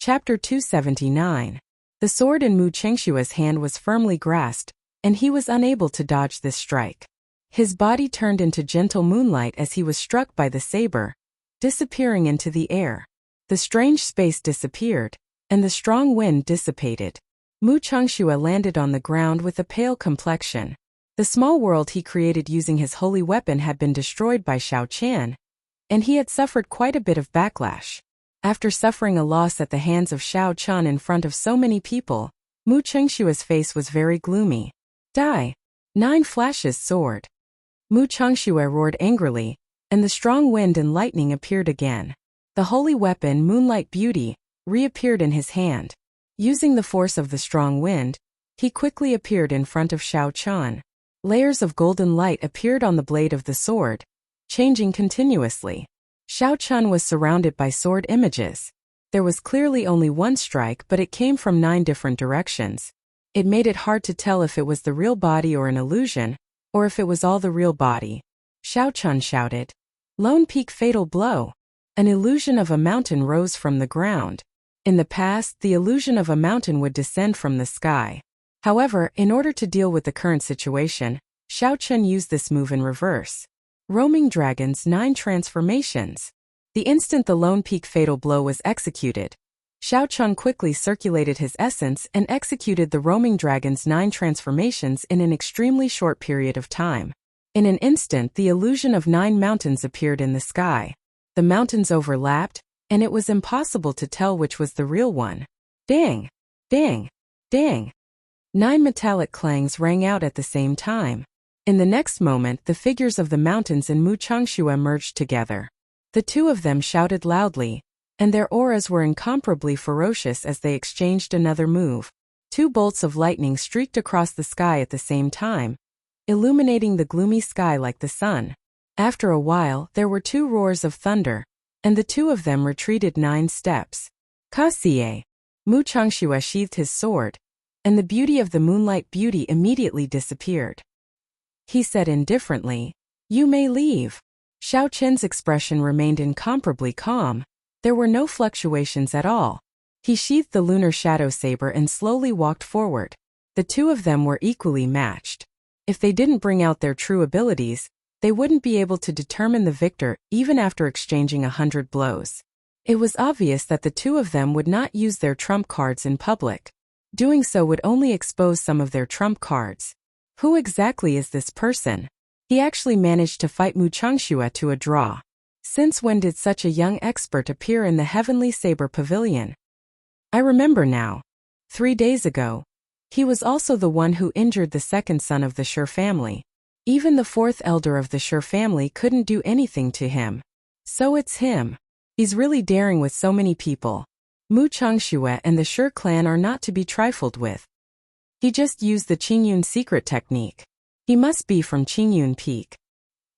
Chapter 279. The sword in Mu Chengshua's hand was firmly grasped, and he was unable to dodge this strike. His body turned into gentle moonlight as he was struck by the saber, disappearing into the air. The strange space disappeared, and the strong wind dissipated. Mu Chengshua landed on the ground with a pale complexion. The small world he created using his holy weapon had been destroyed by Xiao Qian, and he had suffered quite a bit of backlash. After suffering a loss at the hands of Xiao Qian in front of so many people, Mu Chengshua's face was very gloomy. Die! 9 flashes sword. Mu Chengshua roared angrily, and the strong wind and lightning appeared again. The holy weapon Moonlight Beauty reappeared in his hand. Using the force of the strong wind, he quickly appeared in front of Xiao Qian. Layers of golden light appeared on the blade of the sword, changing continuously. Xiao Qian was surrounded by sword images. There was clearly only one strike, but it came from 9 different directions. It made it hard to tell if it was the real body or an illusion, or if it was all the real body. Xiao Qian shouted, "Lone Peak Fatal Blow!" An illusion of a mountain rose from the ground. In the past, the illusion of a mountain would descend from the sky. However, in order to deal with the current situation, Xiao Qian used this move in reverse. Roaming Dragon's 9 transformations. The instant the Lone Peak Fatal Blow was executed, Xiao Qian quickly circulated his essence and executed the Roaming Dragon's 9 transformations in an extremely short period of time. In an instant, the illusion of 9 mountains appeared in the sky. The mountains overlapped, and it was impossible to tell which was the real one. Dang! Dang! Dang! 9 metallic clangs rang out at the same time. In the next moment, the figures of the mountains and Mu Chengshua merged together. The two of them shouted loudly, and their auras were incomparably ferocious as they exchanged another move. 2 bolts of lightning streaked across the sky at the same time, illuminating the gloomy sky like the sun. After a while, there were 2 roars of thunder, and the two of them retreated 9 steps. Kasie! Mu Chengshua sheathed his sword, and the beauty of the Moonlight Beauty immediately disappeared. He said indifferently, "You may leave." Xiao Qian's expression remained incomparably calm. There were no fluctuations at all. He sheathed the lunar shadow saber and slowly walked forward. The two of them were equally matched. If they didn't bring out their true abilities, they wouldn't be able to determine the victor even after exchanging 100 blows. It was obvious that the two of them would not use their trump cards in public. Doing so would only expose some of their trump cards. Who exactly is this person? He actually managed to fight Mu Chengshua to a draw. Since when did such a young expert appear in the Heavenly Saber Pavilion? I remember now. 3 days ago. He was also the one who injured the second son of the Shi family. Even the 4th elder of the Shi family couldn't do anything to him. So it's him. He's really daring with so many people. Mu Chengshua and the Shi clan are not to be trifled with. He just used the Qingyun secret technique. He must be from Qingyun Peak.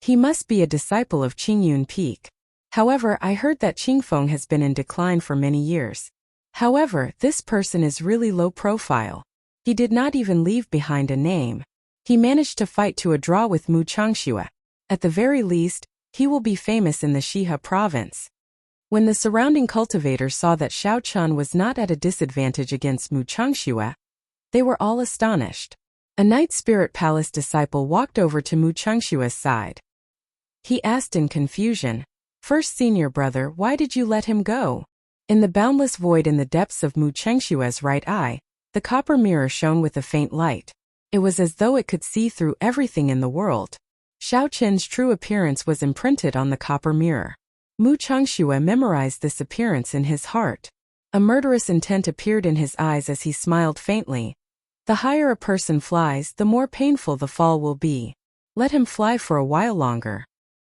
He must be a disciple of Qingyun Peak. However, I heard that Qingfeng has been in decline for many years. However, this person is really low profile. He did not even leave behind a name. He managed to fight to a draw with Mu Chengshua. At the very least, he will be famous in the Shihe province. When the surrounding cultivators saw that Xiao Qian was not at a disadvantage against Mu Chengshua, they were all astonished. A Night Spirit Palace disciple walked over to Mu Chengshua's side. He asked in confusion, "First senior brother, why did you let him go?" In the boundless void in the depths of Mu Chengshua's right eye, the copper mirror shone with a faint light. It was as though it could see through everything in the world. Xiao Qian's true appearance was imprinted on the copper mirror. Mu Chengshua memorized this appearance in his heart. A murderous intent appeared in his eyes as he smiled faintly. The higher a person flies, the more painful the fall will be. Let him fly for a while longer.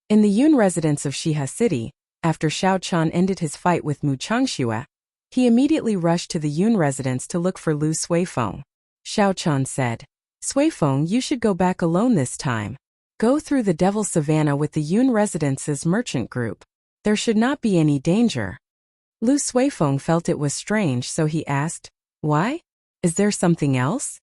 In the Yun residence of Shihe City, after Xiao Qian ended his fight with Mu Chengshua, he immediately rushed to the Yun residence to look for Lu Suifeng. Xiao Qian said, "Suifeng, you should go back alone this time. Go through the Devil Savannah with the Yun residence's merchant group. There should not be any danger." Lu Suifeng felt it was strange, so he asked, "Why? Is there something else?"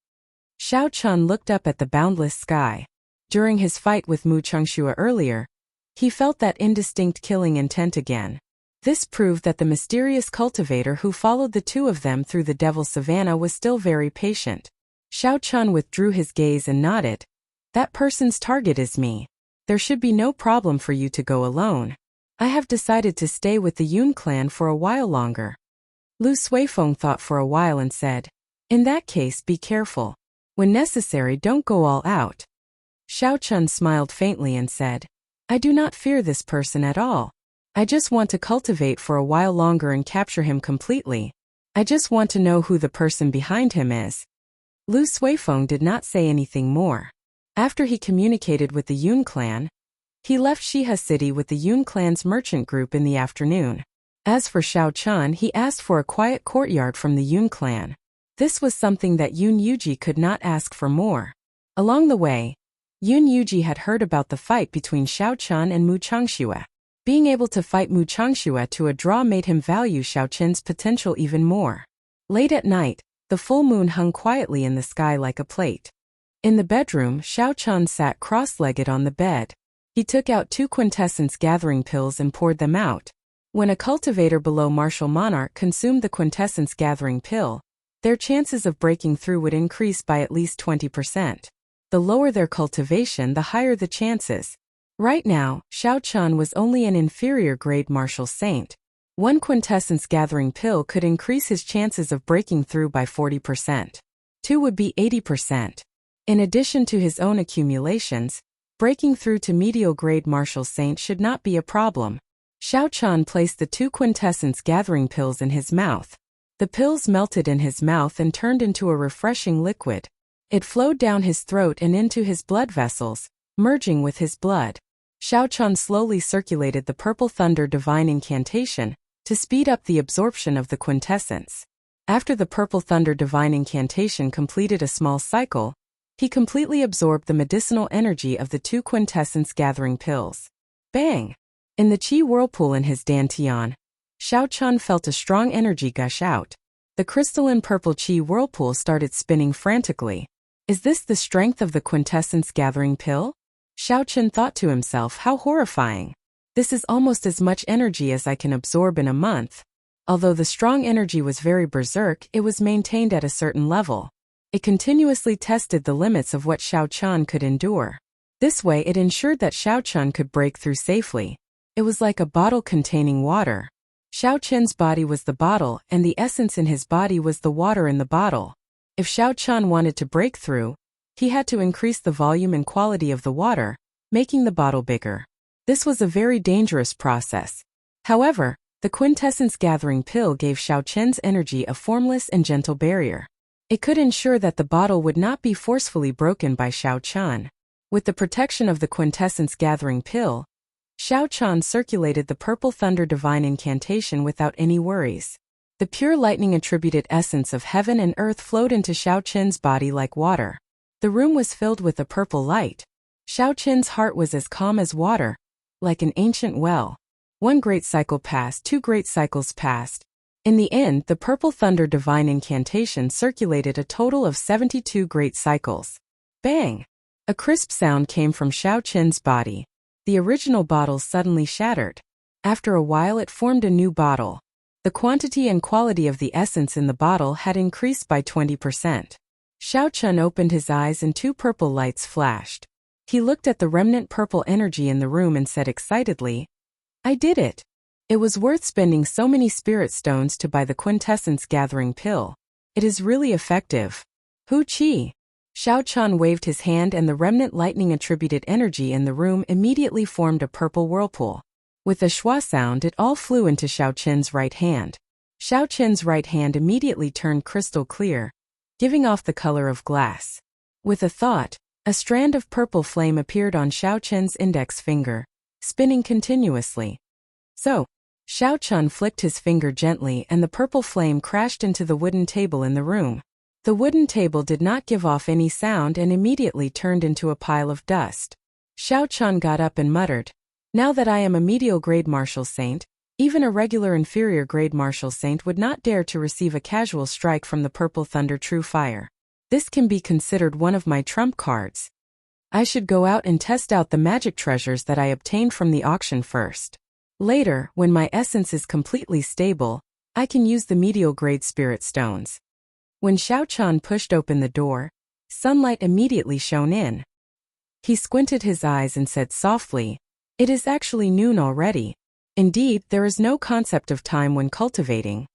Xiao Qian looked up at the boundless sky. During his fight with Mu Chengshua earlier, he felt that indistinct killing intent again. This proved that the mysterious cultivator who followed the two of them through the Devil's Savannah was still very patient. Xiao Chun withdrew his gaze and nodded. That person's target is me. There should be no problem for you to go alone. I have decided to stay with the Yun clan for a while longer. Lu Suifeng thought for a while and said, in that case, be careful. When necessary, don't go all out. Xiao Chun smiled faintly and said, I do not fear this person at all. I just want to cultivate for a while longer and capture him completely. I just want to know who the person behind him is. Lu Suifeng did not say anything more. After he communicated with the Yun clan, he left Shiha City with the Yun clan's merchant group in the afternoon. As for Xiao Chun, he asked for a quiet courtyard from the Yun clan. This was something that Yun Yuji could not ask for more. Along the way, Yun Yuji had heard about the fight between Xiao Chun and Mu Changxue. Being able to fight Mu Changxue to a draw made him value Xiao Chun's potential even more. Late at night, the full moon hung quietly in the sky like a plate. In the bedroom, Xiao Chun sat cross-legged on the bed. He took out 2 quintessence gathering pills and poured them out. When a cultivator below Martial Monarch consumed the quintessence gathering pill, their chances of breaking through would increase by at least 20%. The lower their cultivation, the higher the chances. Right now, Xiao Chun was only an inferior grade martial saint. 1 quintessence gathering pill could increase his chances of breaking through by 40%. 2 would be 80%. In addition to his own accumulations, breaking through to medial grade martial saint should not be a problem. Xiao Chun placed the 2 quintessence gathering pills in his mouth. The pills melted in his mouth and turned into a refreshing liquid. It flowed down his throat and into his blood vessels, merging with his blood. Xiao Chun slowly circulated the Purple Thunder Divine Incantation to speed up the absorption of the quintessence. After the Purple Thunder Divine Incantation completed a small cycle, he completely absorbed the medicinal energy of the 2 quintessence gathering pills. Bang! In the Qi whirlpool in his dantian, Xiao Chun felt a strong energy gush out. The crystalline purple Qi whirlpool started spinning frantically. Is this the strength of the quintessence gathering pill? Xiao Chun thought to himself, how horrifying. This is almost as much energy as I can absorb in a month. Although the strong energy was very berserk, it was maintained at a certain level. It continuously tested the limits of what Xiao Chun could endure. This way it ensured that Xiao Chun could break through safely. It was like a bottle containing water. Xiao Chun's body was the bottle, and the essence in his body was the water in the bottle. If Xiao Chun wanted to break through, he had to increase the volume and quality of the water, making the bottle bigger. This was a very dangerous process. However, the quintessence gathering pill gave Xiao Chun's energy a formless and gentle barrier. It could ensure that the bottle would not be forcefully broken by Xiao Chun. With the protection of the quintessence gathering pill, Xiao Chun circulated the Purple Thunder Divine Incantation without any worries. The pure lightning-attributed essence of heaven and earth flowed into Xiao Chun's body like water. The room was filled with a purple light. Xiao Chun's heart was as calm as water, like an ancient well. 1 great cycle passed, 2 great cycles passed. In the end, the Purple Thunder Divine Incantation circulated a total of 72 great cycles. Bang! A crisp sound came from Xiao Chun's body. The original bottle suddenly shattered. After a while it formed a new bottle. The quantity and quality of the essence in the bottle had increased by 20%. Xiao Chun opened his eyes and 2 purple lights flashed. He looked at the remnant purple energy in the room and said excitedly, I did it. It was worth spending so many spirit stones to buy the quintessence gathering pill. It is really effective. Hu Qi. Xiao Chun waved his hand and the remnant lightning-attributed energy in the room immediately formed a purple whirlpool. With a schwa sound it all flew into Xiao Chun's right hand. Xiao Chun's right hand immediately turned crystal clear, giving off the color of glass. With a thought, a strand of purple flame appeared on Xiao Chun's index finger, spinning continuously. So, Xiao Chun flicked his finger gently and the purple flame crashed into the wooden table in the room. The wooden table did not give off any sound and immediately turned into a pile of dust. Xiao Chun got up and muttered, now that I am a medial grade martial saint, even a regular inferior grade martial saint would not dare to receive a casual strike from the Purple Thunder True Fire. This can be considered one of my trump cards. I should go out and test out the magic treasures that I obtained from the auction first. Later, when my essence is completely stable, I can use the medial-grade spirit stones. When Xiao Chan pushed open the door, sunlight immediately shone in. He squinted his eyes and said softly, "It is actually noon already. Indeed, there is no concept of time when cultivating."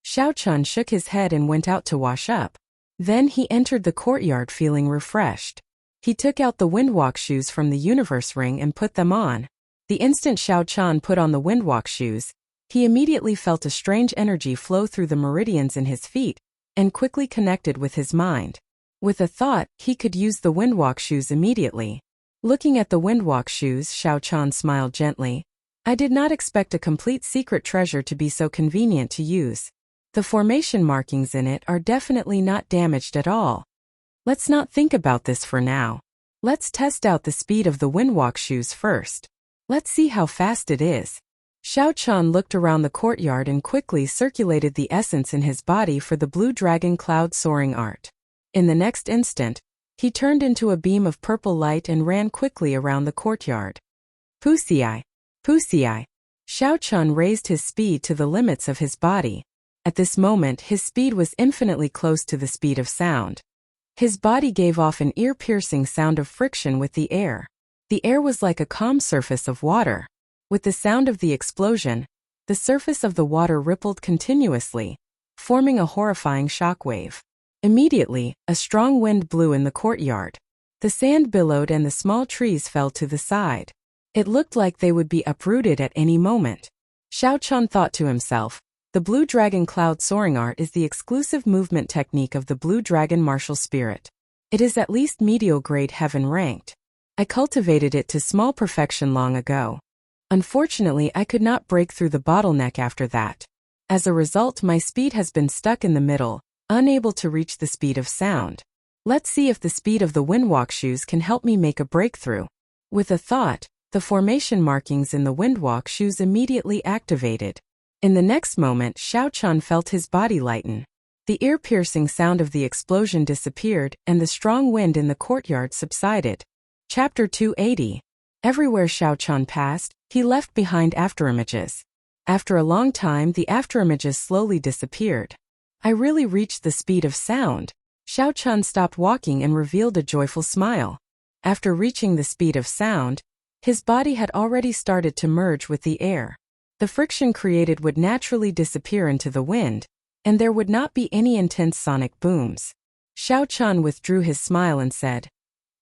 Xiao Chan shook his head and went out to wash up. Then he entered the courtyard feeling refreshed. He took out the windwalk shoes from the universe ring and put them on. The instant Xiao Chan put on the windwalk shoes, he immediately felt a strange energy flow through the meridians in his feet, and quickly connected with his mind. With a thought, he could use the windwalk shoes immediately. Looking at the windwalk shoes, Xiao Chan smiled gently. I did not expect a complete secret treasure to be so convenient to use. The formation markings in it are definitely not damaged at all. Let's not think about this for now. Let's test out the speed of the windwalk shoes first. Let's see how fast it is. Xiao Chan looked around the courtyard and quickly circulated the essence in his body for the blue dragon cloud soaring art. In the next instant, he turned into a beam of purple light and ran quickly around the courtyard. Pusiai! Pusiai! Xiao Chan raised his speed to the limits of his body. At this moment, his speed was infinitely close to the speed of sound. His body gave off an ear-piercing sound of friction with the air. The air was like a calm surface of water. With the sound of the explosion, the surface of the water rippled continuously, forming a horrifying shockwave. Immediately, a strong wind blew in the courtyard. The sand billowed and the small trees fell to the side. It looked like they would be uprooted at any moment. Xiao Chan thought to himself, the blue dragon cloud soaring art is the exclusive movement technique of the blue dragon martial spirit. It is at least medial grade heaven ranked. I cultivated it to small perfection long ago. Unfortunately, I could not break through the bottleneck after that. As a result, my speed has been stuck in the middle, unable to reach the speed of sound. Let's see if the speed of the windwalk shoes can help me make a breakthrough. With a thought, the formation markings in the windwalk shoes immediately activated. In the next moment, Xiao Chan felt his body lighten. The ear-piercing sound of the explosion disappeared, and the strong wind in the courtyard subsided. Chapter 280. Everywhere Xiao Chan passed, he left behind afterimages. After a long time, the afterimages slowly disappeared. I really reached the speed of sound. Xiao Chan stopped walking and revealed a joyful smile. After reaching the speed of sound, his body had already started to merge with the air. The friction created would naturally disappear into the wind, and there would not be any intense sonic booms. Xiao Chan withdrew his smile and said,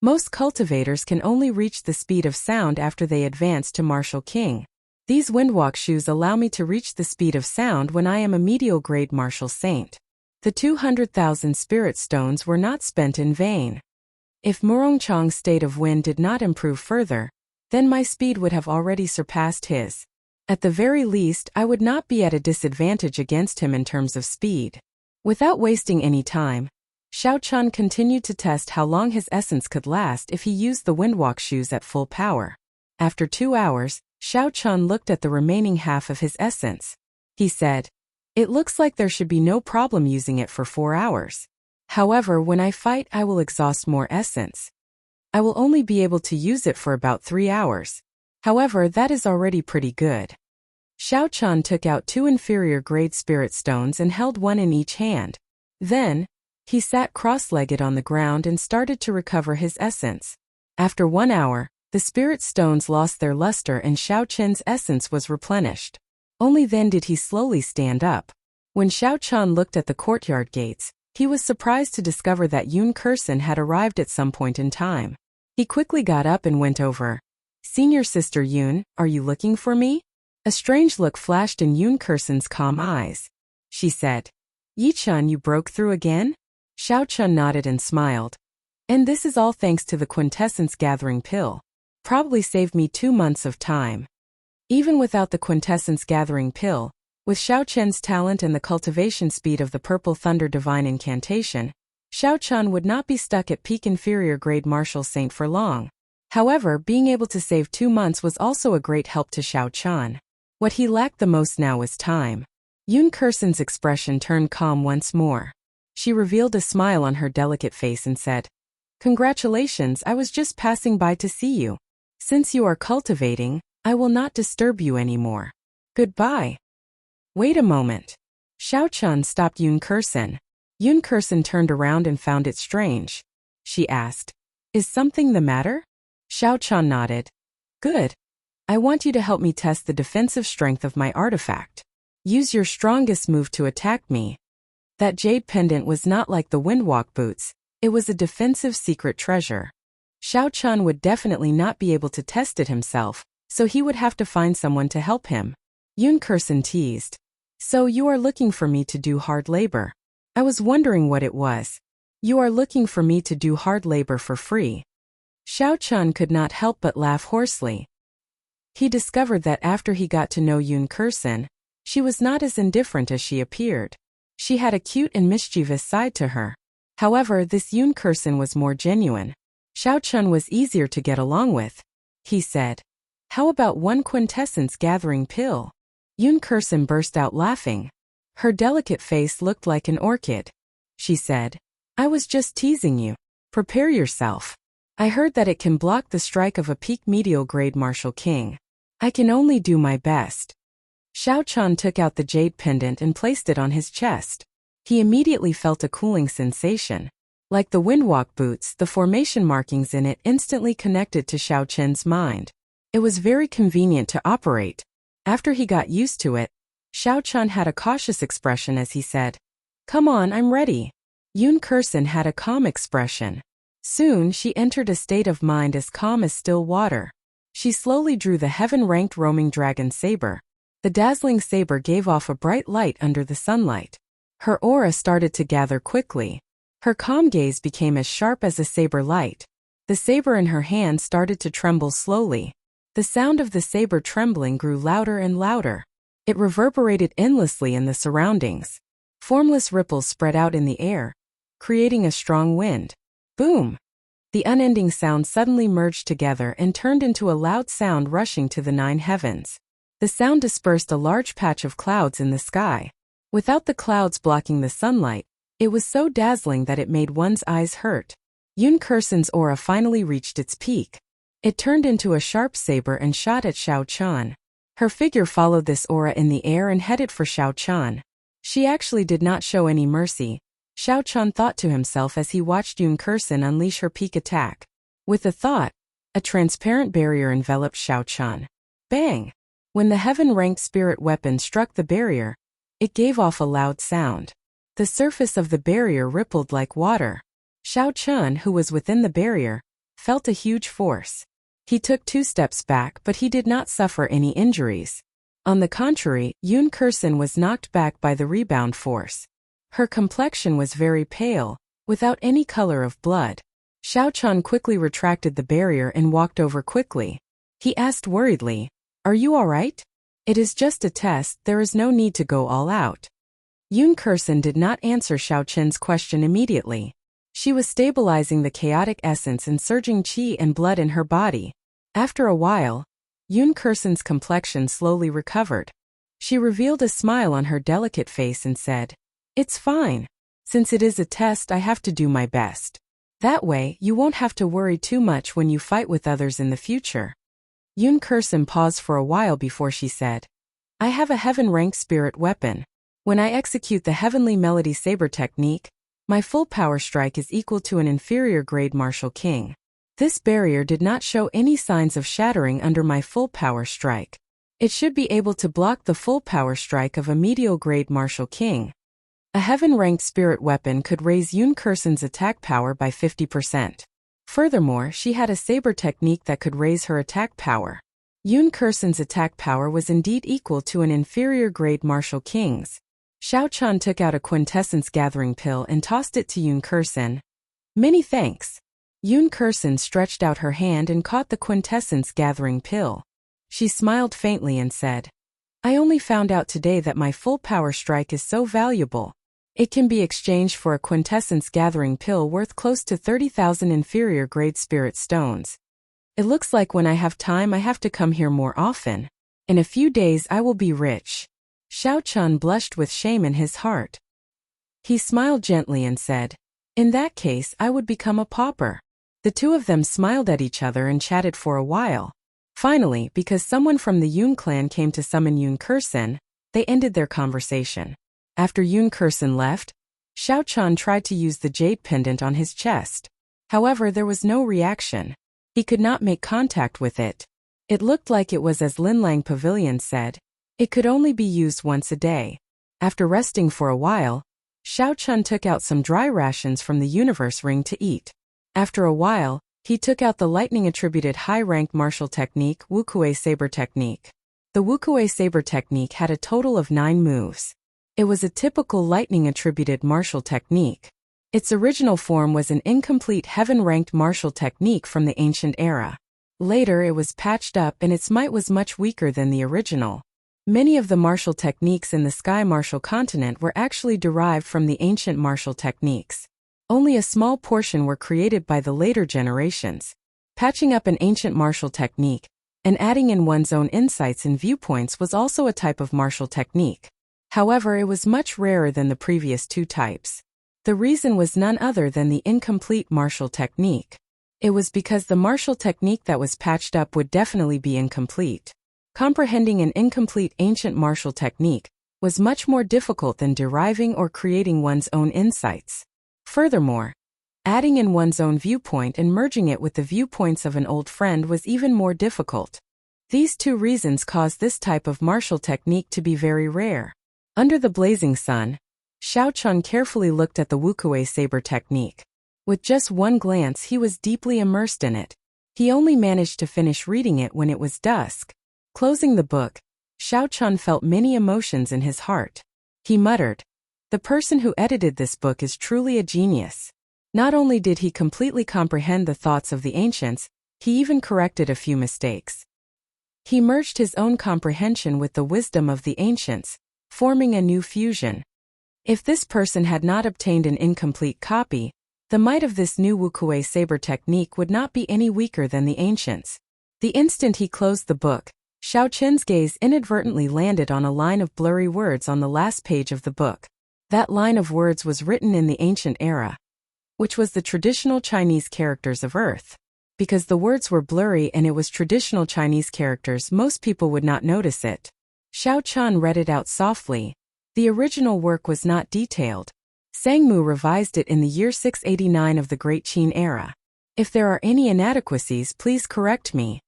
most cultivators can only reach the speed of sound after they advance to Martial King. These windwalk shoes allow me to reach the speed of sound when I am a medial grade martial saint. The 200,000 spirit stones were not spent in vain. If Murongchang's state of wind did not improve further, then my speed would have already surpassed his. At the very least, I would not be at a disadvantage against him in terms of speed. Without wasting any time, Xiao Chan continued to test how long his essence could last if he used the windwalk shoes at full power. After 2 hours, Xiao Chan looked at the remaining half of his essence. He said, it looks like there should be no problem using it for 4 hours. However, when I fight, I will exhaust more essence. I will only be able to use it for about 3 hours. However, that is already pretty good. Xiao Chan took out 2 inferior grade spirit stones and held one in each hand. Then, he sat cross-legged on the ground and started to recover his essence. After 1 hour, the spirit stones lost their luster and Xiao Chen's essence was replenished. Only then did he slowly stand up. When Xiao Chan looked at the courtyard gates, he was surprised to discover that Yun Kursen had arrived at some point in time. He quickly got up and went over. Senior Sister Yun, are you looking for me? A strange look flashed in Yun Kursen's calm eyes. She said, Yi-chan, you broke through again? Xiao Chan nodded and smiled. And this is all thanks to the quintessence gathering pill. Probably saved me 2 months of time. Even without the quintessence gathering pill, with Xiao Chen's talent and the cultivation speed of the Purple Thunder Divine Incantation, Xiao Chan would not be stuck at peak inferior grade martial saint for long. However, being able to save 2 months was also a great help to Xiao Chan. What he lacked the most now was time. Yun Kursen's expression turned calm once more. She revealed a smile on her delicate face and said, congratulations, I was just passing by to see you. Since you are cultivating, I will not disturb you anymore. Goodbye. Wait a moment. Xiao Chun stopped Yun Kursen. Yun Kursen turned around and found it strange. She asked, "Is something the matter?" Xiao Chun nodded. "Good. I want you to help me test the defensive strength of my artifact. Use your strongest move to attack me." That jade pendant was not like the windwalk boots, it was a defensive secret treasure. Xiao Chun would definitely not be able to test it himself, so he would have to find someone to help him. Yun Kursen teased. "So you are looking for me to do hard labor? I was wondering what it was. You are looking for me to do hard labor for free." Xiao Chun could not help but laugh hoarsely. He discovered that after he got to know Yun Kursen, she was not as indifferent as she appeared. She had a cute and mischievous side to her. However, this Yun Kursen was more genuine. Xiao Chun was easier to get along with. He said, "How about one quintessence gathering pill?" Yun Kursen burst out laughing. Her delicate face looked like an orchid. She said, "I was just teasing you. Prepare yourself. I heard that it can block the strike of a peak medial grade martial king. I can only do my best." Xiao Chun took out the jade pendant and placed it on his chest. He immediately felt a cooling sensation. Like the windwalk boots, the formation markings in it instantly connected to Xiao Chun's mind. It was very convenient to operate. After he got used to it, Xiao Chun had a cautious expression as he said, "Come on, I'm ready." Yun Kursen had a calm expression. Soon she entered a state of mind as calm as still water. She slowly drew the heaven-ranked roaming dragon saber. The dazzling saber gave off a bright light under the sunlight. Her aura started to gather quickly. Her calm gaze became as sharp as a saber light. The saber in her hand started to tremble slowly. The sound of the saber trembling grew louder and louder. It reverberated endlessly in the surroundings. Formless ripples spread out in the air, creating a strong wind. Boom! The unending sound suddenly merged together and turned into a loud sound rushing to the 9 heavens. The sound dispersed a large patch of clouds in the sky. Without the clouds blocking the sunlight, it was so dazzling that it made one's eyes hurt. Yun Kursen's aura finally reached its peak. It turned into a sharp saber and shot at Xiao Chun. Her figure followed this aura in the air and headed for Xiao Chun. She actually did not show any mercy, Xiao Chun thought to himself as he watched Yun Kursen unleash her peak attack. With a thought, a transparent barrier enveloped Xiao Chun. Bang! When the heaven-ranked spirit weapon struck the barrier, it gave off a loud sound. The surface of the barrier rippled like water. Xiao Chun, who was within the barrier, felt a huge force. He took 2 steps back, but he did not suffer any injuries. On the contrary, Yun Kursen was knocked back by the rebound force. Her complexion was very pale, without any color of blood. Xiao Chun quickly retracted the barrier and walked over quickly. He asked worriedly, "Are you all right? It is just a test, there is no need to go all out." Yun Kursen did not answer Xiao Chun's question immediately. She was stabilizing the chaotic essence and surging qi and blood in her body. After a while, Yun Kursen's complexion slowly recovered. She revealed a smile on her delicate face and said, "It's fine. Since it is a test, I have to do my best. That way, you won't have to worry too much when you fight with others in the future." Yun Kursen paused for a while before she said, "I have a heaven-ranked spirit weapon. When I execute the Heavenly Melody Saber technique, my full power strike is equal to an inferior grade martial king. This barrier did not show any signs of shattering under my full power strike. It should be able to block the full power strike of a medial grade martial king." A heaven-ranked spirit weapon could raise Yun Kursen's attack power by 50%. Furthermore, she had a saber technique that could raise her attack power. Yun Kursen's attack power was indeed equal to an inferior grade martial king's. Xiao Chun took out a quintessence gathering pill and tossed it to Yun Kursen. "Many thanks." Yun Kursen stretched out her hand and caught the quintessence gathering pill. She smiled faintly and said, "I only found out today that my full power strike is so valuable. It can be exchanged for a quintessence gathering pill worth close to 30,000 inferior grade spirit stones. It looks like when I have time I have to come here more often. In a few days I will be rich." Xiao Chun blushed with shame in his heart. He smiled gently and said, "In that case I would become a pauper." The two of them smiled at each other and chatted for a while. Finally, because someone from the Yun clan came to summon Yun Kursin, they ended their conversation. After Yun Kursin left, Xiao Chun tried to use the jade pendant on his chest. However, there was no reaction. He could not make contact with it. It looked like it was as Linlang Pavilion said. It could only be used once a day. After resting for a while, Xiao Chun took out some dry rations from the universe ring to eat. After a while, he took out the lightning-attributed high-ranked martial technique Wukuei Saber Technique. The Wukuei Saber Technique had a total of 9 moves. It was a typical lightning-attributed martial technique. Its original form was an incomplete heaven-ranked martial technique from the ancient era. Later it was patched up and its might was much weaker than the original. Many of the martial techniques in the Sky Martial Continent were actually derived from the ancient martial techniques. Only a small portion were created by the later generations. Patching up an ancient martial technique and adding in one's own insights and viewpoints was also a type of martial technique. However, it was much rarer than the previous 2 types. The reason was none other than the incomplete martial technique. It was because the martial technique that was patched up would definitely be incomplete. Comprehending an incomplete ancient martial technique was much more difficult than deriving or creating one's own insights. Furthermore, adding in one's own viewpoint and merging it with the viewpoints of an old friend was even more difficult. These 2 reasons caused this type of martial technique to be very rare. Under the blazing sun, Xiao Chun carefully looked at the Wukuei Saber Technique. With just one glance he was deeply immersed in it. He only managed to finish reading it when it was dusk. Closing the book, Xiao Chun felt many emotions in his heart. He muttered, "The person who edited this book is truly a genius." Not only did he completely comprehend the thoughts of the ancients, he even corrected a few mistakes. He merged his own comprehension with the wisdom of the ancients, forming a new fusion. If this person had not obtained an incomplete copy, the might of this new Wukuei Saber Technique would not be any weaker than the ancients. The instant he closed the book, Xiao Chun's gaze inadvertently landed on a line of blurry words on the last page of the book. That line of words was written in the ancient era, which was the traditional Chinese characters of Earth. Because the words were blurry and it was traditional Chinese characters, most people would not notice it. Xiao Chun read it out softly. The original work was not detailed. Sangmu revised it in the year 689 of the Great Qin era. If there are any inadequacies, please correct me.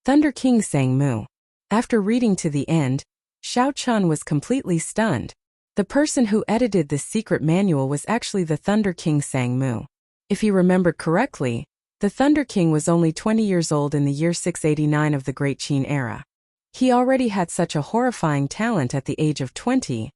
Thunder King Sangmu. After reading to the end, Xiao Chun was completely stunned. The person who edited this secret manual was actually the Thunder King Sangmu. If he remembered correctly, the Thunder King was only 20 years old in the year 689 of the Great Qin era. He already had such a horrifying talent at the age of 20,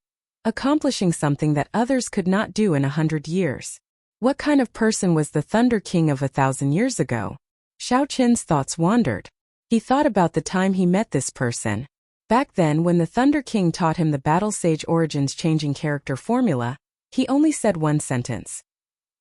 accomplishing something that others could not do in 100 years. What kind of person was the Thunder King of 1,000 years ago? Xiao Chun's thoughts wandered. He thought about the time he met this person. Back then, when the Thunder King taught him the Battle Sage Origins changing character formula, he only said one sentence.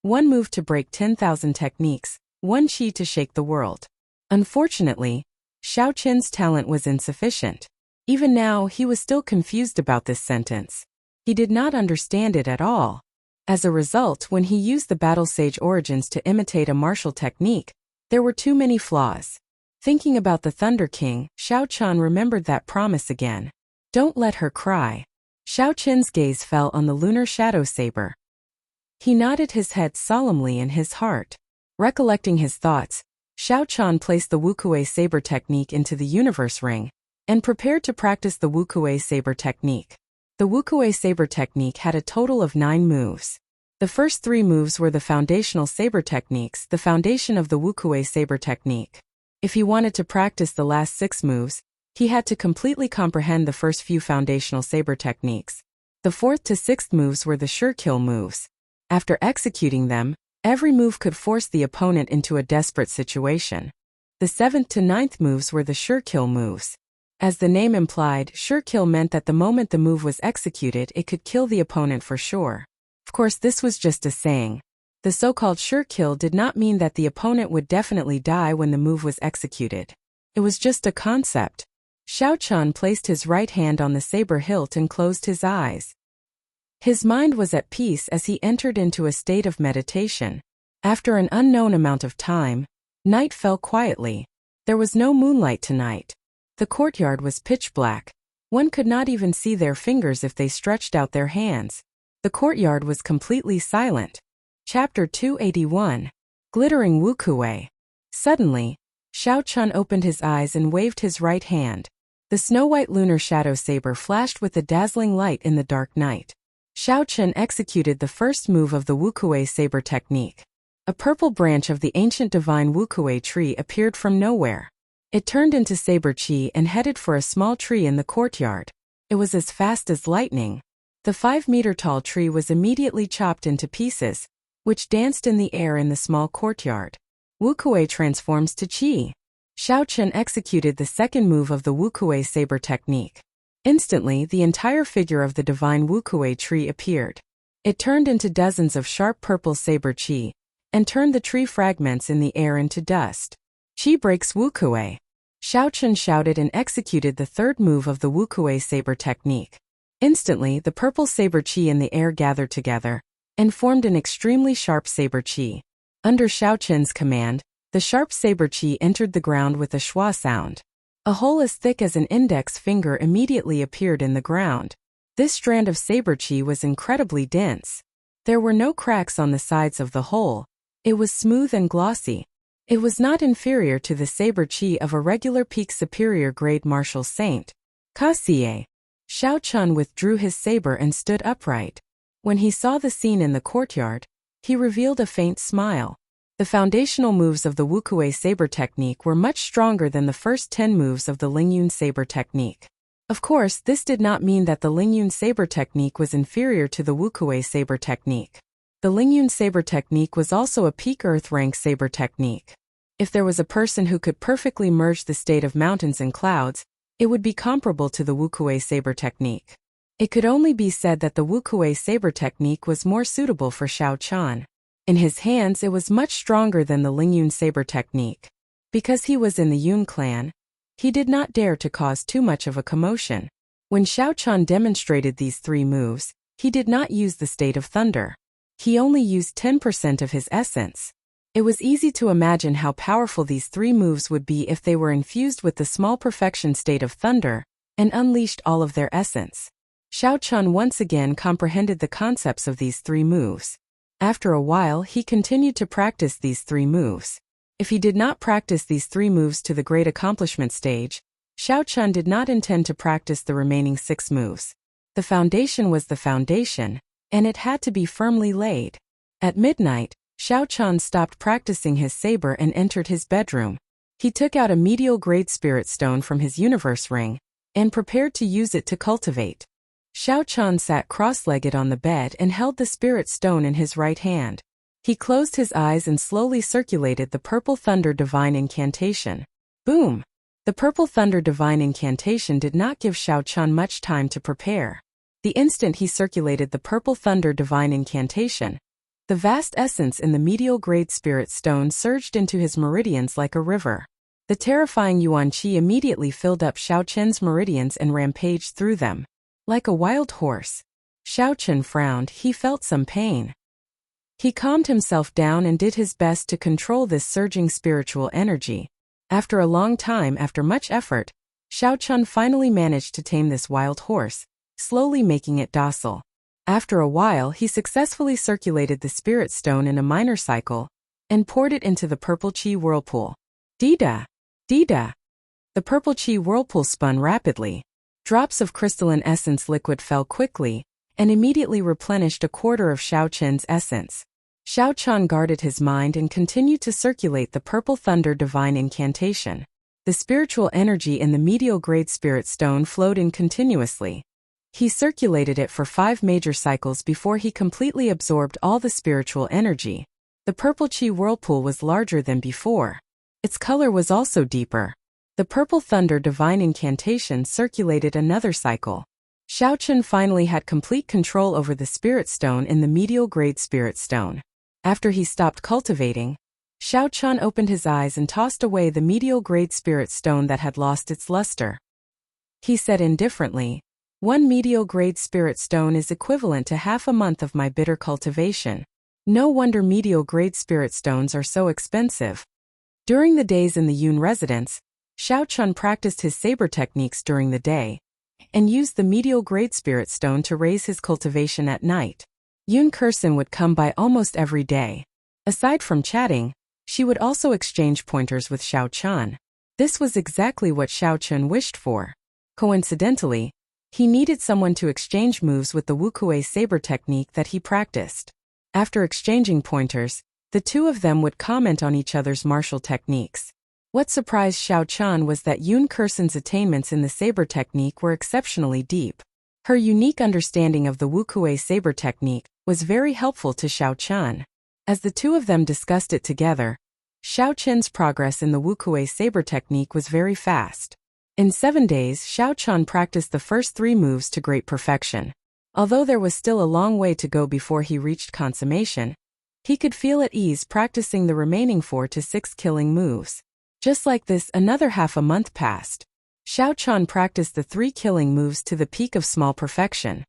1 move to break 10,000 techniques, 1 chi to shake the world. Unfortunately, Xiao Chun's talent was insufficient. Even now, he was still confused about this sentence. He did not understand it at all. As a result, when he used the Battle Sage Origins to imitate a martial technique, there were too many flaws. Thinking about the Thunder King, Xiao Chun remembered that promise again. Don't let her cry. Xiao Chun's gaze fell on the lunar shadow saber. He nodded his head solemnly in his heart. Recollecting his thoughts, Xiao Chun placed the Wukuei Saber Technique into the universe ring and prepared to practice the Wukuei Saber Technique. The Wukuei Saber Technique had a total of 9 moves. The first 3 moves were the foundational saber techniques, the foundation of the Wukuei Saber Technique. If he wanted to practice the last 6 moves, he had to completely comprehend the first few foundational saber techniques. The 4th to 6th moves were the sure kill moves. After executing them, every move could force the opponent into a desperate situation. The 7th to 9th moves were the sure kill moves. As the name implied, sure kill meant that the moment the move was executed, it could kill the opponent for sure. Of course, this was just a saying. The so-called sure kill did not mean that the opponent would definitely die when the move was executed. It was just a concept. Xiao Chun placed his right hand on the saber hilt and closed his eyes. His mind was at peace as he entered into a state of meditation. After an unknown amount of time, night fell quietly. There was no moonlight tonight. The courtyard was pitch black. One could not even see their fingers if they stretched out their hands. The courtyard was completely silent. Chapter 281. Glittering Wukuei. Suddenly, Xiao Chun opened his eyes and waved his right hand. The snow-white lunar shadow saber flashed with a dazzling light in the dark night. Xiao Chun executed the first move of the Wukuei saber technique. A purple branch of the ancient divine Wukuei tree appeared from nowhere. It turned into saber chi and headed for a small tree in the courtyard. It was as fast as lightning. The 5-meter-tall tree was immediately chopped into pieces, which danced in the air in the small courtyard. Wukuei transforms to chi. Xiao Chun executed the second move of the Wukuei saber technique. Instantly, the entire figure of the divine Wukuei tree appeared. It turned into dozens of sharp purple saber chi, and turned the tree fragments in the air into dust. Chi breaks Wukuei. Xiao Chun shouted and executed the third move of the Wukuei saber technique. Instantly, the purple saber chi in the air gathered together, and formed an extremely sharp saber chi. Under Xiao Chun's command, the sharp saber chi entered the ground with a schwa sound. A hole as thick as an index finger immediately appeared in the ground. This strand of saber chi was incredibly dense. There were no cracks on the sides of the hole. It was smooth and glossy. It was not inferior to the saber chi of a regular peak superior grade martial saint. Kasie. Xiao Chun withdrew his saber and stood upright. When he saw the scene in the courtyard, he revealed a faint smile. The foundational moves of the Wukuei saber technique were much stronger than the first 10 moves of the Lingyun saber technique. Of course, this did not mean that the Lingyun saber technique was inferior to the Wukuei saber technique. The Lingyun saber technique was also a peak earth rank saber technique. If there was a person who could perfectly merge the state of mountains and clouds, it would be comparable to the Wukuei saber technique. It could only be said that the Wukuei saber technique was more suitable for Xiao Chun. In his hands it was much stronger than the Lingyun saber technique. Because he was in the Yun clan, he did not dare to cause too much of a commotion. When Xiao Chun demonstrated these 3 moves, he did not use the state of thunder. He only used 10% of his essence. It was easy to imagine how powerful these 3 moves would be if they were infused with the small perfection state of thunder, and unleashed all of their essence. Xiao Chun once again comprehended the concepts of these 3 moves. After a while he continued to practice these 3 moves. If he did not practice these 3 moves to the great accomplishment stage, Xiao Chun did not intend to practice the remaining 6 moves. The foundation was the foundation, and it had to be firmly laid. At midnight, Xiao Chun stopped practicing his saber and entered his bedroom. He took out a medial grade spirit stone from his universe ring, and prepared to use it to cultivate. Xiao Chun sat cross-legged on the bed and held the spirit stone in his right hand. He closed his eyes and slowly circulated the purple thunder divine incantation. Boom! The purple thunder divine incantation did not give Xiao Chun much time to prepare. The instant he circulated the purple thunder divine incantation, the vast essence in the medial grade spirit stone surged into his meridians like a river. The terrifying Yuan Qi immediately filled up Xiao Chun's meridians and rampaged through them. Like a wild horse. Xiao Chun frowned. He felt some pain. He calmed himself down and did his best to control this surging spiritual energy. After a long time, after much effort, Xiao Chun finally managed to tame this wild horse, slowly making it docile. After a while he successfully circulated the spirit stone in a minor cycle, and poured it into the purple chi whirlpool. Dida! Dida! The purple chi whirlpool spun rapidly. Drops of crystalline essence liquid fell quickly, and immediately replenished a quarter of Xiao Chun's essence. Xiao Chun guarded his mind and continued to circulate the purple thunder divine incantation. The spiritual energy in the medial grade spirit stone flowed in continuously. He circulated it for 5 major cycles before he completely absorbed all the spiritual energy. The purple chi whirlpool was larger than before. Its color was also deeper. The purple thunder divine incantation circulated another cycle. Xiao Chun finally had complete control over the spirit stone in the medial grade spirit stone. After he stopped cultivating, Xiao Chun opened his eyes and tossed away the medial grade spirit stone that had lost its luster. He said indifferently, "1 medial grade spirit stone is equivalent to half a month of my bitter cultivation. No wonder medial grade spirit stones are so expensive." During the days in the Yun residence, Xiao Chun practiced his saber techniques during the day and used the medial grade spirit stone to raise his cultivation at night. Yun Kursin would come by almost every day. Aside from chatting, she would also exchange pointers with Xiao Chun. This was exactly what Xiao Chun wished for. Coincidentally, he needed someone to exchange moves with the Wukuei saber technique that he practiced. After exchanging pointers, the two of them would comment on each other's martial techniques. What surprised Xiao Chun was that Yun Kursin's attainments in the saber technique were exceptionally deep. Her unique understanding of the Wukuei saber technique was very helpful to Xiao Chun. As the two of them discussed it together, Xiao Chun's progress in the Wukuei saber technique was very fast. In 7 days, Xiao Chun practiced the first 3 moves to great perfection. Although there was still a long way to go before he reached consummation, he could feel at ease practicing the remaining 4 to 6 killing moves. Just like this, another half a month passed. Xiao Chun practiced the 3 killing moves to the peak of small perfection.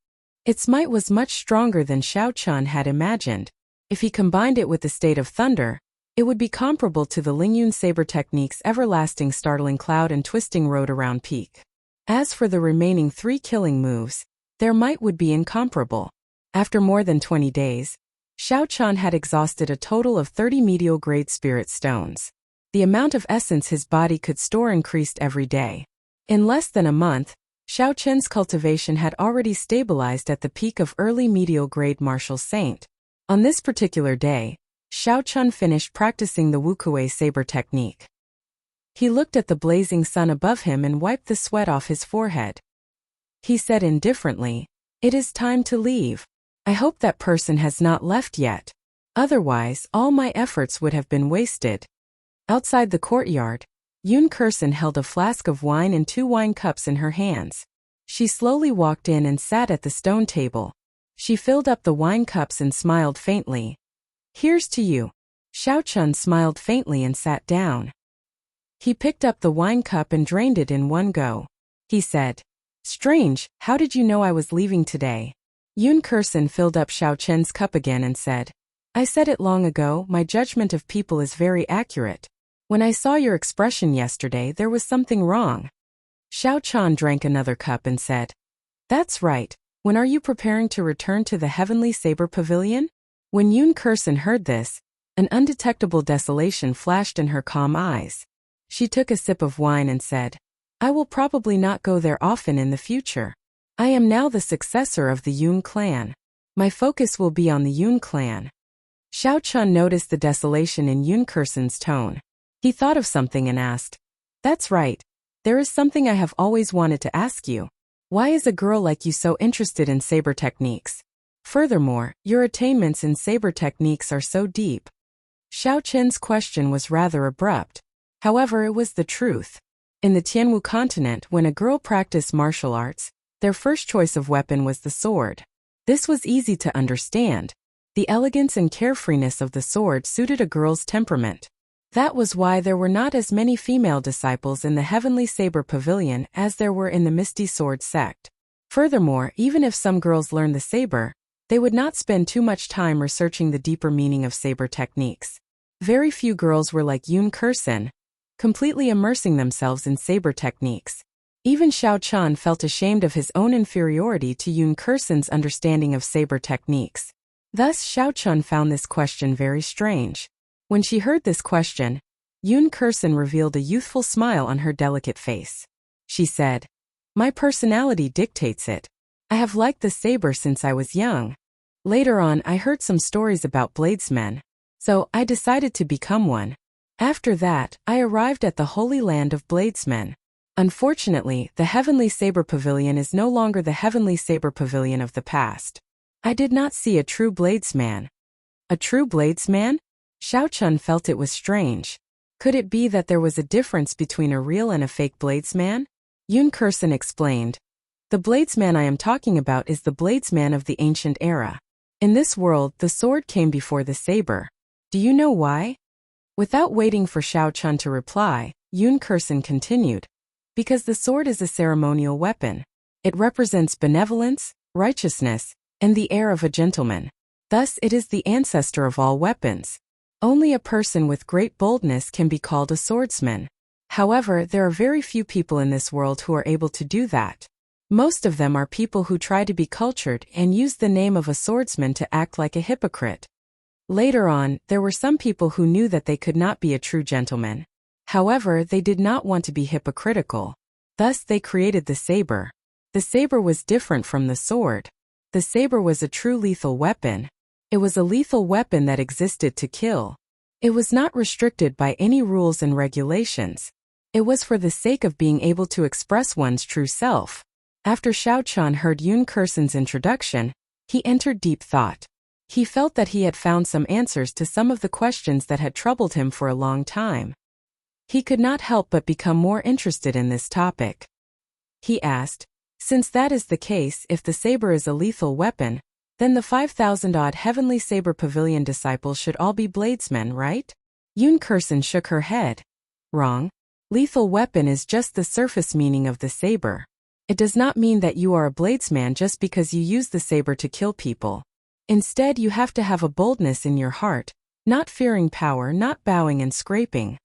Its might was much stronger than Xiao Chun had imagined. If he combined it with the state of thunder, it would be comparable to the Lingyun saber technique's everlasting startling cloud and twisting road around peak. As for the remaining 3 killing moves, their might would be incomparable. After more than 20 days, Xiao Chun had exhausted a total of 30 medial grade spirit stones. The amount of essence his body could store increased every day. In less than a month, Xiao Chun's cultivation had already stabilized at the peak of early medial grade martial saint. On this particular day, Xiao Chun finished practicing the Wukuei saber technique. He looked at the blazing sun above him and wiped the sweat off his forehead. He said indifferently, "It is time to leave. I hope that person has not left yet. Otherwise, all my efforts would have been wasted." Outside the courtyard, Yun Kursin held a flask of wine and 2 wine cups in her hands. She slowly walked in and sat at the stone table. She filled up the wine cups and smiled faintly. "Here's to you." Xiao Chun smiled faintly and sat down. He picked up the wine cup and drained it in one go. He said, "Strange, how did you know I was leaving today?" Yun Kursin filled up Xiao Chun's cup again and said, "I said it long ago, my judgment of people is very accurate. When I saw your expression yesterday, there was something wrong." Xiao Chun drank another cup and said, "That's right. When are you preparing to return to the Heavenly Saber Pavilion?" When Yun Kursin heard this, an undetectable desolation flashed in her calm eyes. She took a sip of wine and said, "I will probably not go there often in the future. I am now the successor of the Yun clan. My focus will be on the Yun clan." Xiao Chun noticed the desolation in Yun Kursin's tone. He thought of something and asked, "That's right. There is something I have always wanted to ask you. Why is a girl like you so interested in saber techniques? Furthermore, your attainments in saber techniques are so deep." Xiao Chun's question was rather abrupt. However, it was the truth. In the Tianwu continent, when a girl practiced martial arts, their first choice of weapon was the sword. This was easy to understand. The elegance and carefreeness of the sword suited a girl's temperament. That was why there were not as many female disciples in the Heavenly Saber Pavilion as there were in the Misty Sword sect. Furthermore, even if some girls learned the saber, they would not spend too much time researching the deeper meaning of saber techniques. Very few girls were like Yun Kursin, completely immersing themselves in saber techniques. Even Xiao Chun felt ashamed of his own inferiority to Yun Kursin's understanding of saber techniques. Thus Xiao Chun found this question very strange. When she heard this question, Yun Kursin revealed a youthful smile on her delicate face. She said, "My personality dictates it. I have liked the saber since I was young. Later on, I heard some stories about bladesmen, so I decided to become one. After that, I arrived at the Holy Land of Bladesmen. Unfortunately, the Heavenly Saber Pavilion is no longer the Heavenly Saber Pavilion of the past. I did not see a true bladesman." A true bladesman? Xiao Chun felt it was strange. Could it be that there was a difference between a real and a fake bladesman? Yun Kursin explained, "The bladesman I am talking about is the bladesman of the ancient era. In this world, the sword came before the saber. Do you know why?" Without waiting for Xiao Chun to reply, Yun Kursin continued, "Because the sword is a ceremonial weapon. It represents benevolence, righteousness, and the air of a gentleman. Thus it is the ancestor of all weapons. Only a person with great boldness can be called a swordsman. However, there are very few people in this world who are able to do that. Most of them are people who try to be cultured and use the name of a swordsman to act like a hypocrite. Later on, there were some people who knew that they could not be a true gentleman. However, they did not want to be hypocritical. Thus they created the saber. The saber was different from the sword. The saber was a true lethal weapon. It was a lethal weapon that existed to kill. It was not restricted by any rules and regulations. It was for the sake of being able to express one's true self. After Xiao Chun heard Yun Kursen's introduction, he entered deep thought. He felt that he had found some answers to some of the questions that had troubled him for a long time. He could not help but become more interested in this topic. He asked, since that is the case, if the saber is a lethal weapon, then the 5,000-odd Heavenly Saber Pavilion disciples should all be bladesmen, right? Yun Kursen shook her head. Wrong. Lethal weapon is just the surface meaning of the saber. It does not mean that you are a bladesman just because you use the saber to kill people. Instead, you have to have a boldness in your heart, not fearing power, not bowing and scraping.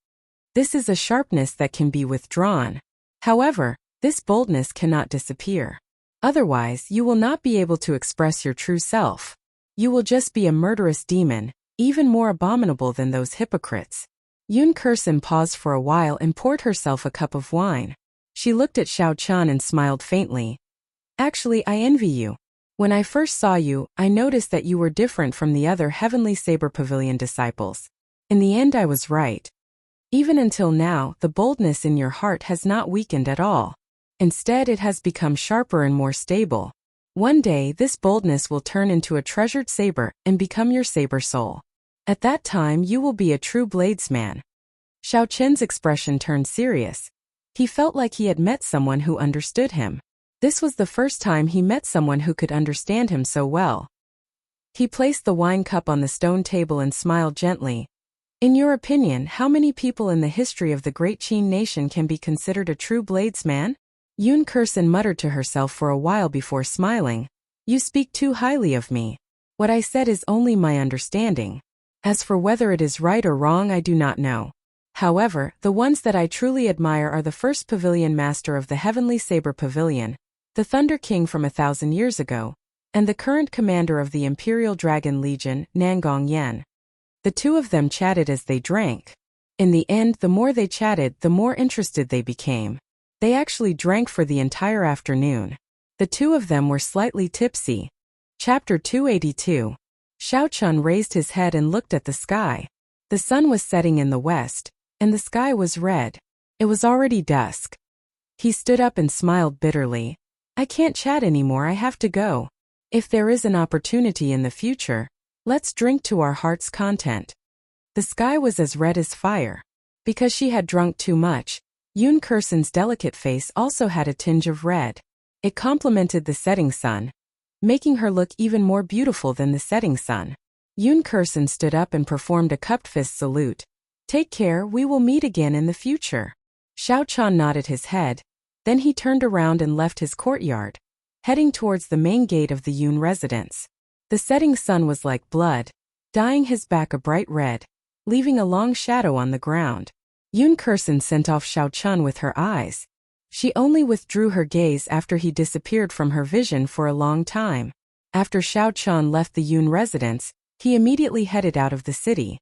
This is a sharpness that can be withdrawn. However, this boldness cannot disappear. Otherwise, you will not be able to express your true self. You will just be a murderous demon, even more abominable than those hypocrites. Yun Kursen paused for a while and poured herself a cup of wine. She looked at Xiao Chun and smiled faintly. Actually, I envy you. When I first saw you, I noticed that you were different from the other Heavenly Saber Pavilion disciples. In the end, I was right. Even until now, the boldness in your heart has not weakened at all. Instead, it has become sharper and more stable. One day, this boldness will turn into a treasured saber and become your saber soul. At that time, you will be a true bladesman. Xiao Chen's expression turned serious. He felt like he had met someone who understood him. This was the first time he met someone who could understand him so well. He placed the wine cup on the stone table and smiled gently. In your opinion, how many people in the history of the great Qin nation can be considered a true bladesman? Yun Kursen muttered to herself for a while before smiling. You speak too highly of me. What I said is only my understanding. As for whether it is right or wrong, I do not know. However, the ones that I truly admire are the first pavilion master of the Heavenly Saber Pavilion, the Thunder King from 1,000 years ago, and the current commander of the Imperial Dragon Legion, Nangong Yan. The two of them chatted as they drank. In the end, the more they chatted, the more interested they became. They actually drank for the entire afternoon. The two of them were slightly tipsy. Chapter 282. Xiao Chun raised his head and looked at the sky. The sun was setting in the west, and the sky was red. It was already dusk. He stood up and smiled bitterly. I can't chat anymore, I have to go. If there is an opportunity in the future, let's drink to our heart's content. The sky was as red as fire. Because she had drunk too much, Yun Kursen's delicate face also had a tinge of red. It complemented the setting sun, making her look even more beautiful than the setting sun. Yun Kursen stood up and performed a cupped fist salute. Take care, we will meet again in the future. Xiao Chun nodded his head. Then he turned around and left his courtyard, heading towards the main gate of the Yun residence. The setting sun was like blood, dyeing his back a bright red, leaving a long shadow on the ground. Yun Kursen sent off Xiao Chun with her eyes. She only withdrew her gaze after he disappeared from her vision for a long time. After Xiao Chun left the Yun residence, he immediately headed out of the city.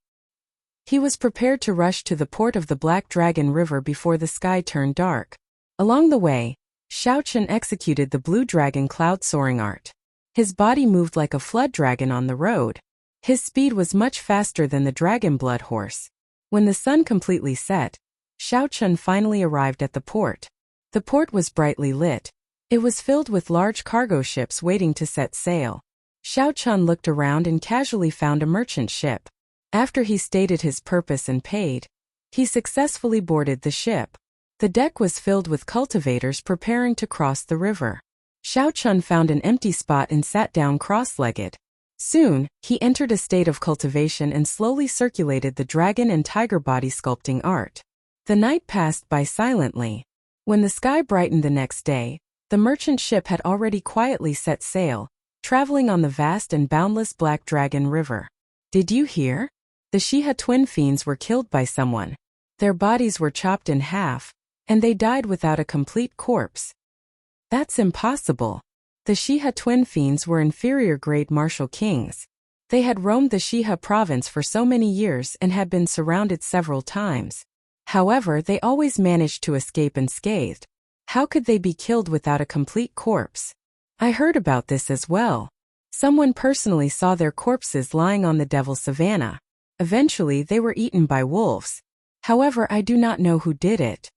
He was prepared to rush to the port of the Black Dragon River before the sky turned dark. Along the way, Xiao Chun executed the Blue Dragon cloud soaring art. His body moved like a flood dragon on the road. His speed was much faster than the dragon blood horse. When the sun completely set, Xiao Chun finally arrived at the port. The port was brightly lit. It was filled with large cargo ships waiting to set sail. Xiao Chun looked around and casually found a merchant ship. After he stated his purpose and paid, he successfully boarded the ship. The deck was filled with cultivators preparing to cross the river. Xiao Chun found an empty spot and sat down cross-legged. Soon, he entered a state of cultivation and slowly circulated the dragon and tiger body sculpting art. The night passed by silently. When the sky brightened the next day, the merchant ship had already quietly set sail, traveling on the vast and boundless Black Dragon River. Did you hear? The Shiha twin fiends were killed by someone. Their bodies were chopped in half, and they died without a complete corpse. That's impossible. The Shiha twin fiends were inferior-grade martial kings. They had roamed the Shiha province for so many years and had been surrounded several times. However, they always managed to escape unscathed. How could they be killed without a complete corpse? I heard about this as well. Someone personally saw their corpses lying on the Devil's Savannah. Eventually, they were eaten by wolves. However, I do not know who did it.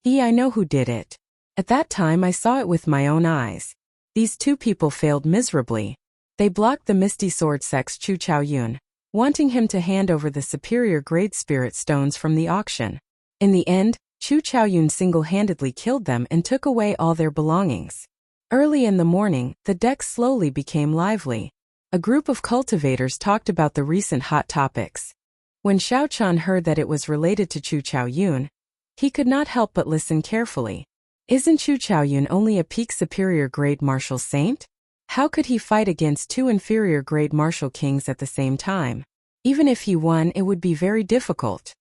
I know who did it. At that time I saw it with my own eyes. These two people failed miserably. They blocked the Misty Sword Sex Chu Chaoyun, wanting him to hand over the superior-grade spirit stones from the auction. In the end, Chu Chaoyun single-handedly killed them and took away all their belongings. Early in the morning, the deck slowly became lively. A group of cultivators talked about the recent hot topics. When Xiao Chan heard that it was related to Chu Chaoyun, he could not help but listen carefully. Isn't Chu Chaoyun only a peak superior-grade martial saint? How could he fight against two inferior-grade martial kings at the same time? Even if he won, it would be very difficult.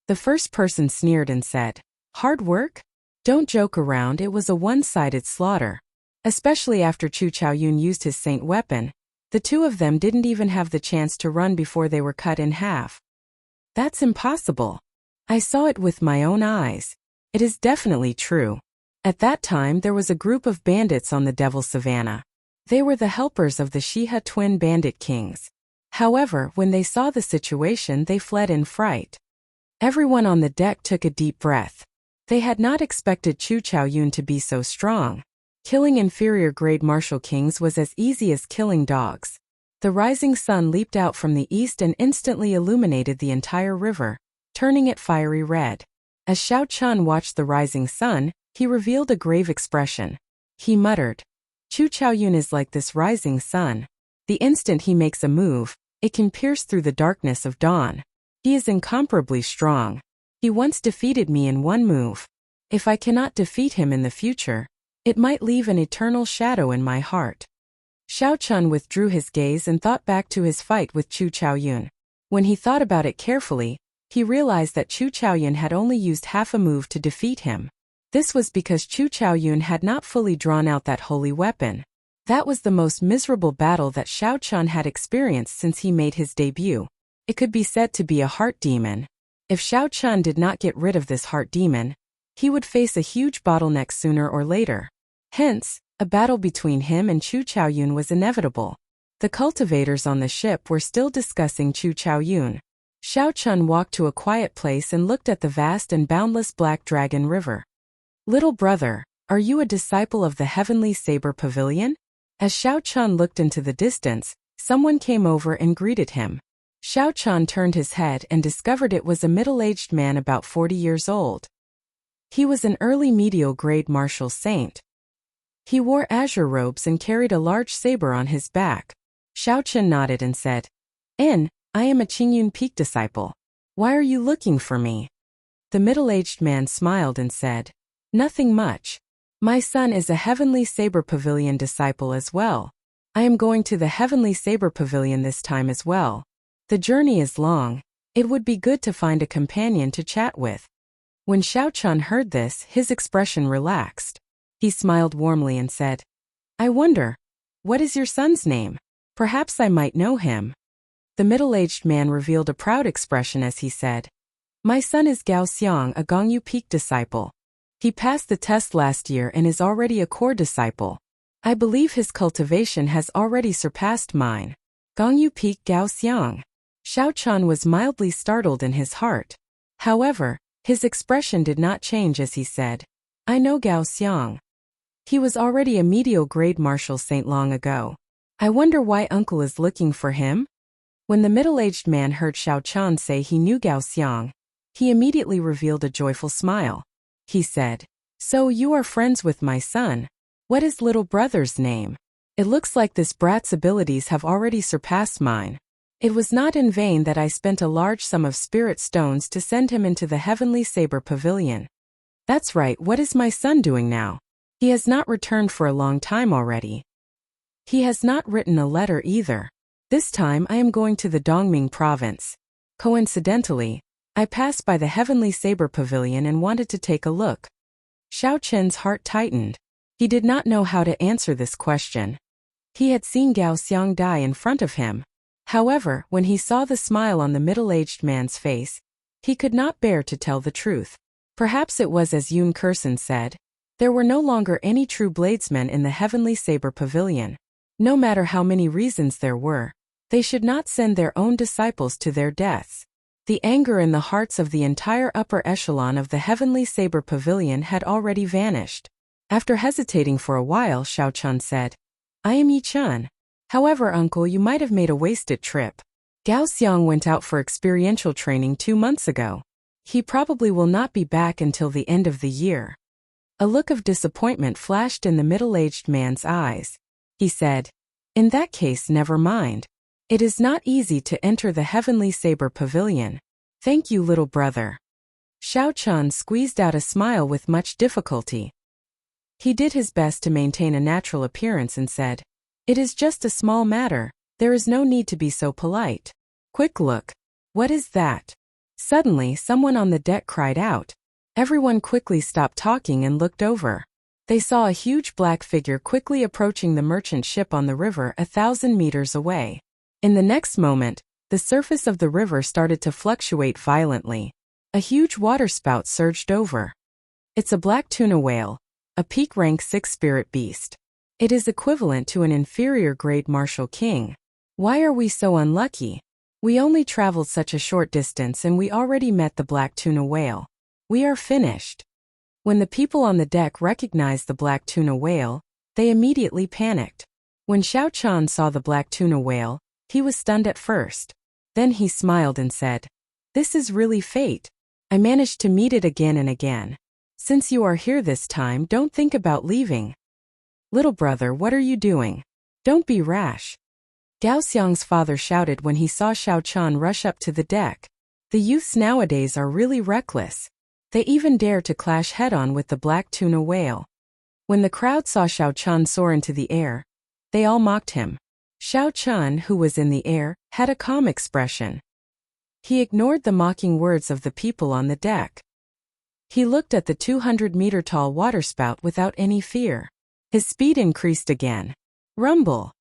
The first person sneered and said, "Hard work? Don't joke around, it was a one-sided slaughter." Especially after Chu Chaoyun used his saint weapon, the two of them didn't even have the chance to run before they were cut in half. That's impossible. I saw it with my own eyes. It is definitely true. At that time there was a group of bandits on the Devil's Savannah. They were the helpers of the Shiha twin bandit kings. However, when they saw the situation, they fled in fright. Everyone on the deck took a deep breath. They had not expected Chu Chaoyun to be so strong. Killing inferior-grade martial kings was as easy as killing dogs. The rising sun leaped out from the east and instantly illuminated the entire river, turning it fiery red. As Xiao Chun watched the rising sun, he revealed a grave expression. He muttered, "Chu Chaoyun is like this rising sun. The instant he makes a move, it can pierce through the darkness of dawn. He is incomparably strong. He once defeated me in one move. If I cannot defeat him in the future, it might leave an eternal shadow in my heart." Xiao Chun withdrew his gaze and thought back to his fight with Chu Chaoyun. When he thought about it carefully, he realized that Chu Chaoyun had only used half a move to defeat him. This was because Chu Chaoyun had not fully drawn out that holy weapon. That was the most miserable battle that Xiao Chun had experienced since he made his debut. It could be said to be a heart demon. If Xiao Chun did not get rid of this heart demon, he would face a huge bottleneck sooner or later. Hence, a battle between him and Chu Chaoyun was inevitable. The cultivators on the ship were still discussing Chu Chaoyun. Xiao Chun walked to a quiet place and looked at the vast and boundless Black Dragon River. "Little brother, are you a disciple of the Heavenly Saber Pavilion?" As Xiao Chun looked into the distance, someone came over and greeted him. Xiao Chun turned his head and discovered it was a middle-aged man about 40 years old. He was an early medial-grade martial saint. He wore azure robes and carried a large saber on his back. Xiao Chun nodded and said, I am a Qingyun Peak disciple. Why are you looking for me?" The middle-aged man smiled and said, "Nothing much. My son is a Heavenly Saber Pavilion disciple as well. I am going to the Heavenly Saber Pavilion this time as well. The journey is long. It would be good to find a companion to chat with." When Xiao Chun heard this, his expression relaxed. He smiled warmly and said, "I wonder, what is your son's name? Perhaps I might know him." The middle-aged man revealed a proud expression as he said, "My son is Gao Xiang, a Gongyu Peak disciple. He passed the test last year and is already a core disciple. I believe his cultivation has already surpassed mine." Gongyu Peak Gao Xiang. Xiao Chun was mildly startled in his heart. However, his expression did not change as he said, "I know Gao Xiang. He was already a medial-grade martial saint long ago. I wonder why uncle is looking for him?" When the middle-aged man heard Xiao Chun say he knew Gao Xiang, he immediately revealed a joyful smile. He said, "So you are friends with my son. What is little brother's name? It looks like this brat's abilities have already surpassed mine. It was not in vain that I spent a large sum of spirit stones to send him into the Heavenly Saber Pavilion." "That's right, what is my son doing now? He has not returned for a long time already. He has not written a letter either. This time I am going to the Dongming province. Coincidentally, I passed by the Heavenly Saber Pavilion and wanted to take a look. Xiao Chen's heart tightened. He did not know how to answer this question. He had seen Gao Xiang die in front of him. However, when he saw the smile on the middle-aged man's face, he could not bear to tell the truth. Perhaps it was as Yun Kursen said. There were no longer any true bladesmen in the Heavenly Saber Pavilion. No matter how many reasons there were, they should not send their own disciples to their deaths. The anger in the hearts of the entire upper echelon of the Heavenly Saber Pavilion had already vanished. After hesitating for a while, Xiao Chun said, I am Yi Chun. However, uncle, you might have made a wasted trip. Gao Xiang went out for experiential training 2 months ago. He probably will not be back until the end of the year. A look of disappointment flashed in the middle-aged man's eyes. He said, In that case, never mind. It is not easy to enter the Heavenly Saber Pavilion. Thank you, little brother. Xiao Chun squeezed out a smile with much difficulty. He did his best to maintain a natural appearance and said, It is just a small matter. There is no need to be so polite. Quick look. What is that? Suddenly, someone on the deck cried out. Everyone quickly stopped talking and looked over. They saw a huge black figure quickly approaching the merchant ship on the river 1,000 meters away. In the next moment, the surface of the river started to fluctuate violently. A huge waterspout surged over. It's a black tuna whale, a peak rank 6 spirit beast. It is equivalent to an inferior grade martial king. Why are we so unlucky? We only traveled such a short distance and we already met the black tuna whale. We are finished. When the people on the deck recognized the black tuna whale, they immediately panicked. When Xiao Chun saw the black tuna whale, he was stunned at first. Then he smiled and said, This is really fate. I managed to meet it again and again. Since you are here this time, don't think about leaving. Little brother, what are you doing? Don't be rash. Gao Xiang's father shouted when he saw Xiao Chun rush up to the deck. The youths nowadays are really reckless. They even dare to clash head-on with the black tuna whale. When the crowd saw Xiao Chun soar into the air, they all mocked him. Xiao Chun, who was in the air, had a calm expression. He ignored the mocking words of the people on the deck. He looked at the 200-meter-tall waterspout without any fear. His speed increased again. Rumble!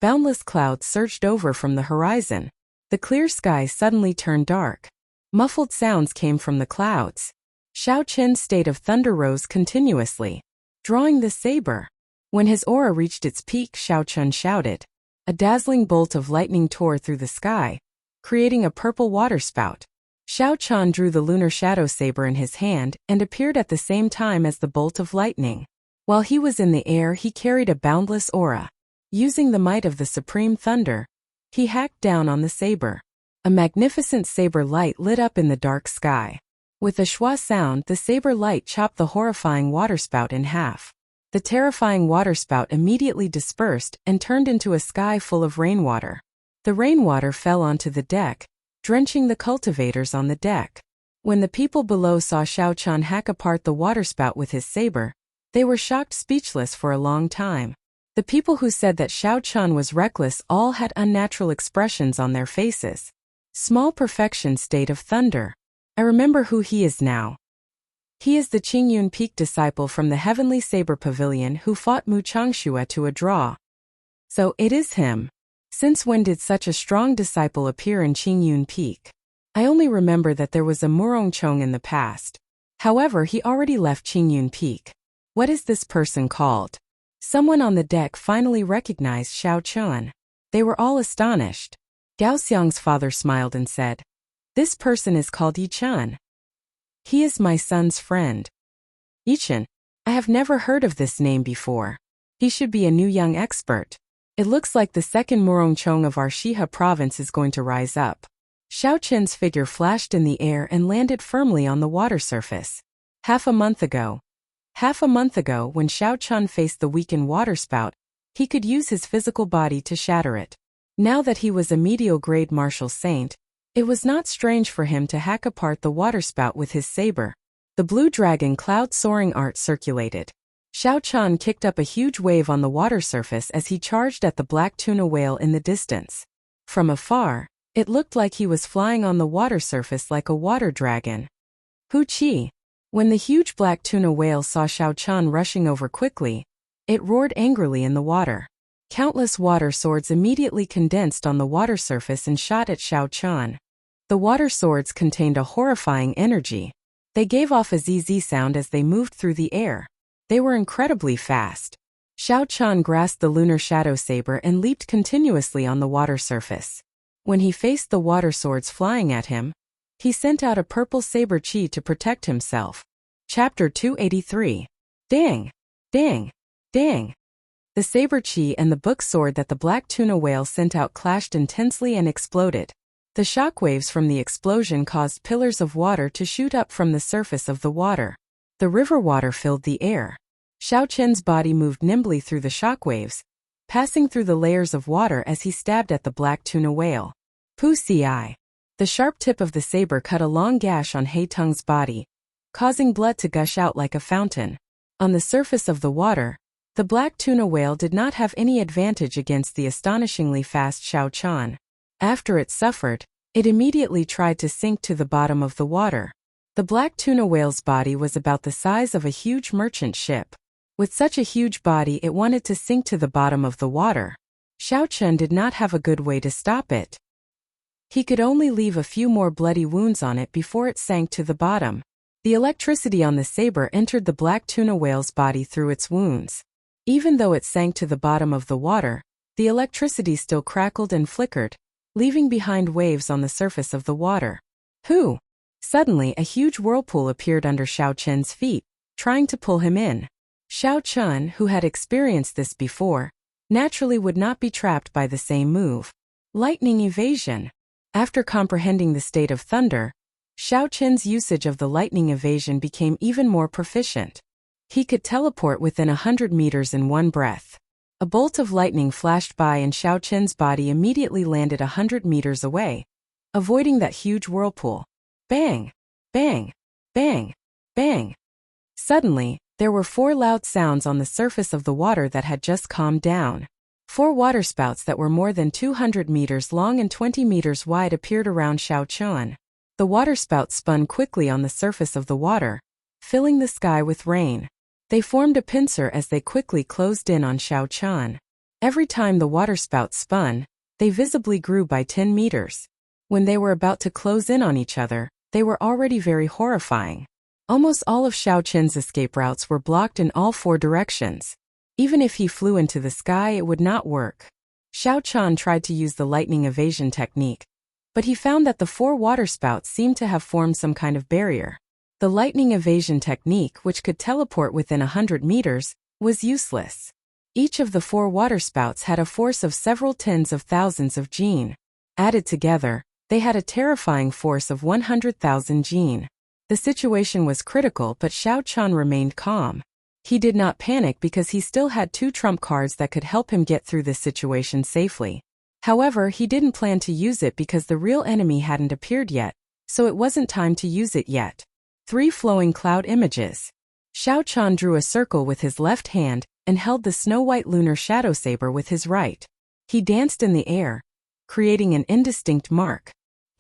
Boundless clouds surged over from the horizon. The clear sky suddenly turned dark. Muffled sounds came from the clouds. Xiao Chen's state of thunder rose continuously, drawing the saber. When his aura reached its peak, Xiao Chun shouted. A dazzling bolt of lightning tore through the sky, creating a purple waterspout. Xiao Chun drew the lunar shadow saber in his hand and appeared at the same time as the bolt of lightning. While he was in the air, he carried a boundless aura. Using the might of the supreme thunder, he hacked down on the saber. A magnificent saber light lit up in the dark sky. With a schwa sound, the saber light chopped the horrifying waterspout in half. The terrifying waterspout immediately dispersed and turned into a sky full of rainwater. The rainwater fell onto the deck, drenching the cultivators on the deck. When the people below saw Xiao Chun hack apart the waterspout with his saber, they were shocked speechless for a long time. The people who said that Xiao Chun was reckless all had unnatural expressions on their faces. Small perfection state of thunder. I remember who he is now. He is the Qingyun Peak disciple from the Heavenly Saber Pavilion who fought Mu Changxue to a draw. So it is him. Since when did such a strong disciple appear in Qingyun Peak? I only remember that there was a Murongchong in the past. However, he already left Qingyun Peak. What is this person called? Someone on the deck finally recognized Xiao Chun. They were all astonished. Gao Xiang's father smiled and said, This person is called Yi Chun. He is my son's friend. Yi Chun. I have never heard of this name before. He should be a new young expert. It looks like the second Murongchong of our Shihe province is going to rise up. Xiao Chen's figure flashed in the air and landed firmly on the water surface. Half a month ago, when Xiao Chun faced the weakened waterspout, he could use his physical body to shatter it. Now that he was a medial-grade martial saint, it was not strange for him to hack apart the waterspout with his saber. The blue dragon cloud soaring art circulated. Xiao Chun kicked up a huge wave on the water surface as he charged at the black tuna whale in the distance. From afar, It looked like he was flying on the water surface like a water dragon. Hu Qi. When the huge black tuna whale saw Xiao Chen rushing over quickly, it roared angrily in the water. Countless water swords immediately condensed on the water surface and shot at Xiao Chen. The water swords contained a horrifying energy. They gave off a ZZ sound as they moved through the air. They were incredibly fast. Xiao Chen grasped the lunar shadow saber and leaped continuously on the water surface. When he faced the water swords flying at him, he sent out a purple saber chi to protect himself. Chapter 283. Ding! Ding! Ding! The saber chi and the book sword that the black tuna whale sent out clashed intensely and exploded. The shockwaves from the explosion caused pillars of water to shoot up from the surface of the water. The river water filled the air. Xiao Chen's body moved nimbly through the shockwaves, passing through the layers of water as he stabbed at the black tuna whale. Pu Ci. The sharp tip of the saber cut a long gash on He Teng's body, causing blood to gush out like a fountain. On the surface of the water, the black tuna whale did not have any advantage against the astonishingly fast Xiao Chen. After it suffered, it immediately tried to sink to the bottom of the water. The black tuna whale's body was about the size of a huge merchant ship. With such a huge body, it wanted to sink to the bottom of the water. Xiao Chen did not have a good way to stop it. He could only leave a few more bloody wounds on it before it sank to the bottom. The electricity on the saber entered the black tuna whale's body through its wounds. Even though it sank to the bottom of the water, the electricity still crackled and flickered, leaving behind waves on the surface of the water. Who? Suddenly, a huge whirlpool appeared under Xiao Chen's feet, trying to pull him in. Xiao Chen, who had experienced this before, naturally would not be trapped by the same move. Lightning evasion. After comprehending the state of thunder, Xiao Chen's usage of the lightning evasion became even more proficient. He could teleport within 100 meters in one breath. A bolt of lightning flashed by and Xiao Chen's body immediately landed 100 meters away, avoiding that huge whirlpool. Bang! Bang! Bang! Bang! Suddenly, there were 4 loud sounds on the surface of the water that had just calmed down. 4 waterspouts that were more than 200 meters long and 20 meters wide appeared around Xiao Chen. The waterspouts spun quickly on the surface of the water, filling the sky with rain. They formed a pincer as they quickly closed in on Xiao Chen. Every time the waterspouts spun, they visibly grew by 10 meters. When they were about to close in on each other, they were already very horrifying. Almost all of Xiao Chen's escape routes were blocked in all 4 directions. Even if he flew into the sky, it would not work. Xiao Chen tried to use the lightning evasion technique, but he found that the 4 waterspouts seemed to have formed some kind of barrier. The lightning evasion technique, which could teleport within 100 meters, was useless. Each of the 4 waterspouts had a force of several tens of thousands of Jin. Added together, they had a terrifying force of 100,000 Jin. The situation was critical, but Xiao Chen remained calm. He did not panic because he still had 2 trump cards that could help him get through this situation safely. However, he didn't plan to use it because the real enemy hadn't appeared yet, so it wasn't time to use it yet. 3 flowing cloud images. Xiao Chen drew a circle with his left hand and held the snow-white lunar shadow saber with his right. He danced in the air, creating an indistinct mark.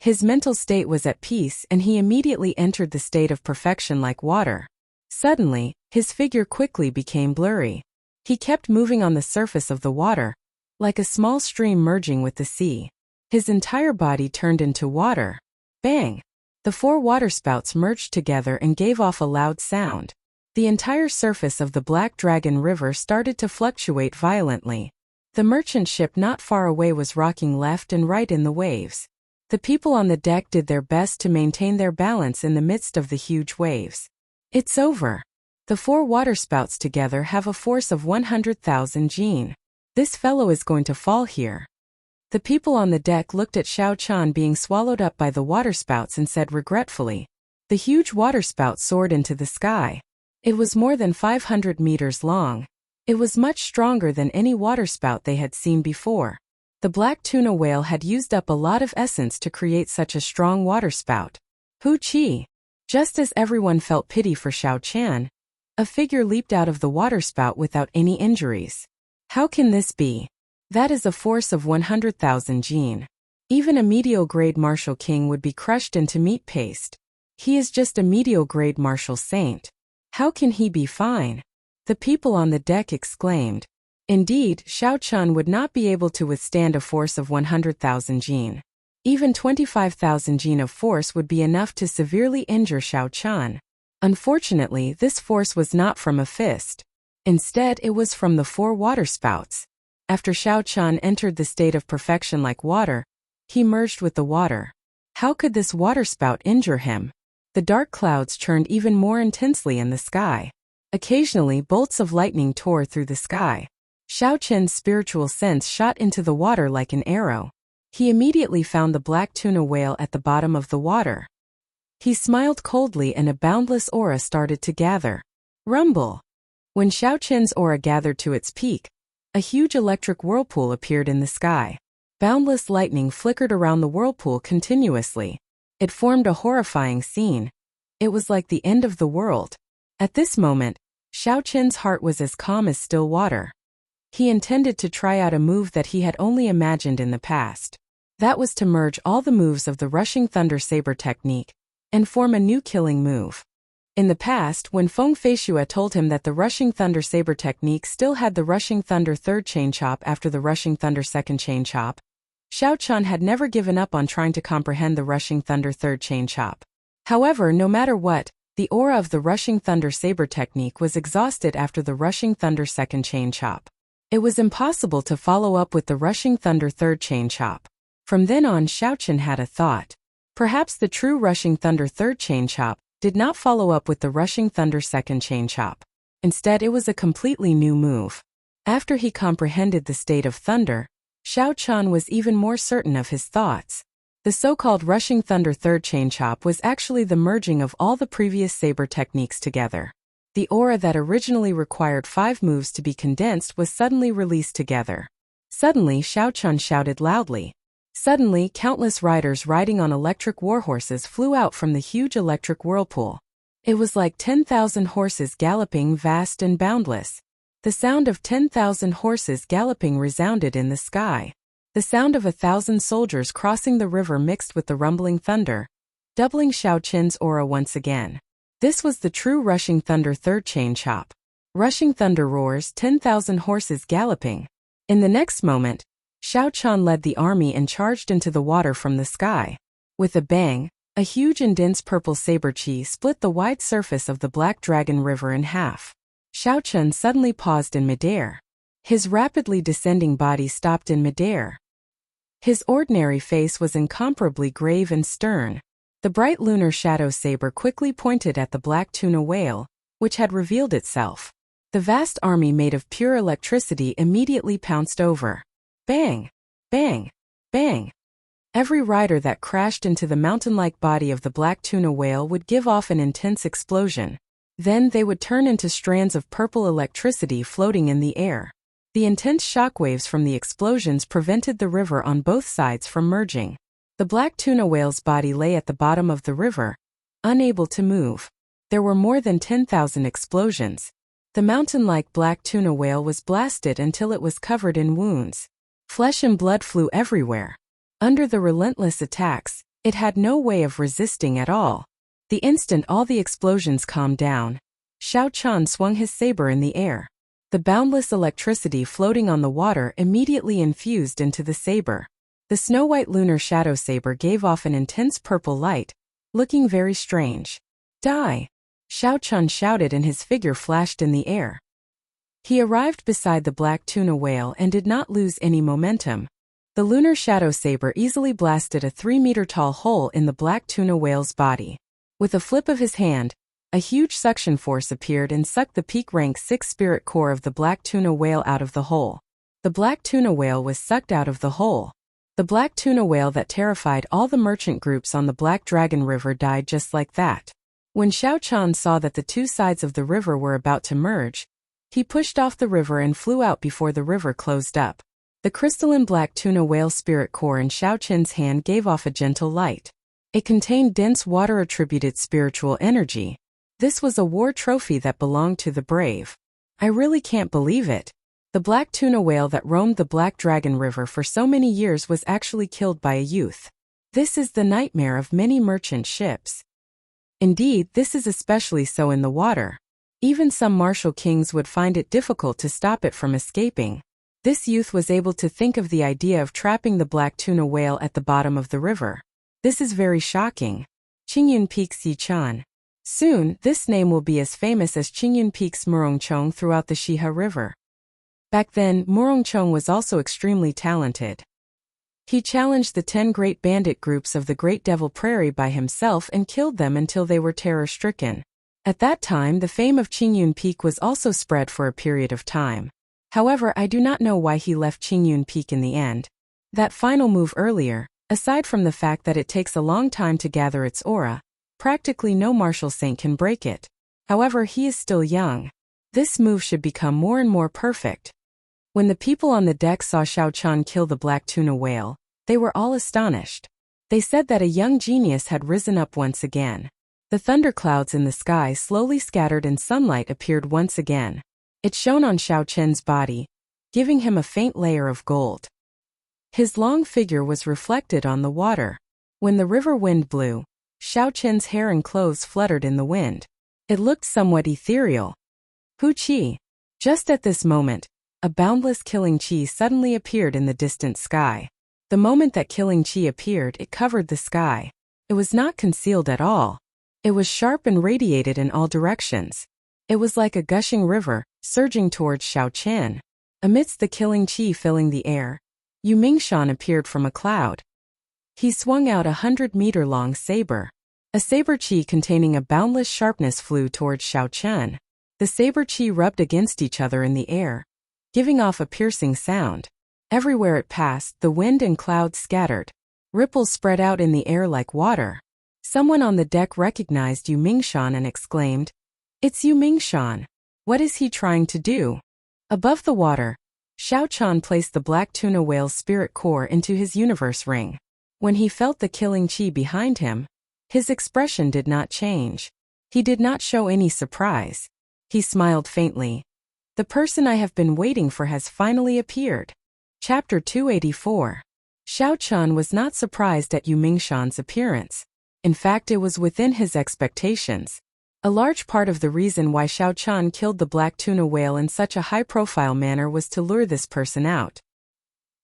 His mental state was at peace and he immediately entered the state of perfection like water. Suddenly, his figure quickly became blurry. He kept moving on the surface of the water, like a small stream merging with the sea. His entire body turned into water. Bang! The 4 waterspouts merged together and gave off a loud sound. The entire surface of the Black Dragon River started to fluctuate violently. The merchant ship not far away was rocking left and right in the waves. The people on the deck did their best to maintain their balance in the midst of the huge waves. It's over. The 4 waterspouts together have a force of 100,000 Jin. This fellow is going to fall here. The people on the deck looked at Xiao Chen being swallowed up by the waterspouts and said regretfully. The huge waterspout soared into the sky. It was more than 500 meters long. It was much stronger than any waterspout they had seen before. The black tuna whale had used up a lot of essence to create such a strong waterspout. Hu Qi. Just as everyone felt pity for Xiao Chen, a figure leaped out of the waterspout without any injuries. How can this be? That is a force of 100,000 Jin. Even a medial-grade martial king would be crushed into meat paste. He is just a medial-grade martial saint. How can he be fine? The people on the deck exclaimed. Indeed, Xiao Chun would not be able to withstand a force of 100,000 jin. Even 25,000 jin of force would be enough to severely injure Xiao Chun. Unfortunately, this force was not from a fist. Instead, it was from the 4 waterspouts. After Xiao Chun entered the state of perfection like water, he merged with the water. How could this waterspout injure him? The dark clouds churned even more intensely in the sky. Occasionally, bolts of lightning tore through the sky. Xiao Chun's spiritual sense shot into the water like an arrow. He immediately found the black tuna whale at the bottom of the water. He smiled coldly and a boundless aura started to gather. Rumble! When Xiao Chun's aura gathered to its peak, a huge electric whirlpool appeared in the sky. Boundless lightning flickered around the whirlpool continuously. It formed a horrifying scene. It was like the end of the world. At this moment, Xiao Chun's heart was as calm as still water. He intended to try out a move that he had only imagined in the past. That was to merge all the moves of the Rushing Thunder Saber technique and form a new killing move. In the past, when Feng Feishue told him that the Rushing Thunder Saber technique still had the Rushing Thunder third chain chop after the Rushing Thunder second chain chop, Xiao Chun had never given up on trying to comprehend the Rushing Thunder third chain chop. However, no matter what, the aura of the Rushing Thunder Saber technique was exhausted after the Rushing Thunder second chain chop. It was impossible to follow up with the Rushing Thunder third chain chop. From then on, Xiao Chun had a thought. Perhaps the true Rushing Thunder third chain chop did not follow up with the Rushing Thunder second chain chop. Instead, it was a completely new move. After he comprehended the state of thunder, Xiao Chun was even more certain of his thoughts. The so-called Rushing Thunder third chain chop was actually the merging of all the previous saber techniques together. The aura that originally required 5 moves to be condensed was suddenly released together. Suddenly, Xiao Chun shouted loudly. Suddenly, countless riders riding on electric warhorses flew out from the huge electric whirlpool. It was like 10,000 horses galloping, vast and boundless. The sound of 10,000 horses galloping resounded in the sky. The sound of 1,000 soldiers crossing the river mixed with the rumbling thunder, doubling Xiao Chun's aura once again. This was the true Rushing Thunder third chain chop. Rushing thunder roars, 10,000 horses galloping. In the next moment, Xiao Chun led the army and charged into the water from the sky. With a bang, a huge and dense purple saber chi split the wide surface of the Black Dragon River in half. Xiao Chun suddenly paused in midair. His rapidly descending body stopped in midair. His ordinary face was incomparably grave and stern. The bright lunar shadow saber quickly pointed at the black tuna whale, which had revealed itself. The vast army made of pure electricity immediately pounced over. Bang! Bang! Bang! Every rider that crashed into the mountain-like body of the black tuna whale would give off an intense explosion. Then they would turn into strands of purple electricity floating in the air. The intense shockwaves from the explosions prevented the river on both sides from merging. The black tuna whale's body lay at the bottom of the river, unable to move. There were more than 10,000 explosions. The mountain-like black tuna whale was blasted until it was covered in wounds. Flesh and blood flew everywhere. Under the relentless attacks, it had no way of resisting at all. The instant all the explosions calmed down, Xiao Chun swung his saber in the air. The boundless electricity floating on the water immediately infused into the saber. The snow-white lunar shadow saber gave off an intense purple light, looking very strange. Die! Xiao Chun shouted and his figure flashed in the air. He arrived beside the black tuna whale and did not lose any momentum. The lunar shadow saber easily blasted a 3-meter-tall hole in the black tuna whale's body. With a flip of his hand, a huge suction force appeared and sucked the peak rank 6 spirit core of the black tuna whale out of the hole. The black tuna whale was sucked out of the hole. The black tuna whale that terrified all the merchant groups on the Black Dragon River died just like that. When Xiao Chun saw that the 2 sides of the river were about to merge, he pushed off the river and flew out before the river closed up. The crystalline black tuna whale spirit core in Xiao Chun's hand gave off a gentle light. It contained dense water-attributed spiritual energy. This was a war trophy that belonged to the brave. I really can't believe it. The black tuna whale that roamed the Black Dragon River for so many years was actually killed by a youth. This is the nightmare of many merchant ships. Indeed, this is especially so in the water. Even some martial kings would find it difficult to stop it from escaping. This youth was able to think of the idea of trapping the black tuna whale at the bottom of the river. This is very shocking. Qingyun Peak Xichan. Soon, this name will be as famous as Qingyun Peak's Murongchong throughout the Shihe River. Back then, Murongchong was also extremely talented. He challenged the 10 great bandit groups of the Great Devil Prairie by himself and killed them until they were terror-stricken. At that time, the fame of Qingyun Peak was also spread for a period of time. However, I do not know why he left Qingyun Peak in the end. That final move earlier, aside from the fact that it takes a long time to gather its aura, practically no martial saint can break it. However, he is still young. This move should become more and more perfect. When the people on the deck saw Xiao Chan kill the black tuna whale, they were all astonished. They said that a young genius had risen up once again. The thunderclouds in the sky slowly scattered and sunlight appeared once again. It shone on Xiao Chen's body, giving him a faint layer of gold. His long figure was reflected on the water. When the river wind blew, Xiao Chen's hair and clothes fluttered in the wind. It looked somewhat ethereal. Hu Qi. Just at this moment, a boundless killing chi suddenly appeared in the distant sky. The moment that killing chi appeared, it covered the sky. It was not concealed at all. It was sharp and radiated in all directions. It was like a gushing river, surging towards Xiao Chen. Amidst the killing chi filling the air, Yu Mingshan appeared from a cloud. He swung out 100-meter-long saber. A saber chi containing a boundless sharpness flew towards Xiao Chen. The saber chi rubbed against each other in the air, giving off a piercing sound. Everywhere it passed, the wind and clouds scattered. Ripples spread out in the air like water. Someone on the deck recognized Yu Mingshan and exclaimed, "It's Yu Mingshan. What is he trying to do?" Above the water, Xiao Chan placed the black tuna whale's spirit core into his universe ring. When he felt the killing chi behind him, his expression did not change. He did not show any surprise. He smiled faintly. The person I have been waiting for has finally appeared. Chapter 284. Xiao Chan was not surprised at Yu Mingshan's appearance. In fact, it was within his expectations. A large part of the reason why Xiao Chan killed the black tuna whale in such a high-profile manner was to lure this person out.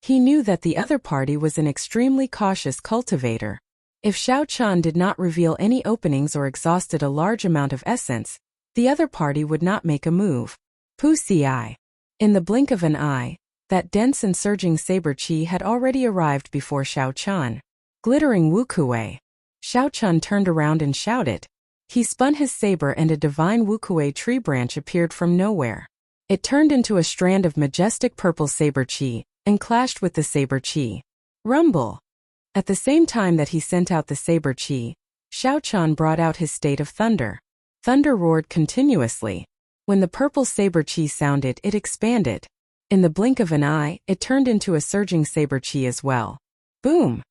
He knew that the other party was an extremely cautious cultivator. If Xiao Chan did not reveal any openings or exhausted a large amount of essence, the other party would not make a move. Pu Ci. In the blink of an eye, that dense and surging saber chi had already arrived before Xiao Chan. Glittering Wukue. Xiao Chan turned around and shouted. He spun his saber and a divine Wukue tree branch appeared from nowhere. It turned into a strand of majestic purple saber chi and clashed with the saber chi. Rumble. At the same time that he sent out the saber chi, Xiao Chan brought out his state of thunder. Thunder roared continuously. When the purple saber chi sounded, it expanded. In the blink of an eye, it turned into a surging saber chi as well. Boom!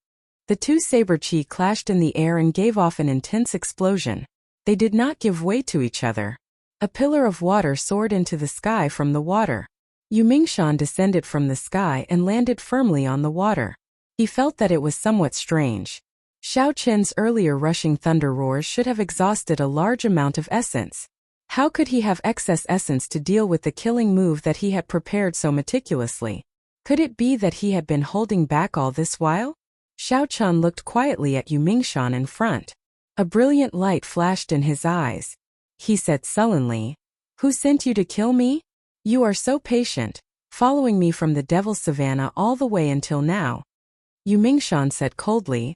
The two saber chi clashed in the air and gave off an intense explosion. They did not give way to each other. A pillar of water soared into the sky from the water. Yu Mingshan descended from the sky and landed firmly on the water. He felt that it was somewhat strange. Xiao Chen's earlier rushing thunder roars should have exhausted a large amount of essence. How could he have excess essence to deal with the killing move that he had prepared so meticulously? Could it be that he had been holding back all this while? Xiao Chan looked quietly at Yu Mingshan in front. A brilliant light flashed in his eyes. He said sullenly, "Who sent you to kill me? You are so patient, following me from the Devil's Savannah all the way until now." Yu Mingshan said coldly,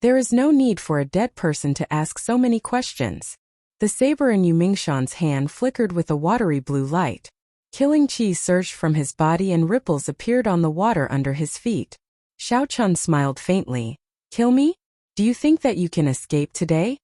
"There is no need for a dead person to ask so many questions." The saber in Yu Mingshan's hand flickered with a watery blue light. Killing chi surged from his body and ripples appeared on the water under his feet. Xiao Chan smiled faintly. "Kill me? Do you think that you can escape today?"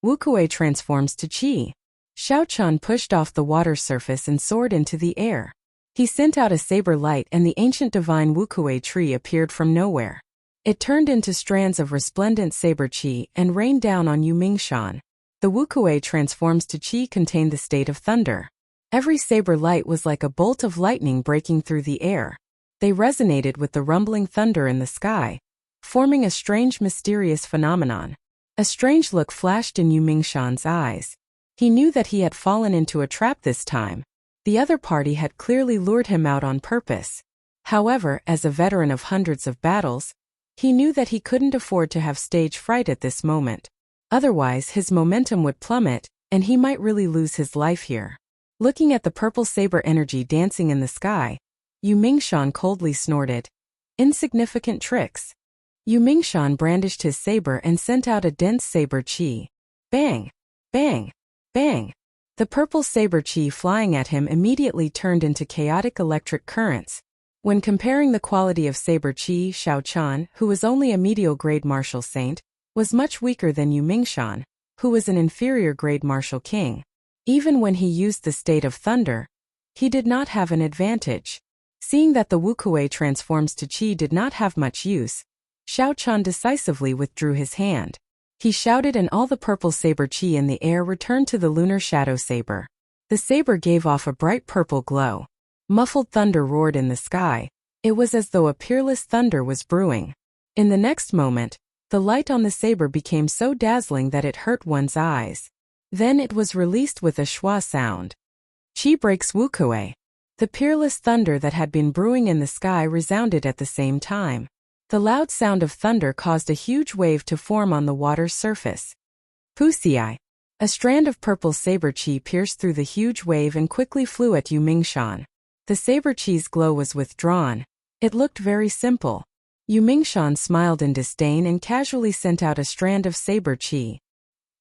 Wukue transforms to chi. Xiao Chan pushed off the water surface and soared into the air. He sent out a saber light and the ancient divine Wukue tree appeared from nowhere. It turned into strands of resplendent saber chi and rained down on Yu Mingshan. The Wukue transforms to chi contained the state of thunder. Every saber light was like a bolt of lightning breaking through the air. They resonated with the rumbling thunder in the sky, forming a strange mysterious phenomenon. A strange look flashed in Yu Mingshan's eyes. He knew that he had fallen into a trap this time. The other party had clearly lured him out on purpose. However, as a veteran of hundreds of battles, he knew that he couldn't afford to have stage fright at this moment. Otherwise, his momentum would plummet, and he might really lose his life here. Looking at the purple saber energy dancing in the sky, Yu Mingshan coldly snorted. Insignificant tricks. Yu Mingshan brandished his saber and sent out a dense saber chi. Bang! Bang! Bang! The purple saber chi flying at him immediately turned into chaotic electric currents. When comparing the quality of saber chi, Xiao Qian, who was only a medial grade martial saint, was much weaker than Yu Mingshan, who was an inferior grade martial king. Even when he used the state of thunder, he did not have an advantage. Seeing that the wukuei transforms to chi did not have much use, Xiao Qian decisively withdrew his hand. He shouted and all the purple saber chi in the air returned to the lunar shadow saber. The saber gave off a bright purple glow. Muffled thunder roared in the sky. It was as though a peerless thunder was brewing. In the next moment, the light on the saber became so dazzling that it hurt one's eyes. Then it was released with a schwa sound. Chi breaks wukuei. The peerless thunder that had been brewing in the sky resounded at the same time. The loud sound of thunder caused a huge wave to form on the water's surface. Pusiai. A strand of purple saber chi pierced through the huge wave and quickly flew at Yu Mingshan. The saber chi's glow was withdrawn. It looked very simple. Yu Mingshan smiled in disdain and casually sent out a strand of saber chi.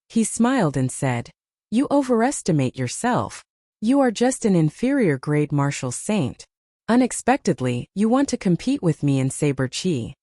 He smiled and said, "You overestimate yourself. You are just an inferior grade martial saint. Unexpectedly, you want to compete with me in saber chi."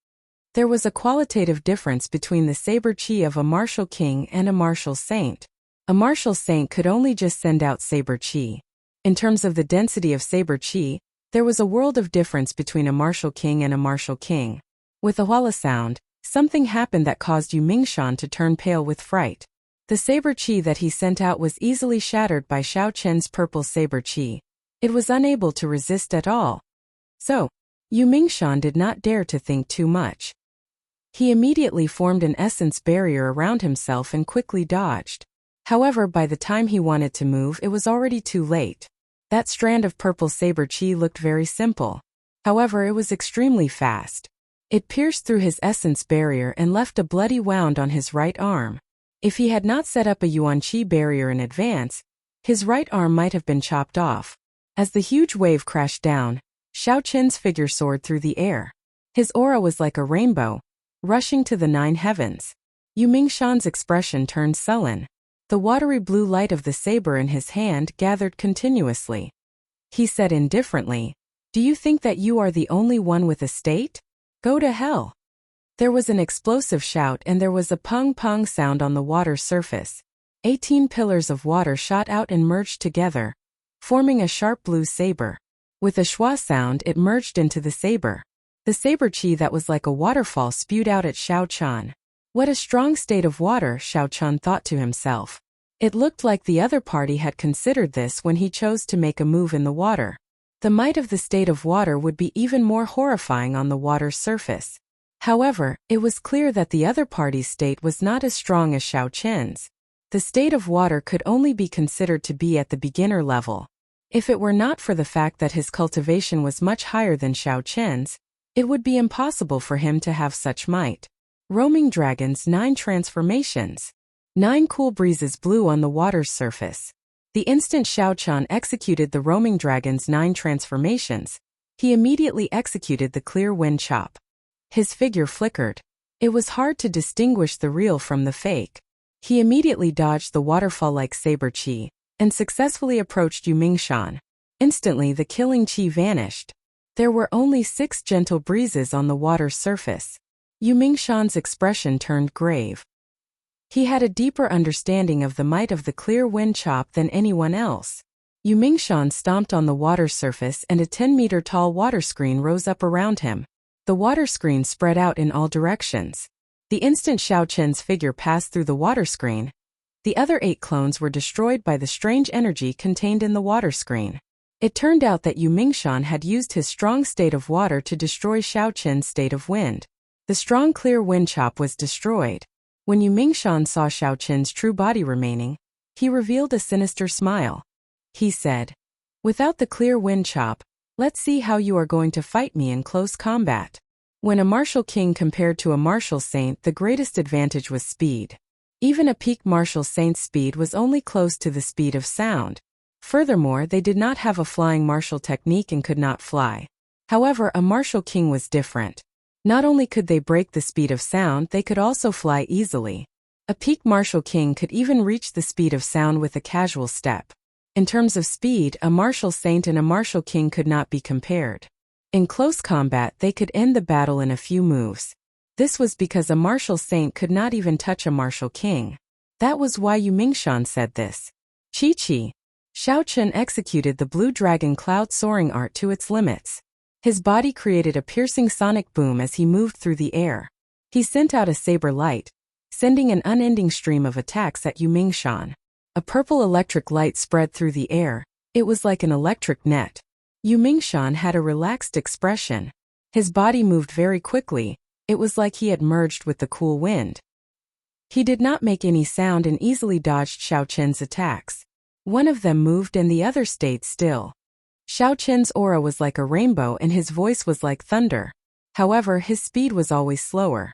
There was a qualitative difference between the saber chi of a martial king and a martial saint. A martial saint could only just send out saber chi. In terms of the density of saber chi, there was a world of difference between a martial king and a martial king. With a walla sound, something happened that caused Yu Mingshan to turn pale with fright. The saber chi that he sent out was easily shattered by Xiao Qian's purple saber chi. It was unable to resist at all. So, Yu Mingshan did not dare to think too much. He immediately formed an essence barrier around himself and quickly dodged. However, by the time he wanted to move, it was already too late. That strand of purple saber chi looked very simple. However, it was extremely fast. It pierced through his essence barrier and left a bloody wound on his right arm. If he had not set up a yuan chi barrier in advance, his right arm might have been chopped off. As the huge wave crashed down, Xiao Qian's figure soared through the air. His aura was like a rainbow, rushing to the 9 heavens. Yu Mingshan's expression turned sullen. The watery blue light of the saber in his hand gathered continuously. He said indifferently, "Do you think that you are the only one with a state? Go to hell." There was an explosive shout and there was a pung-pung sound on the water surface. 18 pillars of water shot out and merged together, forming a sharp blue saber. With a schwa sound, it merged into the saber. The saber chi that was like a waterfall spewed out at Xiao Qian. What a strong state of water, Xiao Qian thought to himself. It looked like the other party had considered this when he chose to make a move in the water. The might of the state of water would be even more horrifying on the water's surface. However, it was clear that the other party's state was not as strong as Xiao Qian's. The state of water could only be considered to be at the beginner level. If it were not for the fact that his cultivation was much higher than Xiao Qian's, it would be impossible for him to have such might. Roaming Dragon's 9 transformations. 9 cool breezes blew on the water's surface. The instant Xiao Qian executed the Roaming Dragon's 9 transformations, he immediately executed the clear wind chop. His figure flickered. It was hard to distinguish the real from the fake. He immediately dodged the waterfall-like saber chi, and successfully approached Yu Mingshan. Instantly the killing chi vanished. There were only 6 gentle breezes on the water's surface. Yu Mingshan's expression turned grave. He had a deeper understanding of the might of the clear wind chop than anyone else. Yu Mingshan stomped on the water surface and a 10-meter-tall water screen rose up around him. The water screen spread out in all directions. The instant Xiao Qian's figure passed through the water screen, The other 8 clones were destroyed by the strange energy contained in the water screen. It turned out that Yu Mingshan had used his strong state of water to destroy Xiao Qin's state of wind. The strong clear wind chop was destroyed. When Yu Mingshan saw Xiao Qin's true body remaining, he revealed a sinister smile. He said, "Without the clear wind chop, let's see how you are going to fight me in close combat." When a martial king compared to a martial saint, the greatest advantage was speed. Even a peak martial saint's speed was only close to the speed of sound. Furthermore, they did not have a flying martial technique and could not fly. However, a martial king was different. Not only could they break the speed of sound, they could also fly easily. A peak martial king could even reach the speed of sound with a casual step. In terms of speed, a martial saint and a martial king could not be compared. In close combat, they could end the battle in a few moves. This was because a martial saint could not even touch a martial king. That was why Yu Mingshan said this. Chi-Chi. Xiao Qin executed the blue dragon cloud soaring art to its limits. His body created a piercing sonic boom as he moved through the air. He sent out a saber light, sending an unending stream of attacks at Yu Mingshan. A purple electric light spread through the air. It was like an electric net. Yu Mingshan had a relaxed expression. His body moved very quickly. It was like he had merged with the cool wind. He did not make any sound and easily dodged Xiao Qin's attacks. One of them moved and the other stayed still. Xiao Qin's aura was like a rainbow and his voice was like thunder. However, his speed was always slower.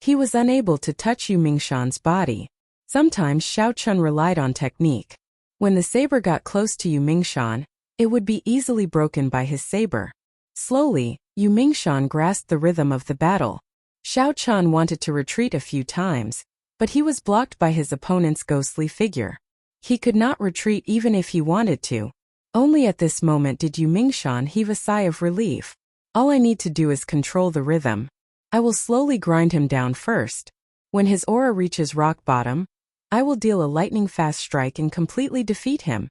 He was unable to touch Yu Mingshan's body. Sometimes Xiao Qin relied on technique. When the saber got close to Yu Mingshan, it would be easily broken by his saber. Slowly, Yu Mingshan grasped the rhythm of the battle. Xiao Qin wanted to retreat a few times, but he was blocked by his opponent's ghostly figure. He could not retreat even if he wanted to. Only at this moment did Yu Mingshan heave a sigh of relief. All I need to do is control the rhythm. I will slowly grind him down first. When his aura reaches rock bottom, I will deal a lightning-fast strike and completely defeat him,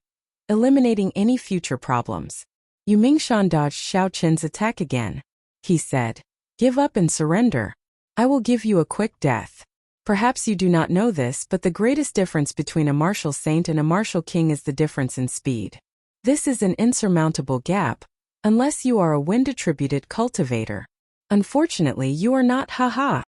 eliminating any future problems. Yu Mingshan dodged Xiao Qin's attack again. He said, "Give up and surrender. I will give you a quick death." Perhaps you do not know this, but the greatest difference between a martial saint and a martial king is the difference in speed. This is an insurmountable gap, unless you are a wind-attributed cultivator. Unfortunately, you are not, haha.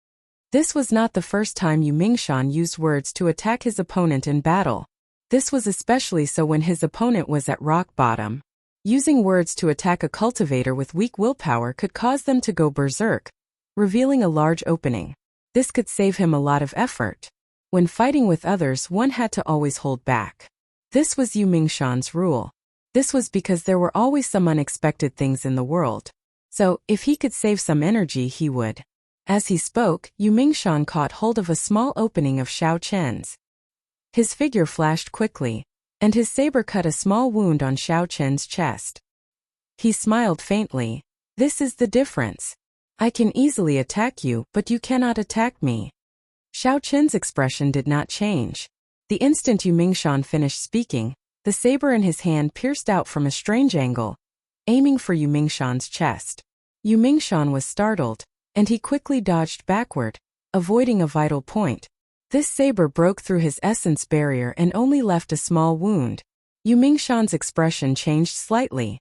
This was not the first time Yu Mingshan used words to attack his opponent in battle. This was especially so when his opponent was at rock bottom. Using words to attack a cultivator with weak willpower could cause them to go berserk, revealing a large opening. This could save him a lot of effort. When fighting with others, one had to always hold back. This was Yu Mingshan's rule. This was because there were always some unexpected things in the world. So, if he could save some energy, he would. As he spoke, Yu Mingshan caught hold of a small opening of Xiao Qin's. His figure flashed quickly, and his saber cut a small wound on Xiao Qin's chest. He smiled faintly. "This is the difference. I can easily attack you, but you cannot attack me." Xiao Qin's expression did not change. The instant Yu Mingshan finished speaking, the saber in his hand pierced out from a strange angle, aiming for Yu Mingshan's chest. Yu Mingshan was startled, and he quickly dodged backward, avoiding a vital point. This saber broke through his essence barrier and only left a small wound. Yu Mingshan's expression changed slightly.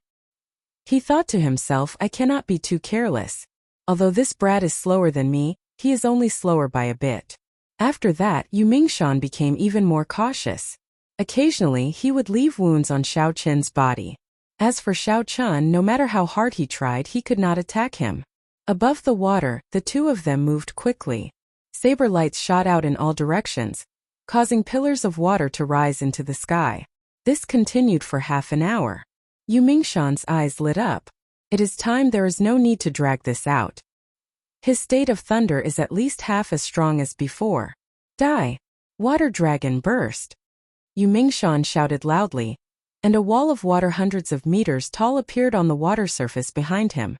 He thought to himself, "I cannot be too careless. Although this brat is slower than me, he is only slower by a bit." After that, Yu Mingshan became even more cautious. Occasionally, he would leave wounds on Xiao Qin's body. As for Xiao Qin, no matter how hard he tried, he could not attack him. Above the water, the two of them moved quickly. Saber lights shot out in all directions, causing pillars of water to rise into the sky. This continued for half an hour. Yu Mingshan's eyes lit up. It is time, there is no need to drag this out. His state of thunder is at least half as strong as before. Die! Water dragon burst! Yu Mingshan shouted loudly, and a wall of water hundreds of meters tall appeared on the water surface behind him.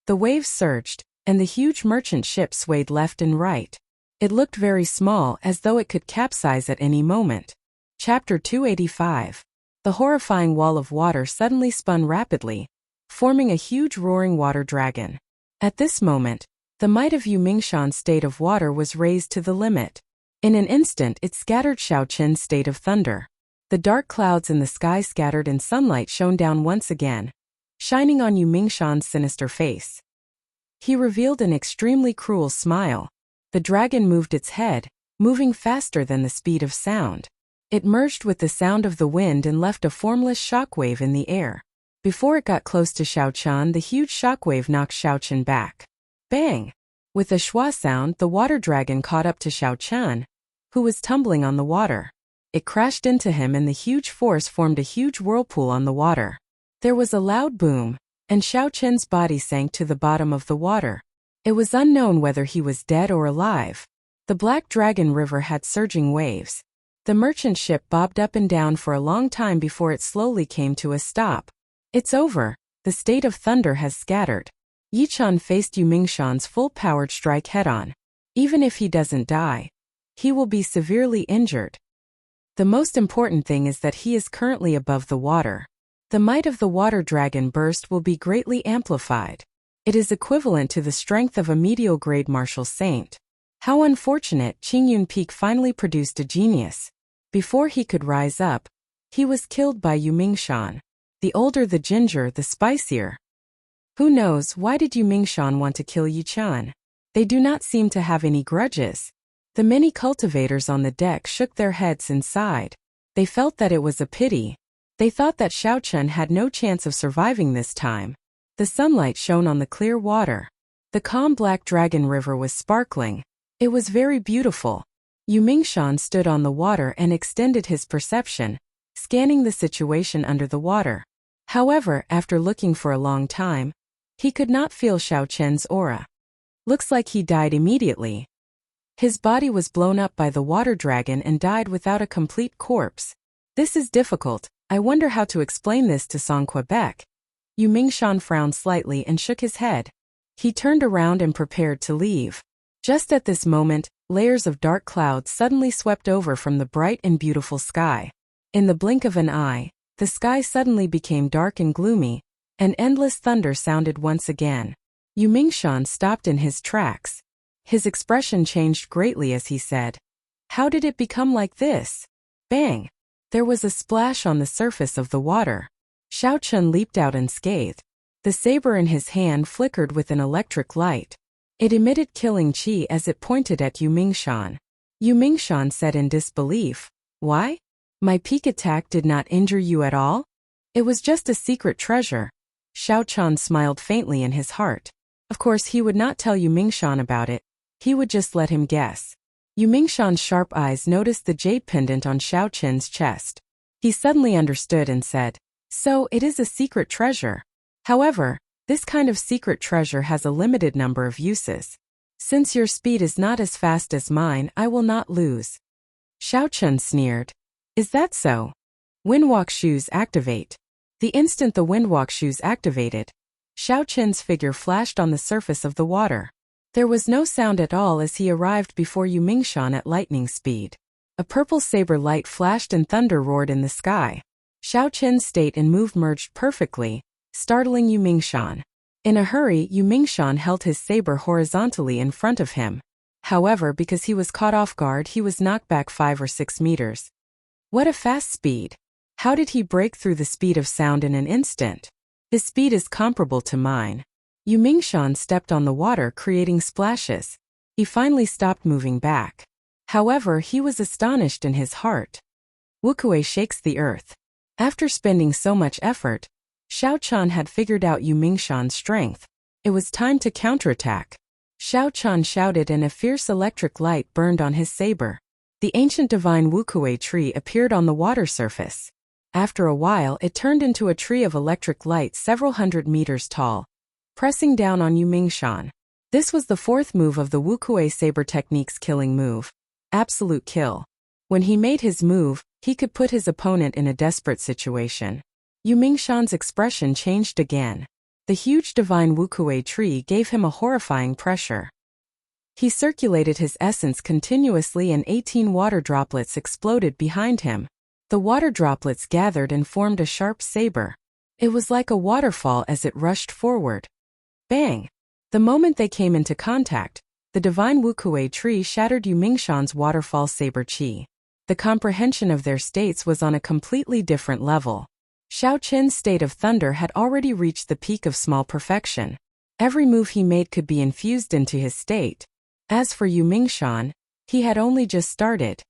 The waves surged, and the huge merchant ship swayed left and right. It looked very small, as though it could capsize at any moment. Chapter 285. The horrifying wall of water suddenly spun rapidly, forming a huge roaring water dragon. At this moment, the might of Yu Mingshan's state of water was raised to the limit. In an instant it scattered Xiao Qin's state of thunder. The dark clouds in the sky scattered and sunlight shone down once again, shining on Yu Mingshan's sinister face. He revealed an extremely cruel smile. The dragon moved its head, moving faster than the speed of sound. It merged with the sound of the wind and left a formless shockwave in the air. Before it got close to Xiao Qian, the huge shockwave knocked Xiao Qian back. Bang! With a schwa sound, the water dragon caught up to Xiao Qian, who was tumbling on the water. It crashed into him and the huge force formed a huge whirlpool on the water. There was a loud boom, and Xiao Qian's body sank to the bottom of the water. It was unknown whether he was dead or alive. The Black Dragon River had surging waves. The merchant ship bobbed up and down for a long time before it slowly came to a stop. It's over. The state of thunder has scattered. Yichun faced Yu Mingshan's full-powered strike head-on. Even if he doesn't die, he will be severely injured. The most important thing is that he is currently above the water. The might of the water dragon burst will be greatly amplified. It is equivalent to the strength of a medial-grade martial saint. How unfortunate, Qingyun Peak finally produced a genius. Before he could rise up, he was killed by Yu Mingshan. The older the ginger, the spicier. Who knows, why did Yu Mingshan want to kill Yichun? They do not seem to have any grudges. The many cultivators on the deck shook their heads and sighed. They felt that it was a pity. They thought that Xiao Qian had no chance of surviving this time. The sunlight shone on the clear water. The calm Black Dragon River was sparkling. It was very beautiful. Yu Mingshan stood on the water and extended his perception, scanning the situation under the water. However, after looking for a long time, he could not feel Xiao Qian's aura. Looks like he died immediately. His body was blown up by the water dragon and died without a complete corpse. This is difficult. I wonder how to explain this to Song Quebec. Yu Mingshan frowned slightly and shook his head. He turned around and prepared to leave. Just at this moment, layers of dark clouds suddenly swept over from the bright and beautiful sky. In the blink of an eye, the sky suddenly became dark and gloomy, and endless thunder sounded once again. Yu Mingshan stopped in his tracks. His expression changed greatly as he said, "How did it become like this?" Bang! There was a splash on the surface of the water. Xiao Qian leaped out unscathed. The saber in his hand flickered with an electric light. It emitted killing qi as it pointed at Yu Mingshan. Yu Mingshan said in disbelief, "Why? My peak attack did not injure you at all? It was just a secret treasure." Xiao Qian smiled faintly in his heart. Of course he would not tell Yu Mingshan about it. He would just let him guess. Yu Mingshan's sharp eyes noticed the jade pendant on Xiao Qian's chest. He suddenly understood and said, "So it is a secret treasure. However, this kind of secret treasure has a limited number of uses. Since your speed is not as fast as mine, I will not lose." Xiao Qian sneered. "Is that so? Windwalk shoes activate." The instant the windwalk shoes activated, Xiao Qian's figure flashed on the surface of the water. There was no sound at all as he arrived before Yu Mingshan at lightning speed. A purple saber light flashed and thunder roared in the sky. Xiao Qian's state and move merged perfectly, startling Yu Mingshan. In a hurry, Yu Mingshan held his saber horizontally in front of him. However, because he was caught off guard, he was knocked back 5 or 6 meters. What a fast speed! How did he break through the speed of sound in an instant? His speed is comparable to mine. Yu Mingshan stepped on the water, creating splashes. He finally stopped moving back. However, he was astonished in his heart. Wukuei shakes the earth. After spending so much effort, Xiao Qian had figured out Yu Mingshan's strength. It was time to counterattack. Xiao Qian shouted and a fierce electric light burned on his saber. The ancient divine Wukuei tree appeared on the water surface. After a while, it turned into a tree of electric light several hundred meters tall, pressing down on Yu Mingshan. This was the 4th move of the Wukuei saber technique's killing move. Absolute kill. When he made his move, he could put his opponent in a desperate situation. Yu Mingshan's expression changed again. The huge divine Wukuei tree gave him a horrifying pressure. He circulated his essence continuously and 18 water droplets exploded behind him. The water droplets gathered and formed a sharp saber. It was like a waterfall as it rushed forward. Bang! The moment they came into contact, the divine Wukuei tree shattered Yumingshan's waterfall saber chi. The comprehension of their states was on a completely different level. Xiao Qin's state of thunder had already reached the peak of small perfection. Every move he made could be infused into his state. As for Yumingshan, he had only just started.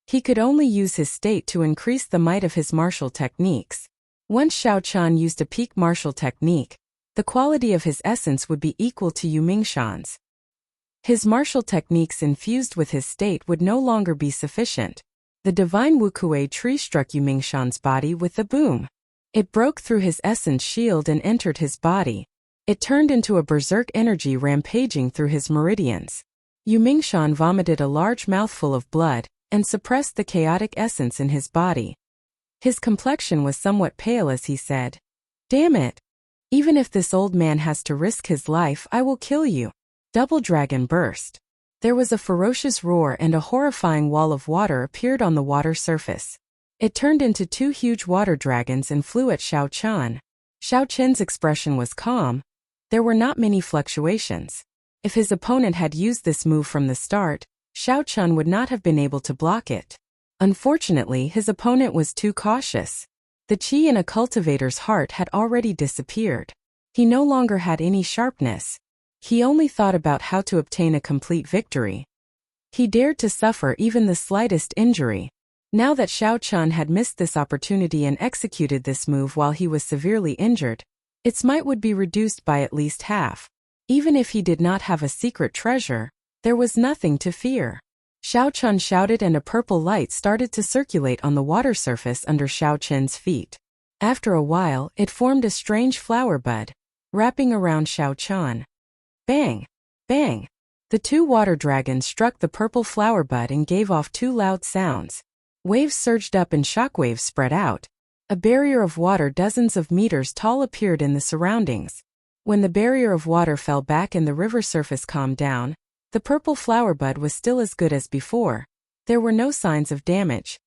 He could only use his state to increase the might of his martial techniques. Once Xiao Qian used a peak martial technique, the quality of his essence would be equal to Yumingshan's. His martial techniques infused with his state would no longer be sufficient. The divine Wukuei tree struck Yumingshan's body with a boom. It broke through his essence shield and entered his body. It turned into a berserk energy rampaging through his meridians. Yumingshan vomited a large mouthful of blood and suppressed the chaotic essence in his body. His complexion was somewhat pale as he said, "Damn it! Even if this old man has to risk his life, I will kill you." Double Dragon burst. There was a ferocious roar and a horrifying wall of water appeared on the water surface. It turned into two huge water dragons and flew at Xiao Qian. Xiao Qian's expression was calm. There were not many fluctuations. If his opponent had used this move from the start, Xiao Qian would not have been able to block it. Unfortunately, his opponent was too cautious. The chi in a cultivator's heart had already disappeared. He no longer had any sharpness. He only thought about how to obtain a complete victory. He dared to suffer even the slightest injury. Now that Xiao Qian had missed this opportunity and executed this move while he was severely injured, its might would be reduced by at least half. Even if he did not have a secret treasure, there was nothing to fear. Xiao Qian shouted and a purple light started to circulate on the water surface under Xiao Qian's feet. After a while, it formed a strange flower bud, wrapping around Xiao Qian. Bang! Bang! The two water dragons struck the purple flower bud and gave off two loud sounds. Waves surged up and shockwaves spread out. A barrier of water dozens of meters tall appeared in the surroundings. When the barrier of water fell back and the river surface calmed down, the purple flower bud was still as good as before. There were no signs of damage.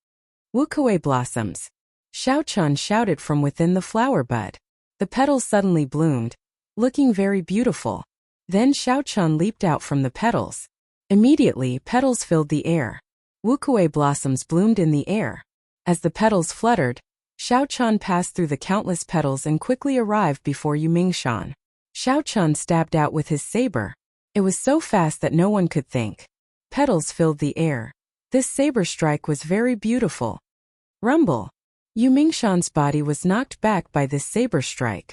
Wukuei blossoms! Xiao Qian shouted from within the flower bud. The petals suddenly bloomed, looking very beautiful. Then Xiao Qian leaped out from the petals. Immediately, petals filled the air. Wukuei blossoms bloomed in the air. As the petals fluttered, Xiao Qian passed through the countless petals and quickly arrived before Yumingshan. Xiao Qian stabbed out with his saber. It was so fast that no one could think. Petals filled the air. This saber strike was very beautiful. Rumble! Yumingshan's body was knocked back by this saber strike.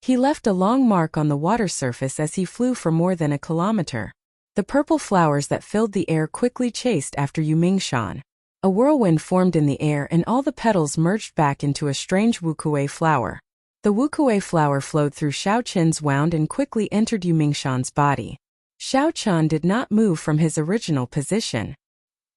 He left a long mark on the water surface as he flew for more than a kilometer. The purple flowers that filled the air quickly chased after Yumingshan. A whirlwind formed in the air and all the petals merged back into a strange Wukuei flower. The Wukuei flower flowed through Xiao Qian's wound and quickly entered Yumingshan's body. Xiao Qian did not move from his original position.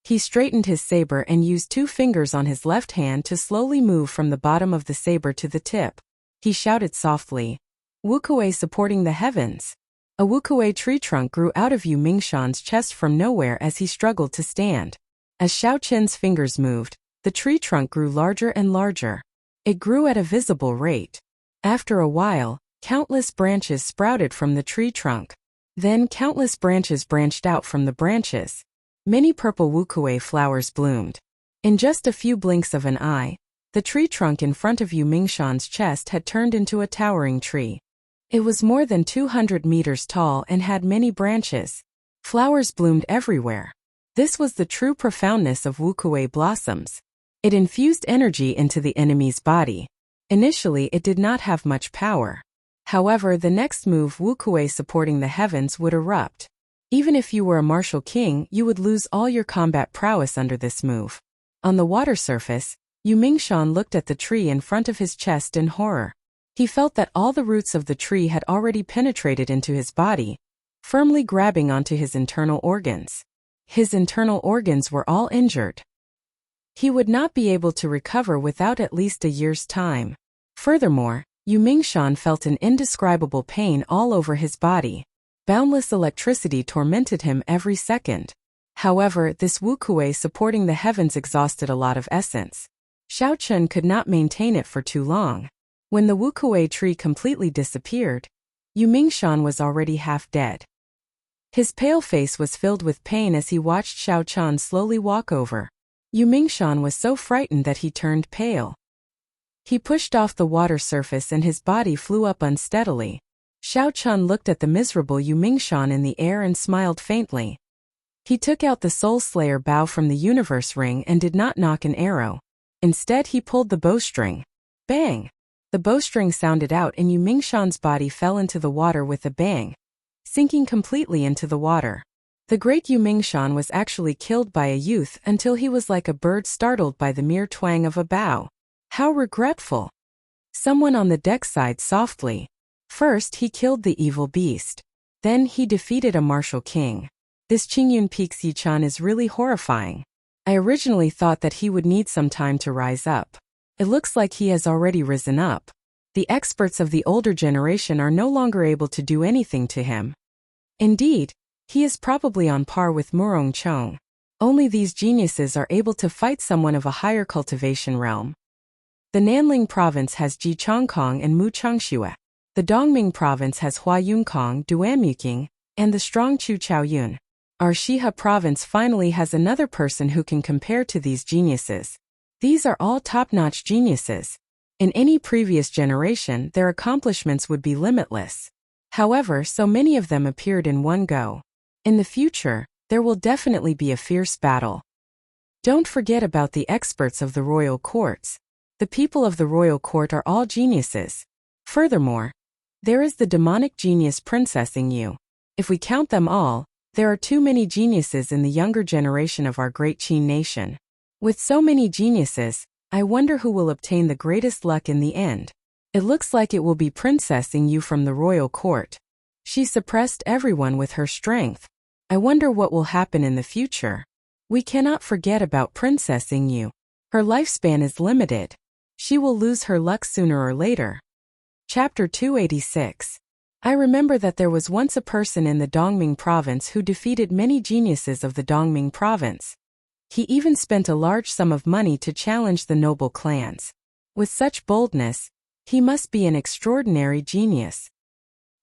He straightened his saber and used two fingers on his left hand to slowly move from the bottom of the saber to the tip. He shouted softly, "Wukuei supporting the heavens." A Wukuei tree trunk grew out of Yumingshan's chest from nowhere as he struggled to stand. As Xiao Qian's fingers moved, the tree trunk grew larger and larger. It grew at a visible rate. After a while, countless branches sprouted from the tree trunk. Then countless branches branched out from the branches. Many purple Wukuei flowers bloomed. In just a few blinks of an eye, the tree trunk in front of Yumingshan's chest had turned into a towering tree. It was more than 200 meters tall and had many branches. Flowers bloomed everywhere. This was the true profoundness of Wukuei blossoms. It infused energy into the enemy's body. Initially, it did not have much power. However, the next move, Wukuei supporting the heavens, would erupt. Even if you were a martial king, you would lose all your combat prowess under this move. On the water surface, Yumingshan looked at the tree in front of his chest in horror. He felt that all the roots of the tree had already penetrated into his body, firmly grabbing onto his internal organs. His internal organs were all injured. He would not be able to recover without at least a year's time. Furthermore, Yumingshan felt an indescribable pain all over his body. Boundless electricity tormented him every second. However, this Wukuei supporting the heavens exhausted a lot of essence. Xiao Qian could not maintain it for too long. When the Wukuei tree completely disappeared, Yumingshan was already half dead. His pale face was filled with pain as he watched Xiao Chan slowly walk over. Yu Mingshan was so frightened that he turned pale. He pushed off the water surface and his body flew up unsteadily. Xiao Chan looked at the miserable Yu Mingshan in the air and smiled faintly. He took out the Soul Slayer bow from the universe ring and did not nock an arrow. Instead he pulled the bowstring. Bang! The bowstring sounded out and Yu Mingshan's body fell into the water with a bang, sinking completely into the water. The great Yu Mingshan was actually killed by a youth until he was like a bird startled by the mere twang of a bow. How regretful! Someone on the deck sighed softly. First he killed the evil beast. Then he defeated a martial king. This Qingyun Peaks Yichan is really horrifying. I originally thought that he would need some time to rise up. It looks like he has already risen up. The experts of the older generation are no longer able to do anything to him. Indeed, he is probably on par with Murong Chong. Only these geniuses are able to fight someone of a higher cultivation realm. The Nanling province has Ji Chongkong and Mu Changxue. The Dongming province has Hua Yunkong, Duanmuking, and the strong Chu Chaoyun. Our Shihe province finally has another person who can compare to these geniuses. These are all top-notch geniuses. In any previous generation, their accomplishments would be limitless. However, so many of them appeared in one go. In the future, there will definitely be a fierce battle. Don't forget about the experts of the royal courts. The people of the royal court are all geniuses. Furthermore, there is the demonic genius Princess Yu. If we count them all, there are too many geniuses in the younger generation of our great Qin nation. With so many geniuses, I wonder who will obtain the greatest luck in the end. It looks like it will be Princess Yu from the royal court. She suppressed everyone with her strength. I wonder what will happen in the future. We cannot forget about Princess Yu. Her lifespan is limited. She will lose her luck sooner or later. Chapter 286. I remember that there was once a person in the Dongming province who defeated many geniuses of the Dongming province. He even spent a large sum of money to challenge the noble clans. With such boldness, he must be an extraordinary genius.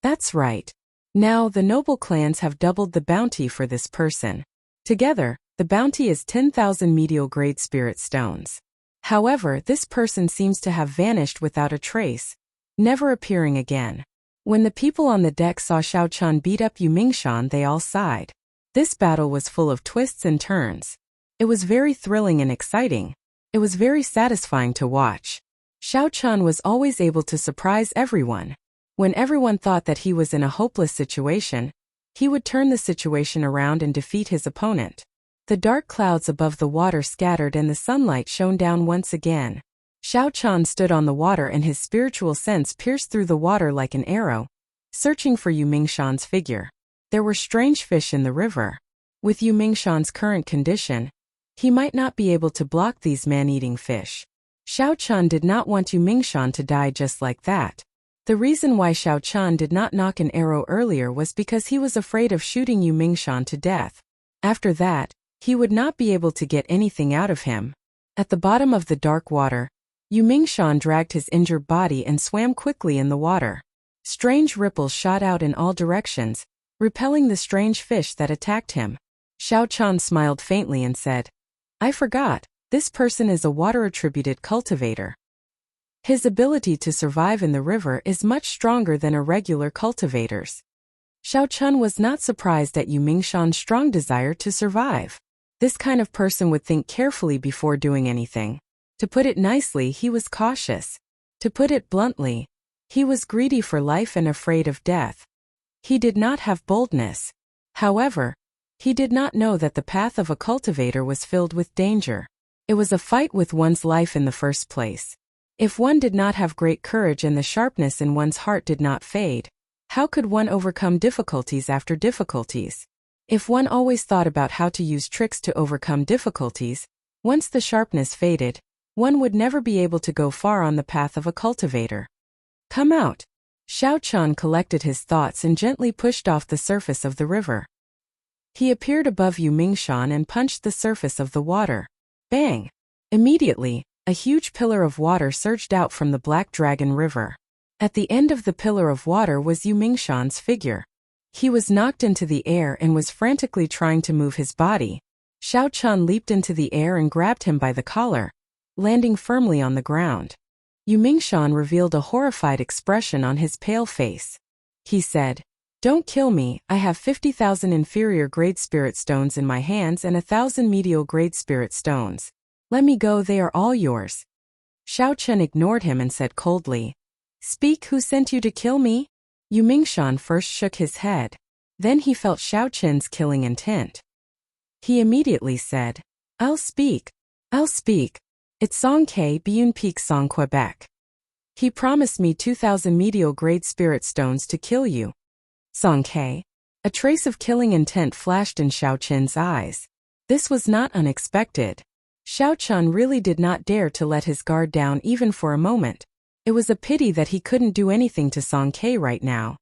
That's right. Now the noble clans have doubled the bounty for this person. Together, the bounty is 10,000 medial-grade spirit stones. However, this person seems to have vanished without a trace, never appearing again. When the people on the deck saw Xiao Chan beat up Yu Mingshan, they all sighed. This battle was full of twists and turns. It was very thrilling and exciting. It was very satisfying to watch. Xiao Chan was always able to surprise everyone. When everyone thought that he was in a hopeless situation, he would turn the situation around and defeat his opponent. The dark clouds above the water scattered and the sunlight shone down once again. Xiao Chan stood on the water and his spiritual sense pierced through the water like an arrow, searching for Yu Mingshan's figure. There were strange fish in the river. With Yu Mingshan's current condition, he might not be able to block these man-eating fish. Xiao Chan did not want Yu Mingshan to die just like that. The reason why Xiao Chan did not knock an arrow earlier was because he was afraid of shooting Yu Mingshan to death. After that, he would not be able to get anything out of him. At the bottom of the dark water, Yu Mingshan dragged his injured body and swam quickly in the water. Strange ripples shot out in all directions, repelling the strange fish that attacked him. Xiao Chan smiled faintly and said, "I forgot, this person is a water-attributed cultivator. His ability to survive in the river is much stronger than a regular cultivator's." Xiao Chan was not surprised at Yu Mingshan's strong desire to survive. This kind of person would think carefully before doing anything. To put it nicely, he was cautious. To put it bluntly, he was greedy for life and afraid of death. He did not have boldness. However, he did not know that the path of a cultivator was filled with danger. It was a fight with one's life in the first place. If one did not have great courage and the sharpness in one's heart did not fade, how could one overcome difficulties after difficulties? If one always thought about how to use tricks to overcome difficulties, once the sharpness faded, one would never be able to go far on the path of a cultivator. "Come out." Xiao Chan collected his thoughts and gently pushed off the surface of the river. He appeared above Yu Mingshan and punched the surface of the water. Bang! Immediately, a huge pillar of water surged out from the Black Dragon River. At the end of the pillar of water was Yu Mingshan's figure. He was knocked into the air and was frantically trying to move his body. Xiao Chun leaped into the air and grabbed him by the collar, landing firmly on the ground. Yu Mingshan revealed a horrified expression on his pale face. He said, "Don't kill me, I have 50,000 inferior grade spirit stones in my hands and 1,000 medial grade spirit stones. Let me go, they are all yours." Xiao Chun ignored him and said coldly, "Speak, who sent you to kill me?" Yu Mingshan first shook his head. Then he felt Xiao Chun's killing intent. He immediately said, I'll speak. It's Song Ke Biyun Peak Song Quebec. He promised me 2,000 medial grade spirit stones to kill you. Song Ke. A trace of killing intent flashed in Xiao Chun's eyes. This was not unexpected. Xiao Chun really did not dare to let his guard down even for a moment. It was a pity that he couldn't do anything to Song Ke right now.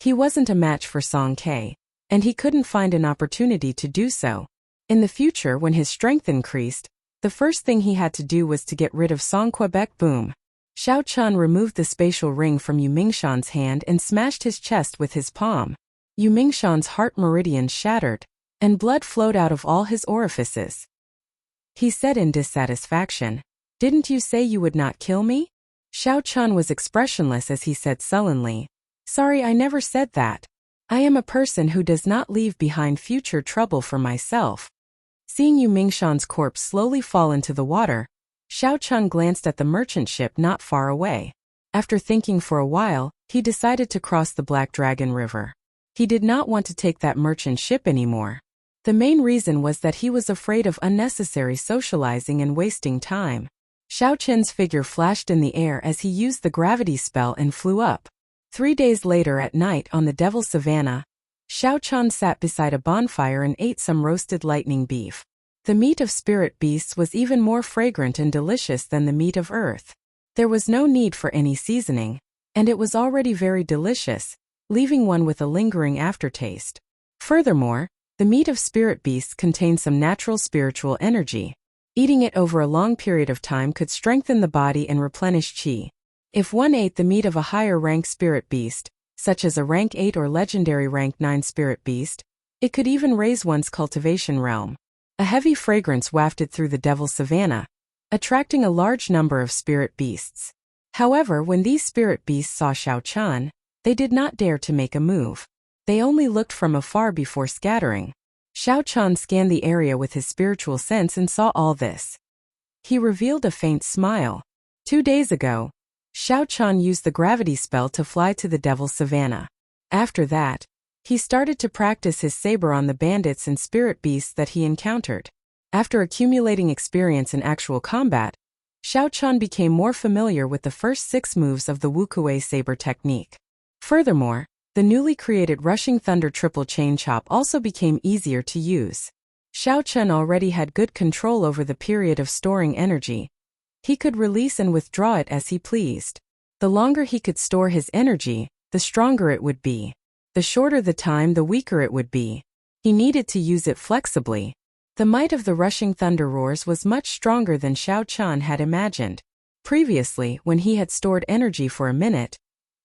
He wasn't a match for Song Ke, and he couldn't find an opportunity to do so. In the future, when his strength increased, the first thing he had to do was to get rid of Song Quebec. Boom. Xiao Chun removed the spatial ring from Yu Mingshan's hand and smashed his chest with his palm. Yu Mingshan's heart meridian shattered, and blood flowed out of all his orifices. He said in dissatisfaction, "Didn't you say you would not kill me?" Xiao Chun was expressionless as he said sullenly, "Sorry, I never said that. I am a person who does not leave behind future trouble for myself." Seeing Yu Mingshan's corpse slowly fall into the water, Xiao Chun glanced at the merchant ship not far away. After thinking for a while, he decided to cross the Black Dragon River. He did not want to take that merchant ship anymore. The main reason was that he was afraid of unnecessary socializing and wasting time. Xiao Chun's figure flashed in the air as he used the gravity spell and flew up. 3 days later at night on the Devil Savannah, Xiao Chun sat beside a bonfire and ate some roasted lightning beef. The meat of spirit beasts was even more fragrant and delicious than the meat of earth. There was no need for any seasoning, and it was already very delicious, leaving one with a lingering aftertaste. Furthermore, the meat of spirit beasts contained some natural spiritual energy. Eating it over a long period of time could strengthen the body and replenish qi. If one ate the meat of a higher rank spirit beast, such as a rank 8 or legendary rank 9 spirit beast, it could even raise one's cultivation realm. A heavy fragrance wafted through the Devil Savannah, attracting a large number of spirit beasts. However, when these spirit beasts saw Xiao Chun, they did not dare to make a move. They only looked from afar before scattering. Xiao Chun scanned the area with his spiritual sense and saw all this. He revealed a faint smile. 2 days ago, Xiao Chun used the gravity spell to fly to the Devil Savannah. After that, he started to practice his saber on the bandits and spirit beasts that he encountered. After accumulating experience in actual combat, Xiao Chun became more familiar with the first 6 moves of the Wukuei saber technique. Furthermore, the newly created Rushing Thunder Triple Chain Chop also became easier to use. Xiao Chun already had good control over the period of storing energy. He could release and withdraw it as he pleased. The longer he could store his energy, the stronger it would be. The shorter the time, the weaker it would be. He needed to use it flexibly. The might of the Rushing Thunder Roars was much stronger than Xiao Chun had imagined. Previously, when he had stored energy for a minute,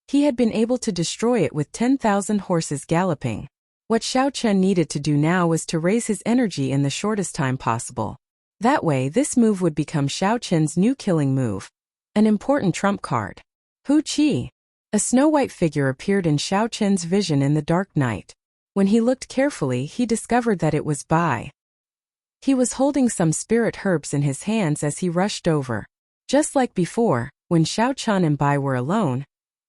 he had been able to destroy it with 10,000 horses galloping. What Xiao Chun needed to do now was to raise his energy in the shortest time possible. That way, this move would become Xiao Chun's new killing move. An important trump card. Hu Qi. A snow-white figure appeared in Xiao Chun's vision in the dark night. When he looked carefully, he discovered that it was Bai. He was holding some spirit herbs in his hands as he rushed over. Just like before, when Xiao Chun and Bai were alone,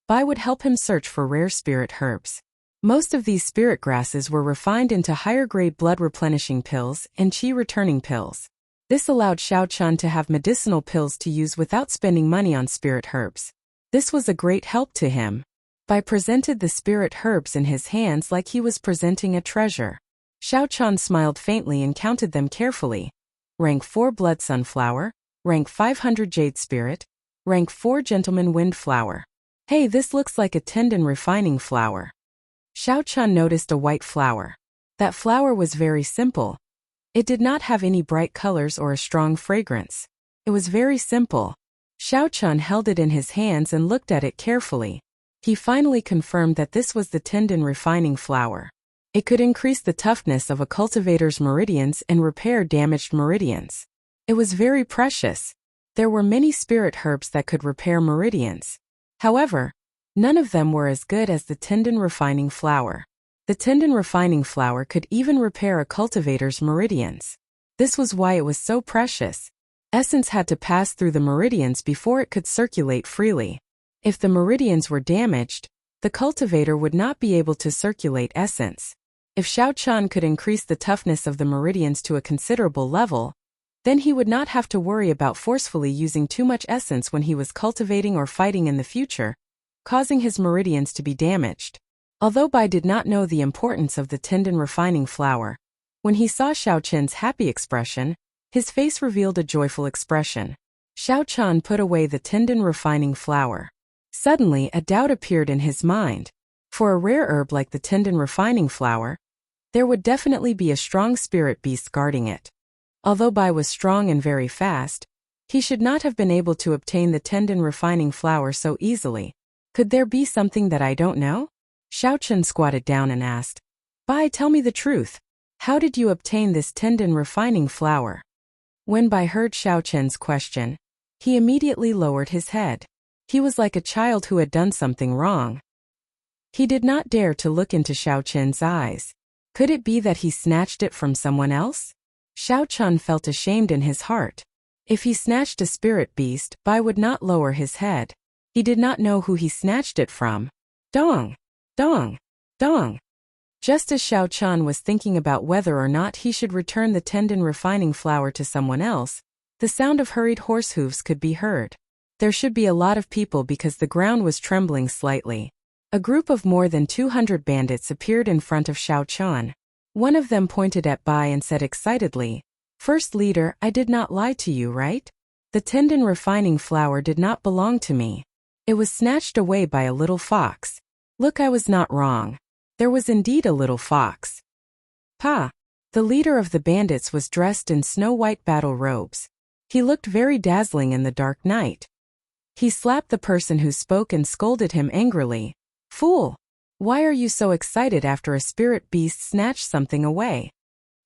Bai would help him search for rare spirit herbs. Most of these spirit grasses were refined into higher-grade blood-replenishing pills and qi-returning pills. This allowed Xiao Chun to have medicinal pills to use without spending money on spirit herbs. This was a great help to him. Bai presented the spirit herbs in his hands like he was presenting a treasure. Xiao Chun smiled faintly and counted them carefully. Rank 4 Blood Sunflower, Rank 500 Jade Spirit, Rank 4 Gentleman Wind Flower. Hey, this looks like a tendon refining flower. Xiao Chun noticed a white flower. That flower was very simple. It did not have any bright colors or a strong fragrance. It was very simple. Xiao Chun held it in his hands and looked at it carefully. He finally confirmed that this was the tendon refining flower. It could increase the toughness of a cultivator's meridians and repair damaged meridians. It was very precious. There were many spirit herbs that could repair meridians. However, none of them were as good as the tendon refining flower. The tendon refining flower could even repair a cultivator's meridians. This was why it was so precious. Essence had to pass through the meridians before it could circulate freely. If the meridians were damaged, the cultivator would not be able to circulate essence. If Xiaochan could increase the toughness of the meridians to a considerable level, then he would not have to worry about forcefully using too much essence when he was cultivating or fighting in the future, causing his meridians to be damaged. Although Bai did not know the importance of the tendon refining flower, when he saw Xiaochan's happy expression, his face revealed a joyful expression. Xiaochan put away the tendon refining flower. Suddenly, a doubt appeared in his mind. For a rare herb like the tendon refining flower, there would definitely be a strong spirit beast guarding it. Although Bai was strong and very fast, he should not have been able to obtain the tendon refining flower so easily. Could there be something that I don't know? Xiaochan squatted down and asked, Bai, tell me the truth. How did you obtain this tendon refining flower? When Bai heard Xiaochan's question, he immediately lowered his head. He was like a child who had done something wrong. He did not dare to look into Xiaochan's eyes. Could it be that he snatched it from someone else? Xiaochan felt ashamed in his heart. If he snatched a spirit beast, Bai would not lower his head. He did not know who he snatched it from. Dong! Dong! Dong! Just as Xiaochan was thinking about whether or not he should return the tendon refining flower to someone else, the sound of hurried horse hooves could be heard. There should be a lot of people because the ground was trembling slightly. A group of more than 200 bandits appeared in front of Xiaochan. One of them pointed at Bai and said excitedly, First leader, I did not lie to you, right? The tendon refining flower did not belong to me. It was snatched away by a little fox. Look, I was not wrong. There was indeed a little fox. Pa! The leader of the bandits was dressed in snow-white battle robes. He looked very dazzling in the dark night. He slapped the person who spoke and scolded him angrily. Fool! Why are you so excited after a spirit beast snatched something away?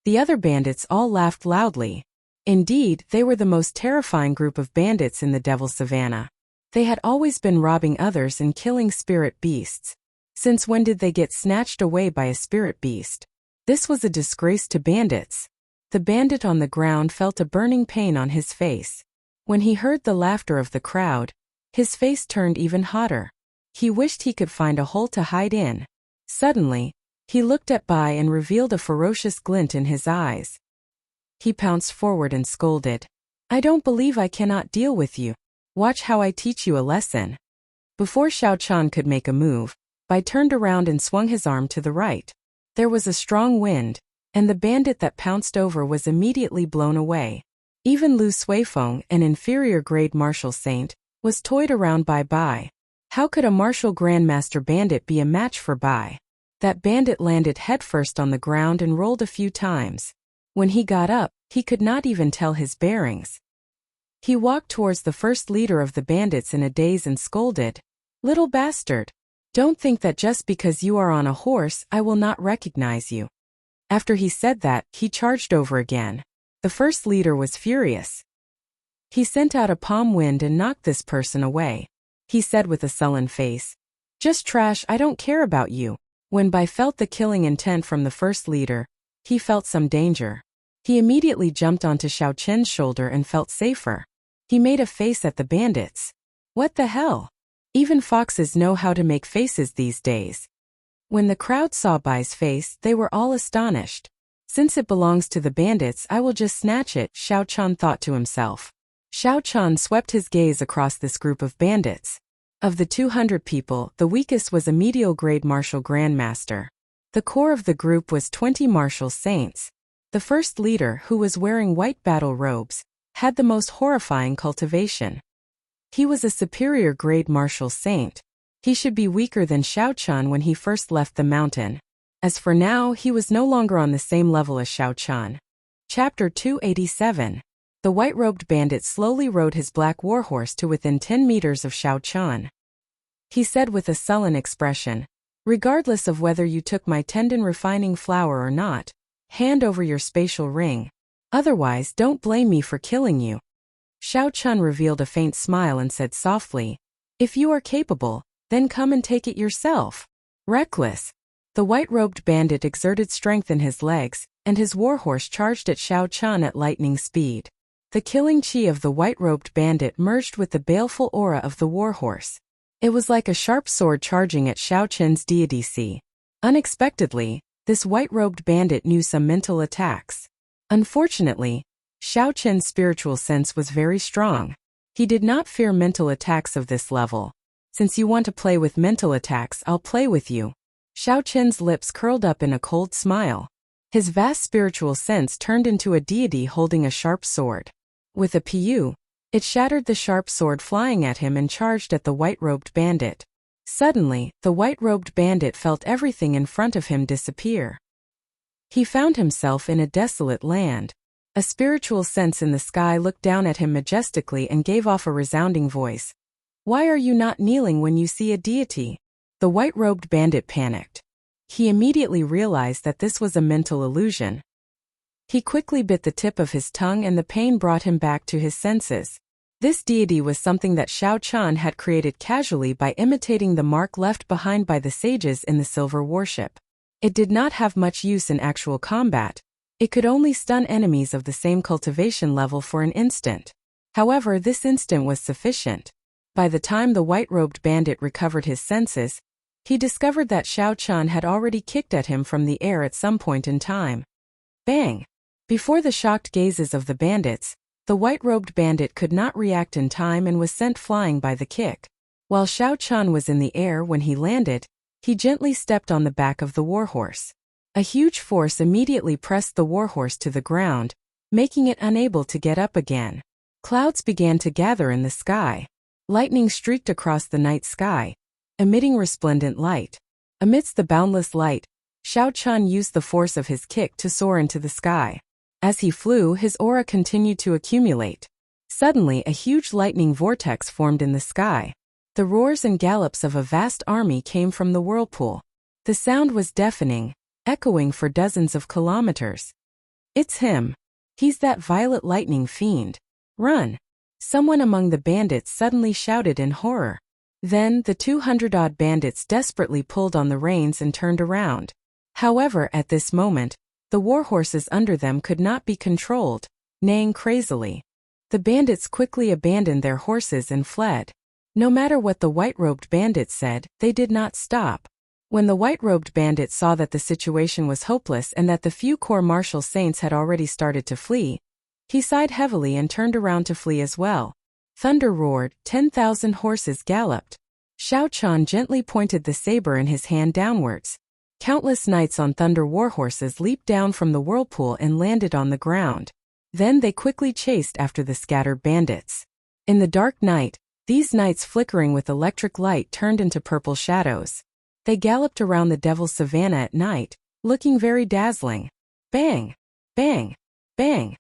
The other bandits all laughed loudly. Indeed, they were the most terrifying group of bandits in the Devil's Savannah. They had always been robbing others and killing spirit beasts. Since when did they get snatched away by a spirit beast? This was a disgrace to bandits. The bandit on the ground felt a burning pain on his face. When he heard the laughter of the crowd, his face turned even hotter. He wished he could find a hole to hide in. Suddenly, he looked at Bai and revealed a ferocious glint in his eyes. He pounced forward and scolded. I don't believe I cannot deal with you. Watch how I teach you a lesson. Before Xiaochan could make a move, Bai turned around and swung his arm to the right. There was a strong wind, and the bandit that pounced over was immediately blown away. Even Lu Suifeng, an inferior-grade martial saint, was toyed around by Bai. How could a martial grandmaster bandit be a match for Bai? That bandit landed headfirst on the ground and rolled a few times. When he got up, he could not even tell his bearings. He walked towards the first leader of the bandits in a daze and scolded, Little bastard! Don't think that just because you are on a horse I will not recognize you. After he said that, he charged over again. The first leader was furious. He sent out a palm wind and knocked this person away. He said with a sullen face, Just trash, I don't care about you. When Bai felt the killing intent from the first leader, he felt some danger. He immediately jumped onto Xiaochen's shoulder and felt safer. He made a face at the bandits. What the hell? Even foxes know how to make faces these days. When the crowd saw Bai's face, they were all astonished. Since it belongs to the bandits, I will just snatch it, Xiaochan thought to himself. Xiaochan swept his gaze across this group of bandits. Of the 200 people, the weakest was a medial-grade martial grandmaster. The core of the group was 20 martial saints. The first leader, who was wearing white battle robes, had the most horrifying cultivation. He was a superior-grade martial saint. He should be weaker than Xiaochan when he first left the mountain. As for now, he was no longer on the same level as Xiaochan. Chapter 287. The white-robed bandit slowly rode his black warhorse to within 10 meters of Xiaochan. he said with a sullen expression. Regardless of whether you took my tendon refining flower or not, hand over your spatial ring. Otherwise, don't blame me for killing you. Xiao Chun revealed a faint smile and said softly, if you are capable, then come and take it yourself. Reckless. The white-robed bandit exerted strength in his legs, and his warhorse charged at Xiao Chun at lightning speed. The killing chi of the white-robed bandit merged with the baleful aura of the warhorse. It was like a sharp sword charging at Xiao Chun's deity. Unexpectedly, this white-robed bandit knew some mental attacks. Unfortunately, Xiao Chun's spiritual sense was very strong. He did not fear mental attacks of this level. Since you want to play with mental attacks, I'll play with you. Xiao Chun's lips curled up in a cold smile. His vast spiritual sense turned into a deity holding a sharp sword. With a pu, it shattered the sharp sword flying at him and charged at the white-robed bandit. Suddenly, the white-robed bandit felt everything in front of him disappear. He found himself in a desolate land. A spiritual sense in the sky looked down at him majestically and gave off a resounding voice. Why are you not kneeling when you see a deity? The white-robed bandit panicked. He immediately realized that this was a mental illusion. He quickly bit the tip of his tongue and the pain brought him back to his senses. This deity was something that Xiao Chun had created casually by imitating the mark left behind by the sages in the silver warship. It did not have much use in actual combat. It could only stun enemies of the same cultivation level for an instant. However, this instant was sufficient. By the time the white-robed bandit recovered his senses, he discovered that Xiao Chun had already kicked at him from the air at some point in time. Bang! Before the shocked gazes of the bandits, the white-robed bandit could not react in time and was sent flying by the kick. While Xiao Chun was in the air when he landed, he gently stepped on the back of the warhorse. A huge force immediately pressed the warhorse to the ground, making it unable to get up again. Clouds began to gather in the sky. Lightning streaked across the night sky, emitting resplendent light. Amidst the boundless light, Xiao Chun used the force of his kick to soar into the sky. As he flew, his aura continued to accumulate. Suddenly, a huge lightning vortex formed in the sky. The roars and gallops of a vast army came from the whirlpool. The sound was deafening, echoing for dozens of kilometers. It's him. He's that violet lightning fiend. Run! Someone among the bandits suddenly shouted in horror. Then, the 200-odd bandits desperately pulled on the reins and turned around. However, at this moment, the warhorses under them could not be controlled, neighing crazily. The bandits quickly abandoned their horses and fled. No matter what the white-robed bandits said, they did not stop. When the white-robed bandit saw that the situation was hopeless and that the few core martial saints had already started to flee, he sighed heavily and turned around to flee as well. Thunder roared, 10,000 horses galloped. Xiao Chun gently pointed the saber in his hand downwards. Countless knights on thunder warhorses leaped down from the whirlpool and landed on the ground. Then they quickly chased after the scattered bandits. In the dark night, these knights flickering with electric light turned into purple shadows. They galloped around the devil's savannah at night, looking very dazzling. Bang! Bang! Bang!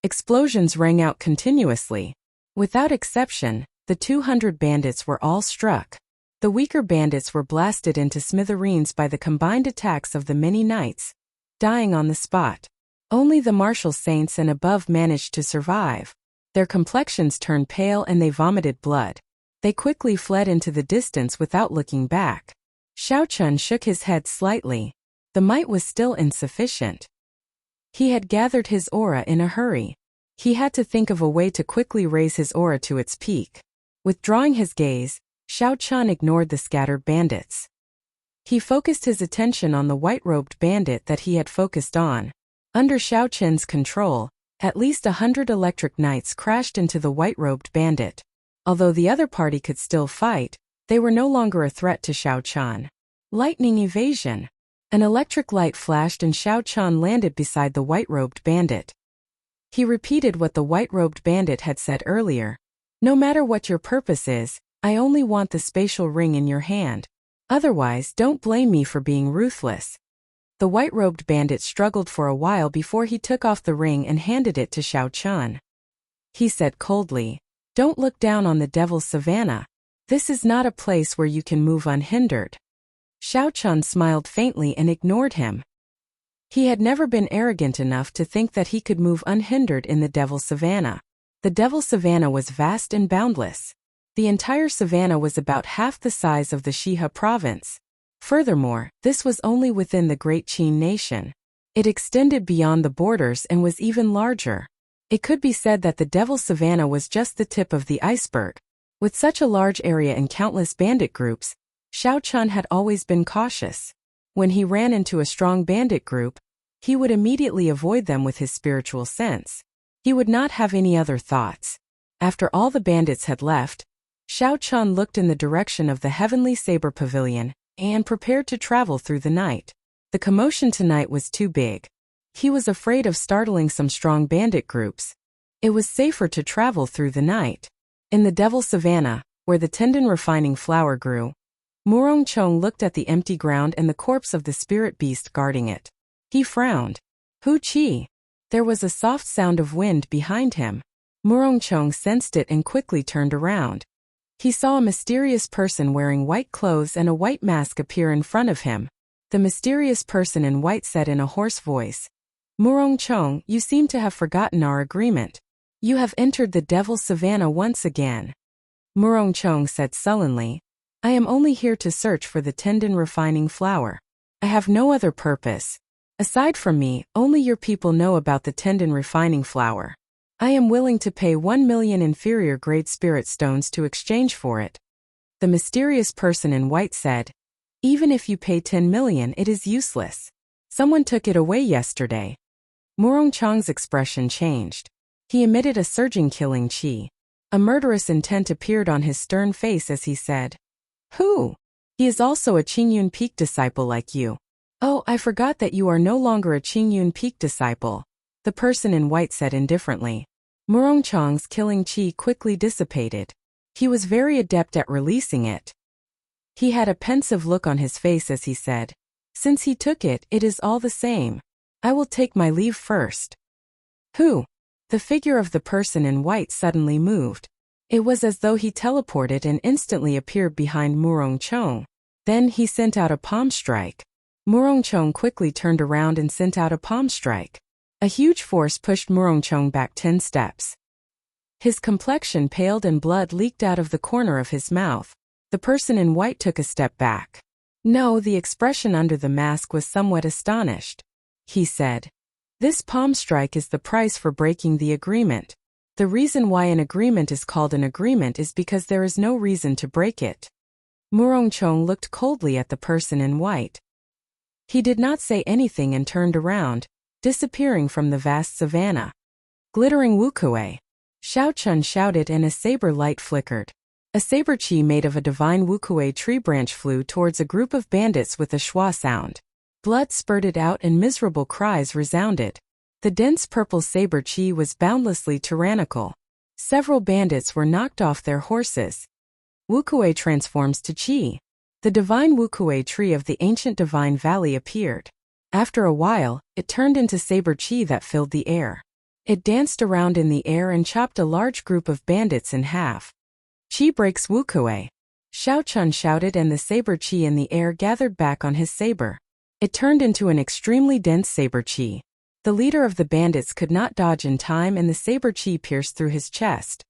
Explosions rang out continuously. Without exception, the 200 bandits were all struck. The weaker bandits were blasted into smithereens by the combined attacks of the many knights, dying on the spot. Only the martial saints and above managed to survive. Their complexions turned pale and they vomited blood. They quickly fled into the distance without looking back. Xiao Chun shook his head slightly. The might was still insufficient. He had gathered his aura in a hurry. He had to think of a way to quickly raise his aura to its peak. Withdrawing his gaze, Xiao Chun ignored the scattered bandits. He focused his attention on the white-robed bandit that he had focused on. Under Xiao Chun's control, at least 100 electric knights crashed into the white-robed bandit. Although the other party could still fight, they were no longer a threat to Xiao Chun. Lightning evasion. An electric light flashed and Xiao Chun landed beside the white-robed bandit. He repeated what the white-robed bandit had said earlier. No matter what your purpose is, I only want the spatial ring in your hand. Otherwise, don't blame me for being ruthless. The white-robed bandit struggled for a while before he took off the ring and handed it to Xiao Chun. He said coldly, "Don't look down on the devil's savannah. This is not a place where you can move unhindered. Xiao Chun smiled faintly and ignored him. He had never been arrogant enough to think that he could move unhindered in the Devil Savannah. The Devil Savannah was vast and boundless. The entire savannah was about half the size of the Shiha province. Furthermore, this was only within the Great Qin nation. It extended beyond the borders and was even larger. It could be said that the Devil Savannah was just the tip of the iceberg. With such a large area and countless bandit groups, Xiao Chun had always been cautious. When he ran into a strong bandit group, he would immediately avoid them with his spiritual sense. He would not have any other thoughts. After all the bandits had left, Xiao Chun looked in the direction of the Heavenly Saber Pavilion and prepared to travel through the night. The commotion tonight was too big. He was afraid of startling some strong bandit groups. It was safer to travel through the night. In the Devil Savannah, where the tendon refining flower grew, Murong Chong looked at the empty ground and the corpse of the spirit beast guarding it. He frowned. Hu Qi. There was a soft sound of wind behind him. Murong Chong sensed it and quickly turned around. He saw a mysterious person wearing white clothes and a white mask appear in front of him. The mysterious person in white said in a hoarse voice, "Murong Chong, you seem to have forgotten our agreement. You have entered the Devil Savannah once again." Murong Chong said sullenly, "I am only here to search for the tendon refining flower. I have no other purpose. Aside from me, only your people know about the tendon refining flower. I am willing to pay 1 million inferior grade spirit stones to exchange for it." The mysterious person in white said, "Even if you pay 10 million, it is useless. Someone took it away yesterday." Murong Chong's expression changed. He emitted a surging killing chi. A murderous intent appeared on his stern face as he said, "Who? He is also a Qingyun Peak disciple like you." "Oh, I forgot that you are no longer a Qingyun Peak disciple," the person in white said indifferently. Murong Chong's killing chi quickly dissipated. He was very adept at releasing it. He had a pensive look on his face as he said, "Since he took it, it is all the same. I will take my leave first." "Who?" The figure of the person in white suddenly moved. It was as though he teleported and instantly appeared behind Murong Chong. Then he sent out a palm strike. Murong Chong quickly turned around and sent out a palm strike. A huge force pushed Murong Chong back 10 steps. His complexion paled and blood leaked out of the corner of his mouth. The person in white took a step back. No, the expression under the mask was somewhat astonished. He said, "This palm strike is the price for breaking the agreement. The reason why an agreement is called an agreement is because there is no reason to break it." Murong Chong looked coldly at the person in white. He did not say anything and turned around, disappearing from the vast savannah. "Glittering Wukue!" Xiao Chun shouted and a saber light flickered. A saber chi made of a divine Wukue tree branch flew towards a group of bandits with a schwa sound. Blood spurted out and miserable cries resounded. The dense purple saber chi was boundlessly tyrannical. Several bandits were knocked off their horses. Wukue transforms to chi. The divine Wukue tree of the ancient divine valley appeared. After a while, it turned into saber chi that filled the air. It danced around in the air and chopped a large group of bandits in half. "Chi breaks Wukue!" Xiao Chun shouted and the saber chi in the air gathered back on his saber. It turned into an extremely dense saber chi. The leader of the bandits could not dodge in time and the saber chi pierced through his chest.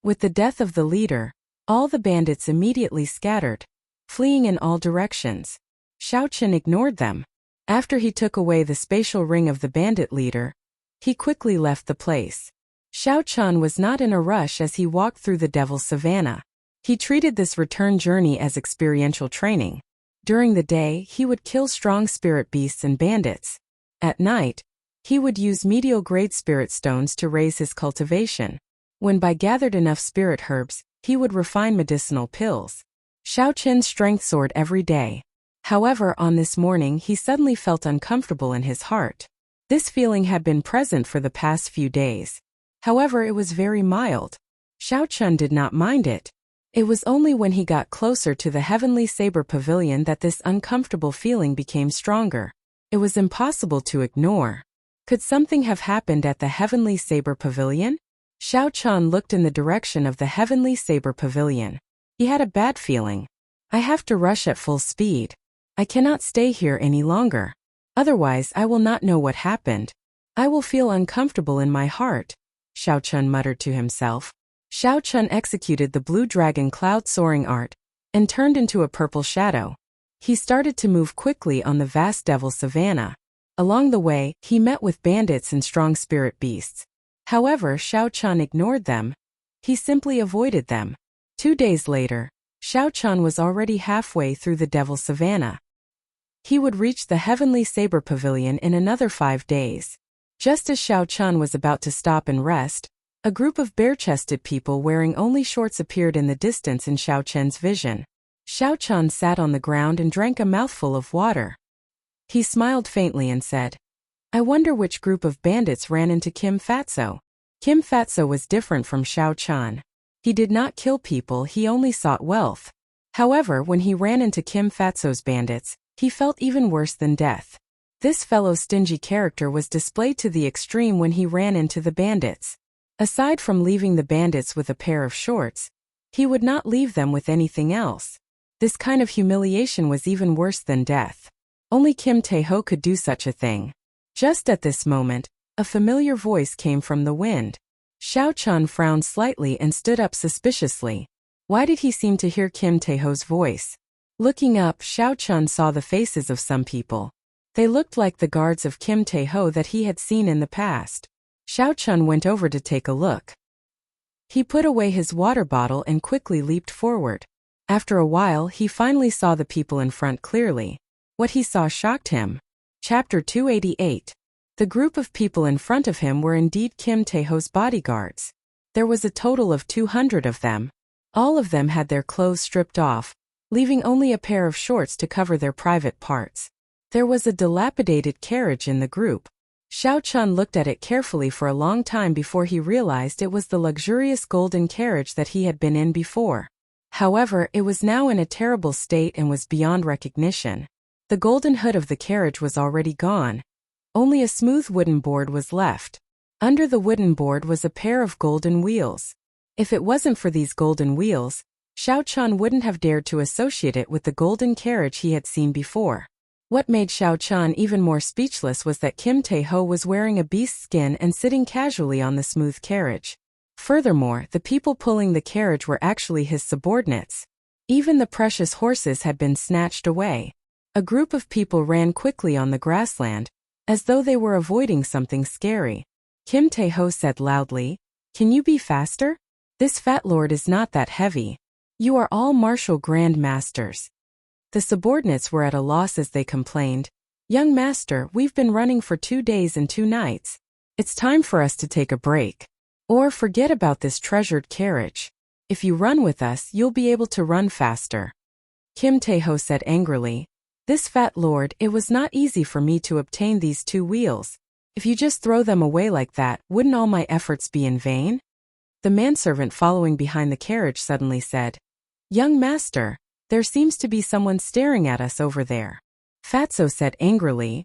With the death of the leader, all the bandits immediately scattered, fleeing in all directions. Xiao Chun ignored them. After he took away the spatial ring of the bandit leader, he quickly left the place. Xiao Chun was not in a rush as he walked through the Devil Savannah. He treated this return journey as experiential training. During the day, he would kill strong spirit beasts and bandits. At night, he would use medial-grade spirit stones to raise his cultivation. When Bai gathered enough spirit herbs, he would refine medicinal pills. Xiao Chun strength soared every day. However, on this morning he suddenly felt uncomfortable in his heart. This feeling had been present for the past few days. However, it was very mild. Xiao Chun did not mind it. It was only when he got closer to the Heavenly Saber Pavilion that this uncomfortable feeling became stronger. It was impossible to ignore. Could something have happened at the Heavenly Saber Pavilion? Xiao Chun looked in the direction of the Heavenly Saber Pavilion. He had a bad feeling. I have to rush at full speed. I cannot stay here any longer. Otherwise I will not know what happened. I will feel uncomfortable in my heart, Xiao Chun muttered to himself. Xiao Chun executed the blue dragon cloud soaring art and turned into a purple shadow. He started to move quickly on the vast devil savanna. Along the way, he met with bandits and strong spirit beasts. However, Xiao Chun ignored them. He simply avoided them. 2 days later, Xiao Chun was already halfway through the devil savanna. He would reach the heavenly saber pavilion in another 5 days. Just as Xiao Chun was about to stop and rest, a group of bare-chested people wearing only shorts appeared in the distance in Xiao Chun's vision. Xiao Chun sat on the ground and drank a mouthful of water. He smiled faintly and said, I wonder which group of bandits ran into Kim Fatso. Kim Fatso was different from Xiao Chun. He did not kill people, he only sought wealth. However, when he ran into Kim Fatso's bandits, he felt even worse than death. This fellow's stingy character was displayed to the extreme when he ran into the bandits. Aside from leaving the bandits with a pair of shorts, he would not leave them with anything else. This kind of humiliation was even worse than death. Only Kim Tae-ho could do such a thing. Just at this moment, a familiar voice came from the wind. Xiao Chun frowned slightly and stood up suspiciously. Why did he seem to hear Kim Tae-ho's voice? Looking up, Xiao Chun saw the faces of some people. They looked like the guards of Kim Tae-ho that he had seen in the past. Xiao Chun went over to take a look. He put away his water bottle and quickly leaped forward. After a while, he finally saw the people in front clearly. What he saw shocked him. Chapter 288. The group of people in front of him were indeed Kim Tae-ho's bodyguards. There was a total of 200 of them. All of them had their clothes stripped off, leaving only a pair of shorts to cover their private parts. There was a dilapidated carriage in the group. Xiao Chun looked at it carefully for a long time before he realized it was the luxurious golden carriage that he had been in before. However, it was now in a terrible state and was beyond recognition. The golden hood of the carriage was already gone. Only a smooth wooden board was left. Under the wooden board was a pair of golden wheels. If it wasn't for these golden wheels, Xiao Chun wouldn't have dared to associate it with the golden carriage he had seen before. What made Xiao Chun even more speechless was that Kim Tae-ho was wearing a beast's skin and sitting casually on the smooth carriage. Furthermore, the people pulling the carriage were actually his subordinates. Even the precious horses had been snatched away. A group of people ran quickly on the grassland, as though they were avoiding something scary. Kim Tae-ho said loudly, "Can you be faster? This fat lord is not that heavy. You are all martial grand masters." The subordinates were at a loss as they complained, "Young master, we've been running for 2 days and 2 nights. It's time for us to take a break. Or forget about this treasured carriage. If you run with us, you'll be able to run faster." Kim Tae-ho said angrily, "This fat lord, it was not easy for me to obtain these 2 wheels. If you just throw them away like that, wouldn't all my efforts be in vain?" The manservant following behind the carriage suddenly said, "Young master, there seems to be someone staring at us over there." Fatso said angrily,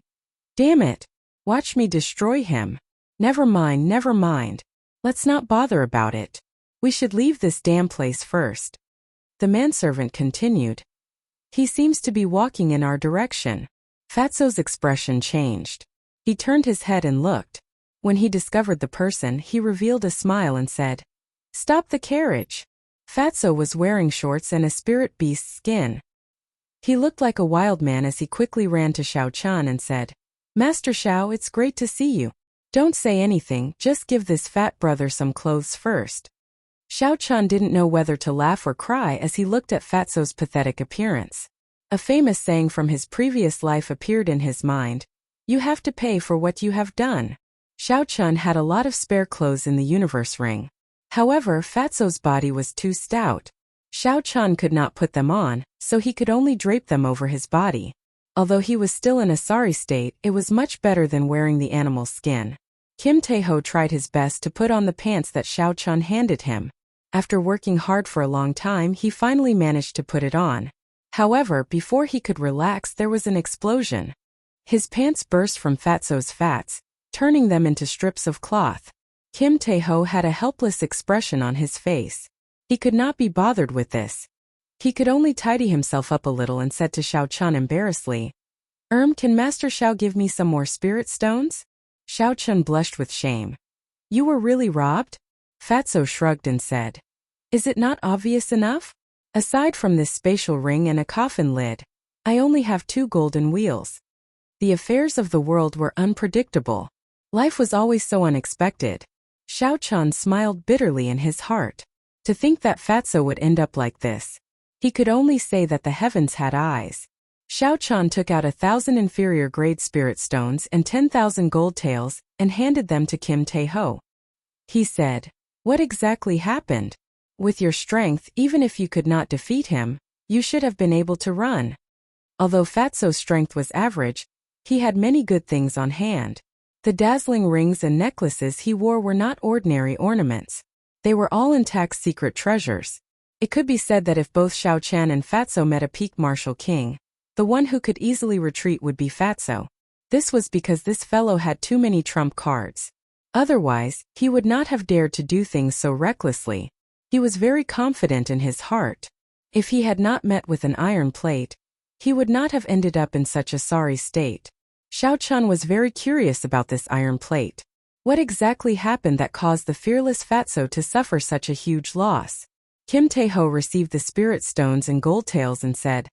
"Damn it! Watch me destroy him." Never mind. Let's not bother about it. We should leave this damn place first." The manservant continued, "He seems to be walking in our direction." Fatso's expression changed. He turned his head and looked. When he discovered the person, he revealed a smile and said, "Stop the carriage." Fatso was wearing shorts and a spirit beast's skin. He looked like a wild man as he quickly ran to Xiao Chun and said, "Master Xiao, it's great to see you. Don't say anything, just give this fat brother some clothes first." Xiao Chun didn't know whether to laugh or cry as he looked at Fatso's pathetic appearance. A famous saying from his previous life appeared in his mind, "You have to pay for what you have done." Xiao Chun had a lot of spare clothes in the universe ring. However, Fatso's body was too stout. Xiao Chun could not put them on, so he could only drape them over his body. Although he was still in a sorry state, it was much better than wearing the animal's skin. Kim Tae-ho tried his best to put on the pants that Xiao Chun handed him. After working hard for a long time, he finally managed to put it on. However, before he could relax, there was an explosion. His pants burst from Fatso's fats, turning them into strips of cloth. Kim Tae-ho had a helpless expression on his face. He could not be bothered with this. He could only tidy himself up a little and said to Xiao Chun embarrassedly, Can Master Xiao give me some more spirit stones? Xiao Chun blushed with shame. You were really robbed? Fatso shrugged and said, Is it not obvious enough? Aside from this spatial ring and a coffin lid, I only have 2 golden wheels. The affairs of the world were unpredictable. Life was always so unexpected. Xiao Chun smiled bitterly in his heart. To think that Fatso would end up like this. He could only say that the heavens had eyes. Xiao Chun took out 1,000 inferior grade spirit stones and 10,000 gold taels and handed them to Kim Tae-ho. He said, What exactly happened? With your strength, even if you could not defeat him, you should have been able to run. Although Fatso's strength was average, he had many good things on hand. The dazzling rings and necklaces he wore were not ordinary ornaments. They were all intact secret treasures. It could be said that if both Xiao Chan and Fatso met a peak martial king, the one who could easily retreat would be Fatso. This was because this fellow had too many trump cards. Otherwise, he would not have dared to do things so recklessly. He was very confident in his heart. If he had not met with an iron plate, he would not have ended up in such a sorry state. Xiao Chun was very curious about this iron plate. What exactly happened that caused the fearless Fatso to suffer such a huge loss? Kim Tae-ho received the spirit stones and gold taels and said,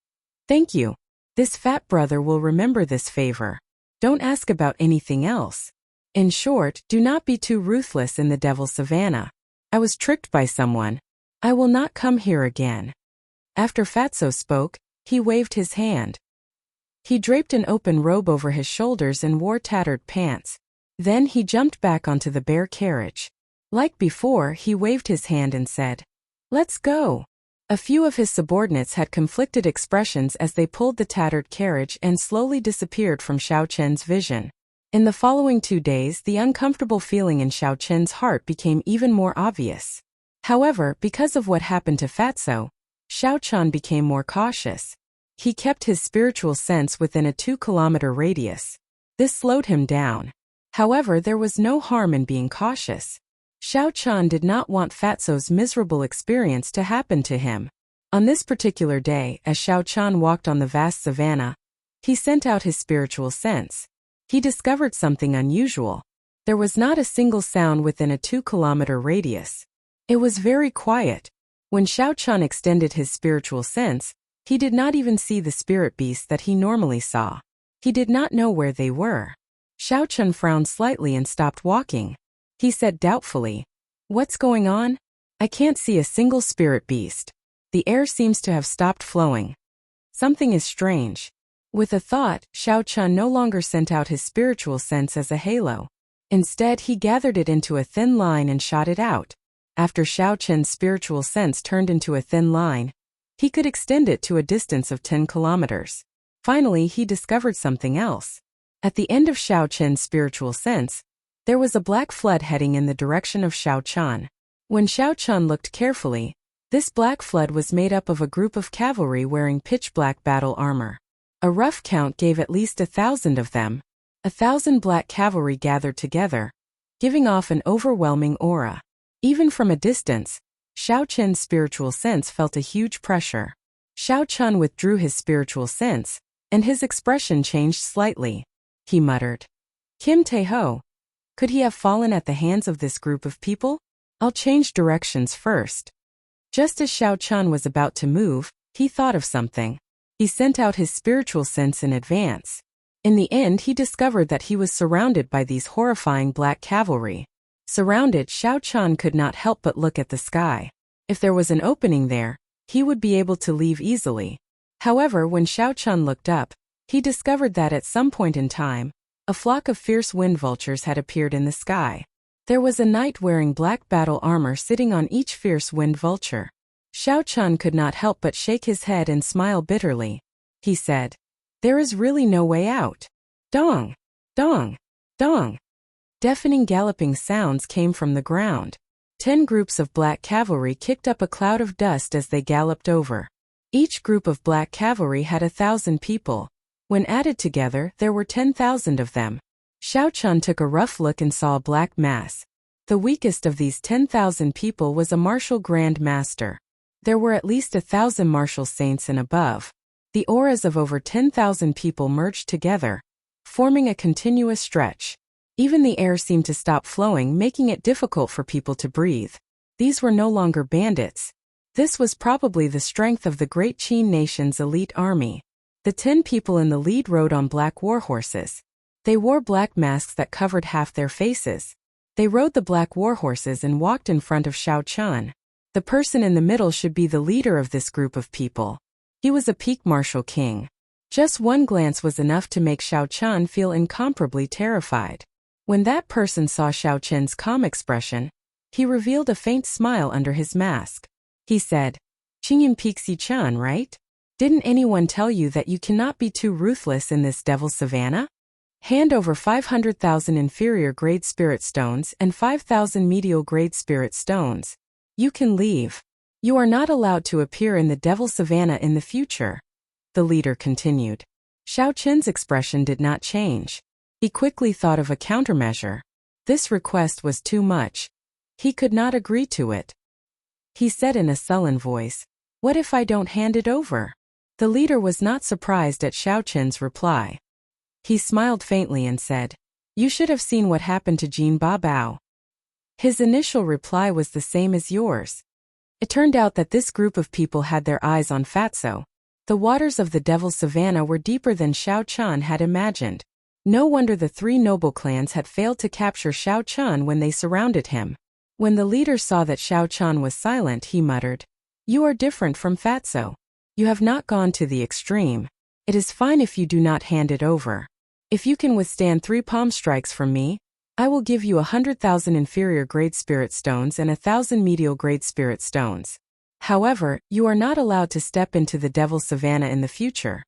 Thank you. This fat brother will remember this favor. Don't ask about anything else. In short, do not be too ruthless in the Devil's Savannah. I was tricked by someone. I will not come here again. After Fatso spoke, he waved his hand. He draped an open robe over his shoulders and wore tattered pants. Then he jumped back onto the bare carriage. Like before, he waved his hand and said, Let's go. A few of his subordinates had conflicted expressions as they pulled the tattered carriage and slowly disappeared from Xiao Chen's vision. In the following 2 days, the uncomfortable feeling in Xiao Chen's heart became even more obvious. However, because of what happened to Fatso, Xiao Chan became more cautious. He kept his spiritual sense within a 2-kilometer radius. This slowed him down. However, there was no harm in being cautious. Xiao Chan did not want Fatso's miserable experience to happen to him. On this particular day, as Xiao Chan walked on the vast savannah, he sent out his spiritual sense. He discovered something unusual. There was not a single sound within a 2-kilometer radius. It was very quiet. When Xiao Chan extended his spiritual sense, he did not even see the spirit beasts that he normally saw. He did not know where they were. Xiao Chan frowned slightly and stopped walking. He said doubtfully, What's going on? I can't see a single spirit beast. The air seems to have stopped flowing. Something is strange. With a thought, Xiao Chan no longer sent out his spiritual sense as a halo. Instead, he gathered it into a thin line and shot it out. After Xiao Chen's spiritual sense turned into a thin line, he could extend it to a distance of 10 kilometers. Finally, he discovered something else. At the end of Xiao Chen's spiritual sense, there was a black flood heading in the direction of Xiao Chan. When Xiao Chan looked carefully, this black flood was made up of a group of cavalry wearing pitch-black battle armor. A rough count gave at least 1,000 of them. 1,000 black cavalry gathered together, giving off an overwhelming aura. Even from a distance, Xiao Chen's spiritual sense felt a huge pressure. Xiao Chan withdrew his spiritual sense, and his expression changed slightly. He muttered, Kim Tae-ho. Could he have fallen at the hands of this group of people? I'll change directions first. Just as Xiao Chan was about to move, he thought of something. He sent out his spiritual sense in advance. In the end, he discovered that he was surrounded by these horrifying black cavalry. Surrounded, Xiao Chan could not help but look at the sky. If there was an opening there, he would be able to leave easily. However, when Xiao Chan looked up, he discovered that at some point in time, a flock of fierce wind vultures had appeared in the sky. There was a knight wearing black battle armor sitting on each fierce wind vulture. Xiao Chan could not help but shake his head and smile bitterly. He said, There is really no way out. Dong! Dong! Dong! Deafening galloping sounds came from the ground. 10 groups of black cavalry kicked up a cloud of dust as they galloped over. Each group of black cavalry had 1,000 people. When added together, there were 10,000 of them. Xiao Chan took a rough look and saw a black mass. The weakest of these 10,000 people was a martial grand master. There were at least 1,000 martial saints and above. The auras of over 10,000 people merged together, forming a continuous stretch. Even the air seemed to stop flowing, making it difficult for people to breathe. These were no longer bandits. This was probably the strength of the Great Qin nation's elite army. The 10 people in the lead rode on black warhorses. They wore black masks that covered half their faces. They rode the black warhorses and walked in front of Xiao Chun. The person in the middle should be the leader of this group of people. He was a peak martial king. Just one glance was enough to make Xiao Chun feel incomparably terrified. When that person saw Xiao Chun's calm expression, he revealed a faint smile under his mask. He said, "Qingyan Pixi Chun, right? Didn't anyone tell you that you cannot be too ruthless in this devil savannah? Hand over 500,000 inferior grade spirit stones and 5,000 medial grade spirit stones. You can leave. You are not allowed to appear in the devil savannah in the future," the leader continued. Xiao Chun's expression did not change. He quickly thought of a countermeasure. This request was too much. He could not agree to it. He said in a sullen voice, "What if I don't hand it over?" The leader was not surprised at Xiao Chun's reply. He smiled faintly and said, "You should have seen what happened to Jin Ba Bao. His initial reply was the same as yours." It turned out that this group of people had their eyes on Fatso. The waters of the Devil's Savannah were deeper than Xiao Chun had imagined. No wonder the 3 noble clans had failed to capture Xiao Chun when they surrounded him. When the leader saw that Xiao Chun was silent, he muttered, "You are different from Fatso. You have not gone to the extreme. It is fine if you do not hand it over. If you can withstand 3 palm strikes from me, I will give you 100,000 inferior grade spirit stones and 1,000 medial grade spirit stones. However, you are not allowed to step into the Devil's Savannah in the future."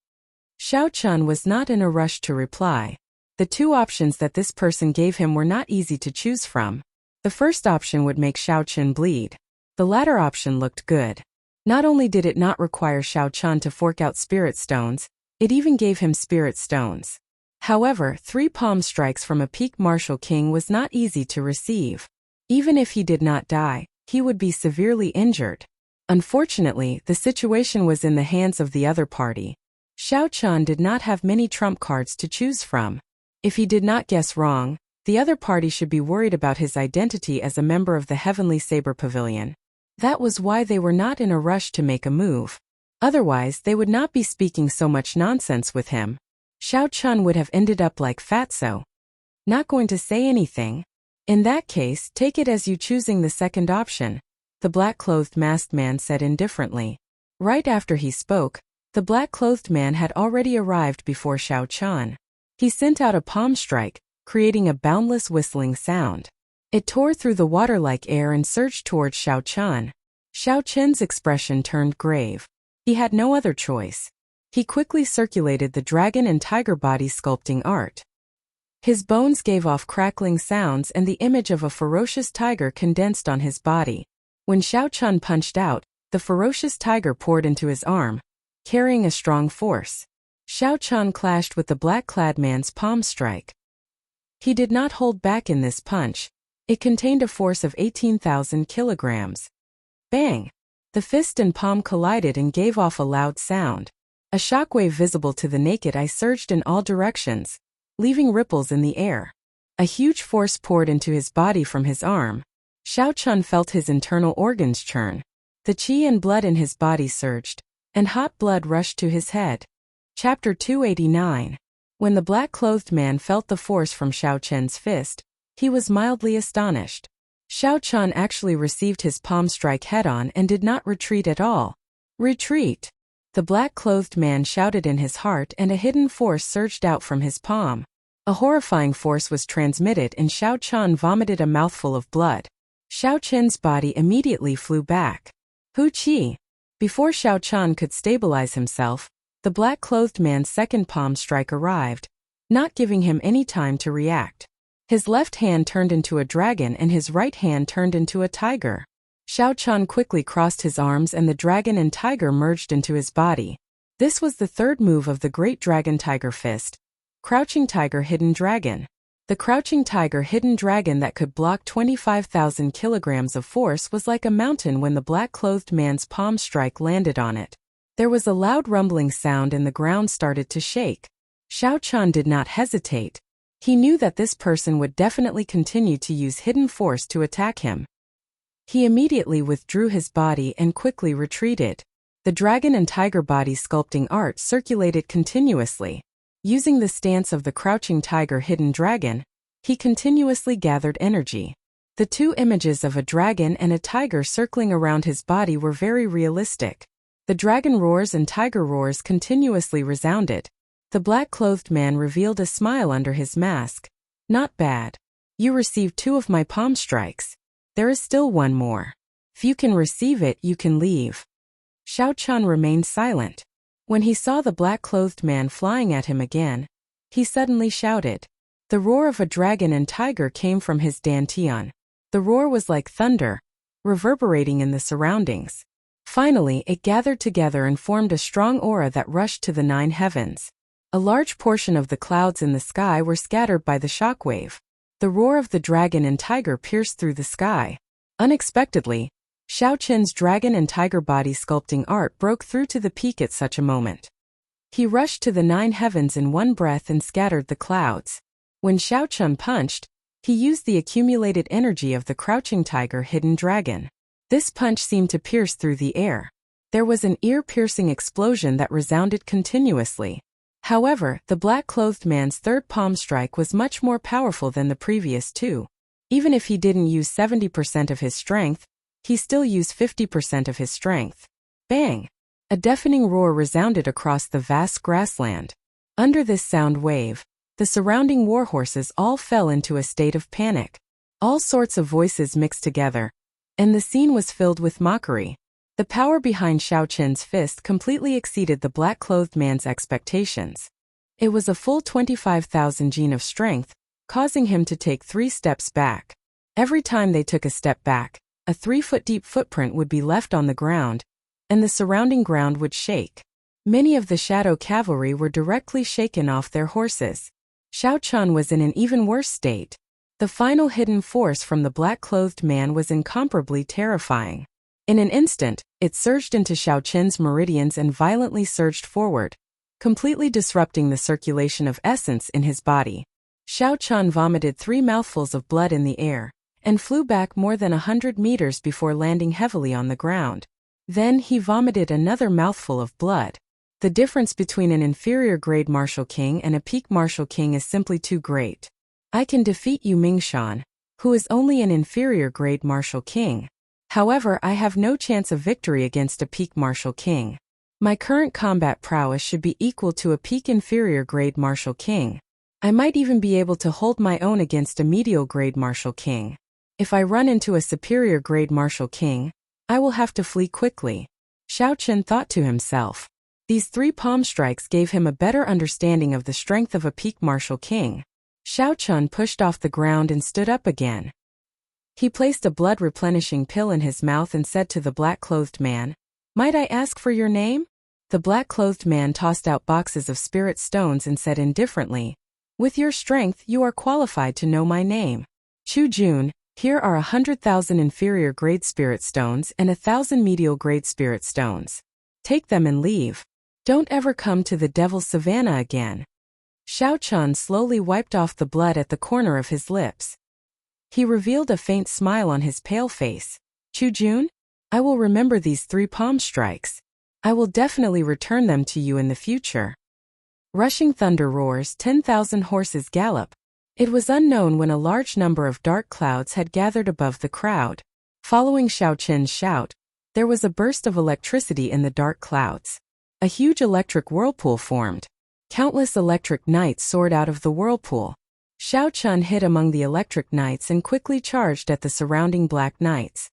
Xiao Chun was not in a rush to reply. The 2 options that this person gave him were not easy to choose from. The first option would make Xiao Chun bleed. The latter option looked good. Not only did it not require Xiao Chun to fork out spirit stones, it even gave him spirit stones. However, 3 palm strikes from a peak martial king was not easy to receive. Even if he did not die, he would be severely injured. Unfortunately, the situation was in the hands of the other party. Xiao Chun did not have many trump cards to choose from. If he did not guess wrong, the other party should be worried about his identity as a member of the Heavenly Saber Pavilion. That was why they were not in a rush to make a move. Otherwise, they would not be speaking so much nonsense with him. Xiao Chun would have ended up like Fatso. Not going to say anything? In that case, take it as you choosing the second option, the black-clothed masked man said indifferently. Right after he spoke, the black-clothed man had already arrived before Xiao Chun. He sent out a palm strike, creating a boundless whistling sound. It tore through the water-like air and surged towards Xiao Chun. Xiao Chun's expression turned grave. He had no other choice. He quickly circulated the dragon and tiger body sculpting art. His bones gave off crackling sounds and the image of a ferocious tiger condensed on his body. When Xiao Chun punched out, the ferocious tiger poured into his arm, carrying a strong force. Xiao Chun clashed with the black-clad man's palm strike. He did not hold back in this punch. It contained a force of 18,000 kilograms. Bang! The fist and palm collided and gave off a loud sound. A shockwave visible to the naked eye surged in all directions, leaving ripples in the air. A huge force poured into his body from his arm. Xiao Chun felt his internal organs churn. The qi and blood in his body surged, and hot blood rushed to his head. Chapter 289. When the black-clothed man felt the force from Xiao Chun's fist, he was mildly astonished. Xiao Chun actually received his palm strike head-on and did not retreat at all. "Retreat!" The black-clothed man shouted in his heart, and a hidden force surged out from his palm. A horrifying force was transmitted and Xiao Chun vomited a mouthful of blood. Xiao Chun's body immediately flew back. Hu Qi! Before Xiao Chun could stabilize himself, the black-clothed man's second palm strike arrived, not giving him any time to react. His left hand turned into a dragon and his right hand turned into a tiger. Xiao Chun quickly crossed his arms and the dragon and tiger merged into his body. This was the third move of the Great Dragon Tiger Fist. Crouching Tiger Hidden Dragon. The crouching tiger hidden dragon that could block 25,000 kilograms of force was like a mountain when the black-clothed man's palm strike landed on it. There was a loud rumbling sound and the ground started to shake. Xiao Chun did not hesitate. He knew that this person would definitely continue to use hidden force to attack him. He immediately withdrew his body and quickly retreated. The dragon and tiger body sculpting art circulated continuously. Using the stance of the crouching tiger hidden dragon, he continuously gathered energy. The two images of a dragon and a tiger circling around his body were very realistic. The dragon roars and tiger roars continuously resounded. The black-clothed man revealed a smile under his mask. Not bad. You received 2 of my palm strikes. There is still 1 more. If you can receive it, you can leave. Xiao Chun remained silent. When he saw the black-clothed man flying at him again, he suddenly shouted. The roar of a dragon and tiger came from his dantian. The roar was like thunder, reverberating in the surroundings. Finally, it gathered together and formed a strong aura that rushed to the 9 heavens. A large portion of the clouds in the sky were scattered by the shockwave. The roar of the dragon and tiger pierced through the sky. Unexpectedly, Xiao Chun's dragon and tiger body sculpting art broke through to the peak at such a moment. He rushed to the 9 heavens in one breath and scattered the clouds. When Xiao Chun punched, he used the accumulated energy of the crouching tiger hidden dragon. This punch seemed to pierce through the air. There was an ear-piercing explosion that resounded continuously. However, the black-clothed man's third palm strike was much more powerful than the previous 2. Even if he didn't use 70% of his strength, he still used 50% of his strength. Bang! A deafening roar resounded across the vast grassland. Under this sound wave, the surrounding warhorses all fell into a state of panic. All sorts of voices mixed together, and the scene was filled with mockery. The power behind Xiao Chun's fist completely exceeded the black-clothed man's expectations. It was a full 25,000 gene of strength, causing him to take 3 steps back. Every time they took a step back, a 3-foot-deep footprint would be left on the ground, and the surrounding ground would shake. Many of the shadow cavalry were directly shaken off their horses. Xiao Chun was in an even worse state. The final hidden force from the black-clothed man was incomparably terrifying. In an instant, it surged into Xiao Chun's meridians and violently surged forward, completely disrupting the circulation of essence in his body. Xiao Chun vomited 3 mouthfuls of blood in the air, and flew back more than 100 meters before landing heavily on the ground. Then he vomited another mouthful of blood. The difference between an inferior grade martial king and a peak martial king is simply too great. I can defeat you, Mingshan, who is only an inferior grade martial king. However, I have no chance of victory against a peak martial king. My current combat prowess should be equal to a peak inferior grade martial king. I might even be able to hold my own against a medial grade martial king. If I run into a superior grade martial king, I will have to flee quickly. Xiao Chun thought to himself. These 3 palm strikes gave him a better understanding of the strength of a peak martial king. Xiao Chun pushed off the ground and stood up again. He placed a blood-replenishing pill in his mouth and said to the black-clothed man, "Might I ask for your name?" The black-clothed man tossed out boxes of spirit stones and said indifferently, "With your strength, you are qualified to know my name. Chu Jun, here are 100,000 inferior grade spirit stones and 1,000 medial grade spirit stones. Take them and leave. Don't ever come to the Devil's Savannah again." Xiao Chun slowly wiped off the blood at the corner of his lips. He revealed a faint smile on his pale face. "Chu Jun, I will remember these 3 palm strikes. I will definitely return them to you in the future." Rushing thunder roars, 10,000 horses gallop. It was unknown when a large number of dark clouds had gathered above the crowd. Following Xiao Chun's shout, there was a burst of electricity in the dark clouds. A huge electric whirlpool formed. Countless electric knights soared out of the whirlpool. Xiao Chun hid among the electric knights and quickly charged at the surrounding black knights.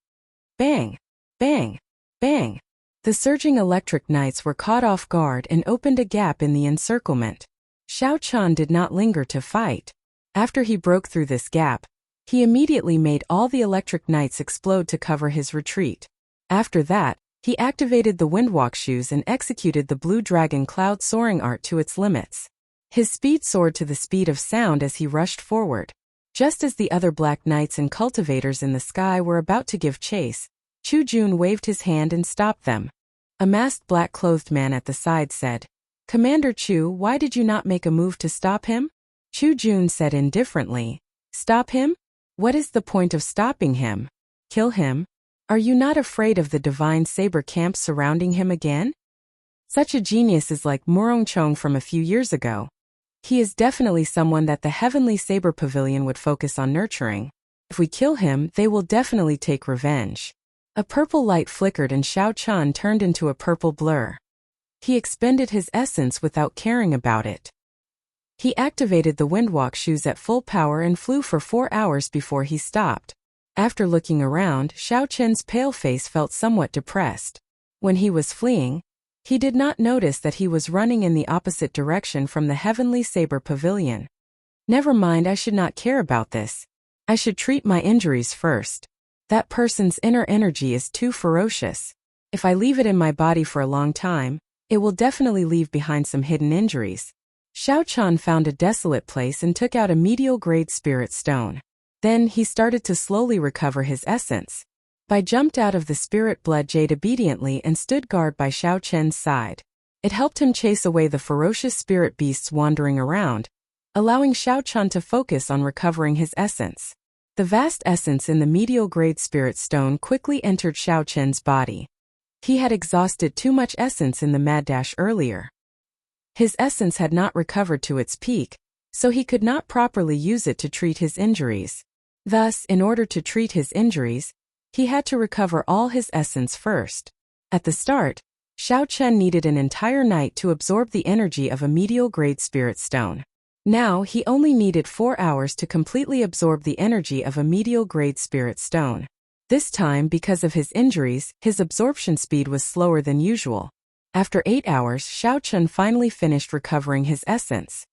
Bang! Bang! Bang! The surging electric knights were caught off guard and opened a gap in the encirclement. Xiao Chun did not linger to fight. After he broke through this gap, he immediately made all the electric knights explode to cover his retreat. After that, he activated the Windwalk shoes and executed the Blue Dragon Cloud soaring art to its limits. His speed soared to the speed of sound as he rushed forward. Just as the other black knights and cultivators in the sky were about to give chase, Chu Jun waved his hand and stopped them. A masked black-clothed man at the side said, "Commander Chu, why did you not make a move to stop him?" Chu Jun said indifferently, "Stop him? What is the point of stopping him? Kill him? Are you not afraid of the divine saber camp surrounding him again? Such a genius is like Murong Chong from a few years ago. He is definitely someone that the Heavenly Saber Pavilion would focus on nurturing. If we kill him, they will definitely take revenge." A purple light flickered and Xiao Chan turned into a purple blur. He expended his essence without caring about it. He activated the windwalk shoes at full power and flew for 4 hours before he stopped. After looking around, Xiao Chen's pale face felt somewhat depressed. When he was fleeing, he did not notice that he was running in the opposite direction from the Heavenly Saber Pavilion. Never mind, I should not care about this. I should treat my injuries first. That person's inner energy is too ferocious. If I leave it in my body for a long time, it will definitely leave behind some hidden injuries. Xiao Chan found a desolate place and took out a medial-grade spirit stone. Then he started to slowly recover his essence. Bai jumped out of the spirit blood jade obediently and stood guard by Xiao Chen's side. It helped him chase away the ferocious spirit beasts wandering around, allowing Xiao Chan to focus on recovering his essence. The vast essence in the medial-grade spirit stone quickly entered Xiao Chen's body. He had exhausted too much essence in the mad dash earlier. His essence had not recovered to its peak, so he could not properly use it to treat his injuries. Thus, in order to treat his injuries, he had to recover all his essence first. At the start, Xiao Chen needed an entire night to absorb the energy of a medial-grade spirit stone. Now he only needed 4 hours to completely absorb the energy of a medial-grade spirit stone. This time, because of his injuries, his absorption speed was slower than usual. After 8 hours, Xiao Chen finally finished recovering his essence.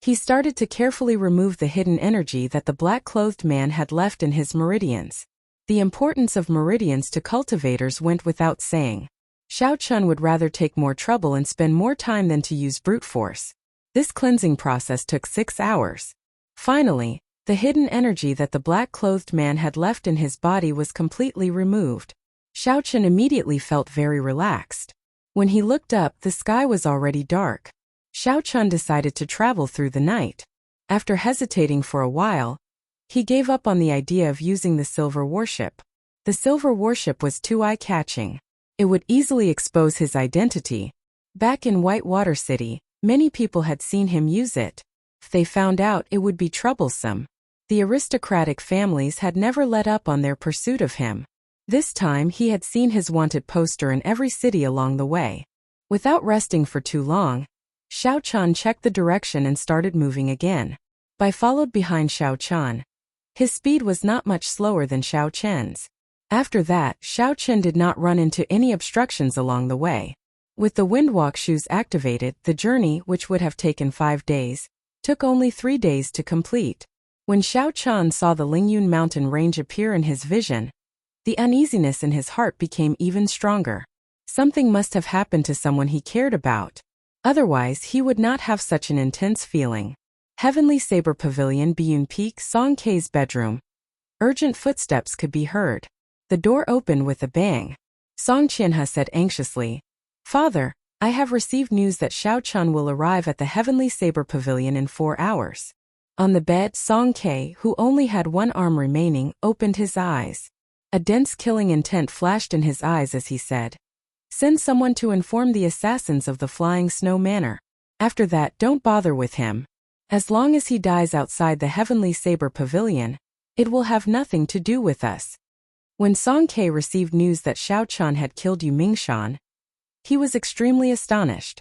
He started to carefully remove the hidden energy that the black-clothed man had left in his meridians. The importance of meridians to cultivators went without saying. Xiao Chen would rather take more trouble and spend more time than to use brute force. This cleansing process took 6 hours. Finally, the hidden energy that the black-clothed man had left in his body was completely removed. Xiao Chen immediately felt very relaxed. When he looked up, the sky was already dark. Xiao Chen decided to travel through the night. After hesitating for a while, he gave up on the idea of using the silver warship. The silver warship was too eye-catching. It would easily expose his identity. Back in Whitewater City, many people had seen him use it. If they found out, it would be troublesome. The aristocratic families had never let up on their pursuit of him. This time he had seen his wanted poster in every city along the way. Without resting for too long, Xiao Chan checked the direction and started moving again. Bai followed behind Xiao Chan. His speed was not much slower than Xiao Chen's. After that, Xiao Chen did not run into any obstructions along the way. With the windwalk shoes activated, the journey, which would have taken 5 days, took only 3 days to complete. When Xiao Chan saw the Lingyun mountain range appear in his vision, the uneasiness in his heart became even stronger. Something must have happened to someone he cared about. Otherwise, he would not have such an intense feeling. Heavenly Saber Pavilion, Biyun Peak, Song Kei's bedroom. Urgent footsteps could be heard. The door opened with a bang. Song Qianhe said anxiously, "Father, I have received news that Xiao Chan will arrive at the Heavenly Saber Pavilion in 4 hours." On the bed, Song Kei, who only had one arm remaining, opened his eyes. A dense killing intent flashed in his eyes as he said, "Send someone to inform the assassins of the Flying Snow Manor. After that, don't bother with him. As long as he dies outside the Heavenly Saber Pavilion, it will have nothing to do with us." When Song Kei received news that Xiao Chan had killed Yu Mingshan, he was extremely astonished.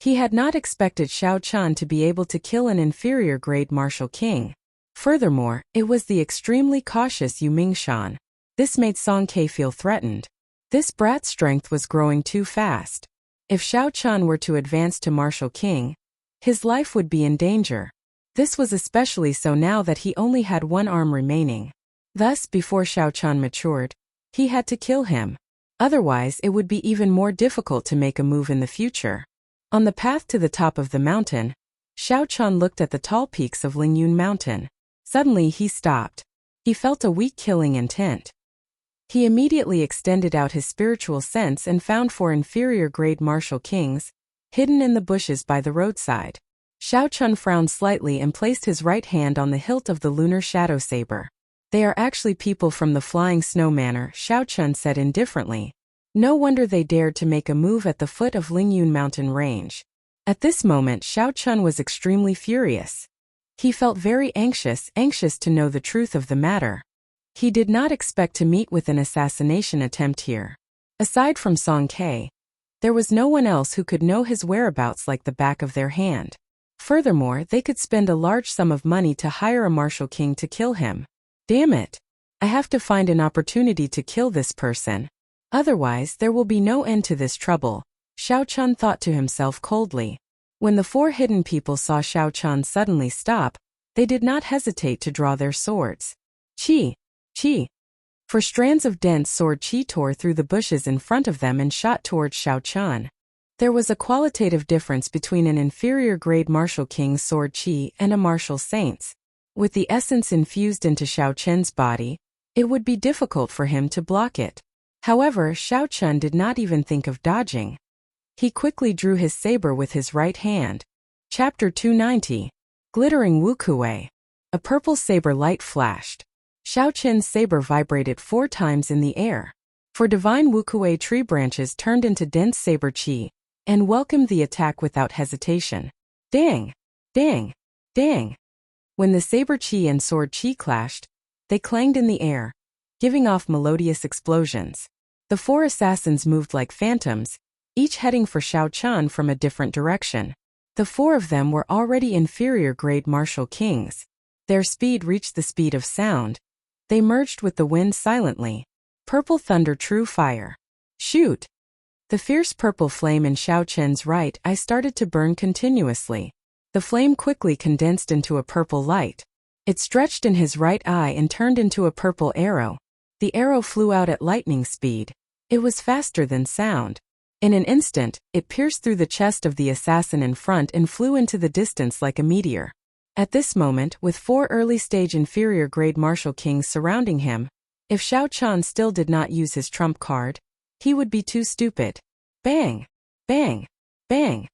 He had not expected Xiao Chan to be able to kill an inferior-grade martial king. Furthermore, it was the extremely cautious Yu Mingshan. This made Song Kei feel threatened. This brat's strength was growing too fast. If Xiao Chan were to advance to martial king, his life would be in danger. This was especially so now that he only had one arm remaining. Thus, before Xiao Chan matured, he had to kill him. Otherwise, it would be even more difficult to make a move in the future. On the path to the top of the mountain, Xiao Chun looked at the tall peaks of Lingyun Mountain. Suddenly he stopped. He felt a weak killing intent. He immediately extended out his spiritual sense and found 4 inferior-grade martial kings, hidden in the bushes by the roadside. Xiao Chun frowned slightly and placed his right hand on the hilt of the lunar shadow saber. They are actually people from the Flying Snow Manor, Xiao Chun said indifferently. No wonder they dared to make a move at the foot of Lingyun Mountain range. At this moment Xiao Chun was extremely furious. He felt very anxious to know the truth of the matter. He did not expect to meet with an assassination attempt here. Aside from Song Ke, there was no one else who could know his whereabouts like the back of their hand. Furthermore, they could spend a large sum of money to hire a martial king to kill him. Damn it! I have to find an opportunity to kill this person. Otherwise, there will be no end to this trouble, Xiao Chun thought to himself coldly. When the 4 hidden people saw Xiao Chun suddenly stop, they did not hesitate to draw their swords. Chi! Chi! For strands of dense sword chi tore through the bushes in front of them and shot towards Xiao Chun. There was a qualitative difference between an inferior-grade martial king's sword chi and a martial saint's. With the essence infused into Xiao Chun's body, it would be difficult for him to block it. However, Xiao Chun did not even think of dodging. He quickly drew his saber with his right hand. Chapter 290. Glittering Wukuei. A purple saber light flashed. Xiao Chun's saber vibrated 4 times in the air. For divine Wukuei tree branches turned into dense saber chi, and welcomed the attack without hesitation. Dang! Dang! Dang! When the saber chi and sword chi clashed, they clanged in the air, giving off melodious explosions. The 4 assassins moved like phantoms, each heading for Xiao Chun from a different direction. The 4 of them were already inferior-grade martial kings. Their speed reached the speed of sound. They merged with the wind silently. Purple thunder, true fire. Shoot! The fierce purple flame in Xiao Chun's right eye started to burn continuously. The flame quickly condensed into a purple light. It stretched in his right eye and turned into a purple arrow. The arrow flew out at lightning speed. It was faster than sound. In an instant, it pierced through the chest of the assassin in front and flew into the distance like a meteor. At this moment, with 4 early-stage inferior-grade martial kings surrounding him, if Xiao Chun still did not use his trump card, he would be too stupid. Bang! Bang! Bang!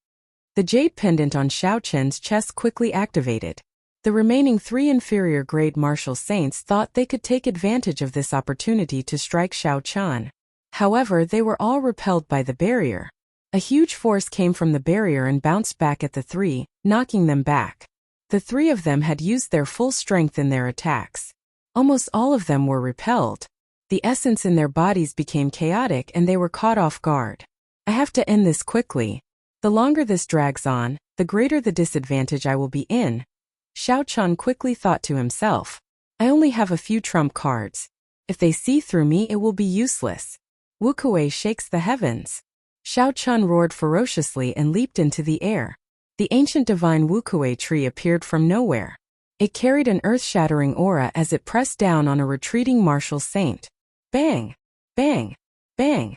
The jade pendant on Xiao Chun's chest quickly activated. The remaining 3 inferior-grade martial saints thought they could take advantage of this opportunity to strike Xiao Chun. However, they were all repelled by the barrier. A huge force came from the barrier and bounced back at the 3, knocking them back. The 3 of them had used their full strength in their attacks. Almost all of them were repelled. The essence in their bodies became chaotic and they were caught off guard. I have to end this quickly. The longer this drags on, the greater the disadvantage I will be in. Xiao Chun quickly thought to himself. I only have a few trump cards. If they see through me, it will be useless. Wukuei shakes the heavens. Xiao Chun roared ferociously and leaped into the air. The ancient divine Wukuei tree appeared from nowhere. It carried an earth-shattering aura as it pressed down on a retreating martial saint. Bang! Bang! Bang!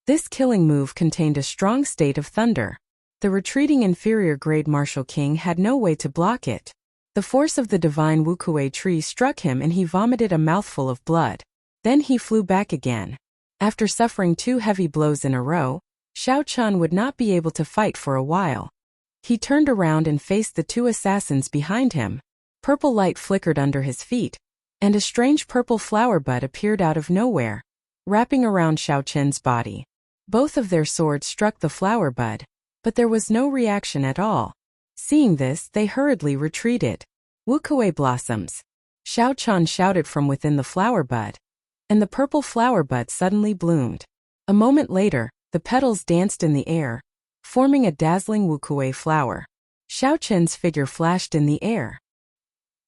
This killing move contained a strong state of thunder. The retreating inferior-grade martial king had no way to block it. The force of the divine Wukuei tree struck him and he vomited a mouthful of blood. Then he flew back again. After suffering 2 heavy blows in a row, Xiao Chun would not be able to fight for a while. He turned around and faced the 2 assassins behind him. Purple light flickered under his feet, and a strange purple flower bud appeared out of nowhere, wrapping around Xiao Chun's body. Both of their swords struck the flower bud, but there was no reaction at all. Seeing this, they hurriedly retreated. Wukuei blossoms! Xiao Chun shouted from within the flower bud. And the purple flower bud suddenly bloomed. A moment later, the petals danced in the air, forming a dazzling Wukuei flower. Xiao Chun's figure flashed in the air.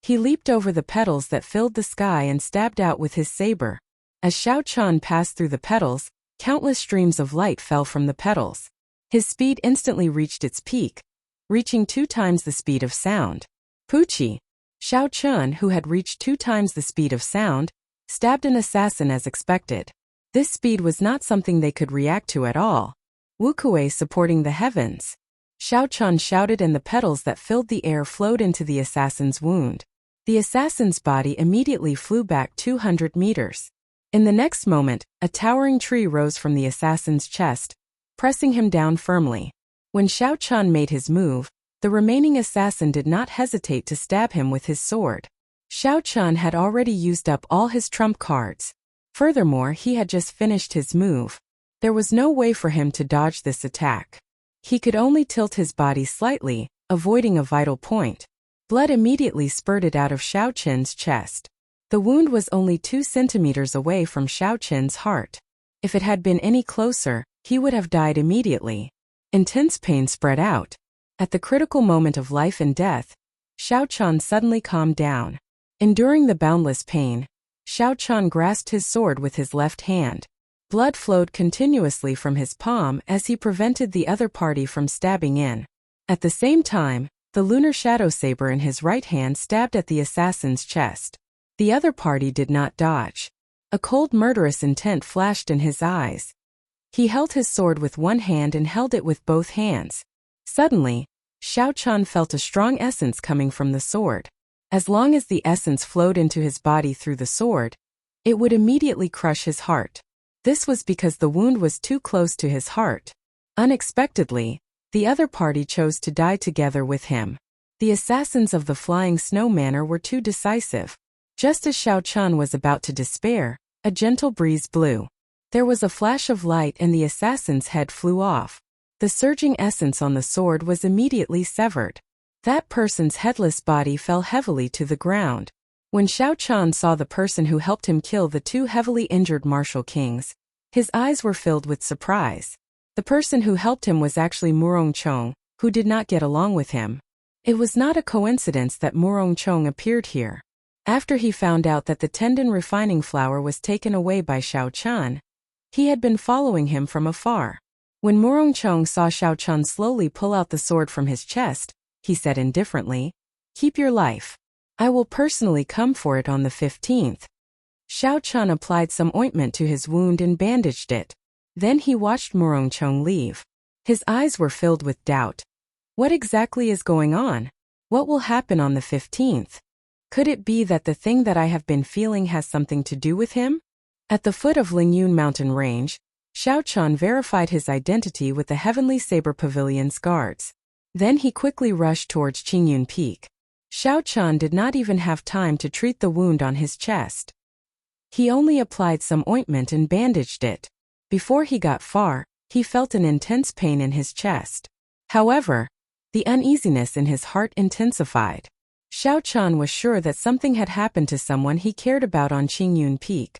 He leaped over the petals that filled the sky and stabbed out with his saber. As Xiao Chun passed through the petals, countless streams of light fell from the petals. His speed instantly reached its peak, reaching 2 times the speed of sound. Poochie! Xiao Chun, who had reached 2 times the speed of sound, stabbed an assassin as expected. This speed was not something they could react to at all. Wukuei supporting the heavens. Xiao Chan shouted, and the petals that filled the air flowed into the assassin's wound. The assassin's body immediately flew back 200 meters. In the next moment, a towering tree rose from the assassin's chest, pressing him down firmly. When Xiao Chan made his move, the remaining assassin did not hesitate to stab him with his sword. Xiao Chan had already used up all his trump cards. Furthermore, he had just finished his move. There was no way for him to dodge this attack. He could only tilt his body slightly, avoiding a vital point. Blood immediately spurted out of Xiao Chen's chest. The wound was only 2 centimeters away from Xiao Chen's heart. If it had been any closer, he would have died immediately. Intense pain spread out. At the critical moment of life and death, Xiao Chan suddenly calmed down. Enduring the boundless pain, Xiao Chan grasped his sword with his left hand. Blood flowed continuously from his palm as he prevented the other party from stabbing in. At the same time, the lunar shadow saber in his right hand stabbed at the assassin's chest. The other party did not dodge. A cold, murderous intent flashed in his eyes. He held his sword with one hand and held it with both hands. Suddenly, Xiao Chan felt a strong essence coming from the sword. As long as the essence flowed into his body through the sword, it would immediately crush his heart. This was because the wound was too close to his heart. Unexpectedly, the other party chose to die together with him. The assassins of the Flying Snow Manor were too decisive. Just as Xiao Chan was about to despair, a gentle breeze blew. There was a flash of light and the assassin's head flew off. The surging essence on the sword was immediately severed. That person's headless body fell heavily to the ground. When Xiao Chan saw the person who helped him kill the 2 heavily injured martial kings, his eyes were filled with surprise. The person who helped him was actually Murong Chong, who did not get along with him. It was not a coincidence that Murong Chong appeared here. After he found out that the tendon refining flour was taken away by Xiao Chan, he had been following him from afar. When Murong Chong saw Xiao Chan slowly pull out the sword from his chest, he said indifferently, "Keep your life. I will personally come for it on the 15th. Xiao Chan applied some ointment to his wound and bandaged it. Then he watched Murong Chong leave. His eyes were filled with doubt. What exactly is going on? What will happen on the 15th? Could it be that the thing that I have been feeling has something to do with him? At the foot of Lingyun mountain range, Xiao Chan verified his identity with the Heavenly Saber Pavilion's guards. Then he quickly rushed towards Qingyun Peak. Xiao Chan did not even have time to treat the wound on his chest. He only applied some ointment and bandaged it. Before he got far, he felt an intense pain in his chest. However, the uneasiness in his heart intensified. Xiao Chan was sure that something had happened to someone he cared about on Qingyun Peak.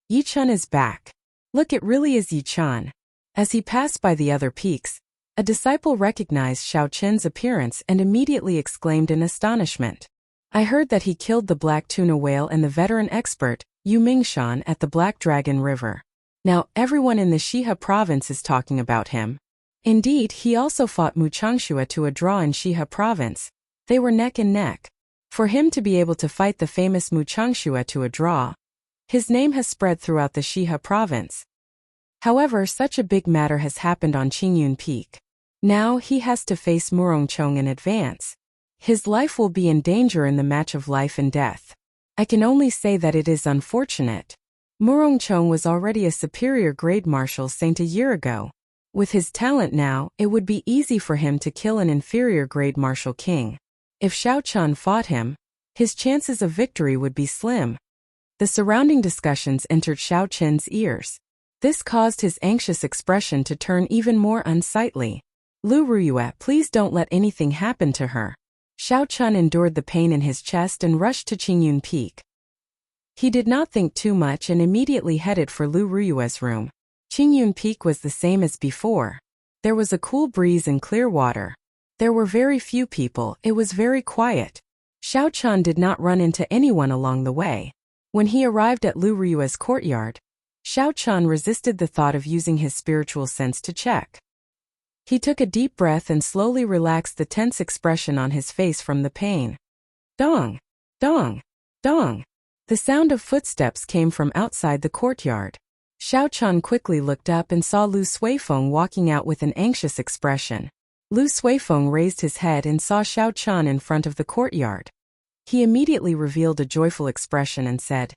Yi Chun is back. Look, it really is Yi Chun. As he passed by the other peaks, a disciple recognized Xiao Chen's appearance and immediately exclaimed in astonishment. I heard that he killed the black tuna whale and the veteran expert, Yu Mingshan, at the Black Dragon River. Now everyone in the Shihe province is talking about him. Indeed, he also fought Mu Changshua to a draw in Shihe province. They were neck and neck. For him to be able to fight the famous Mu Changshua to a draw, his name has spread throughout the Shihe province. However, such a big matter has happened on Qingyun Peak. Now he has to face Murong Chong in advance. His life will be in danger in the match of life and death. I can only say that it is unfortunate. Murong Chong was already a superior grade martial saint a year ago. With his talent now, it would be easy for him to kill an inferior grade martial king. If Xiao Chan fought him, his chances of victory would be slim. The surrounding discussions entered Xiao Chen's ears. This caused his anxious expression to turn even more unsightly. Lu Ruyue, please don't let anything happen to her. Xiao Chan endured the pain in his chest and rushed to Qingyun Peak. He did not think too much and immediately headed for Lu Ruyue's room. Qingyun Peak was the same as before. There was a cool breeze and clear water. There were very few people, it was very quiet. Xiao Chan did not run into anyone along the way. When he arrived at Lu Ruyue's courtyard, Xiao Chan resisted the thought of using his spiritual sense to check. He took a deep breath and slowly relaxed the tense expression on his face from the pain. Dong! Dong! Dong! The sound of footsteps came from outside the courtyard. Xiao Chan quickly looked up and saw Lu Suifeng walking out with an anxious expression. Lu Suifeng raised his head and saw Xiao Chun in front of the courtyard. He immediately revealed a joyful expression and said,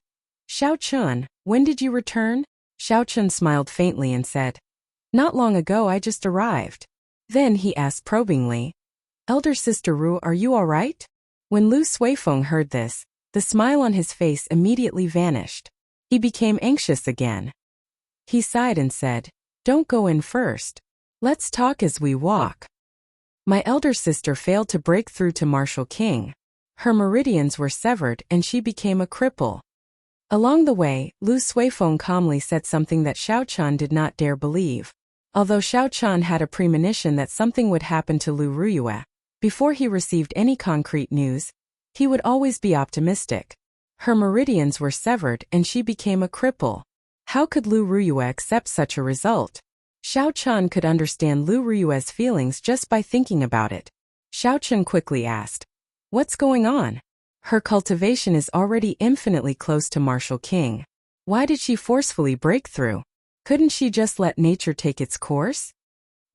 "Xiao Chun, when did you return?" Xiao Chun smiled faintly and said, "Not long ago, I just arrived." Then he asked probingly, "Elder Sister Ru, are you all right?" When Lu Suifeng heard this, the smile on his face immediately vanished. He became anxious again. He sighed and said, "Don't go in first. Let's talk as we walk." My elder sister failed to break through to Martial King. Her meridians were severed and she became a cripple. Along the way, Lu Suifeng calmly said something that Xiao Chun did not dare believe. Although Xiao Chun had a premonition that something would happen to Lu Ruyue, before he received any concrete news, he would always be optimistic. Her meridians were severed and she became a cripple. How could Lu Ruyue accept such a result? Xiao Chun could understand Lu Ruyue's feelings just by thinking about it. Xiao Chun quickly asked, "What's going on?" Her cultivation is already infinitely close to Martial King. Why did she forcefully break through? Couldn't she just let nature take its course?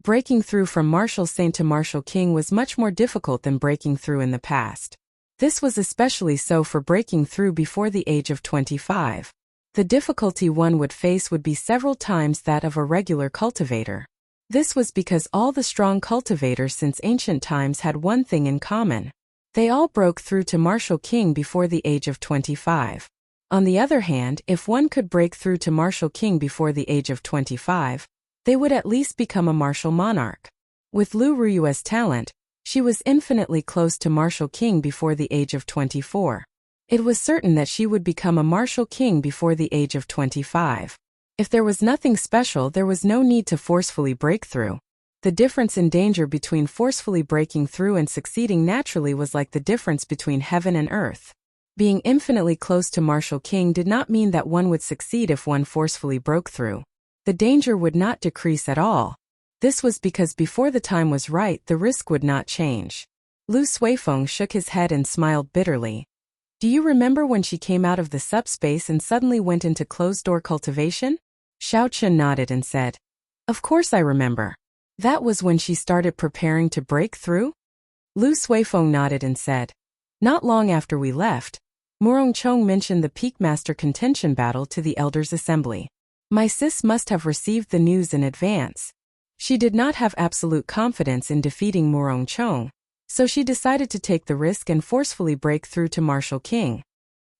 Breaking through from Martial Saint to Martial King was much more difficult than breaking through in the past. This was especially so for breaking through before the age of 25. The difficulty one would face would be several times that of a regular cultivator. This was because all the strong cultivators since ancient times had one thing in common. They all broke through to Martial King before the age of 25. On the other hand, if one could break through to Martial King before the age of 25, they would at least become a martial monarch. With Lu Ruyue's talent, she was infinitely close to Martial King before the age of 24. It was certain that she would become a Martial King before the age of 25. If there was nothing special, there was no need to forcefully break through. The difference in danger between forcefully breaking through and succeeding naturally was like the difference between heaven and earth. Being infinitely close to Martial King did not mean that one would succeed if one forcefully broke through. The danger would not decrease at all. This was because before the time was right, the risk would not change. Lu Suifeng shook his head and smiled bitterly. "Do you remember when she came out of the subspace and suddenly went into closed-door cultivation?" Xiao Chun nodded and said, "Of course I remember. That was when she started preparing to break through?" Lu Suifeng nodded and said, "Not long after we left, Murongchong mentioned the Peak Master contention battle to the Elders' Assembly. My sis must have received the news in advance. She did not have absolute confidence in defeating Murongchong, so she decided to take the risk and forcefully break through to Martial King.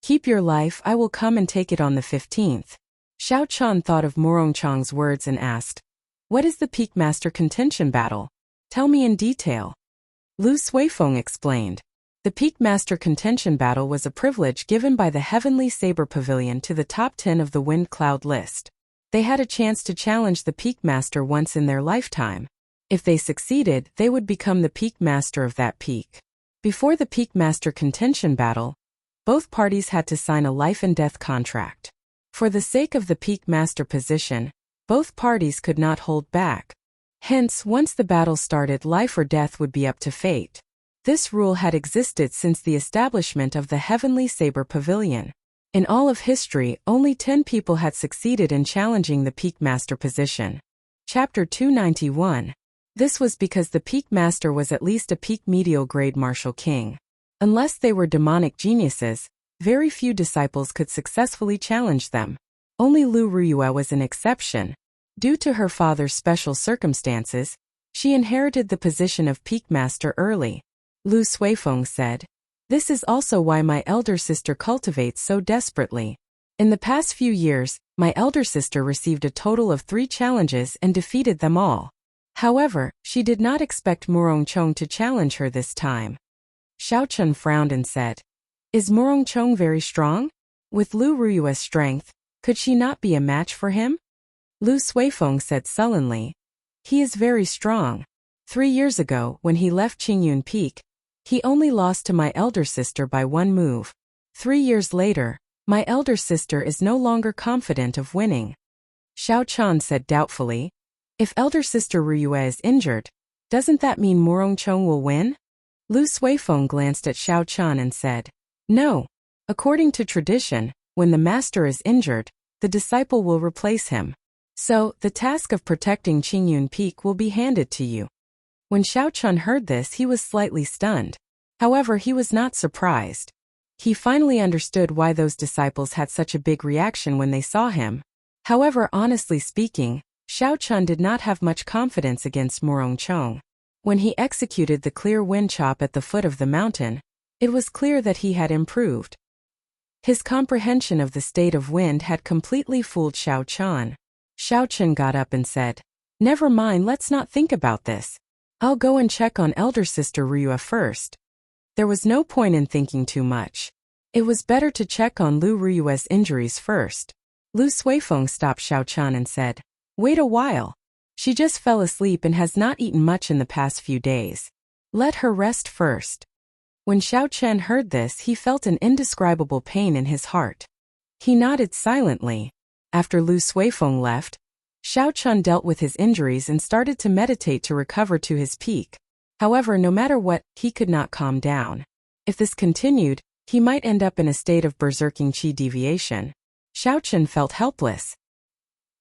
Keep your life, I will come and take it on the 15th. Xiao Chun thought of Murongchong's words and asked, "What is the Peak Master contention battle? Tell me in detail." Lu Suifeng explained. The Peak Master contention battle was a privilege given by the Heavenly Saber Pavilion to the top 10 of the Wind Cloud list. They had a chance to challenge the Peak Master once in their lifetime. If they succeeded, they would become the Peak Master of that peak. Before the Peak Master contention battle, both parties had to sign a life and death contract. For the sake of the Peak Master position, both parties could not hold back. Hence, once the battle started, life or death would be up to fate. This rule had existed since the establishment of the Heavenly Saber Pavilion. In all of history, only 10 people had succeeded in challenging the Peak Master position. Chapter 291. This was because the Peak Master was at least a peak medial grade Martial King. Unless they were demonic geniuses, very few disciples could successfully challenge them. Only Lu Ruyue was an exception. Due to her father's special circumstances, she inherited the position of Peak Master early. Lu Suifeng said, "This is also why my elder sister cultivates so desperately. In the past few years, my elder sister received a total of 3 challenges and defeated them all. However, she did not expect Murongchong to challenge her this time." Xiao Chun frowned and said, "Is Murongchong very strong? With Lu Ruyue's strength, could she not be a match for him?" Lu Suifeng said sullenly, "He is very strong. 3 years ago, when he left Qingyun Peak, he only lost to my elder sister by 1 move. 3 years later, my elder sister is no longer confident of winning." Xiao Chun said doubtfully, "If elder sister Ruyue is injured, doesn't that mean Murongchong will win?" Lu Suifeng glanced at Xiao Chun and said, "No. According to tradition, when the master is injured, the disciple will replace him. So, the task of protecting Qingyun Peak will be handed to you." When Xiao Chun heard this, he was slightly stunned. However, he was not surprised. He finally understood why those disciples had such a big reaction when they saw him. However, honestly speaking, Xiao Chun did not have much confidence against Morong Chong. When he executed the clear wind chop at the foot of the mountain, it was clear that he had improved. His comprehension of the state of wind had completely fooled Xiao Chun. Xiao Chun got up and said, "Never mind, let's not think about this. I'll go and check on elder sister Ryua first." There was no point in thinking too much. It was better to check on Lu Ryua's injuries first. Lu Suifeng stopped Xiao Chun and said, "Wait a while. She just fell asleep and has not eaten much in the past few days. Let her rest first." When Xiao Chun heard this, he felt an indescribable pain in his heart. He nodded silently. After Lu Suifeng left, Xiao Chun dealt with his injuries and started to meditate to recover to his peak. However, no matter what, he could not calm down. If this continued, he might end up in a state of berserking qi deviation. Xiao Chun felt helpless.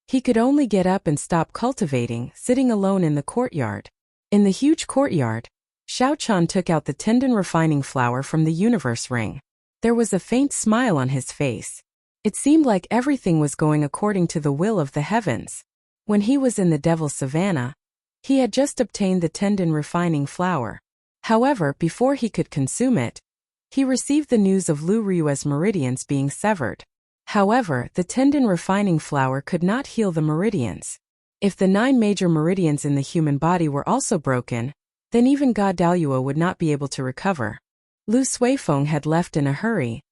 He could only get up and stop cultivating, sitting alone in the courtyard. In the huge courtyard, Xiao Chun took out the tendon refining flower from the universe ring. There was a faint smile on his face. It seemed like everything was going according to the will of the heavens. When he was in the Devil's Savannah, he had just obtained the tendon refining flower. However, before he could consume it, he received the news of Lu Ryua's meridians being severed. However, the tendon refining flower could not heal the meridians. If the 9 major meridians in the human body were also broken, then even God Dalua would not be able to recover. Lu Suifeng had left in a hurry.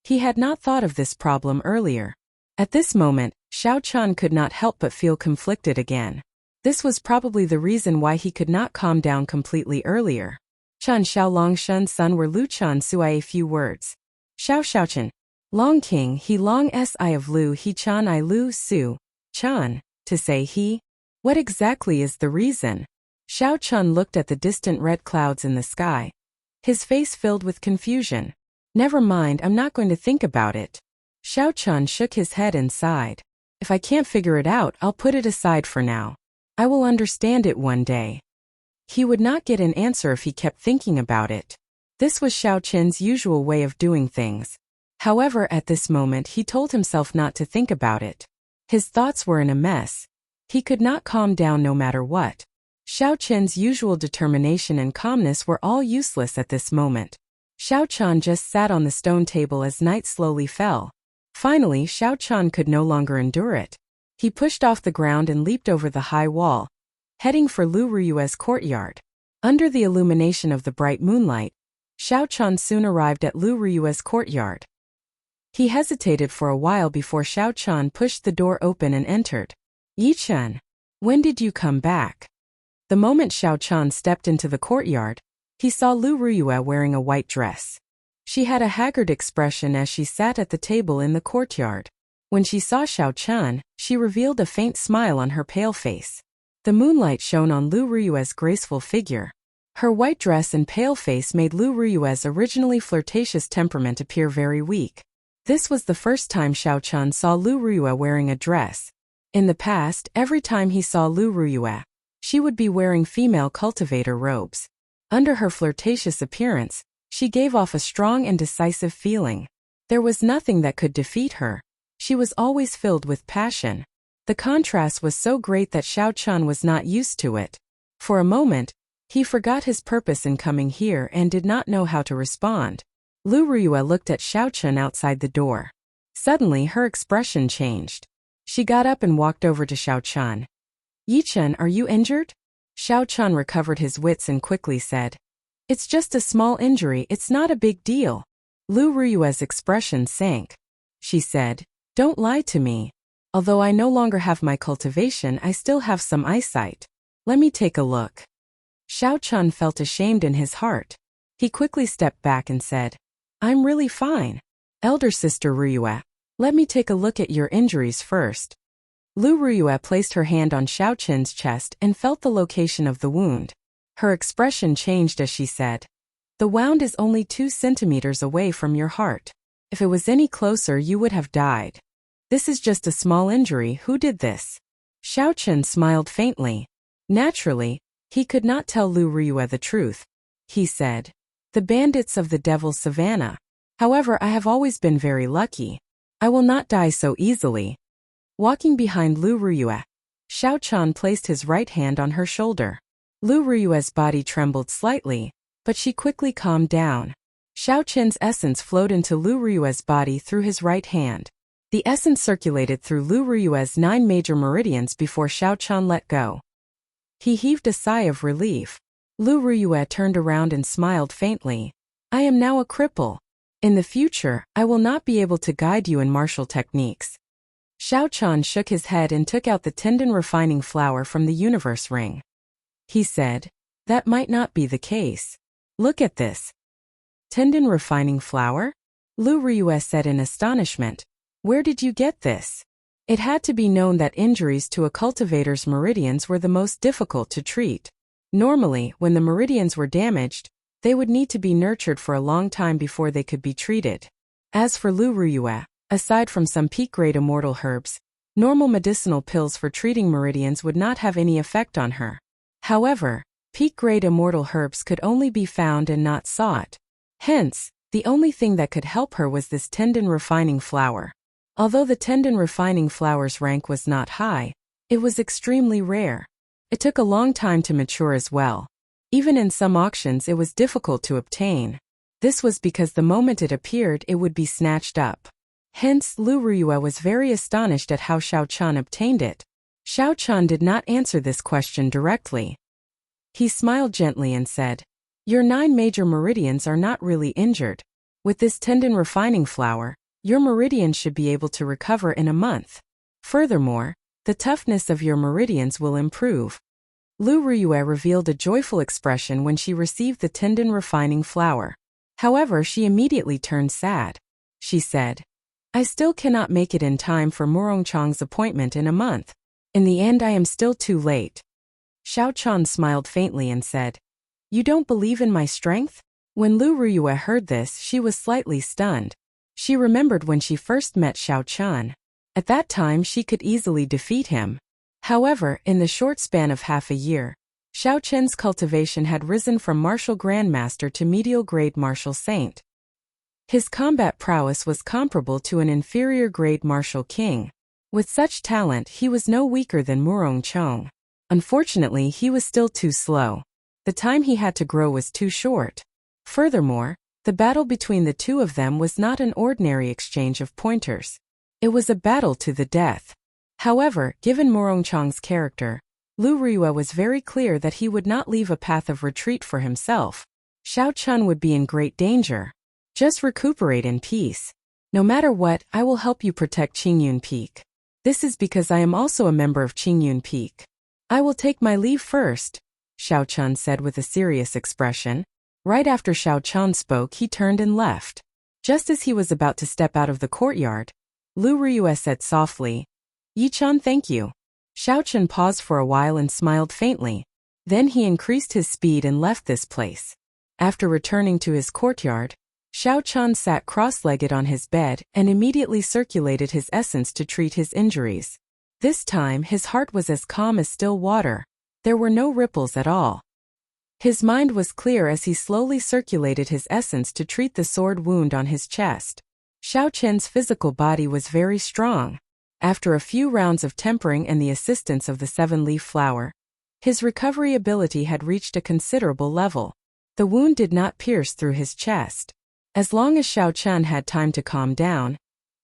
He had not thought of this problem earlier. At this moment, Xiao Chun could not help but feel conflicted again. This was probably the reason why he could not calm down completely earlier. Chun Xiao Long Shun Sun were Lu Chun Sui a few words. Xiao Xiaochen. Long King he Long Si of Lu he Chan I Lu Su. Chun. To say he? What exactly is the reason? Xiao Chun looked at the distant red clouds in the sky. His face filled with confusion. Never mind, I'm not going to think about it. Xiao Chun shook his head and sighed. If I can't figure it out, I'll put it aside for now. I will understand it one day. He would not get an answer if he kept thinking about it. This was Xiao Chun's usual way of doing things. However, at this moment he told himself not to think about it. His thoughts were in a mess. He could not calm down no matter what. Xiao Chun's usual determination and calmness were all useless at this moment. Xiao Chun just sat on the stone table as night slowly fell. Finally, Xiao Chun could no longer endure it. He pushed off the ground and leaped over the high wall, heading for Lu Ryua's courtyard. Under the illumination of the bright moonlight, Xiao Chun soon arrived at Lu Ryua's courtyard. He hesitated for a while before Xiao Chun pushed the door open and entered. "Yi Chen, when did you come back?" The moment Xiao Chun stepped into the courtyard, he saw Lu Ryua wearing a white dress. She had a haggard expression as she sat at the table in the courtyard. When she saw Xiao Chun, she revealed a faint smile on her pale face. The moonlight shone on Lu Ryua's graceful figure. Her white dress and pale face made Lu Ryua's originally flirtatious temperament appear very weak. This was the first time Xiao Chun saw Lu Ryua wearing a dress. In the past, every time he saw Lu Ryua, she would be wearing female cultivator robes. Under her flirtatious appearance, she gave off a strong and decisive feeling. There was nothing that could defeat her. She was always filled with passion. The contrast was so great that Xiao Chun was not used to it. For a moment, he forgot his purpose in coming here and did not know how to respond. Lu Ryua looked at Xiao Chun outside the door. Suddenly, her expression changed. She got up and walked over to Xiao Chun. "Yi Chen, are you injured?" Xiao Chun recovered his wits and quickly said, "It's just a small injury, it's not a big deal." Lu Ryua's expression sank. She said, "Don't lie to me. Although I no longer have my cultivation, I still have some eyesight. Let me take a look." Xiao Chun felt ashamed in his heart. He quickly stepped back and said, "I'm really fine. Elder sister Ryua, let me take a look at your injuries first." Lu Ryua placed her hand on Xiao Chun's chest and felt the location of the wound. Her expression changed as she said, "The wound is only 2 centimeters away from your heart. If it was any closer, you would have died. This is just a small injury. Who did this?" Xiao Chun smiled faintly. Naturally, He could not tell Lu Ryue the truth. He said, "The bandits of the Devil's Savannah. However, I have always been very lucky. I will not die so easily." Walking behind Lu Ryue, Xiao Chan placed his right hand on her shoulder. Lu Ryue's body trembled slightly, but she quickly calmed down. Xiao Chen's essence flowed into Lu Ryue's body through his right hand. The essence circulated through Lu Ryue's 9 major meridians before Xiao Chan let go. He heaved a sigh of relief. Lu Ryue turned around and smiled faintly. "I am now a cripple. In the future, I will not be able to guide you in martial techniques." Xiao Chan shook his head and took out the tendon refining flower from the universe ring. He said, "That might not be the case. Look at this." "Tendon refining flower?" Lu Ryue said in astonishment. "Where did you get this?" It had to be known that injuries to a cultivator's meridians were the most difficult to treat. Normally, when the meridians were damaged, they would need to be nurtured for a long time before they could be treated. As for Lu Ryue, aside from some peak-grade immortal herbs, normal medicinal pills for treating meridians would not have any effect on her. However, peak-grade immortal herbs could only be found and not sought. Hence, the only thing that could help her was this tendon refining flower. Although the tendon refining flower's rank was not high, it was extremely rare. It took a long time to mature as well. Even in some auctions it was difficult to obtain. This was because the moment it appeared it would be snatched up. Hence, Lu Ryue was very astonished at how Xiao Chan obtained it. Xiao Chan did not answer this question directly. He smiled gently and said, "Your 9 major meridians are not really injured. With this tendon refining flower, your meridians should be able to recover in a month. Furthermore, the toughness of your meridians will improve." Lu Ryue revealed a joyful expression when she received the tendon refining flower. However, she immediately turned sad. She said, "I still cannot make it in time for Murongchang's appointment in a month. In the end, I am still too late." Xiao Chan smiled faintly and said, "You don't believe in my strength?" When Lu Ryue heard this, she was slightly stunned. She remembered when she first met Xiao Chan. At that time, she could easily defeat him. However, in the short span of half a year, Xiao Chen's cultivation had risen from martial grandmaster to medial-grade martial saint. His combat prowess was comparable to an inferior-grade martial king. With such talent, he was no weaker than Murongchang. Unfortunately, he was still too slow. The time he had to grow was too short. Furthermore, the battle between the two of them was not an ordinary exchange of pointers. It was a battle to the death. However, given Murongchang's character, Lu Ryue was very clear that he would not leave a path of retreat for himself. Xiao Chan would be in great danger. "Just recuperate in peace. No matter what, I will help you protect Qingyun Peak. This is because I am also a member of Qingyun Peak. I will take my leave first," Xiao Chan said with a serious expression. Right after Xiao Chan spoke, he turned and left. Just as he was about to step out of the courtyard, Lu Ryue said softly, "Yi-chan, thank you." Xiao Chan paused for a while and smiled faintly. Then he increased his speed and left this place. After returning to his courtyard, Xiao Chan sat cross-legged on his bed and immediately circulated his essence to treat his injuries. This time, his heart was as calm as still water. There were no ripples at all. His mind was clear as he slowly circulated his essence to treat the sword wound on his chest. Xiao Chen's physical body was very strong. After a few rounds of tempering and the assistance of the 7-leaf flower, his recovery ability had reached a considerable level. The wound did not pierce through his chest. As long as Xiao Chen had time to calm down,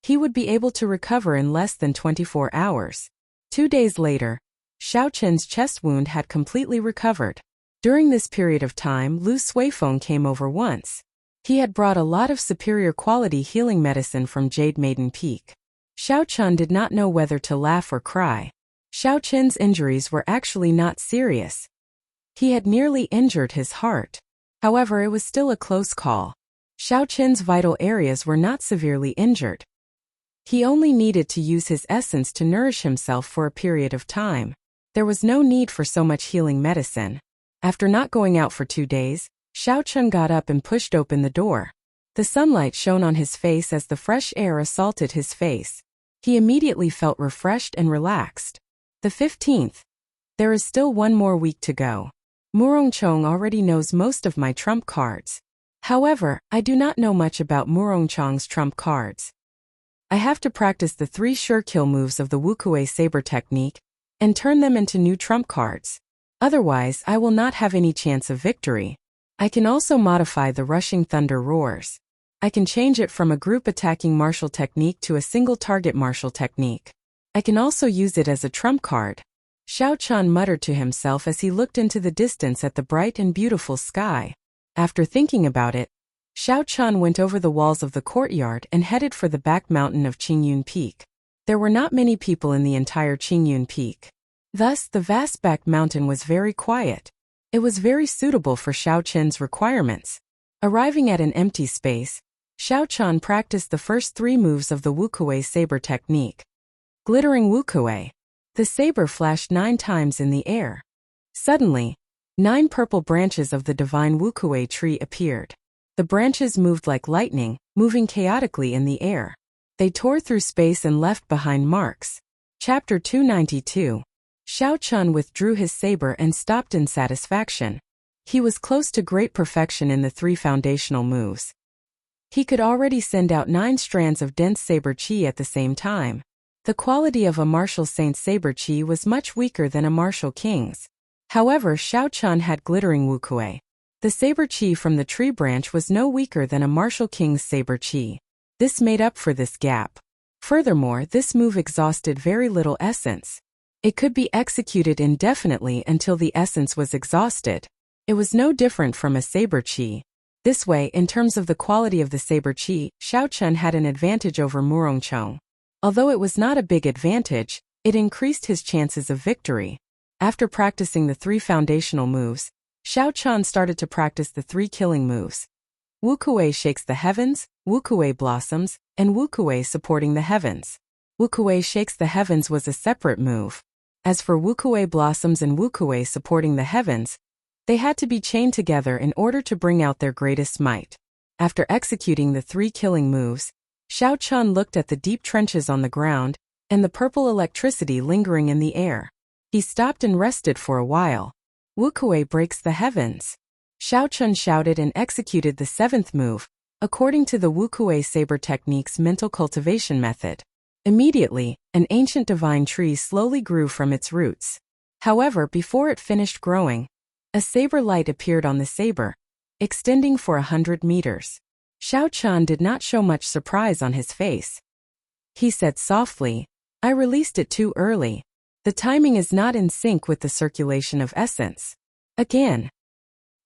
he would be able to recover in less than 24 hours. 2 days later, Xiao Chen's chest wound had completely recovered. During this period of time, Lu Suifeng came over once. He had brought a lot of superior quality healing medicine from Jade Maiden Peak. Xiao Chen did not know whether to laugh or cry. Xiao Chen's injuries were actually not serious. He had nearly injured his heart. However, it was still a close call. Xiao Chen's vital areas were not severely injured. He only needed to use his essence to nourish himself for a period of time. There was no need for so much healing medicine. After not going out for 2 days, Xiao Chen got up and pushed open the door. The sunlight shone on his face as the fresh air assaulted his face. He immediately felt refreshed and relaxed. The 15th. There is still 1 more week to go. Murongchong already knows most of my trump cards. However, I do not know much about Murongchong's trump cards. I have to practice the 3 sure kill moves of the Wukue saber technique and turn them into new trump cards. Otherwise, I will not have any chance of victory. I can also modify the rushing thunder roars. I can change it from a group attacking martial technique to a single target martial technique. I can also use it as a trump card. Xiao Chun muttered to himself as he looked into the distance at the bright and beautiful sky. After thinking about it, Xiao Chun went over the walls of the courtyard and headed for the back mountain of Qingyun Peak. There were not many people in the entire Qingyun Peak. Thus, the vast back mountain was very quiet. It was very suitable for Xiao Chun's requirements. Arriving at an empty space, Xiao Chun practiced the first 3 moves of the Wukue saber technique. Glittering Wukue. The saber flashed 9 times in the air. Suddenly, 9 purple branches of the divine Wukue tree appeared. The branches moved like lightning, moving chaotically in the air. They tore through space and left behind marks. Chapter 292. Xiao Chun withdrew his saber and stopped in satisfaction. He was close to great perfection in the 3 foundational moves. He could already send out 9 strands of dense saber chi at the same time. The quality of a martial saint's saber chi was much weaker than a martial king's. However, Xiao Chun had glittering Wukue. The saber chi from the tree branch was no weaker than a martial king's saber chi. This made up for this gap. Furthermore, this move exhausted very little essence. It could be executed indefinitely until the essence was exhausted. It was no different from a saber chi. This way, in terms of the quality of the saber chi, Xiao Chun had an advantage over Murongchong. Although it was not a big advantage, it increased his chances of victory. After practicing the 3 foundational moves, Xiao Chun started to practice the 3 killing moves. Wukue shakes the heavens, Wukue blossoms, and Wukue supporting the heavens. Wukue shakes the heavens was a separate move. As for Wukue blossoms and Wukue supporting the heavens, they had to be chained together in order to bring out their greatest might. After executing the 3 killing moves, Xiao Chun looked at the deep trenches on the ground and the purple electricity lingering in the air. He stopped and rested for a while. Wukue breaks the heavens. Xiao Chun shouted and executed the 7th move, according to the Wukue saber technique's mental cultivation method. Immediately, an ancient divine tree slowly grew from its roots. However, before it finished growing, a saber light appeared on the saber, extending for 100 meters. Xiao Chun did not show much surprise on his face. He said softly, "I released it too early. The timing is not in sync with the circulation of essence." Again.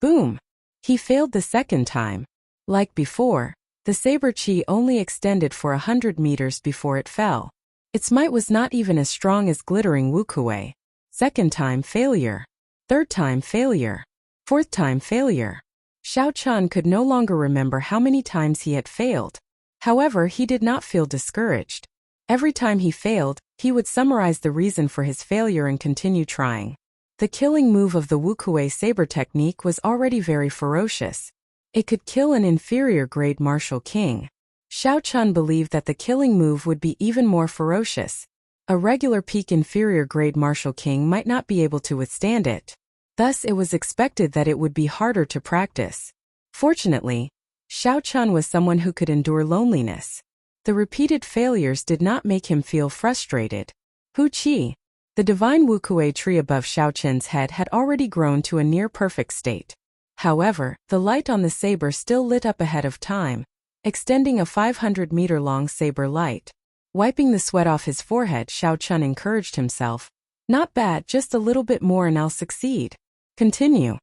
Boom! He failed the second time. Like before, the saber chi only extended for 100 meters before it fell. Its might was not even as strong as glittering Wukue. Second time failure. Third time failure. Fourth time failure. Xiao Chun could no longer remember how many times he had failed. However, he did not feel discouraged. Every time he failed, he would summarize the reason for his failure and continue trying. The killing move of the Wukue saber technique was already very ferocious. It could kill an inferior grade martial king. Xiao Chun believed that the killing move would be even more ferocious. A regular peak inferior grade martial king might not be able to withstand it. Thus, it was expected that it would be harder to practice. Fortunately, Xiao Chun was someone who could endure loneliness. The repeated failures did not make him feel frustrated. Hu Qi, the divine Wukue tree above Xiao Chun's head, had already grown to a near-perfect state. However, the light on the saber still lit up ahead of time, extending a 500-meter-long saber light. Wiping the sweat off his forehead, Xiao Chun encouraged himself. "Not bad, just a little bit more and I'll succeed." Continue.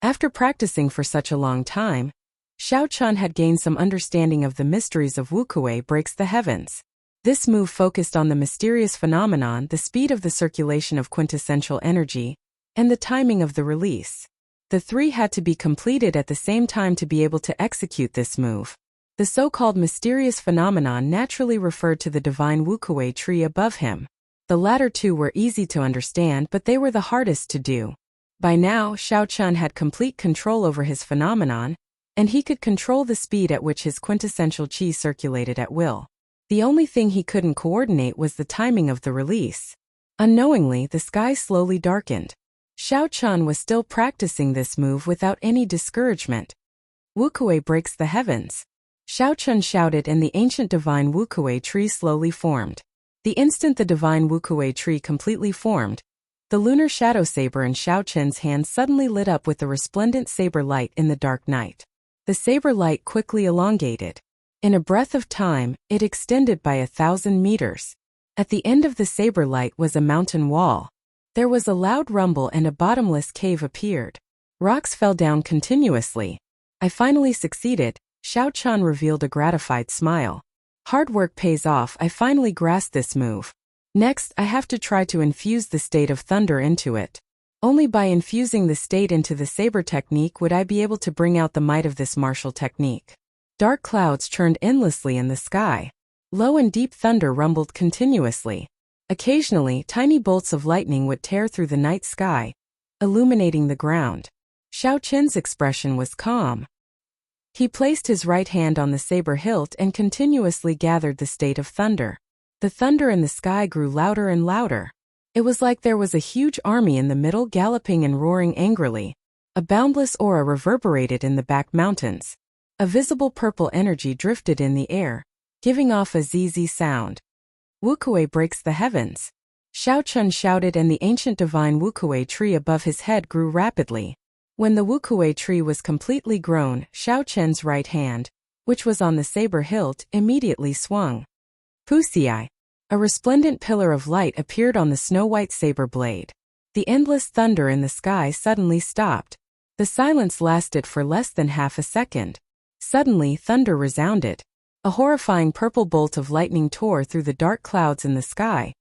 After practicing for such a long time, Xiao Chun had gained some understanding of the mysteries of Wukue breaks the heavens. This move focused on the mysterious phenomenon, the speed of the circulation of quintessential energy, and the timing of the release. The 3 had to be completed at the same time to be able to execute this move. The so-called mysterious phenomenon naturally referred to the divine Wukue tree above him. The latter 2 were easy to understand, but they were the hardest to do. By now, Xiao Chun had complete control over his phenomenon, and he could control the speed at which his quintessential chi circulated at will. The only thing he couldn't coordinate was the timing of the release. Unknowingly, the sky slowly darkened. Xiao Chun was still practicing this move without any discouragement. Wukuei breaks the heavens. Xiao Chun shouted, and the ancient divine Wukuei tree slowly formed. The instant the divine Wukuei tree completely formed, the lunar shadow saber in Xiao Chun's hand suddenly lit up with the resplendent saber light in the dark night. The saber light quickly elongated. In a breath of time, it extended by 1,000 meters. At the end of the saber light was a mountain wall. There was a loud rumble and a bottomless cave appeared. Rocks fell down continuously. I finally succeeded, Xiao Chun revealed a gratified smile. Hard work pays off. I finally grasped this move. Next, I have to try to infuse the state of thunder into it. Only by infusing the state into the saber technique would I be able to bring out the might of this martial technique. Dark clouds churned endlessly in the sky. Low and deep thunder rumbled continuously. Occasionally, tiny bolts of lightning would tear through the night sky, illuminating the ground. Xiao Chun's expression was calm. He placed his right hand on the saber hilt and continuously gathered the state of thunder. The thunder in the sky grew louder and louder. It was like there was a huge army in the middle galloping and roaring angrily. A boundless aura reverberated in the back mountains. A visible purple energy drifted in the air, giving off a zzz sound. Wukuei breaks the heavens. Xiao Chun shouted, and the ancient divine Wukuei tree above his head grew rapidly. When the Wukuei tree was completely grown, Xiao Chun's right hand, which was on the saber hilt, immediately swung. Pusiai. A resplendent pillar of light appeared on the snow-white saber blade. The endless thunder in the sky suddenly stopped. The silence lasted for less than half a second. Suddenly, thunder resounded. A horrifying purple bolt of lightning tore through the dark clouds in the sky,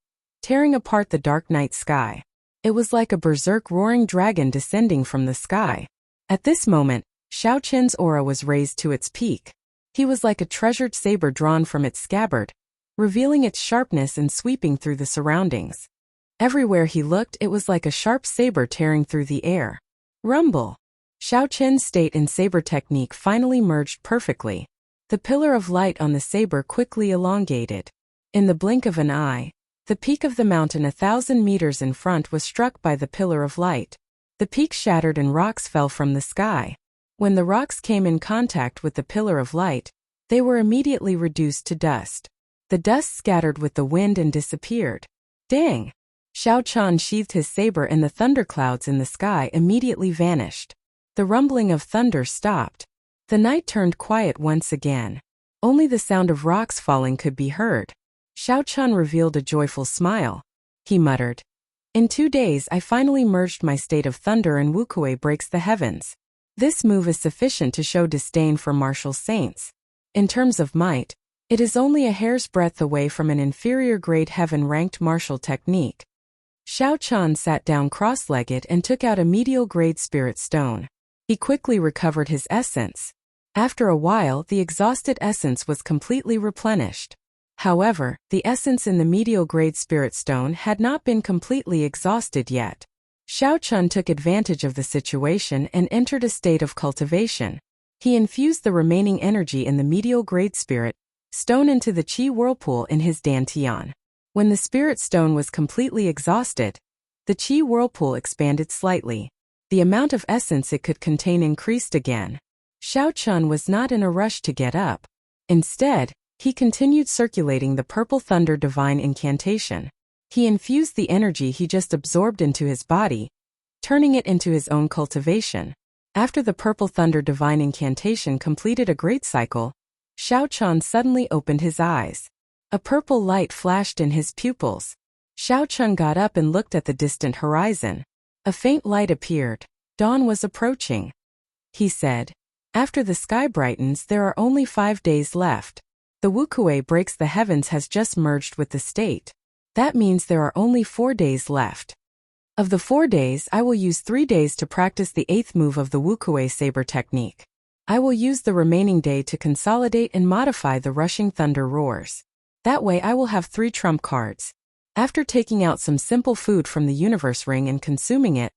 tearing apart the dark night sky. It was like a berserk roaring dragon descending from the sky. At this moment, Xiao Chun's aura was raised to its peak. He was like a treasured saber drawn from its scabbard, revealing its sharpness and sweeping through the surroundings. Everywhere he looked, it was like a sharp saber tearing through the air. Rumble. Xiao Chun's state and saber technique finally merged perfectly. The pillar of light on the saber quickly elongated. In the blink of an eye, the peak of the mountain 1,000 meters in front was struck by the pillar of light. The peak shattered and rocks fell from the sky. When the rocks came in contact with the pillar of light, they were immediately reduced to dust. The dust scattered with the wind and disappeared. Dang! Xiao Chun sheathed his saber, and the thunderclouds in the sky immediately vanished. The rumbling of thunder stopped. The night turned quiet once again. Only the sound of rocks falling could be heard. Xiao Chun revealed a joyful smile. He muttered, "In 2 days I finally merged my state of thunder, and Wukuei breaks the heavens. This move is sufficient to show disdain for martial saints. In terms of might, it is only a hair's breadth away from an inferior grade heaven-ranked martial technique." Xiao Chun sat down cross-legged and took out a medial grade spirit stone. He quickly recovered his essence. After a while, the exhausted essence was completely replenished. However, the essence in the medial grade spirit stone had not been completely exhausted yet. Xiao Chun took advantage of the situation and entered a state of cultivation. He infused the remaining energy in the medial grade spirit stone into the qi whirlpool in his dantian. When the spirit stone was completely exhausted, the qi whirlpool expanded slightly. The amount of essence it could contain increased again. Xiao Chun was not in a rush to get up. Instead, he continued circulating the purple thunder divine incantation. He infused the energy he just absorbed into his body, turning it into his own cultivation. After the purple thunder divine incantation completed a great cycle, Xiao Chun suddenly opened his eyes. A purple light flashed in his pupils. Xiao Chun got up and looked at the distant horizon. A faint light appeared. Dawn was approaching. He said, "After the sky brightens, there are only 5 days left. The Wukuei breaks the heavens has just merged with the state. That means there are only 4 days left. Of the 4 days, I will use 3 days to practice the 8th move of the Wukuei saber technique. I will use the remaining day to consolidate and modify the rushing thunder roars. That way I will have 3 trump cards." After taking out some simple food from the universe ring and consuming it,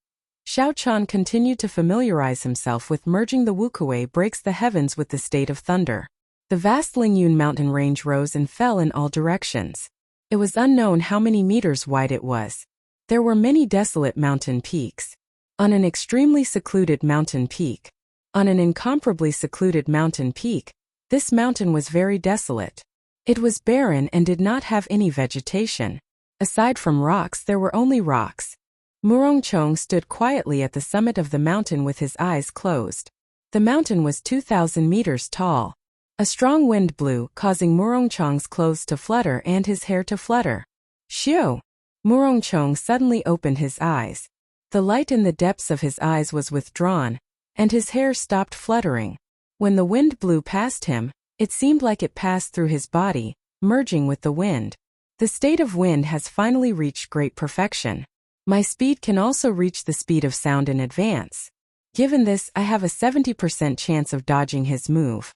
Xiao Chun continued to familiarize himself with merging the Wukuei breaks the heavens with the state of thunder. The vast Lingyun mountain range rose and fell in all directions. It was unknown how many meters wide it was. There were many desolate mountain peaks. On an extremely secluded mountain peak. On an incomparably secluded mountain peak, this mountain was very desolate. It was barren and did not have any vegetation. Aside from rocks, there were only rocks. Murongchong stood quietly at the summit of the mountain with his eyes closed. The mountain was 2,000 meters tall. A strong wind blew, causing Murongchong's clothes to flutter and his hair to flutter. Shio! Murongchong suddenly opened his eyes. The light in the depths of his eyes was withdrawn, and his hair stopped fluttering. When the wind blew past him, it seemed like it passed through his body, merging with the wind. The state of wind has finally reached great perfection. My speed can also reach the speed of sound in advance. Given this, I have a 70% chance of dodging his move.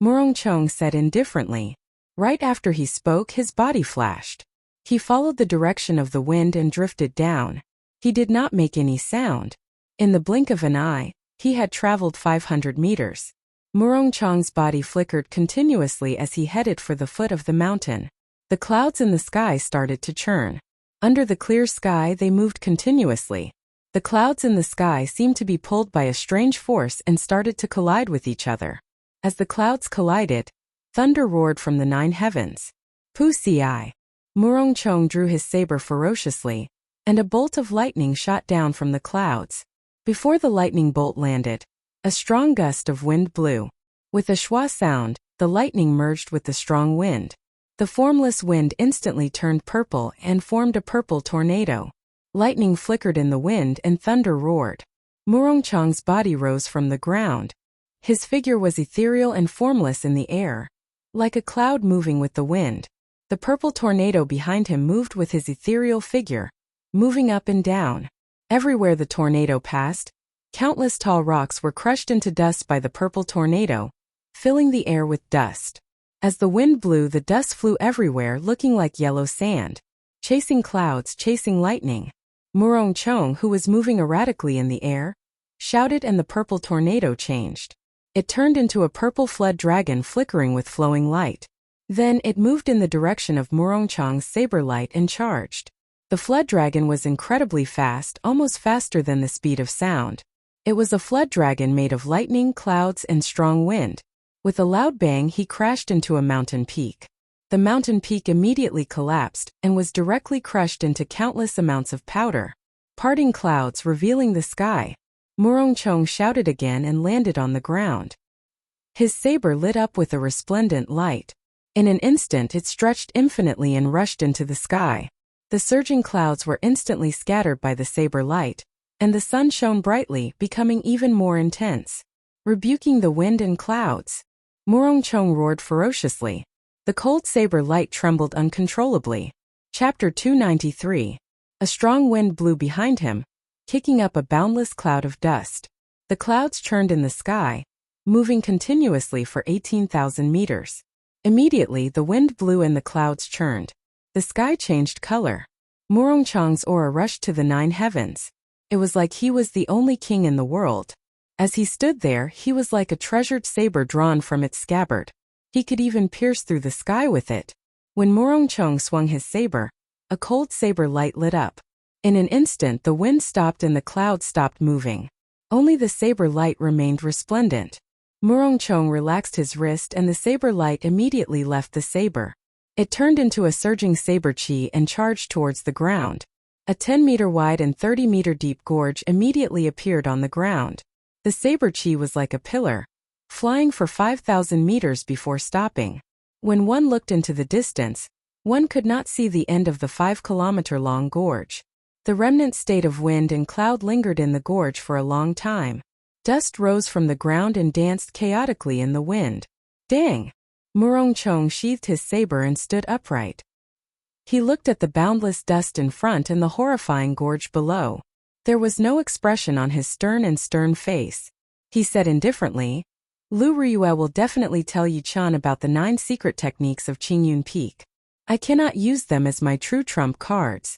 Murongchong said indifferently. Right after he spoke, his body flashed. He followed the direction of the wind and drifted down. He did not make any sound. In the blink of an eye, he had traveled 500 meters. Murongchong's body flickered continuously as he headed for the foot of the mountain. The clouds in the sky started to churn. Under the clear sky, they moved continuously. The clouds in the sky seemed to be pulled by a strange force and started to collide with each other. As the clouds collided, thunder roared from the 9 heavens. Pusi! Murongchong drew his saber ferociously, and a bolt of lightning shot down from the clouds. Before the lightning bolt landed, a strong gust of wind blew. With a schwa sound, the lightning merged with the strong wind. The formless wind instantly turned purple and formed a purple tornado. Lightning flickered in the wind and thunder roared. Murongchong's body rose from the ground. His figure was ethereal and formless in the air, like a cloud moving with the wind. The purple tornado behind him moved with his ethereal figure, moving up and down. Everywhere the tornado passed, countless tall rocks were crushed into dust by the purple tornado, filling the air with dust. As the wind blew, the dust flew everywhere, looking like yellow sand, chasing clouds, chasing lightning. Murongchong, who was moving erratically in the air, shouted, and the purple tornado changed. It turned into a purple flood dragon flickering with flowing light. Then it moved in the direction of Murongchong's saber light and charged. The flood dragon was incredibly fast, almost faster than the speed of sound. It was a flood dragon made of lightning, clouds, and strong wind. With a loud bang, he crashed into a mountain peak. The mountain peak immediately collapsed and was directly crushed into countless amounts of powder, parting clouds revealing the sky. Murongchong shouted again and landed on the ground. His saber lit up with a resplendent light. In an instant it stretched infinitely and rushed into the sky. The surging clouds were instantly scattered by the saber light, and the sun shone brightly, becoming even more intense, rebuking the wind and clouds. Murongchong roared ferociously. The cold saber light trembled uncontrollably. Chapter 293. A strong wind blew behind him, kicking up a boundless cloud of dust. The clouds churned in the sky, moving continuously for 18,000 meters. Immediately the wind blew and the clouds churned. The sky changed color. Murongchong's aura rushed to the 9 heavens. It was like he was the only king in the world. As he stood there, he was like a treasured saber drawn from its scabbard. He could even pierce through the sky with it. When Murongchong swung his saber, a cold saber light lit up. In an instant the wind stopped and the clouds stopped moving. Only the saber light remained resplendent. Murongchong relaxed his wrist and the saber light immediately left the saber. It turned into a surging saber chi and charged towards the ground. A 10-meter wide and 30-meter deep gorge immediately appeared on the ground. The saber chi was like a pillar, flying for 5,000 meters before stopping. When one looked into the distance, one could not see the end of the 5-kilometer-long gorge. The remnant state of wind and cloud lingered in the gorge for a long time. Dust rose from the ground and danced chaotically in the wind. Dang! Murongchong sheathed his saber and stood upright. He looked at the boundless dust in front and the horrifying gorge below. There was no expression on his stern face. He said indifferently, Lu Ryue will definitely tell Yi-chan about the 9 secret techniques of Qingyun Peak. I cannot use them as my true trump cards.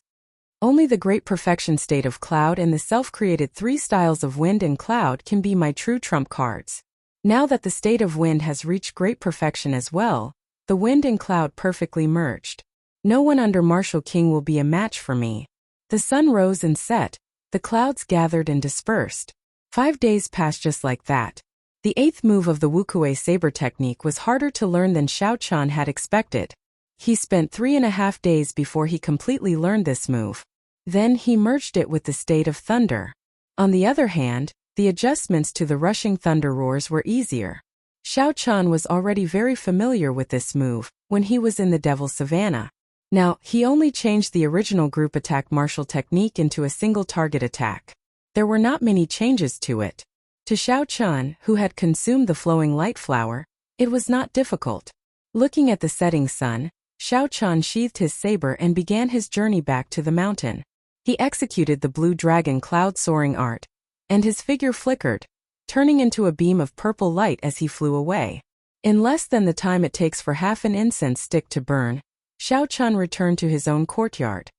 Only the great perfection state of cloud and the self-created 3 styles of wind and cloud can be my true trump cards. Now that the state of wind has reached great perfection as well, the wind and cloud perfectly merged. No one under Martial King will be a match for me. The sun rose and set, The clouds gathered and dispersed. 5 days passed just like that. The 8th move of the Wukue saber technique was harder to learn than Xiao Chan had expected. He spent 3.5 days before he completely learned this move. Then he merged it with the state of thunder. On the other hand, the adjustments to the rushing thunder roars were easier. Xiao Chan was already very familiar with this move when he was in the Devil's Savannah. Now, he only changed the original group attack martial technique into a single target attack. There were not many changes to it. To Xiao Chan, who had consumed the flowing light flower, it was not difficult. Looking at the setting sun, Xiao Chan sheathed his saber and began his journey back to the mountain. He executed the blue dragon cloud soaring art, and his figure flickered, turning into a beam of purple light as he flew away. In less than the time it takes for half an incense stick to burn, Xiao Chan returned to his own courtyard.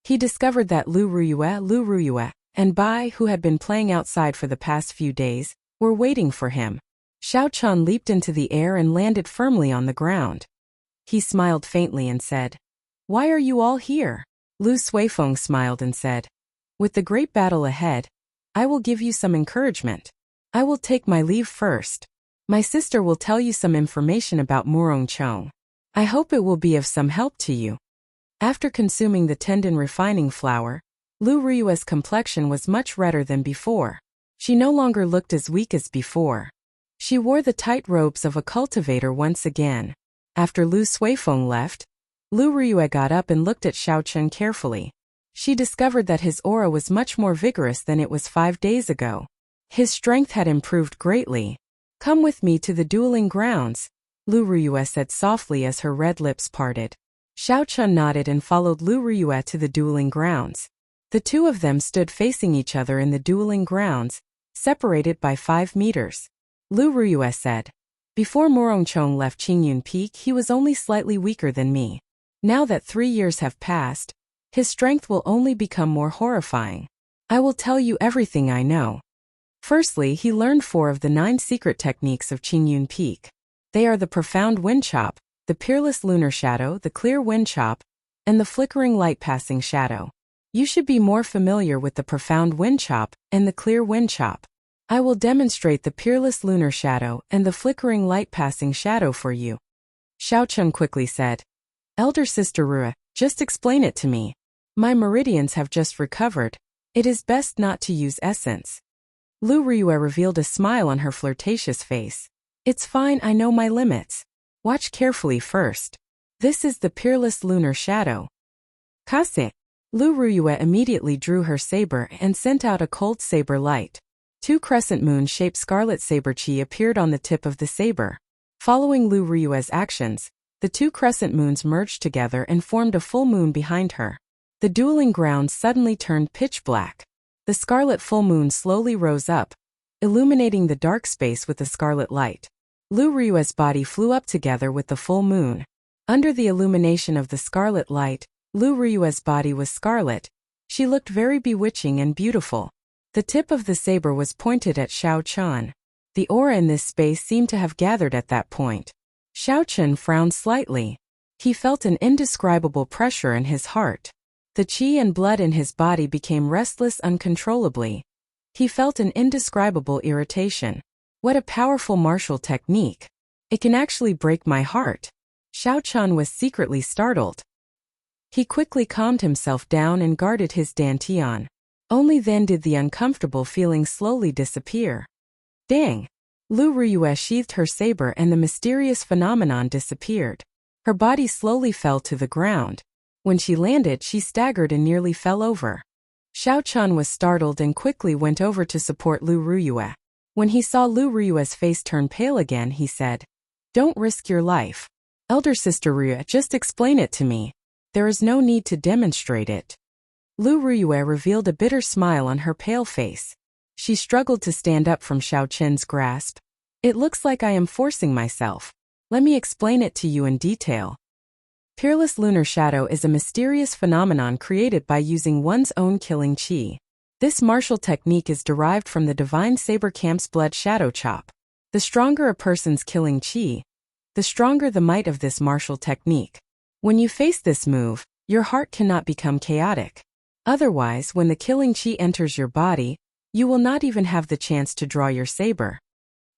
He discovered that Lu Ruyue, and Bai, who had been playing outside for the past few days, were waiting for him. Xiao Chan leaped into the air and landed firmly on the ground. He smiled faintly and said, "Why are you all here?" Lu Suifeng smiled and said, "With the great battle ahead, I will give you some encouragement. I will take my leave first. My sister will tell you some information about Murong Chong. I hope it will be of some help to you." After consuming the tendon refining flower, Lu Ruyue's complexion was much redder than before. She no longer looked as weak as before. She wore the tight robes of a cultivator once again. After Lu Suifeng left, Lu Ruyue got up and looked at Xiao Chen carefully. She discovered that his aura was much more vigorous than it was 5 days ago. His strength had improved greatly. "Come with me to the dueling grounds," Lu Ruyue said softly as her red lips parted. Xiao Chen nodded and followed Lu Ruyue to the dueling grounds. The two of them stood facing each other in the dueling grounds, separated by 5 meters. Lu Ruyue said, "Before Murongchong left Qingyun Peak, he was only slightly weaker than me. Now that 3 years have passed, his strength will only become more horrifying. I will tell you everything I know." Firstly, he learned 4 of the 9 secret techniques of Qingyun Peak. They are the profound wind chop, the peerless lunar shadow, the clear wind chop, and the flickering light passing shadow. You should be more familiar with the profound wind chop and the clear wind chop. I will demonstrate the peerless lunar shadow and the flickering light passing shadow for you. Xiao Chen quickly said, "Elder Sister Rua, just explain it to me. My meridians have just recovered. It is best not to use essence." Lu Ruyue revealed a smile on her flirtatious face. "It's fine, I know my limits. Watch carefully first. This is the peerless lunar shadow." "Kase." Lu Ruyue immediately drew her saber and sent out a cold saber light. 2 crescent moon-shaped scarlet saber chi appeared on the tip of the saber. Following Lu Ruyue's actions, the 2 crescent moons merged together and formed a full moon behind her. The dueling ground suddenly turned pitch black. The scarlet full moon slowly rose up, illuminating the dark space with the scarlet light. Lu Ruyue's body flew up together with the full moon. Under the illumination of the scarlet light, Lu Ruyue's body was scarlet. She looked very bewitching and beautiful. The tip of the saber was pointed at Xiao Chen. The aura in this space seemed to have gathered at that point. Xiao Chen frowned slightly. He felt an indescribable pressure in his heart. The qi and blood in his body became restless uncontrollably. He felt an indescribable irritation. What a powerful martial technique. It can actually break my heart. Xiao Chen was secretly startled. He quickly calmed himself down and guarded his dantian. Only then did the uncomfortable feeling slowly disappear. Dang! Lu Ruyue sheathed her saber and the mysterious phenomenon disappeared. Her body slowly fell to the ground. When she landed, she staggered and nearly fell over. Xiao Chen was startled and quickly went over to support Lu Ruyue. When he saw Lu Ruyue's face turn pale again, he said, "Don't risk your life. Elder Sister Rue, just explain it to me. There is no need to demonstrate it." Lu Ruyue revealed a bitter smile on her pale face. She struggled to stand up from Xiao Chen's grasp. "It looks like I am forcing myself. Let me explain it to you in detail. Peerless lunar shadow is a mysterious phenomenon created by using one's own killing qi. This martial technique is derived from the divine saber camp's blood shadow chop. The stronger a person's killing qi, the stronger the might of this martial technique. When you face this move, your heart cannot become chaotic. Otherwise, when the killing chi enters your body, you will not even have the chance to draw your saber.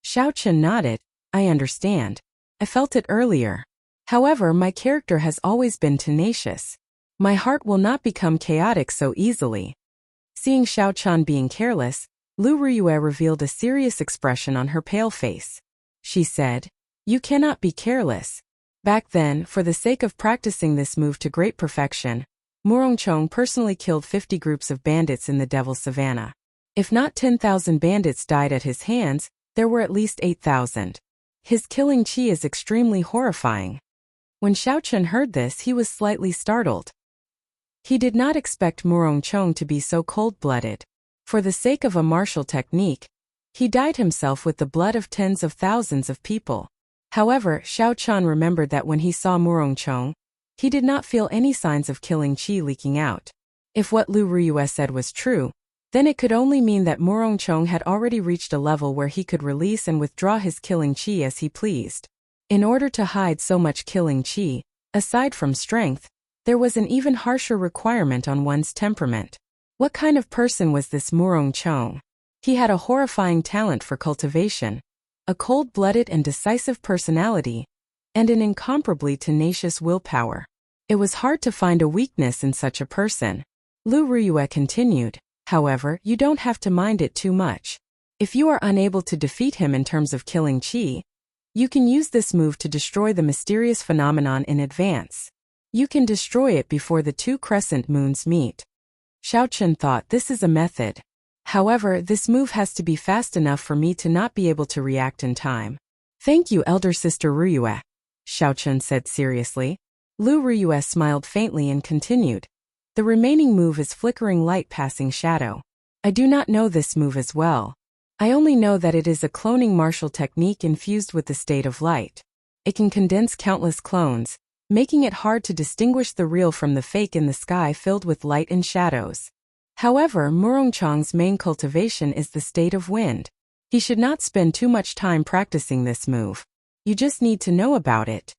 Xiao Chen nodded. I understand. I felt it earlier. However, my character has always been tenacious. My heart will not become chaotic so easily. Seeing Xiao Chen being careless, Lu Riyue revealed a serious expression on her pale face. She said, "You cannot be careless." Back then, for the sake of practicing this move to great perfection, Murongchong personally killed 50 groups of bandits in the Devil's Savannah. If not 10,000 bandits died at his hands, there were at least 8,000. His killing chi is extremely horrifying. When Xiao Chen heard this, he was slightly startled. He did not expect Murongchong to be so cold-blooded. For the sake of a martial technique, he dyed himself with the blood of tens of thousands of people. However, Xiao Chen remembered that when he saw Murongchong, he did not feel any signs of killing chi leaking out. If what Lu Riyue said was true, then it could only mean that Murongchong had already reached a level where he could release and withdraw his killing chi as he pleased. In order to hide so much killing chi, aside from strength, there was an even harsher requirement on one's temperament. What kind of person was this Murongchong? He had a horrifying talent for cultivation, a cold-blooded and decisive personality, and an incomparably tenacious willpower. It was hard to find a weakness in such a person. Lu Riyue continued, however, you don't have to mind it too much. If you are unable to defeat him in terms of killing chi, you can use this move to destroy the mysterious phenomenon in advance. You can destroy it before the two crescent moons meet. Xiao Chen thought this is a method. However, this move has to be fast enough for me to not be able to react in time. Thank you, elder sister Riyue, Xiao Chen said seriously. Lu Riyue smiled faintly and continued. The remaining move is flickering light passing shadow. I do not know this move as well. I only know that it is a cloning martial technique infused with the state of light. It can condense countless clones, making it hard to distinguish the real from the fake in the sky filled with light and shadows. However, Murongchong's main cultivation is the state of wind. He should not spend too much time practicing this move. You just need to know about it.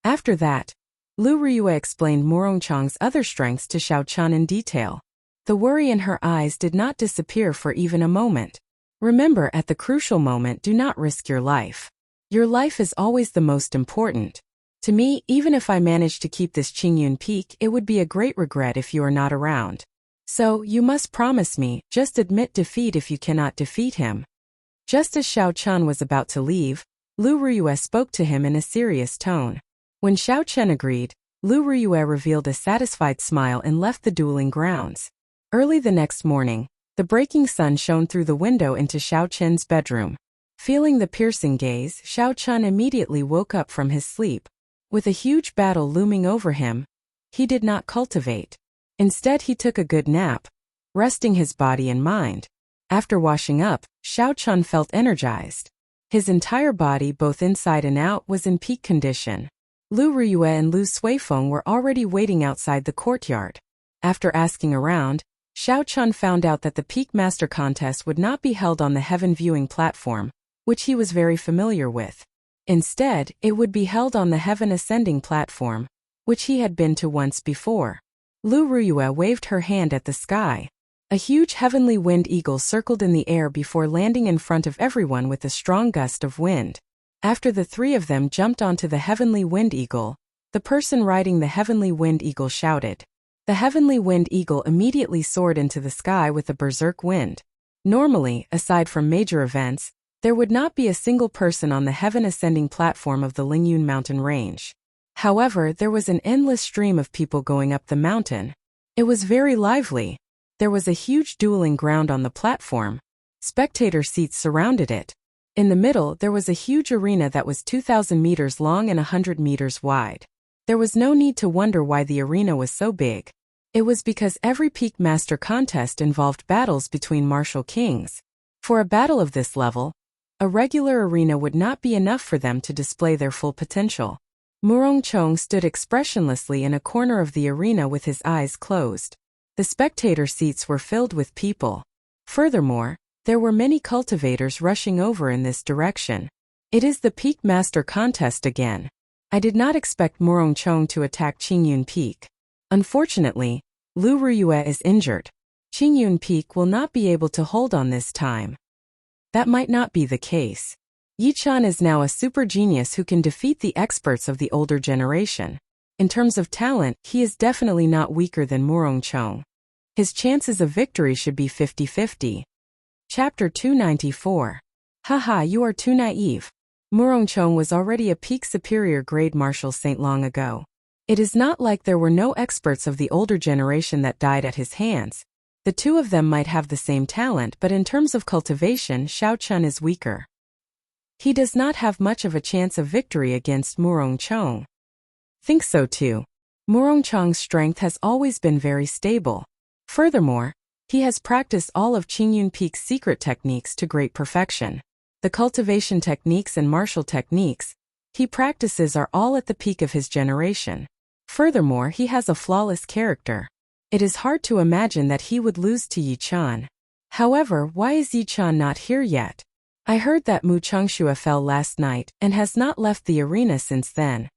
After that, Lu Riyue explained Murongchong's other strengths to Xiao Chen in detail. The worry in her eyes did not disappear for even a moment. Remember, at the crucial moment, do not risk your life. Your life is always the most important. To me, even if I manage to keep this Qingyun peak, it would be a great regret if you are not around. So, you must promise me, just admit defeat if you cannot defeat him. Just as Xiao Chen was about to leave, Lu Riyue spoke to him in a serious tone. When Xiao Chen agreed, Lu Riyue revealed a satisfied smile and left the dueling grounds. Early the next morning, the breaking sun shone through the window into Xiao Chen's bedroom. Feeling the piercing gaze, Xiao Chen immediately woke up from his sleep. With a huge battle looming over him, he did not cultivate. Instead, he took a good nap, resting his body and mind. After washing up, Xiao Chen felt energized. His entire body, both inside and out, was in peak condition. Lu Riyue and Lu Suifeng were already waiting outside the courtyard. After asking around, Xiao Chen found out that the Peak Master contest would not be held on the Heaven Viewing platform, which he was very familiar with. Instead, it would be held on the Heaven Ascending platform, which he had been to once before. Lu Riyue waved her hand at the sky. A huge heavenly wind eagle circled in the air before landing in front of everyone with a strong gust of wind. After the three of them jumped onto the heavenly wind eagle, the person riding the heavenly wind eagle shouted. The heavenly wind eagle immediately soared into the sky with a berserk wind. Normally, aside from major events, there would not be a single person on the heaven ascending platform of the Lingyun mountain range. However, there was an endless stream of people going up the mountain. It was very lively. There was a huge dueling ground on the platform. Spectator seats surrounded it. In the middle, there was a huge arena that was 2,000 meters long and 100 meters wide. There was no need to wonder why the arena was so big. It was because every Peak Master contest involved battles between martial kings. For a battle of this level, a regular arena would not be enough for them to display their full potential. Murongchong stood expressionlessly in a corner of the arena with his eyes closed. The spectator seats were filled with people. Furthermore, there were many cultivators rushing over in this direction. It is the Peak Master contest again. I did not expect Murongchong to attack Qingyun Peak. Unfortunately, Lu Ruyue is injured. Qingyun Peak will not be able to hold on this time. That might not be the case. Yichun is now a super genius who can defeat the experts of the older generation. In terms of talent, he is definitely not weaker than Murongchong. His chances of victory should be 50-50. Chapter 294. Haha, you are too naive. Murongchong was already a peak superior grade martial saint long ago. It is not like there were no experts of the older generation that died at his hands. The two of them might have the same talent, but in terms of cultivation, Xiaochun is weaker. He does not have much of a chance of victory against Murongchong. Think so too. Murongchong's strength has always been very stable. Furthermore, he has practiced all of Qingyun Peak's secret techniques to great perfection. The cultivation techniques and martial techniques he practices are all at the peak of his generation. Furthermore, he has a flawless character. It is hard to imagine that he would lose to Yichun. However, why is Yichun not here yet? I heard that Mu Chengxue fell last night and has not left the arena since then.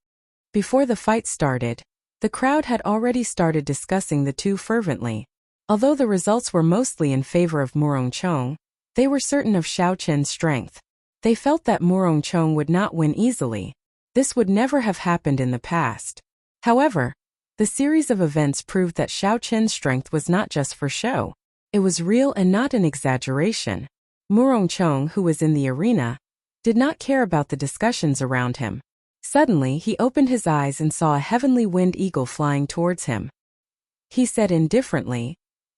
Before the fight started, the crowd had already started discussing the two fervently. Although the results were mostly in favor of Murongchong, they were certain of Xiaochun's strength. They felt that Murongchong would not win easily. This would never have happened in the past. However, the series of events proved that Xiaochun's strength was not just for show. It was real and not an exaggeration. Murongchong, who was in the arena, did not care about the discussions around him. Suddenly, he opened his eyes and saw a heavenly winged eagle flying towards him. He said indifferently,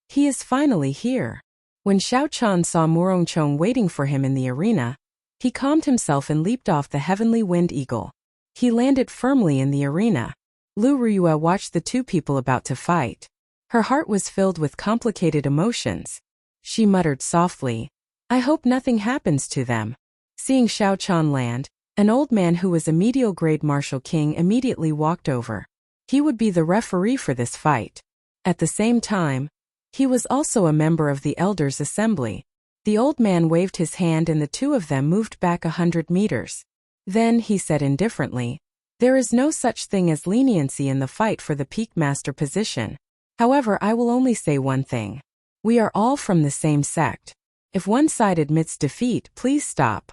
"He is finally here." When Xiaochun saw Murongchong waiting for him in the arena, he calmed himself and leaped off the heavenly winged eagle. He landed firmly in the arena. Lu Ruyue watched the two people about to fight. Her heart was filled with complicated emotions. She muttered softly, "I hope nothing happens to them." Seeing Xiaochun land, an old man who was a medial grade martial king immediately walked over. He would be the referee for this fight. At the same time, he was also a member of the elders' assembly. The old man waved his hand and the two of them moved back 100 meters. Then he said indifferently, "There is no such thing as leniency in the fight for the peak master position. However, I will only say one thing. We are all from the same sect. If one side admits defeat, please stop.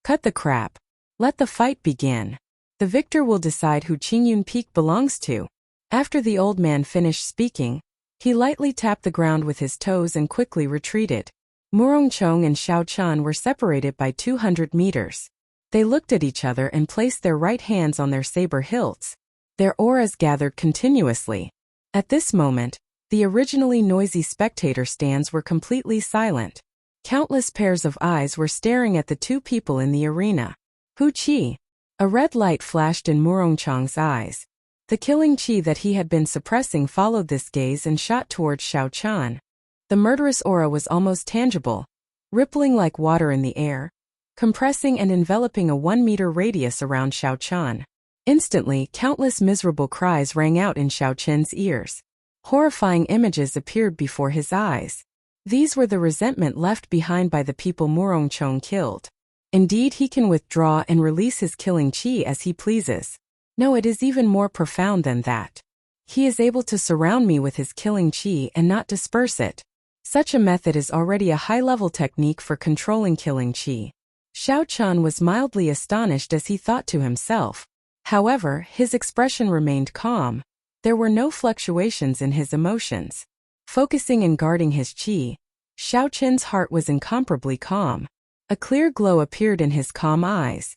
Cut the crap. Let the fight begin. The victor will decide who Qingyun Peak belongs to." After the old man finished speaking, he lightly tapped the ground with his toes and quickly retreated. Murongchong and Xiaochun were separated by 200 meters. They looked at each other and placed their right hands on their saber hilts. Their auras gathered continuously. At this moment, the originally noisy spectator stands were completely silent. Countless pairs of eyes were staring at the two people in the arena. Hu Qi. A red light flashed in Murongchong's eyes. The killing qi that he had been suppressing followed this gaze and shot towards Xiaochun. The murderous aura was almost tangible, rippling like water in the air, compressing and enveloping a 1-meter radius around Xiaochun. Instantly, countless miserable cries rang out in Xiaochun's ears. Horrifying images appeared before his eyes. These were the resentment left behind by the people Murongchong killed. Indeed, he can withdraw and release his killing qi as he pleases. No, it is even more profound than that. He is able to surround me with his killing qi and not disperse it. Such a method is already a high-level technique for controlling killing qi. Xiaochun was mildly astonished as he thought to himself. However, his expression remained calm. There were no fluctuations in his emotions. Focusing and guarding his qi, Xiaochun's heart was incomparably calm. A clear glow appeared in his calm eyes.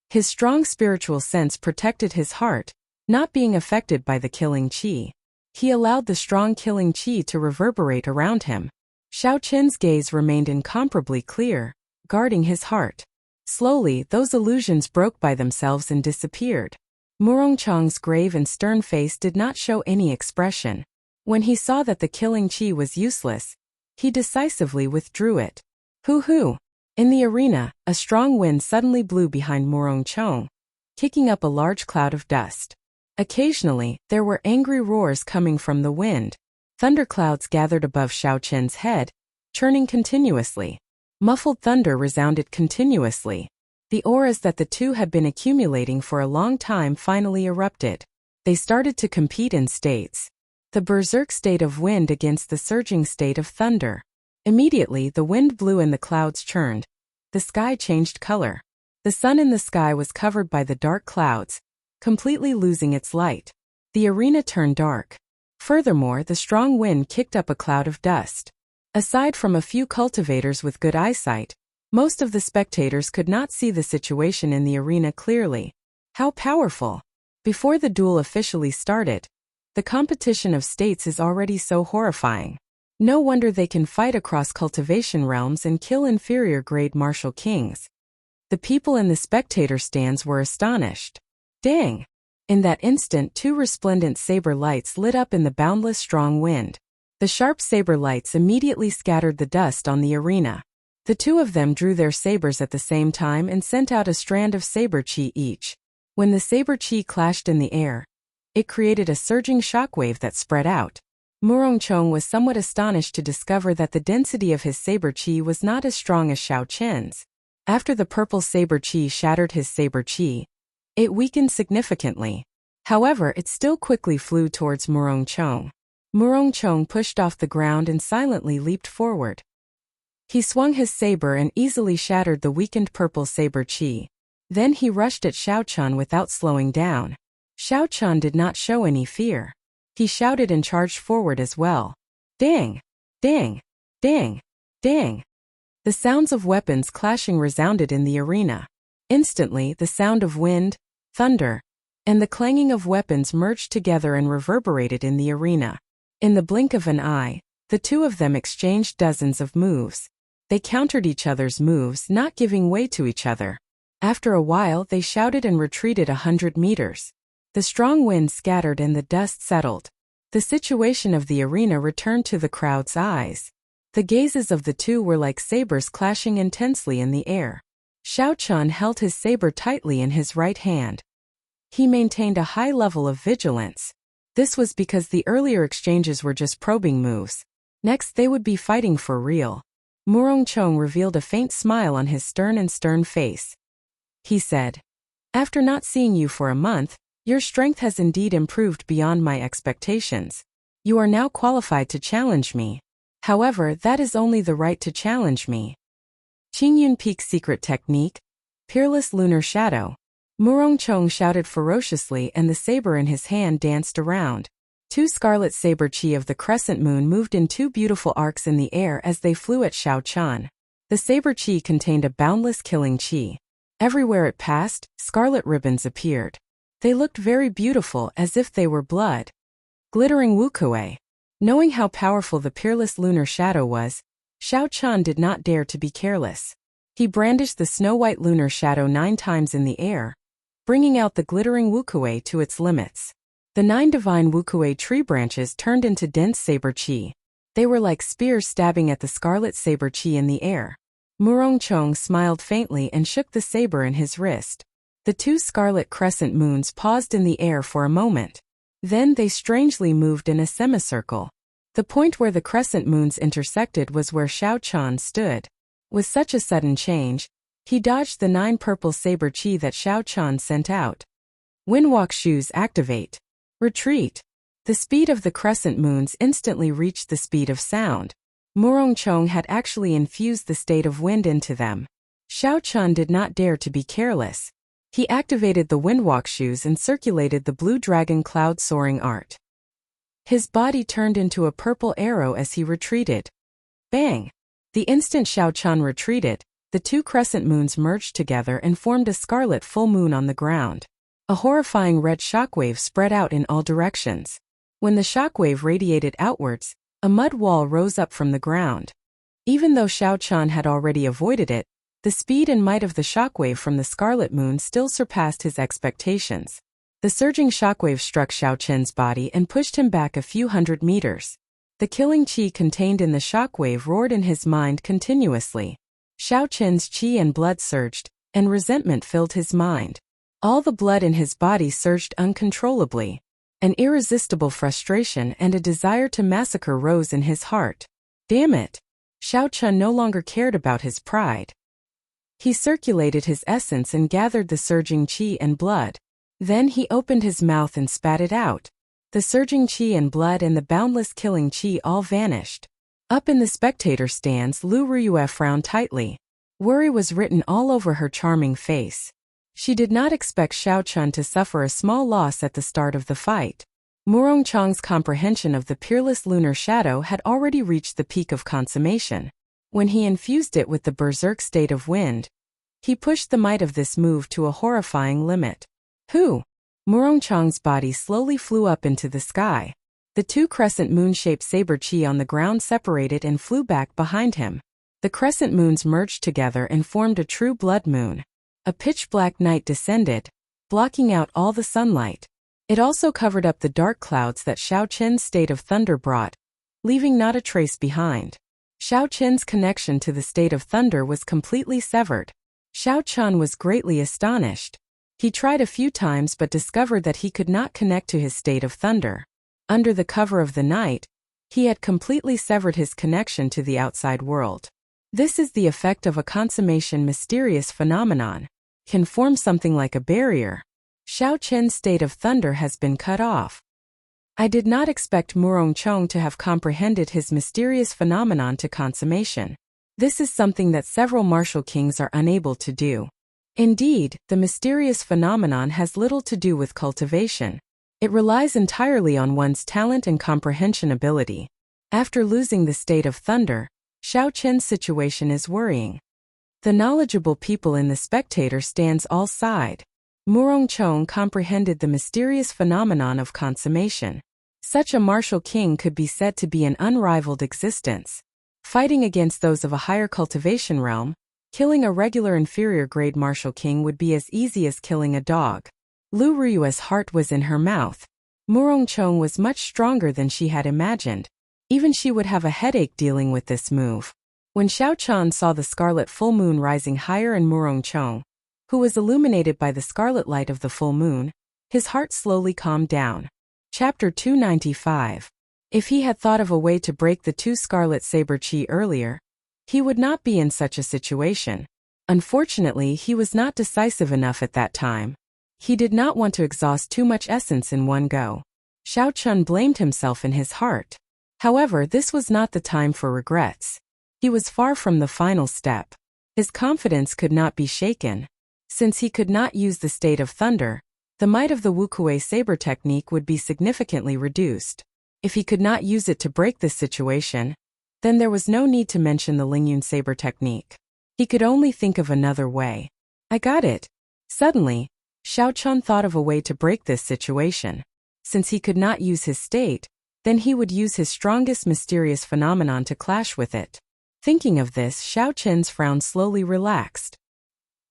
His strong spiritual sense protected his heart, not being affected by the killing qi. He allowed the strong killing qi to reverberate around him. Xiaochun's gaze remained incomparably clear, guarding his heart. Slowly, those illusions broke by themselves and disappeared. Murongchong's grave and stern face did not show any expression. When he saw that the killing qi was useless, he decisively withdrew it. Hoo-hoo! In the arena, a strong wind suddenly blew behind Murongchong, kicking up a large cloud of dust. Occasionally, there were angry roars coming from the wind. Thunderclouds gathered above Xiaochun's head, churning continuously. Muffled thunder resounded continuously. The auras that the two had been accumulating for a long time finally erupted. They started to compete in states. the berserk state of wind against the surging state of thunder. Immediately the wind blew and the clouds churned. The sky changed color. The sun in the sky was covered by the dark clouds, completely losing its light. The arena turned dark. Furthermore, the strong wind kicked up a cloud of dust. Aside from a few cultivators with good eyesight, most of the spectators could not see the situation in the arena clearly. How powerful! Before the duel officially started, the competition of states is already so horrifying. No wonder they can fight across cultivation realms and kill inferior-grade martial kings. The people in the spectator stands were astonished. Dang! In that instant, two resplendent saber lights lit up in the boundless strong wind. The sharp saber lights immediately scattered the dust on the arena. The two of them drew their sabers at the same time and sent out a strand of saber chi each. When the saber chi clashed in the air, it created a surging shockwave that spread out. Murongchong was somewhat astonished to discover that the density of his saber chi was not as strong as Xiao Chen's. After the purple saber chi shattered his saber chi, it weakened significantly. However, it still quickly flew towards Murongchong. Murongchong pushed off the ground and silently leaped forward. He swung his saber and easily shattered the weakened purple saber chi. Then he rushed at Xiaochan without slowing down. Xiaochan did not show any fear. He shouted and charged forward as well. Dang! Dang! Dang! Dang! The sounds of weapons clashing resounded in the arena. Instantly, the sound of wind, thunder, and the clanging of weapons merged together and reverberated in the arena. In the blink of an eye, the two of them exchanged dozens of moves. They countered each other's moves, not giving way to each other. After a while, they shouted and retreated 100 meters. The strong wind scattered and the dust settled. The situation of the arena returned to the crowd's eyes. The gazes of the two were like sabers clashing intensely in the air. Xiaochan held his saber tightly in his right hand. He maintained a high level of vigilance. This was because the earlier exchanges were just probing moves. Next they would be fighting for real. Murongchong revealed a faint smile on his stern face. He said, "After not seeing you for a month, your strength has indeed improved beyond my expectations. You are now qualified to challenge me. However, that is only the right to challenge me." Qingyun Peak's secret technique, Peerless Lunar Shadow. Murongchong shouted ferociously and the saber in his hand danced around. Two scarlet saber chi of the crescent moon moved in two beautiful arcs in the air as they flew at Xiaochan. The saber chi contained a boundless killing chi. Everywhere it passed, scarlet ribbons appeared. They looked very beautiful as if they were blood. Glittering wukuei. Knowing how powerful the Peerless Lunar Shadow was, Xiaochan did not dare to be careless. He brandished the snow-white lunar shadow 9 times in the air, bringing out the glittering wukuei to its limits. The 9 divine wukuei tree branches turned into dense saber chi. They were like spears stabbing at the scarlet saber chi in the air. Murongchong smiled faintly and shook the saber in his wrist. The two scarlet crescent moons paused in the air for a moment. Then they strangely moved in a semicircle. The point where the crescent moons intersected was where Xiaochan stood. With such a sudden change, he dodged the 9 purple saber chi that Xiaochan sent out. Windwalk shoes activate. Retreat. The speed of the crescent moons instantly reached the speed of sound. Murongchong had actually infused the state of wind into them. Xiaochan did not dare to be careless. He activated the windwalk shoes and circulated the blue dragon cloud soaring art. His body turned into a purple arrow as he retreated. Bang! The instant Xiaochan retreated, the 2 crescent moons merged together and formed a scarlet full moon on the ground. A horrifying red shockwave spread out in all directions. When the shockwave radiated outwards, a mud wall rose up from the ground. Even though Xiaochan had already avoided it, the speed and might of the shockwave from the scarlet moon still surpassed his expectations. The surging shockwave struck Xiaochen's body and pushed him back a few hundred meters. The killing qi contained in the shockwave roared in his mind continuously. Xiaochen's qi and blood surged, and resentment filled his mind. All the blood in his body surged uncontrollably. An irresistible frustration and a desire to massacre rose in his heart. Damn it! Xiaochan no longer cared about his pride. He circulated his essence and gathered the surging qi and blood. Then he opened his mouth and spat it out. The surging qi and blood and the boundless killing qi all vanished. Up in the spectator stands, Lu Ruyue frowned tightly. Worry was written all over her charming face. She did not expect Xiao Chun to suffer a small loss at the start of the fight. Murong Chang's comprehension of the peerless lunar shadow had already reached the peak of consummation. When he infused it with the berserk state of wind, he pushed the might of this move to a horrifying limit. Who? Murong Chang's body slowly flew up into the sky. The two crescent moon-shaped saber chi on the ground separated and flew back behind him. The crescent moons merged together and formed a true blood moon. A pitch-black night descended, blocking out all the sunlight. It also covered up the dark clouds that Xiao Qin's state of thunder brought, leaving not a trace behind. Xiao Qin's connection to the state of thunder was completely severed. Xiao Chun was greatly astonished. He tried a few times but discovered that he could not connect to his state of thunder. Under the cover of the night, he had completely severed his connection to the outside world. This is the effect of a consummation mysterious phenomenon. Can form something like a barrier. Xiao Qin's state of thunder has been cut off. I did not expect Murong Chong to have comprehended his mysterious phenomenon to consummation. This is something that several martial kings are unable to do. Indeed, the mysterious phenomenon has little to do with cultivation. It relies entirely on one's talent and comprehension ability. After losing the state of thunder, Xiao Qin's situation is worrying. The knowledgeable people in the spectator stands all sighed. Murong Chong comprehended the mysterious phenomenon of consummation. Such a martial king could be said to be an unrivaled existence. Fighting against those of a higher cultivation realm, killing a regular inferior grade martial king would be as easy as killing a dog. Lu Ruyue's heart was in her mouth. Murong Chong was much stronger than she had imagined. Even she would have a headache dealing with this move. When Xiao Chun saw the scarlet full moon rising higher in Murong Chong, who was illuminated by the scarlet light of the full moon, his heart slowly calmed down. Chapter 295. If he had thought of a way to break the two scarlet saber chi earlier, he would not be in such a situation. Unfortunately, he was not decisive enough at that time. He did not want to exhaust too much essence in one go. Xiao Chun blamed himself in his heart. However, this was not the time for regrets. He was far from the final step. His confidence could not be shaken. Since he could not use the state of thunder, the might of the Wukuei saber technique would be significantly reduced. If he could not use it to break this situation, then there was no need to mention the Lingyun saber technique. He could only think of another way. I got it. Suddenly, Xiao Chun thought of a way to break this situation. Since he could not use his state, then he would use his strongest mysterious phenomenon to clash with it. Thinking of this, Xiao Chun's frown slowly relaxed.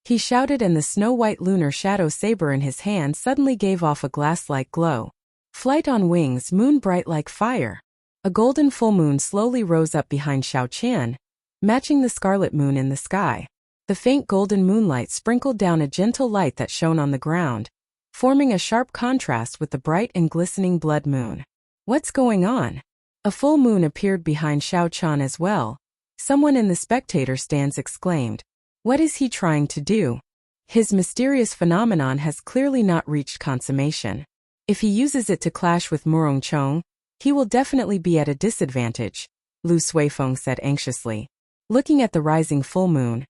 He shouted and the snow-white lunar shadow saber in his hand suddenly gave off a glass-like glow. Flight on wings, moon bright like fire. A golden full moon slowly rose up behind Xiao Qian, matching the scarlet moon in the sky. The faint golden moonlight sprinkled down a gentle light that shone on the ground, forming a sharp contrast with the bright and glistening blood moon. What's going on? A full moon appeared behind Xiao Qian as well. Someone in the spectator stands exclaimed. What is he trying to do? His mysterious phenomenon has clearly not reached consummation. If he uses it to clash with Murong Chong, he will definitely be at a disadvantage, Lu Suifeng said anxiously. Looking at the rising full moon,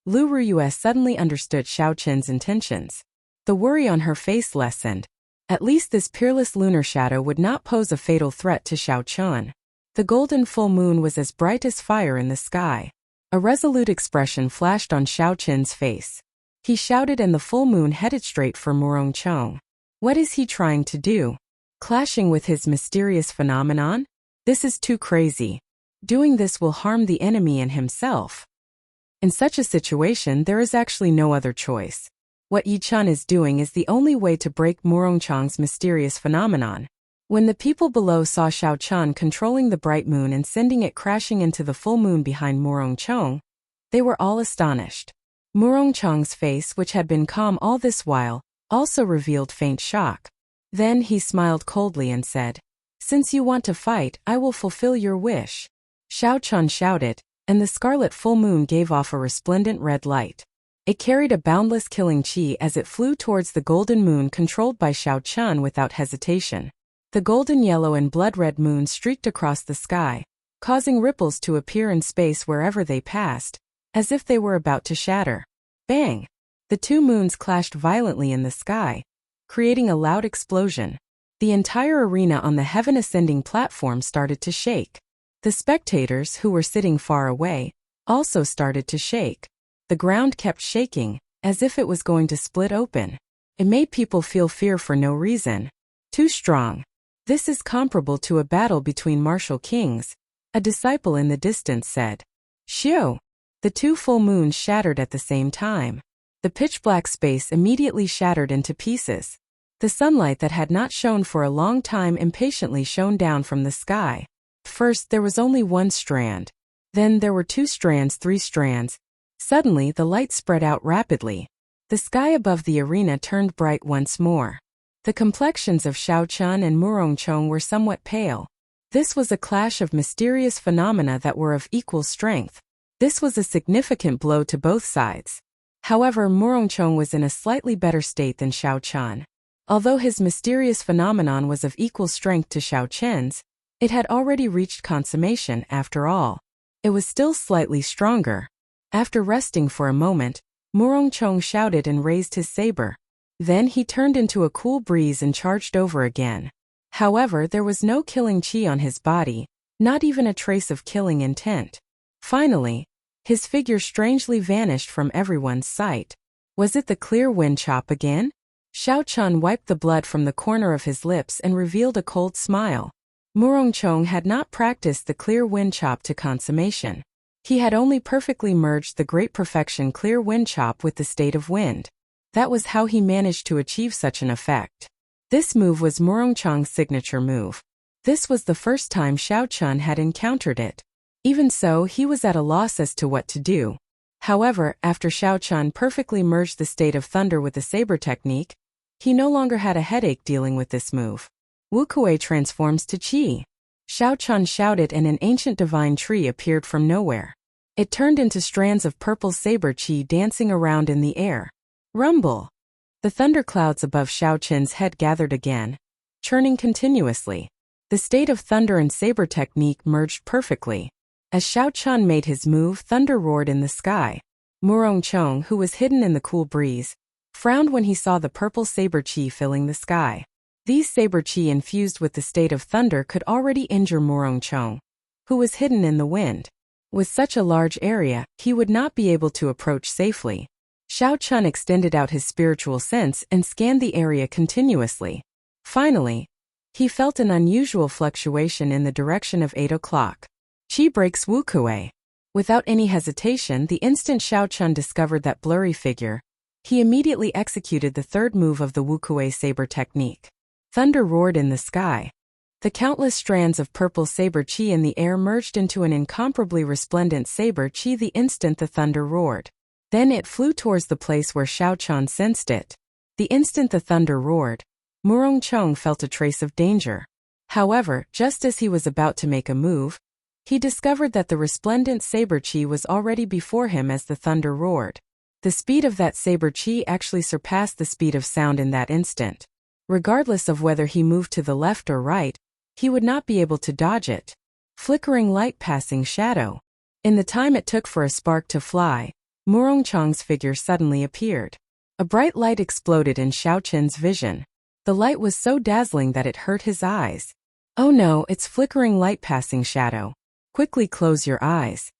Lu Ruyue suddenly understood Xiao Qin's intentions. The worry on her face lessened. At least this peerless lunar shadow would not pose a fatal threat to Xiao Chun. The golden full moon was as bright as fire in the sky. A resolute expression flashed on Xiao Qin's face. He shouted and the full moon headed straight for Murong Chong. What is he trying to do? Clashing with his mysterious phenomenon? This is too crazy. Doing this will harm the enemy and himself. In such a situation, there is actually no other choice. What Yi Chun is doing is the only way to break Murong Chong's mysterious phenomenon. When the people below saw Xiao Chun controlling the bright moon and sending it crashing into the full moon behind Murong Chong, they were all astonished. Murong Chong's face, which had been calm all this while, also revealed faint shock. Then he smiled coldly and said, "Since you want to fight, I will fulfill your wish." Xiao Chun shouted, and the scarlet full moon gave off a resplendent red light. It carried a boundless killing qi as it flew towards the golden moon controlled by Xiao Chun without hesitation. The golden yellow and blood-red moon streaked across the sky, causing ripples to appear in space wherever they passed, as if they were about to shatter. Bang! The two moons clashed violently in the sky, creating a loud explosion. The entire arena on the heaven-ascending platform started to shake. The spectators, who were sitting far away, also started to shake. The ground kept shaking, as if it was going to split open. It made people feel fear for no reason. Too strong. This is comparable to a battle between martial kings, a disciple in the distance said. Shio! The two full moons shattered at the same time. The pitch-black space immediately shattered into pieces. The sunlight that had not shone for a long time impatiently shone down from the sky. First there was only one strand. Then there were 2 strands, 3 strands. Suddenly the light spread out rapidly. The sky above the arena turned bright once more. The complexions of Xiao Chun and Murongchong were somewhat pale. This was a clash of mysterious phenomena that were of equal strength. This was a significant blow to both sides. However, Murongchong was in a slightly better state than Xiao Chun. Although his mysterious phenomenon was of equal strength to Xiao Chen's, it had already reached consummation after all. It was still slightly stronger. After resting for a moment, Murongchong shouted and raised his saber. Then he turned into a cool breeze and charged over again. However, there was no killing chi on his body, not even a trace of killing intent. Finally, his figure strangely vanished from everyone's sight. Was it the clear wind chop again? Xiao Chun wiped the blood from the corner of his lips and revealed a cold smile. Murongchong had not practiced the clear wind chop to consummation. He had only perfectly merged the great perfection clear wind chop with the state of wind. That was how he managed to achieve such an effect. This move was Murongchong's signature move. This was the first time Xiao Chun had encountered it. Even so, he was at a loss as to what to do. However, after Xiao Chun perfectly merged the state of thunder with the saber technique, he no longer had a headache dealing with this move. Wukuei transforms to Qi. Xiao Chun shouted and an ancient divine tree appeared from nowhere. It turned into strands of purple saber Qi dancing around in the air. Rumble! The thunderclouds above Xiao Chen's head gathered again, churning continuously. The state of thunder and saber technique merged perfectly. As Xiao Chun made his move, thunder roared in the sky. Murongchong, who was hidden in the cool breeze, frowned when he saw the purple saber Qi filling the sky. These saber Qi infused with the state of thunder could already injure Murongchong, who was hidden in the wind. With such a large area, he would not be able to approach safely. Xiao Chun extended out his spiritual sense and scanned the area continuously. Finally, he felt an unusual fluctuation in the direction of 8 o'clock. Qi breaks Wukuei. Without any hesitation, the instant Xiao Chun discovered that blurry figure, he immediately executed the third move of the Wukuei saber technique. Thunder roared in the sky. The countless strands of purple saber Qi in the air merged into an incomparably resplendent saber Qi the instant the thunder roared. Then it flew towards the place where Xiao Chun sensed it. The instant the thunder roared, Murongchong felt a trace of danger. However, just as he was about to make a move, he discovered that the resplendent saber Qi was already before him as the thunder roared. The speed of that saber Qi actually surpassed the speed of sound in that instant. Regardless of whether he moved to the left or right, he would not be able to dodge it. Flickering light passing shadow. In the time it took for a spark to fly, Murongchong's figure suddenly appeared. A bright light exploded in Xiao Chen's vision. The light was so dazzling that it hurt his eyes. Oh no, it's flickering light passing shadow. Quickly close your eyes.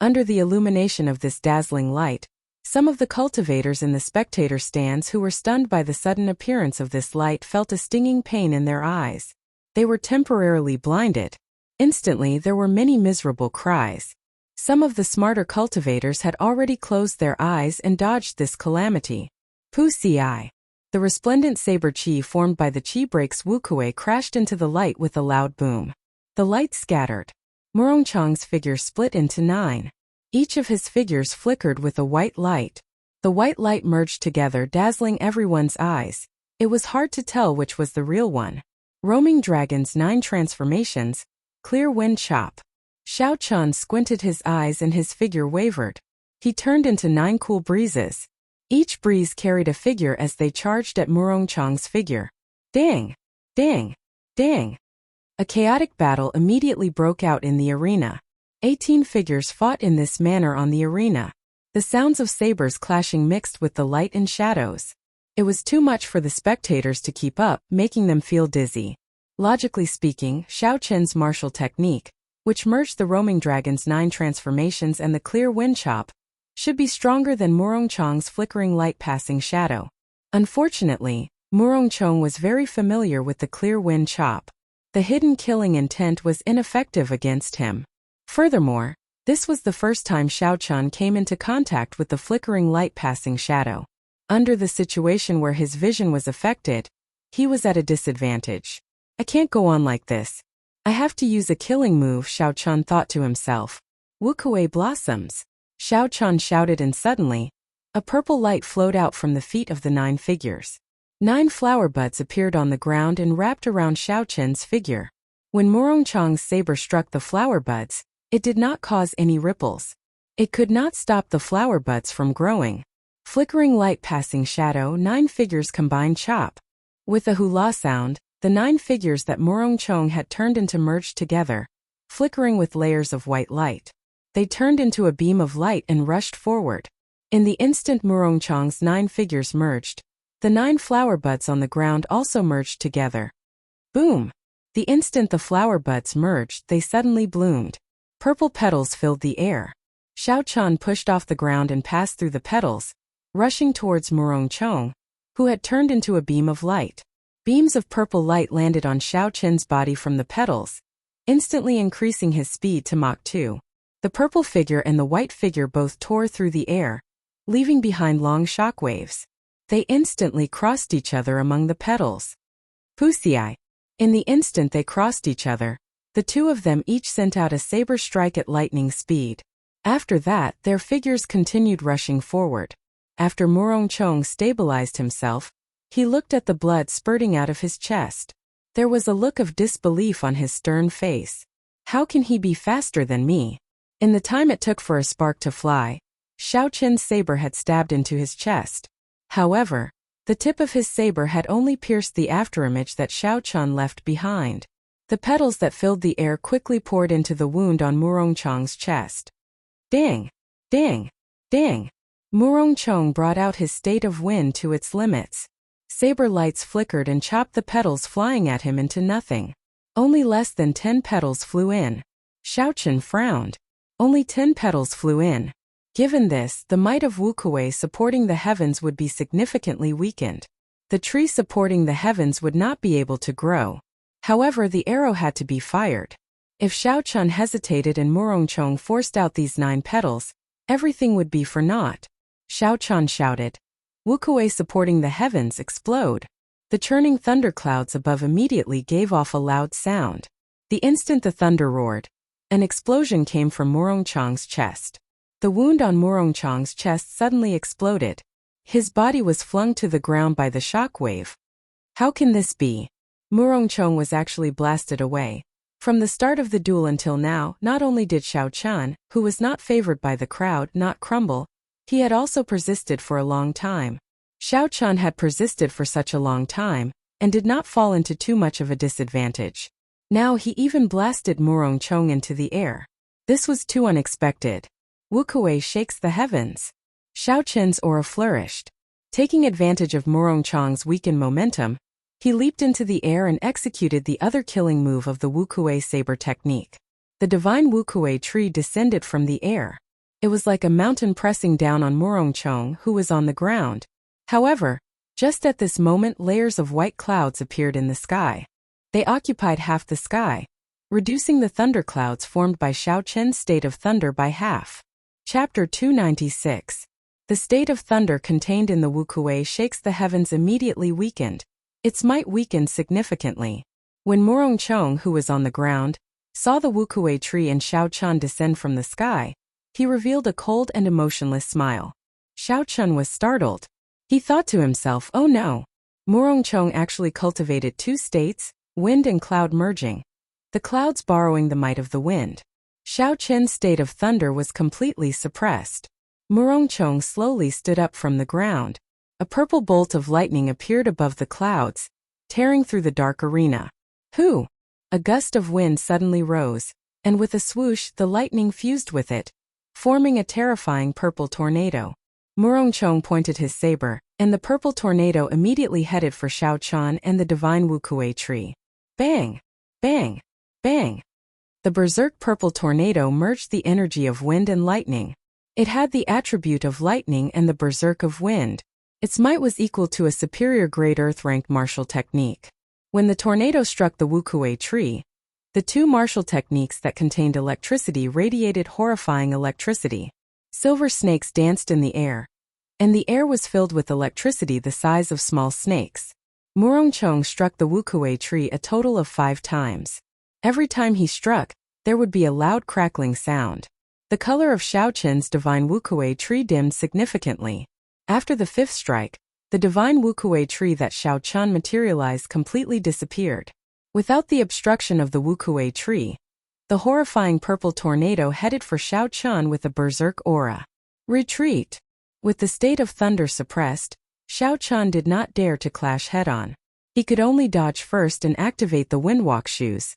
Under the illumination of this dazzling light, some of the cultivators in the spectator stands who were stunned by the sudden appearance of this light felt a stinging pain in their eyes. They were temporarily blinded. Instantly, there were many miserable cries. Some of the smarter cultivators had already closed their eyes and dodged this calamity. Pussy eye. The resplendent saber Qi formed by the Qi breaks Wukuei crashed into the light with a loud boom. The light scattered. Murongchong's figure split into 9. Each of his figures flickered with a white light. The white light merged together, dazzling everyone's eyes. It was hard to tell which was the real one. Roaming Dragon's 9 transformations, clear wind chop. Xiao Chun squinted his eyes and his figure wavered. He turned into 9 cool breezes. Each breeze carried a figure as they charged at Murongchong's figure. Dang! Dang! Dang! A chaotic battle immediately broke out in the arena. 18 figures fought in this manner on the arena. The sounds of sabers clashing mixed with the light and shadows. It was too much for the spectators to keep up, making them feel dizzy. Logically speaking, Xiao Qin's martial technique, which merged the roaming dragon's 9 transformations and the clear wind chop, should be stronger than Murongchong's flickering light passing shadow. Unfortunately, Murongchong was very familiar with the clear wind chop. The hidden killing intent was ineffective against him. Furthermore, this was the first time Xiao Qin came into contact with the flickering light passing shadow. Under the situation where his vision was affected, he was at a disadvantage. I can't go on like this. I have to use a killing move, Xiao Qin thought to himself. Wukuei blossoms. Xiao Qin shouted, and suddenly, a purple light flowed out from the feet of the 9 figures. 9 flower buds appeared on the ground and wrapped around Xiao Qin's figure. When Murongchong's saber struck the flower buds, it did not cause any ripples. It could not stop the flower buds from growing. Flickering light passing shadow, 9 figures combined chop. With a hula sound, the 9 figures that Murongchong had turned into merged together, flickering with layers of white light. They turned into a beam of light and rushed forward. In the instant Murongchong's 9 figures merged, the 9 flower buds on the ground also merged together. Boom! The instant the flower buds merged, they suddenly bloomed. Purple petals filled the air. Xiao Qin pushed off the ground and passed through the petals, rushing towards Murongchong, who had turned into a beam of light. Beams of purple light landed on Xiao Qin's body from the petals, instantly increasing his speed to Mach 2. The purple figure and the white figure both tore through the air, leaving behind long shockwaves. They instantly crossed each other among the petals. Pusii. In the instant they crossed each other, the 2 of them each sent out a saber strike at lightning speed. After that, their figures continued rushing forward. After Murongchong stabilized himself, he looked at the blood spurting out of his chest. There was a look of disbelief on his stern face. How can he be faster than me? In the time it took for a spark to fly, Xiao Qin's saber had stabbed into his chest. However, the tip of his saber had only pierced the afterimage that Xiao Qin left behind. The petals that filled the air quickly poured into the wound on Murongchong's chest. Dang! Dang! Dang! Murongchong brought out his state of wind to its limits. Saber lights flickered and chopped the petals flying at him into nothing. Only less than 10 petals flew in. Xiao Qin frowned. Only 10 petals flew in. Given this, the might of Wukuei supporting the heavens would be significantly weakened. The tree supporting the heavens would not be able to grow. However, the arrow had to be fired. If Xiao Qin hesitated and Murongchong forced out these 9 petals, everything would be for naught. Xiao Qin shouted. Wukuei supporting the heavens explode. The churning thunderclouds above immediately gave off a loud sound. The instant the thunder roared, an explosion came from Murongchong's chest. The wound on Murongchong's chest suddenly exploded. His body was flung to the ground by the shockwave. How can this be? Murongchong was actually blasted away. From the start of the duel until now, not only did Xiao Qin, who was not favored by the crowd, not crumble, he had also persisted for a long time. Xiao Qin had persisted for such a long time, and did not fall into too much of a disadvantage. Now he even blasted Murongchong into the air. This was too unexpected. Wukuei shakes the heavens. Xiao Qin's aura flourished. Taking advantage of Murongchong's weakened momentum, he leaped into the air and executed the other killing move of the Wukuei saber technique. The divine Wukuei tree descended from the air. It was like a mountain pressing down on Murongchong, who was on the ground. However, just at this moment layers of white clouds appeared in the sky. They occupied half the sky, reducing the thunderclouds formed by Xiao Qin's state of thunder by half. Chapter 296. The state of thunder contained in the Wukuei shakes the heavens immediately weakened. Its might weakened significantly. When Murongchong, who was on the ground, saw the Wukuei tree and Xiao Qin descend from the sky, he revealed a cold and emotionless smile. Xiao Qin was startled. He thought to himself, oh no. Murongchong actually cultivated 2 states, wind and cloud merging. The clouds borrowing the might of the wind. Xiao Qin's state of thunder was completely suppressed. Murongchong slowly stood up from the ground. A purple bolt of lightning appeared above the clouds, tearing through the dark arena. Hoo! A gust of wind suddenly rose, and with a swoosh the lightning fused with it, forming a terrifying purple tornado. Murongchong pointed his saber, and the purple tornado immediately headed for Xiao Chan and the divine Wukuei tree. Bang! Bang! Bang! The berserk purple tornado merged the energy of wind and lightning. It had the attribute of lightning and the berserk of wind. Its might was equal to a superior grade earth-ranked martial technique. When the tornado struck the Wukuei tree, the two martial techniques that contained electricity radiated horrifying electricity. Silver snakes danced in the air, and the air was filled with electricity the size of small snakes. Murongchong struck the Wukuei tree a total of 5 times. Every time he struck, there would be a loud crackling sound. The color of Xiao Qin's divine Wukuei tree dimmed significantly. After the 5th strike, the divine Wukuei tree that Xiao Chan materialized completely disappeared. Without the obstruction of the Wukuei tree, the horrifying purple tornado headed for Xiao Chan with a berserk aura. Retreat! With the state of thunder suppressed, Xiao Chan did not dare to clash head-on. He could only dodge first and activate the windwalk shoes.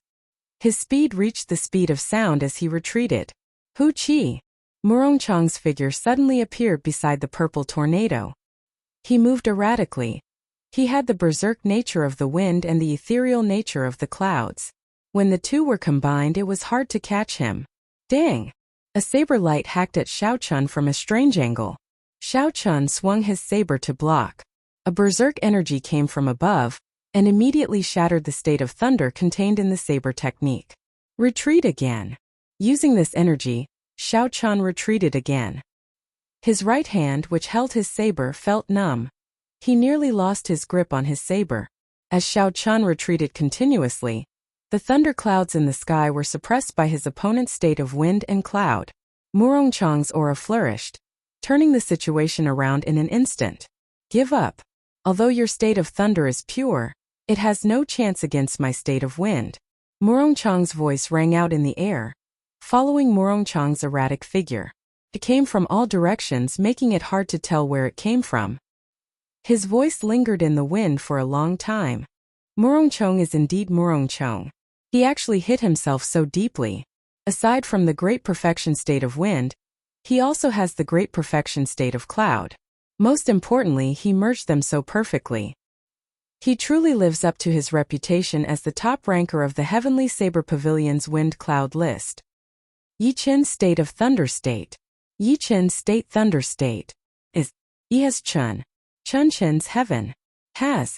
His speed reached the speed of sound as he retreated. Hu Qi! Murongchong's figure suddenly appeared beside the purple tornado. He moved erratically. He had the berserk nature of the wind and the ethereal nature of the clouds. When the two were combined, it was hard to catch him. Dang! A saber light hacked at Xiao Chan from a strange angle. Xiao Chan swung his saber to block. A berserk energy came from above, and immediately shattered the state of thunder contained in the saber technique. Retreat again. Using this energy, Xiao Chan retreated again. His right hand, which held his saber, felt numb. He nearly lost his grip on his saber. As Xiao Chan retreated continuously, the thunderclouds in the sky were suppressed by his opponent's state of wind and cloud. Murongchong's aura flourished, turning the situation around in an instant. Give up. Although your state of thunder is pure, it has no chance against my state of wind. Murongchong's voice rang out in the air, following Murongchong's erratic figure. It came from all directions, making it hard to tell where it came from. His voice lingered in the wind for a long time. Murongchong is indeed Murongchong. He actually hit himself so deeply. Aside from the great perfection state of wind, he also has the great perfection state of cloud. Most importantly, he merged them so perfectly. He truly lives up to his reputation as the top ranker of the Heavenly Saber Pavilion's wind cloud list. Yiqin's state of thunder state. Yiqin's state thunder state is Yi's Chun. Chun Qin's heaven has.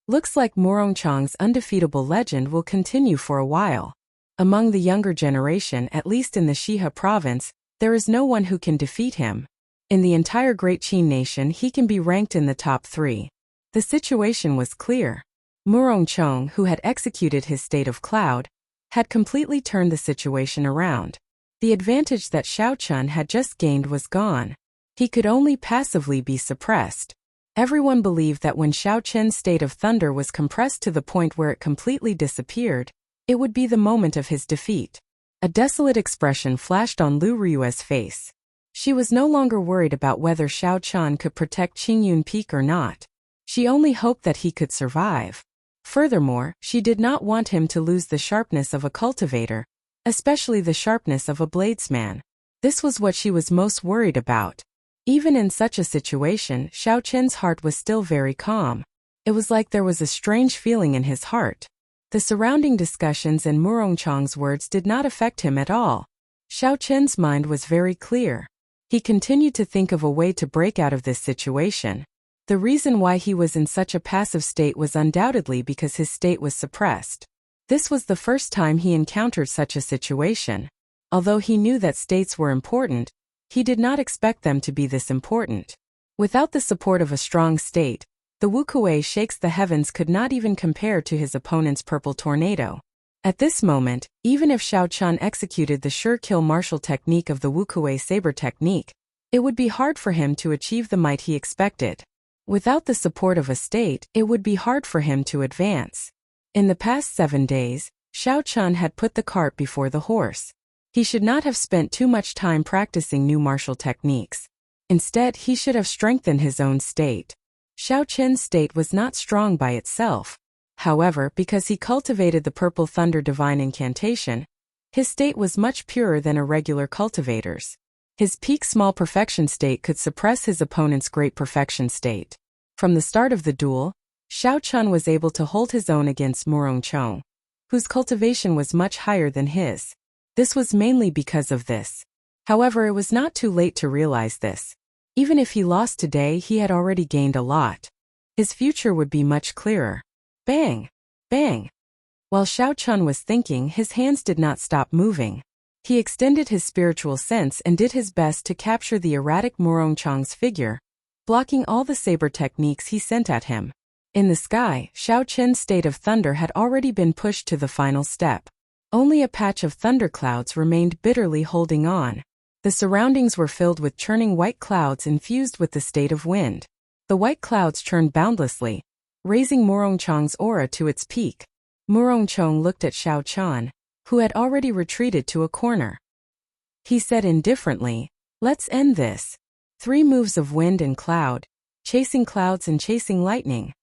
Looks like Murongchong's undefeatable legend will continue for a while. Among the younger generation, at least in the Shihe province, there is no one who can defeat him. In the entire Great Qin nation, he can be ranked in the top 3. The situation was clear. Murongchong, who had executed his state of cloud, had completely turned the situation around. The advantage that Xiao Chan had just gained was gone. He could only passively be suppressed. Everyone believed that when Xiao Chen's state of thunder was compressed to the point where it completely disappeared, it would be the moment of his defeat. A desolate expression flashed on Lu Ryue's face. She was no longer worried about whether Xiao Chan could protect Qingyun Peak or not. She only hoped that he could survive. Furthermore, she did not want him to lose the sharpness of a cultivator, especially the sharpness of a bladesman. This was what she was most worried about. Even in such a situation, Xiao Chen's heart was still very calm. It was like there was a strange feeling in his heart. The surrounding discussions and Murongchong's words did not affect him at all. Xiao Chen's mind was very clear. He continued to think of a way to break out of this situation. The reason why he was in such a passive state was undoubtedly because his state was suppressed. This was the first time he encountered such a situation. Although he knew that states were important, he did not expect them to be this important. Without the support of a strong state, the Wukuei shakes the heavens could not even compare to his opponent's purple tornado. At this moment, even if Xiao Chan executed the sure-kill martial technique of the Wukuei saber technique, it would be hard for him to achieve the might he expected. Without the support of a state, it would be hard for him to advance. In the past 7 days, Xiao Chan had put the cart before the horse. He should not have spent too much time practicing new martial techniques. Instead, he should have strengthened his own state. Xiao Chen's state was not strong by itself. However, because he cultivated the purple thunder divine incantation, his state was much purer than a regular cultivator's. His peak small perfection state could suppress his opponent's great perfection state. From the start of the duel, Xiao Chun was able to hold his own against Murong Chong, whose cultivation was much higher than his. This was mainly because of this. However, it was not too late to realize this. Even if he lost today, he had already gained a lot. His future would be much clearer. Bang! Bang! While Xiao Chun was thinking, his hands did not stop moving. He extended his spiritual sense and did his best to capture the erratic Murong Chong's figure, blocking all the saber techniques he sent at him. In the sky, Xiao Chen's state of thunder had already been pushed to the final step. Only a patch of thunderclouds remained bitterly holding on. The surroundings were filled with churning white clouds infused with the state of wind. The white clouds churned boundlessly, raising Murong Chong's aura to its peak. Murong Chong looked at Xiao Chun, who had already retreated to a corner. He said indifferently, "Let's end this." 3 moves of wind and cloud, chasing clouds and chasing lightning.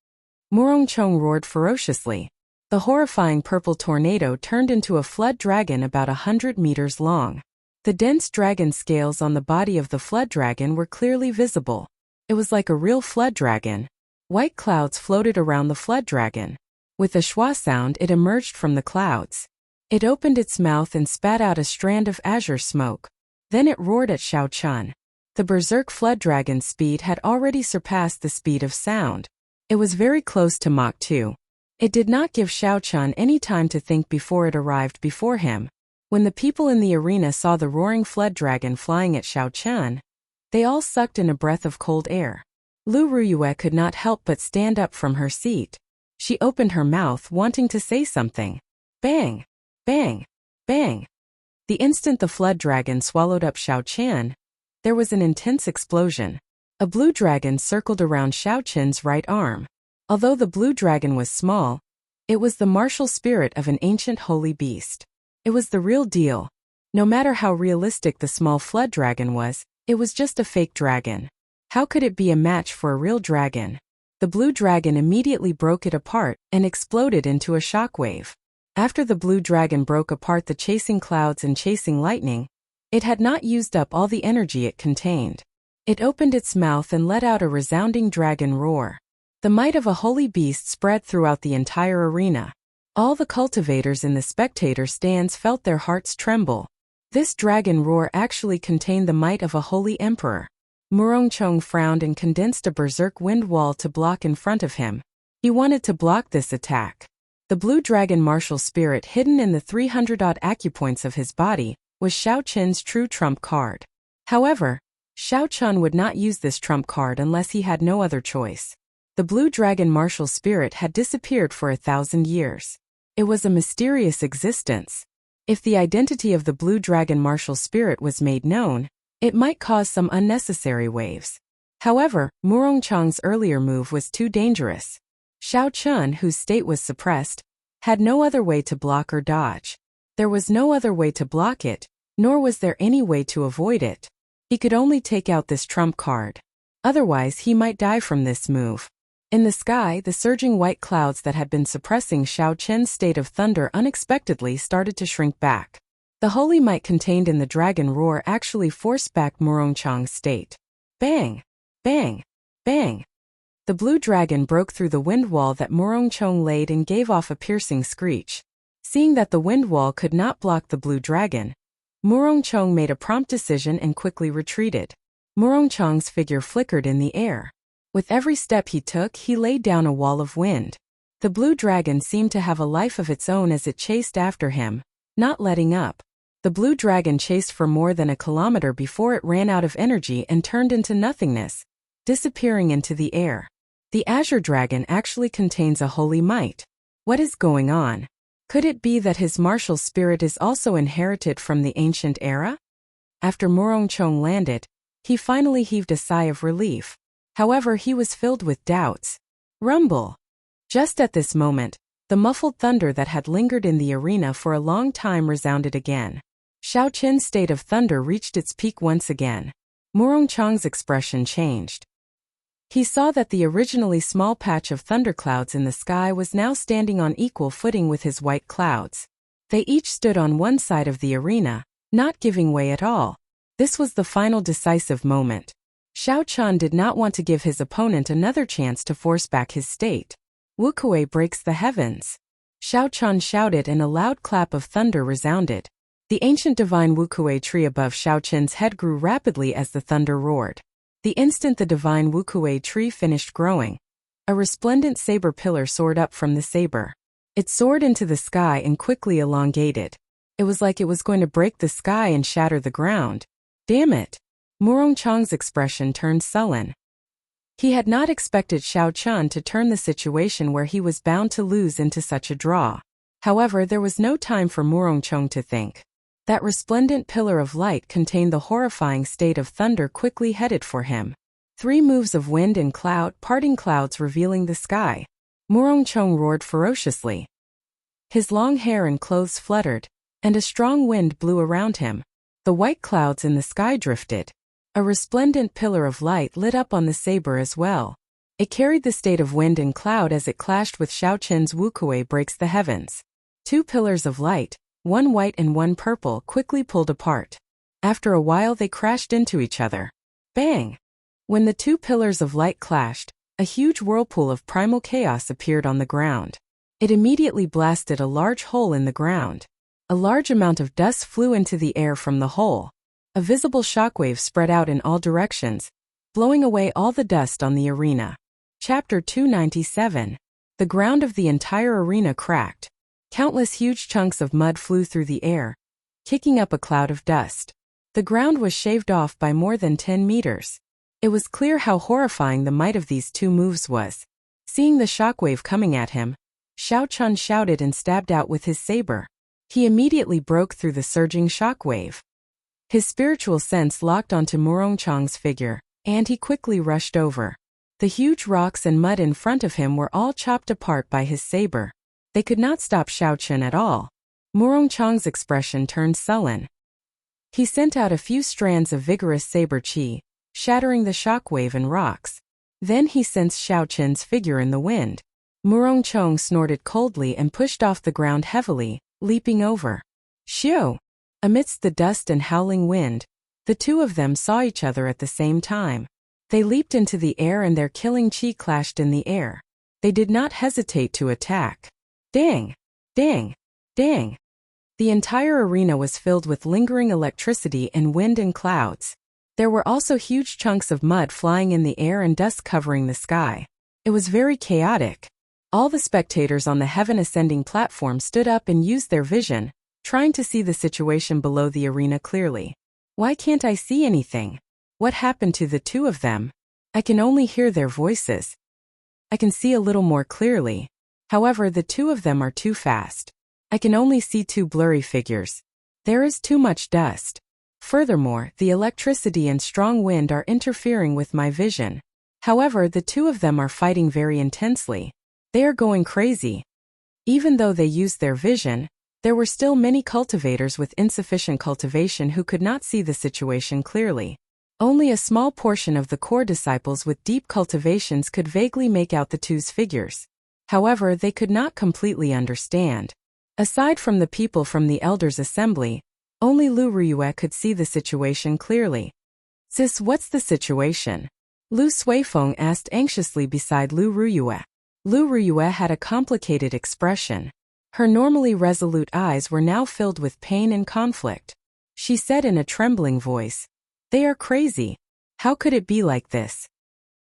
Murong Chong roared ferociously. The horrifying purple tornado turned into a flood dragon about 100 meters long. The dense dragon scales on the body of the flood dragon were clearly visible. It was like a real flood dragon. White clouds floated around the flood dragon. With a schwa sound, it emerged from the clouds. It opened its mouth and spat out a strand of azure smoke. Then it roared at Xiao Chun. The berserk flood dragon's speed had already surpassed the speed of sound. It was very close to Mach 2. It did not give Xiao Chun any time to think before it arrived before him. When the people in the arena saw the roaring flood dragon flying at Xiao Chun, they all sucked in a breath of cold air. Lu Ruyue could not help but stand up from her seat. She opened her mouth wanting to say something. Bang! Bang! Bang! The instant the flood dragon swallowed up Xiao Chun, there was an intense explosion. A blue dragon circled around Xiao Chun's right arm. Although the blue dragon was small, it was the martial spirit of an ancient holy beast. It was the real deal. No matter how realistic the small flood dragon was, it was just a fake dragon. How could it be a match for a real dragon? The blue dragon immediately broke it apart and exploded into a shockwave. After the blue dragon broke apart the chasing clouds and chasing lightning, it had not used up all the energy it contained. It opened its mouth and let out a resounding dragon roar. The might of a holy beast spread throughout the entire arena. All the cultivators in the spectator stands felt their hearts tremble. This dragon roar actually contained the might of a holy emperor. Murong Chong frowned and condensed a berserk wind wall to block in front of him. He wanted to block this attack. The blue dragon martial spirit hidden in the 300-odd acupoints of his body was Xiao Chun's true trump card. However, Xiao Chun would not use this trump card unless he had no other choice. The blue dragon martial spirit had disappeared for 1,000 years. It was a mysterious existence. If the identity of the blue dragon martial spirit was made known, it might cause some unnecessary waves. However, Murong Chong's earlier move was too dangerous. Xiao Chun, whose state was suppressed, had no other way to block or dodge. There was no other way to block it, nor was there any way to avoid it. He could only take out this trump card. Otherwise, he might die from this move. In the sky, the surging white clouds that had been suppressing Xiao Chun's state of thunder unexpectedly started to shrink back. The holy might contained in the dragon roar actually forced back Murong Chong's state. Bang! Bang! Bang! The blue dragon broke through the wind wall that Murong Chong laid and gave off a piercing screech. Seeing that the wind wall could not block the blue dragon, Murong Chong made a prompt decision and quickly retreated. Murong Chong's figure flickered in the air. With every step he took, he laid down a wall of wind. The blue dragon seemed to have a life of its own as it chased after him, not letting up. The blue dragon chased for more than a kilometer before it ran out of energy and turned into nothingness, disappearing into the air. The azure dragon actually contains a holy might. What is going on? Could it be that his martial spirit is also inherited from the ancient era? After Murong Chong landed, he finally heaved a sigh of relief. However, he was filled with doubts. Rumble! Just at this moment, the muffled thunder that had lingered in the arena for a long time resounded again. Xiao Chun's state of thunder reached its peak once again. Murong Chong's expression changed. He saw that the originally small patch of thunderclouds in the sky was now standing on equal footing with his white clouds. They each stood on one side of the arena, not giving way at all. This was the final decisive moment. Xiao Chun did not want to give his opponent another chance to force back his state. Wukuei breaks the heavens. Xiao Chun shouted and a loud clap of thunder resounded. The ancient divine Wukuei tree above Xiao Chun's head grew rapidly as the thunder roared. The instant the divine Wukuei tree finished growing, a resplendent saber pillar soared up from the saber. It soared into the sky and quickly elongated. It was like it was going to break the sky and shatter the ground. Damn it! Murong Chong's expression turned sullen. He had not expected Xiao Chun to turn the situation where he was bound to lose into such a draw. However, there was no time for Murong Chong to think. That resplendent pillar of light contained the horrifying state of thunder quickly headed for him. 3 moves of wind and cloud, parting clouds revealing the sky. Murong Chong roared ferociously. His long hair and clothes fluttered, and a strong wind blew around him. The white clouds in the sky drifted. A resplendent pillar of light lit up on the saber as well. It carried the state of wind and cloud as it clashed with Xiao Chun's Wukuei breaks the heavens. 2 pillars of light, one white and one purple, quickly pulled apart. After a while they crashed into each other. Bang! When the 2 pillars of light clashed, a huge whirlpool of primal chaos appeared on the ground. It immediately blasted a large hole in the ground. A large amount of dust flew into the air from the hole. A visible shockwave spread out in all directions, blowing away all the dust on the arena. Chapter 297. The ground of the entire arena cracked. Countless huge chunks of mud flew through the air, kicking up a cloud of dust. The ground was shaved off by more than 10 meters. It was clear how horrifying the might of these 2 moves was. Seeing the shockwave coming at him, Xiao Chun shouted and stabbed out with his saber. He immediately broke through the surging shockwave. His spiritual sense locked onto Murong Chong's figure, and he quickly rushed over. The huge rocks and mud in front of him were all chopped apart by his saber. They could not stop Xiao Chun at all. Murong Chong's expression turned sullen. He sent out a few strands of vigorous saber chi, shattering the shockwave and rocks. Then he sensed Xiao Chun's figure in the wind. Murong Chong snorted coldly and pushed off the ground heavily, leaping over. Xiao! Amidst the dust and howling wind, the 2 of them saw each other at the same time. They leaped into the air and their killing chi clashed in the air. They did not hesitate to attack. Dang! Dang! Dang! The entire arena was filled with lingering electricity and wind and clouds. There were also huge chunks of mud flying in the air and dust covering the sky. It was very chaotic. All the spectators on the heaven ascending platform stood up and used their vision, trying to see the situation below the arena clearly. Why can't I see anything? What happened to the 2 of them? I can only hear their voices. I can see a little more clearly. However, the 2 of them are too fast. I can only see 2 blurry figures. There is too much dust. Furthermore, the electricity and strong wind are interfering with my vision. However, the 2 of them are fighting very intensely. They are going crazy. Even though they used their vision, there were still many cultivators with insufficient cultivation who could not see the situation clearly. Only a small portion of the core disciples with deep cultivations could vaguely make out the 2's figures. However, they could not completely understand. Aside from the people from the Elders' Assembly, only Lu Ruyue could see the situation clearly. Sis, what's the situation? Lu Suifeng asked anxiously beside Lu Ruyue. Lu Ruyue had a complicated expression. Her normally resolute eyes were now filled with pain and conflict. She said in a trembling voice, "They are crazy. How could it be like this?"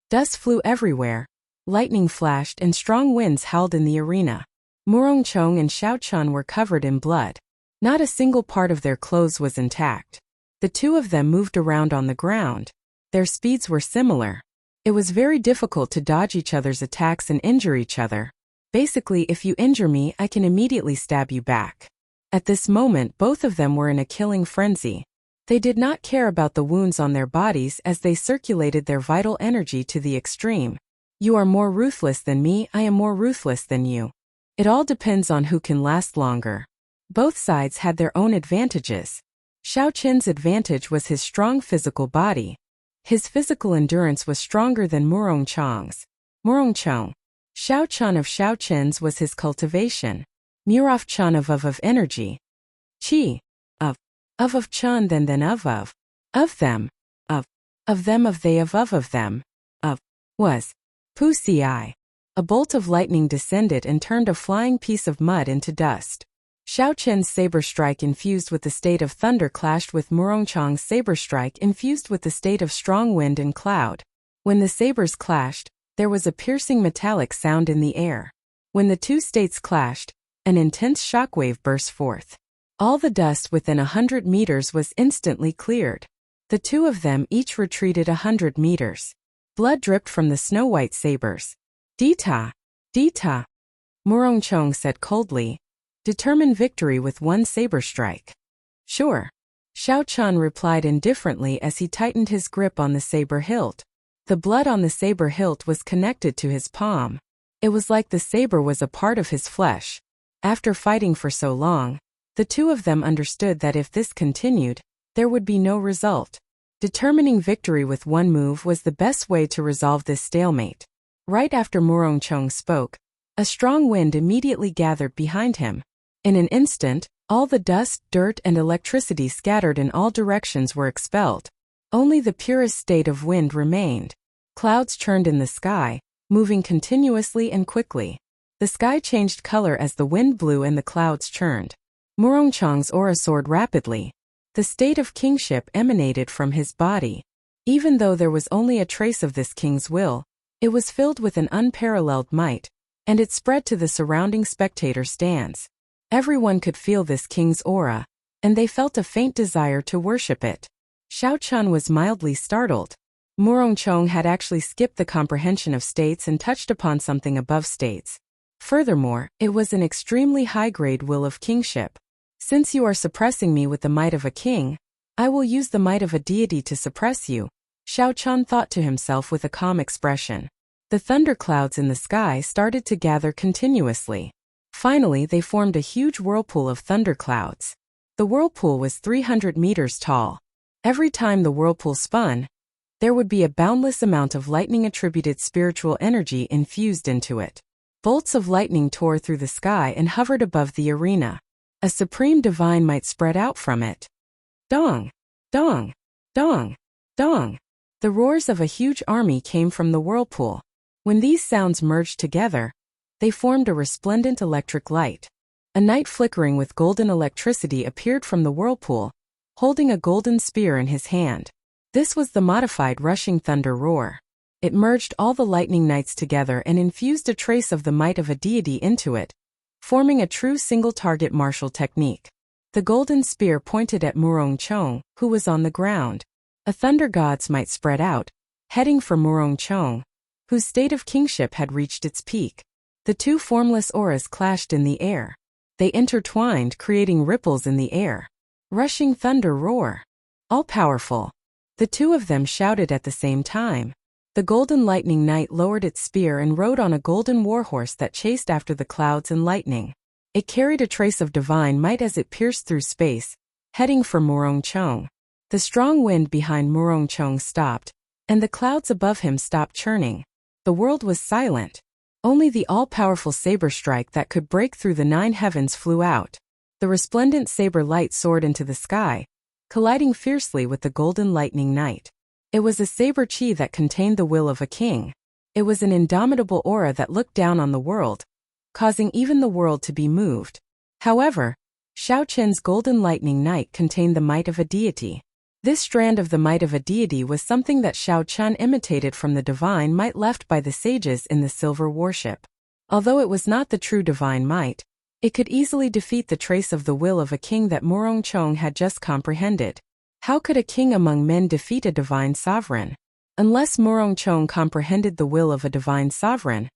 Dust flew everywhere. Lightning flashed and strong winds howled in the arena. Murong Chong and Xiao Chun were covered in blood. Not a single part of their clothes was intact. The 2 of them moved around on the ground. Their speeds were similar. It was very difficult to dodge each other's attacks and injure each other. Basically, if you injure me, I can immediately stab you back. At this moment, both of them were in a killing frenzy. They did not care about the wounds on their bodies as they circulated their vital energy to the extreme. You are more ruthless than me, I am more ruthless than you. It all depends on who can last longer. Both sides had their own advantages. Xiao Qin's advantage was his strong physical body. His physical endurance was stronger than Murong Chong's. Murong Chong. Xiao Chun of Xiao Chen's was his cultivation. Muraf Chun of energy. Qi. Of Chun then of them. Of them of they of them. Was. Pu ci. A bolt of lightning descended and turned a flying piece of mud into dust. Xiao Chen's saber strike infused with the state of thunder clashed with Murong Chong's saber strike infused with the state of strong wind and cloud. When the sabers clashed, there was a piercing metallic sound in the air. When the two states clashed, an intense shockwave burst forth. All the dust within 100 meters was instantly cleared. The two of them each retreated 100 meters. Blood dripped from the snow-white sabers. Dita. Murong Chong said coldly. Determine victory with one saber strike. Sure. Xiao Chun replied indifferently as he tightened his grip on the saber hilt. The blood on the saber hilt was connected to his palm. It was like the saber was a part of his flesh. After fighting for so long, the two of them understood that if this continued, there would be no result. Determining victory with one move was the best way to resolve this stalemate. Right after Murong Chong spoke, a strong wind immediately gathered behind him. In an instant, all the dust, dirt, and electricity scattered in all directions were expelled. Only the purest state of wind remained. Clouds churned in the sky, moving continuously and quickly. The sky changed color as the wind blew and the clouds churned. Murong Chong's aura soared rapidly. The state of kingship emanated from his body. Even though there was only a trace of this king's will, it was filled with an unparalleled might, and it spread to the surrounding spectator stands. Everyone could feel this king's aura, and they felt a faint desire to worship it. Xiao Chun was mildly startled. Murong Chong had actually skipped the comprehension of states and touched upon something above states. Furthermore, it was an extremely high-grade will of kingship. Since you are suppressing me with the might of a king, I will use the might of a deity to suppress you, Xiao Chun thought to himself with a calm expression. The thunderclouds in the sky started to gather continuously. Finally, they formed a huge whirlpool of thunderclouds. The whirlpool was 300 meters tall. Every time the whirlpool spun, there would be a boundless amount of lightning-attributed spiritual energy infused into it. Bolts of lightning tore through the sky and hovered above the arena. A supreme divine might spread out from it. Dong! Dong! Dong! Dong! The roars of a huge army came from the whirlpool. When these sounds merged together, they formed a resplendent electric light. A knight flickering with golden electricity appeared from the whirlpool, holding a golden spear in his hand. This was the modified rushing thunder roar. It merged all the lightning knights together and infused a trace of the might of a deity into it, forming a true single-target martial technique. The golden spear pointed at Murong Chong, who was on the ground. A thunder god's might spread out, heading for Murong Chong, whose state of kingship had reached its peak. The two formless auras clashed in the air. They intertwined, creating ripples in the air. Rushing thunder roar. All-powerful. The two of them shouted at the same time. The golden lightning knight lowered its spear and rode on a golden warhorse that chased after the clouds and lightning. It carried a trace of divine might as it pierced through space, heading for Murong Chong. The strong wind behind Murong Chong stopped, and the clouds above him stopped churning. The world was silent. Only the all-powerful saber strike that could break through the 9 heavens flew out. The resplendent saber light soared into the sky, colliding fiercely with the golden lightning knight. It was a saber chi that contained the will of a king. It was an indomitable aura that looked down on the world, causing even the world to be moved. However, Xiao Chen's golden lightning knight contained the might of a deity. This strand of the might of a deity was something that Xiao Chun imitated from the divine might left by the sages in the silver warship. Although it was not the true divine might, it could easily defeat the trace of the will of a king that Murong Chong had just comprehended. How could a king among men defeat a divine sovereign? Unless Murong Chong comprehended the will of a divine sovereign,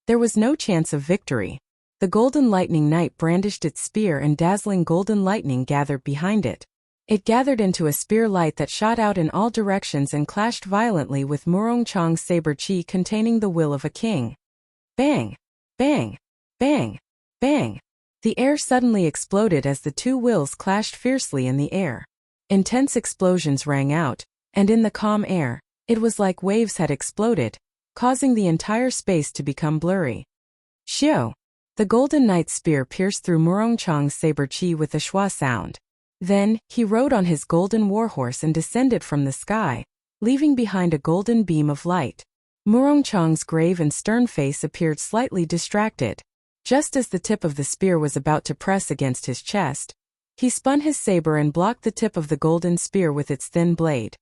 there was no chance of victory. The golden lightning knight brandished its spear and dazzling golden lightning gathered behind it. It gathered into a spear light that shot out in all directions and clashed violently with Murong Chong's saber chi containing the will of a king. Bang! Bang! Bang! Bang! The air suddenly exploded as the two wills clashed fiercely in the air. Intense explosions rang out, and in the calm air, It was like waves had exploded, causing the entire space to become blurry. Xiao! The golden knight's spear pierced through Murong Chang's saber chi with a schwa sound. Then, he rode on his golden warhorse and descended from the sky, leaving behind a golden beam of light. Murong Chang's grave and stern face appeared slightly distracted. Just as the tip of the spear was about to press against his chest, he spun his saber and blocked the tip of the golden spear with its thin blade.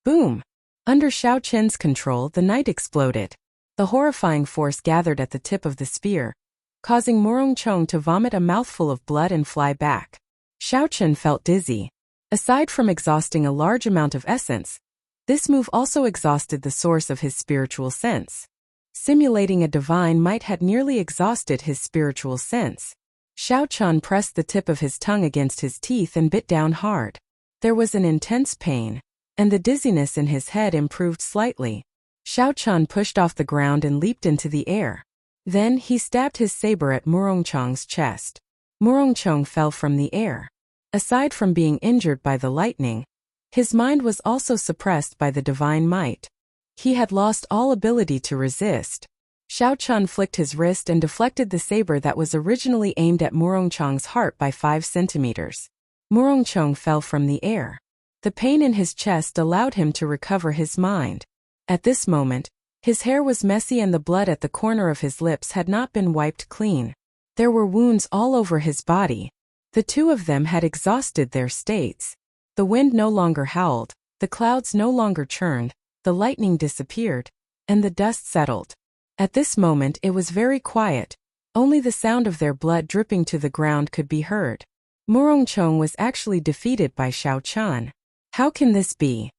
Boom! Under Xiao Qin's control, the knight exploded. The horrifying force gathered at the tip of the spear, causing Murong Chang to vomit a mouthful of blood and fly back. Xiao Qin felt dizzy. Aside from exhausting a large amount of essence, this move also exhausted the source of his spiritual sense. Simulating a divine might had nearly exhausted his spiritual sense. Xiao Qin pressed the tip of his tongue against his teeth and bit down hard. There was an intense pain, and the dizziness in his head improved slightly. Xiao Qin pushed off the ground and leaped into the air. Then he stabbed his saber at Murong Chang's chest. Murong Chang fell from the air. Aside from being injured by the lightning, his mind was also suppressed by the divine might. He had lost all ability to resist. Xiao Qin flicked his wrist and deflected the saber that was originally aimed at Murong Chang's heart by 5 centimeters. Murong Chang fell from the air. The pain in his chest allowed him to recover his mind. At this moment, his hair was messy and the blood at the corner of his lips had not been wiped clean. There were wounds all over his body. The two of them had exhausted their states. The wind no longer howled, the clouds no longer churned, the lightning disappeared, and the dust settled. At this moment it was very quiet, only the sound of their blood dripping to the ground could be heard. Murong Chang was actually defeated by Xiao Qin. How can this be?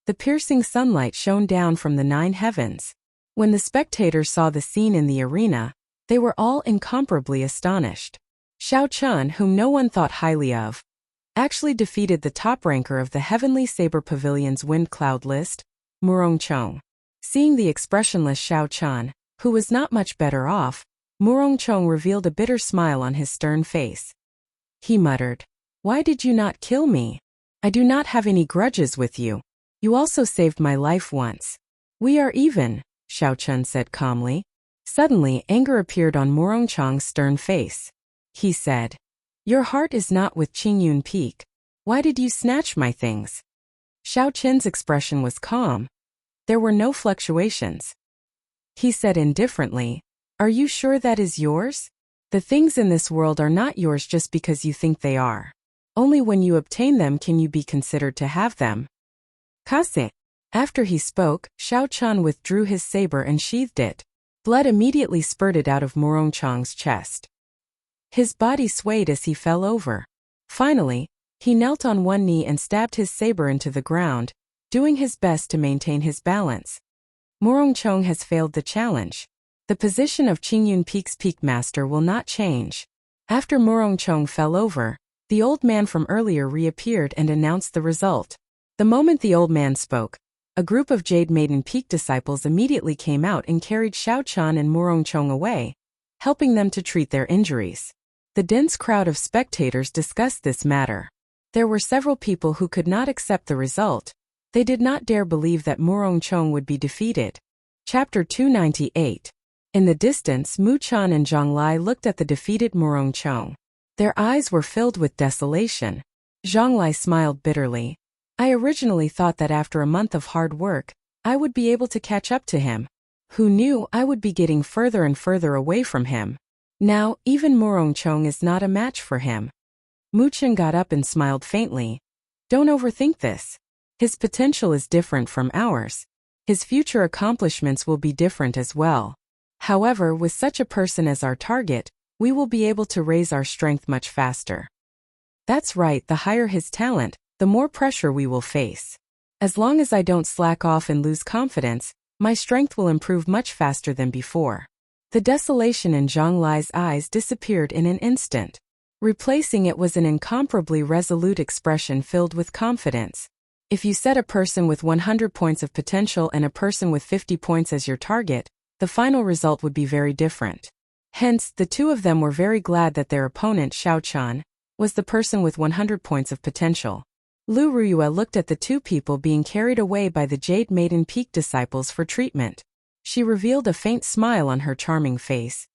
The piercing sunlight shone down from the 9 heavens. When the spectators saw the scene in the arena, they were all incomparably astonished. Xiao Qin, whom no one thought highly of, actually defeated the top ranker of the Heavenly Saber Pavilion's wind cloud list, Murong Chang. Seeing the expressionless Xiao Qin, who was not much better off, Murong Chang revealed a bitter smile on his stern face. He muttered, "Why did you not kill me? I do not have any grudges with you. You also saved my life once. We are even," Xiao Qin said calmly. Suddenly, anger appeared on Murong Chang's stern face. He said, "Your heart is not with Qingyun Peak. Why did you snatch my things?" Xiao Qin's expression was calm. There were no fluctuations. He said indifferently, "Are you sure that is yours? The things in this world are not yours just because you think they are. Only when you obtain them can you be considered to have them." Kase. After he spoke, Xiao Qin withdrew his saber and sheathed it. Blood immediately spurted out of Murong Chang's chest. His body swayed as he fell over. Finally, he knelt on one knee and stabbed his saber into the ground, doing his best to maintain his balance. Murong Chang has failed the challenge. The position of Qingyun Peak's Peak Master will not change. After Murong Chang fell over, the old man from earlier reappeared and announced the result. The moment the old man spoke, a group of Jade Maiden Peak disciples immediately came out and carried Xiao Qin and Murong Chang away, helping them to treat their injuries. The dense crowd of spectators discussed this matter. There were several people who could not accept the result. They did not dare believe that Murong Chang would be defeated. Chapter 298. In the distance, Mu Chan and Zhang Lai looked at the defeated Murong Chang. Their eyes were filled with desolation. Zhang Lai smiled bitterly. "I originally thought that after a month of hard work, I would be able to catch up to him. Who knew I would be getting further and further away from him? Now, even Murong Chang is not a match for him." Mu Chen got up and smiled faintly. "Don't overthink this. His potential is different from ours. His future accomplishments will be different as well. However, with such a person as our target, we will be able to raise our strength much faster." "That's right, the higher his talent, the more pressure we will face. As long as I don't slack off and lose confidence, my strength will improve much faster than before." The desolation in Zhang Lai's eyes disappeared in an instant. Replacing it was an incomparably resolute expression filled with confidence. If you set a person with 100 points of potential and a person with 50 points as your target, the final result would be very different. Hence, the two of them were very glad that their opponent, Xiao Qin, was the person with 100 points of potential. Lu Ruyue looked at the two people being carried away by the Jade Maiden Peak disciples for treatment. She revealed a faint smile on her charming face.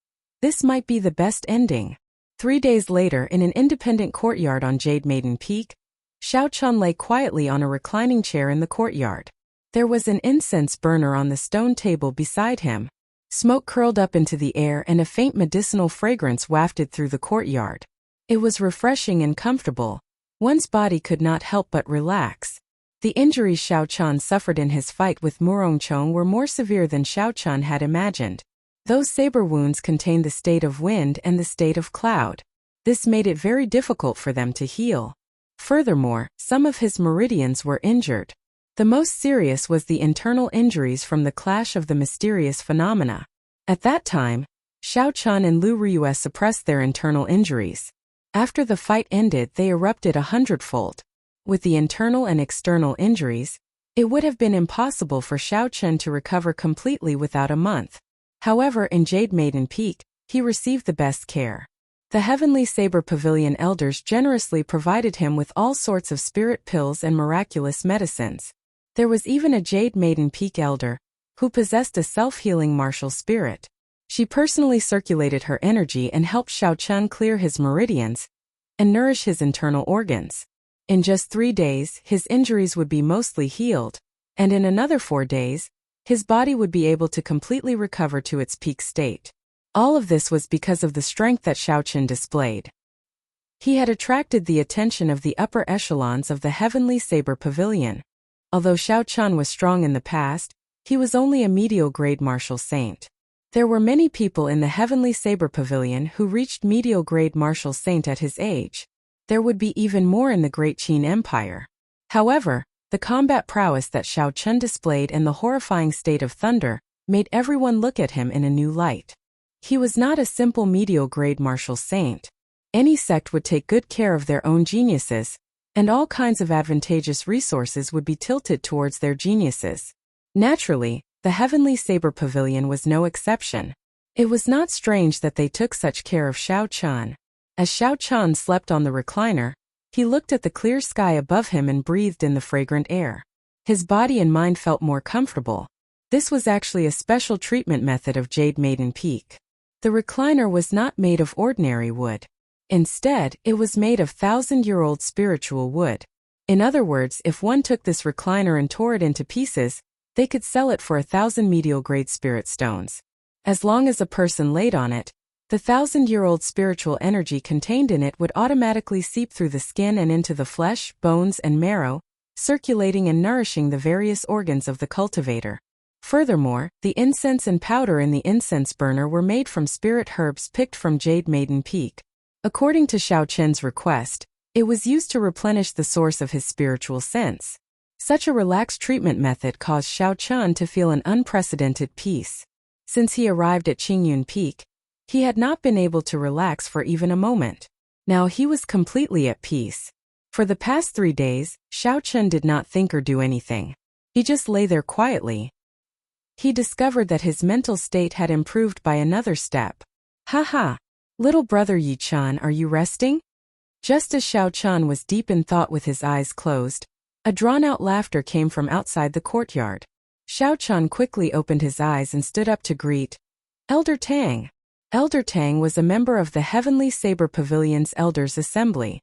This might be the best ending. 3 days later, in an independent courtyard on Jade Maiden Peak, Xiao Chun lay quietly on a reclining chair in the courtyard. There was an incense burner on the stone table beside him. Smoke curled up into the air and a faint medicinal fragrance wafted through the courtyard. It was refreshing and comfortable. One's body could not help but relax. The injuries Xiao Chun suffered in his fight with Murongchong were more severe than Xiao Chun had imagined. Those saber wounds contained the state of wind and the state of cloud. This made it very difficult for them to heal. Furthermore, some of his meridians were injured. The most serious was the internal injuries from the clash of the mysterious phenomena. At that time, Xiao Chun and Lu Ruyue suppressed their internal injuries. After the fight ended, they erupted 100-fold. With the internal and external injuries, it would have been impossible for Xiao Chun to recover completely without a month. However, in Jade Maiden Peak, he received the best care. The Heavenly Saber Pavilion elders generously provided him with all sorts of spirit pills and miraculous medicines. There was even a Jade Maiden Peak elder, who possessed a self-healing martial spirit. She personally circulated her energy and helped Xiao Chun clear his meridians and nourish his internal organs. In just 3 days, his injuries would be mostly healed, and in another 4 days, his body would be able to completely recover to its peak state. All of this was because of the strength that Xiao Chun displayed. He had attracted the attention of the upper echelons of the Heavenly Saber Pavilion. Although Xiao Chun was strong in the past, he was only a medial-grade martial saint. There were many people in the Heavenly Saber Pavilion who reached medial-grade martial saint at his age. There would be even more in the Great Qin Empire. However, the combat prowess that Xiao Chun displayed and the horrifying state of thunder made everyone look at him in a new light. He was not a simple medial-grade martial saint. Any sect would take good care of their own geniuses, and all kinds of advantageous resources would be tilted towards their geniuses. Naturally, the Heavenly Saber Pavilion was no exception. It was not strange that they took such care of Xiao Chun. As Xiao Chun slept on the recliner, he looked at the clear sky above him and breathed in the fragrant air. His body and mind felt more comfortable. This was actually a special treatment method of Jade Maiden Peak. The recliner was not made of ordinary wood. Instead, it was made of 1,000-year-old spiritual wood. In other words, if one took this recliner and tore it into pieces, they could sell it for 1,000 medial-grade spirit stones. As long as a person laid on it, the 1,000-year-old spiritual energy contained in it would automatically seep through the skin and into the flesh, bones, and marrow, circulating and nourishing the various organs of the cultivator. Furthermore, the incense and powder in the incense burner were made from spirit herbs picked from Jade Maiden Peak. According to Xiao Chun's request, it was used to replenish the source of his spiritual sense. Such a relaxed treatment method caused Xiao Chun to feel an unprecedented peace. Since he arrived at Qingyun Peak, he had not been able to relax for even a moment. Now he was completely at peace. For the past 3 days, Xiao Chun did not think or do anything. He just lay there quietly. He discovered that his mental state had improved by another step. "Haha! Little brother Yi Chun, are you resting?" Just as Xiao Chun was deep in thought with his eyes closed, a drawn-out laughter came from outside the courtyard. Xiao Chun quickly opened his eyes and stood up to greet Elder Tang. Elder Tang was a member of the Heavenly Saber Pavilion's Elders Assembly.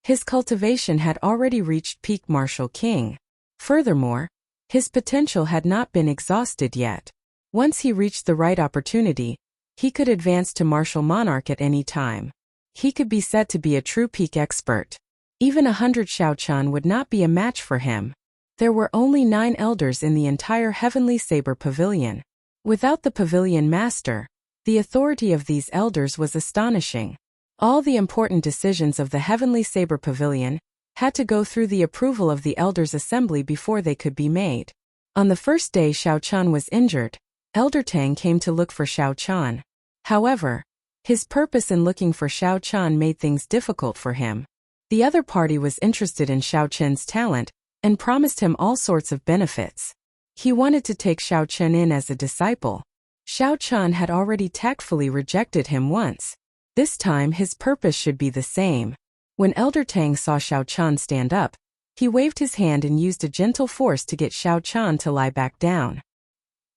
His cultivation had already reached peak martial king. Furthermore, his potential had not been exhausted yet. Once he reached the right opportunity, he could advance to martial monarch at any time. He could be said to be a true peak expert. Even 100 Xiao Chun would not be a match for him. There were only 9 elders in the entire Heavenly Saber Pavilion. Without the pavilion master, the authority of these elders was astonishing. All the important decisions of the Heavenly Saber Pavilion had to go through the approval of the Elders' Assembly before they could be made. On the first day Xiao Chun was injured, Elder Tang came to look for Xiao Chun. However, his purpose in looking for Xiao Chun made things difficult for him. The other party was interested in Xiao Chun's talent and promised him all sorts of benefits. He wanted to take Xiao Chun in as a disciple. Xiao Chun had already tactfully rejected him once. This time his purpose should be the same. When Elder Tang saw Xiao Chun stand up, He waved his hand and used a gentle force to get Xiao Chan to lie back down.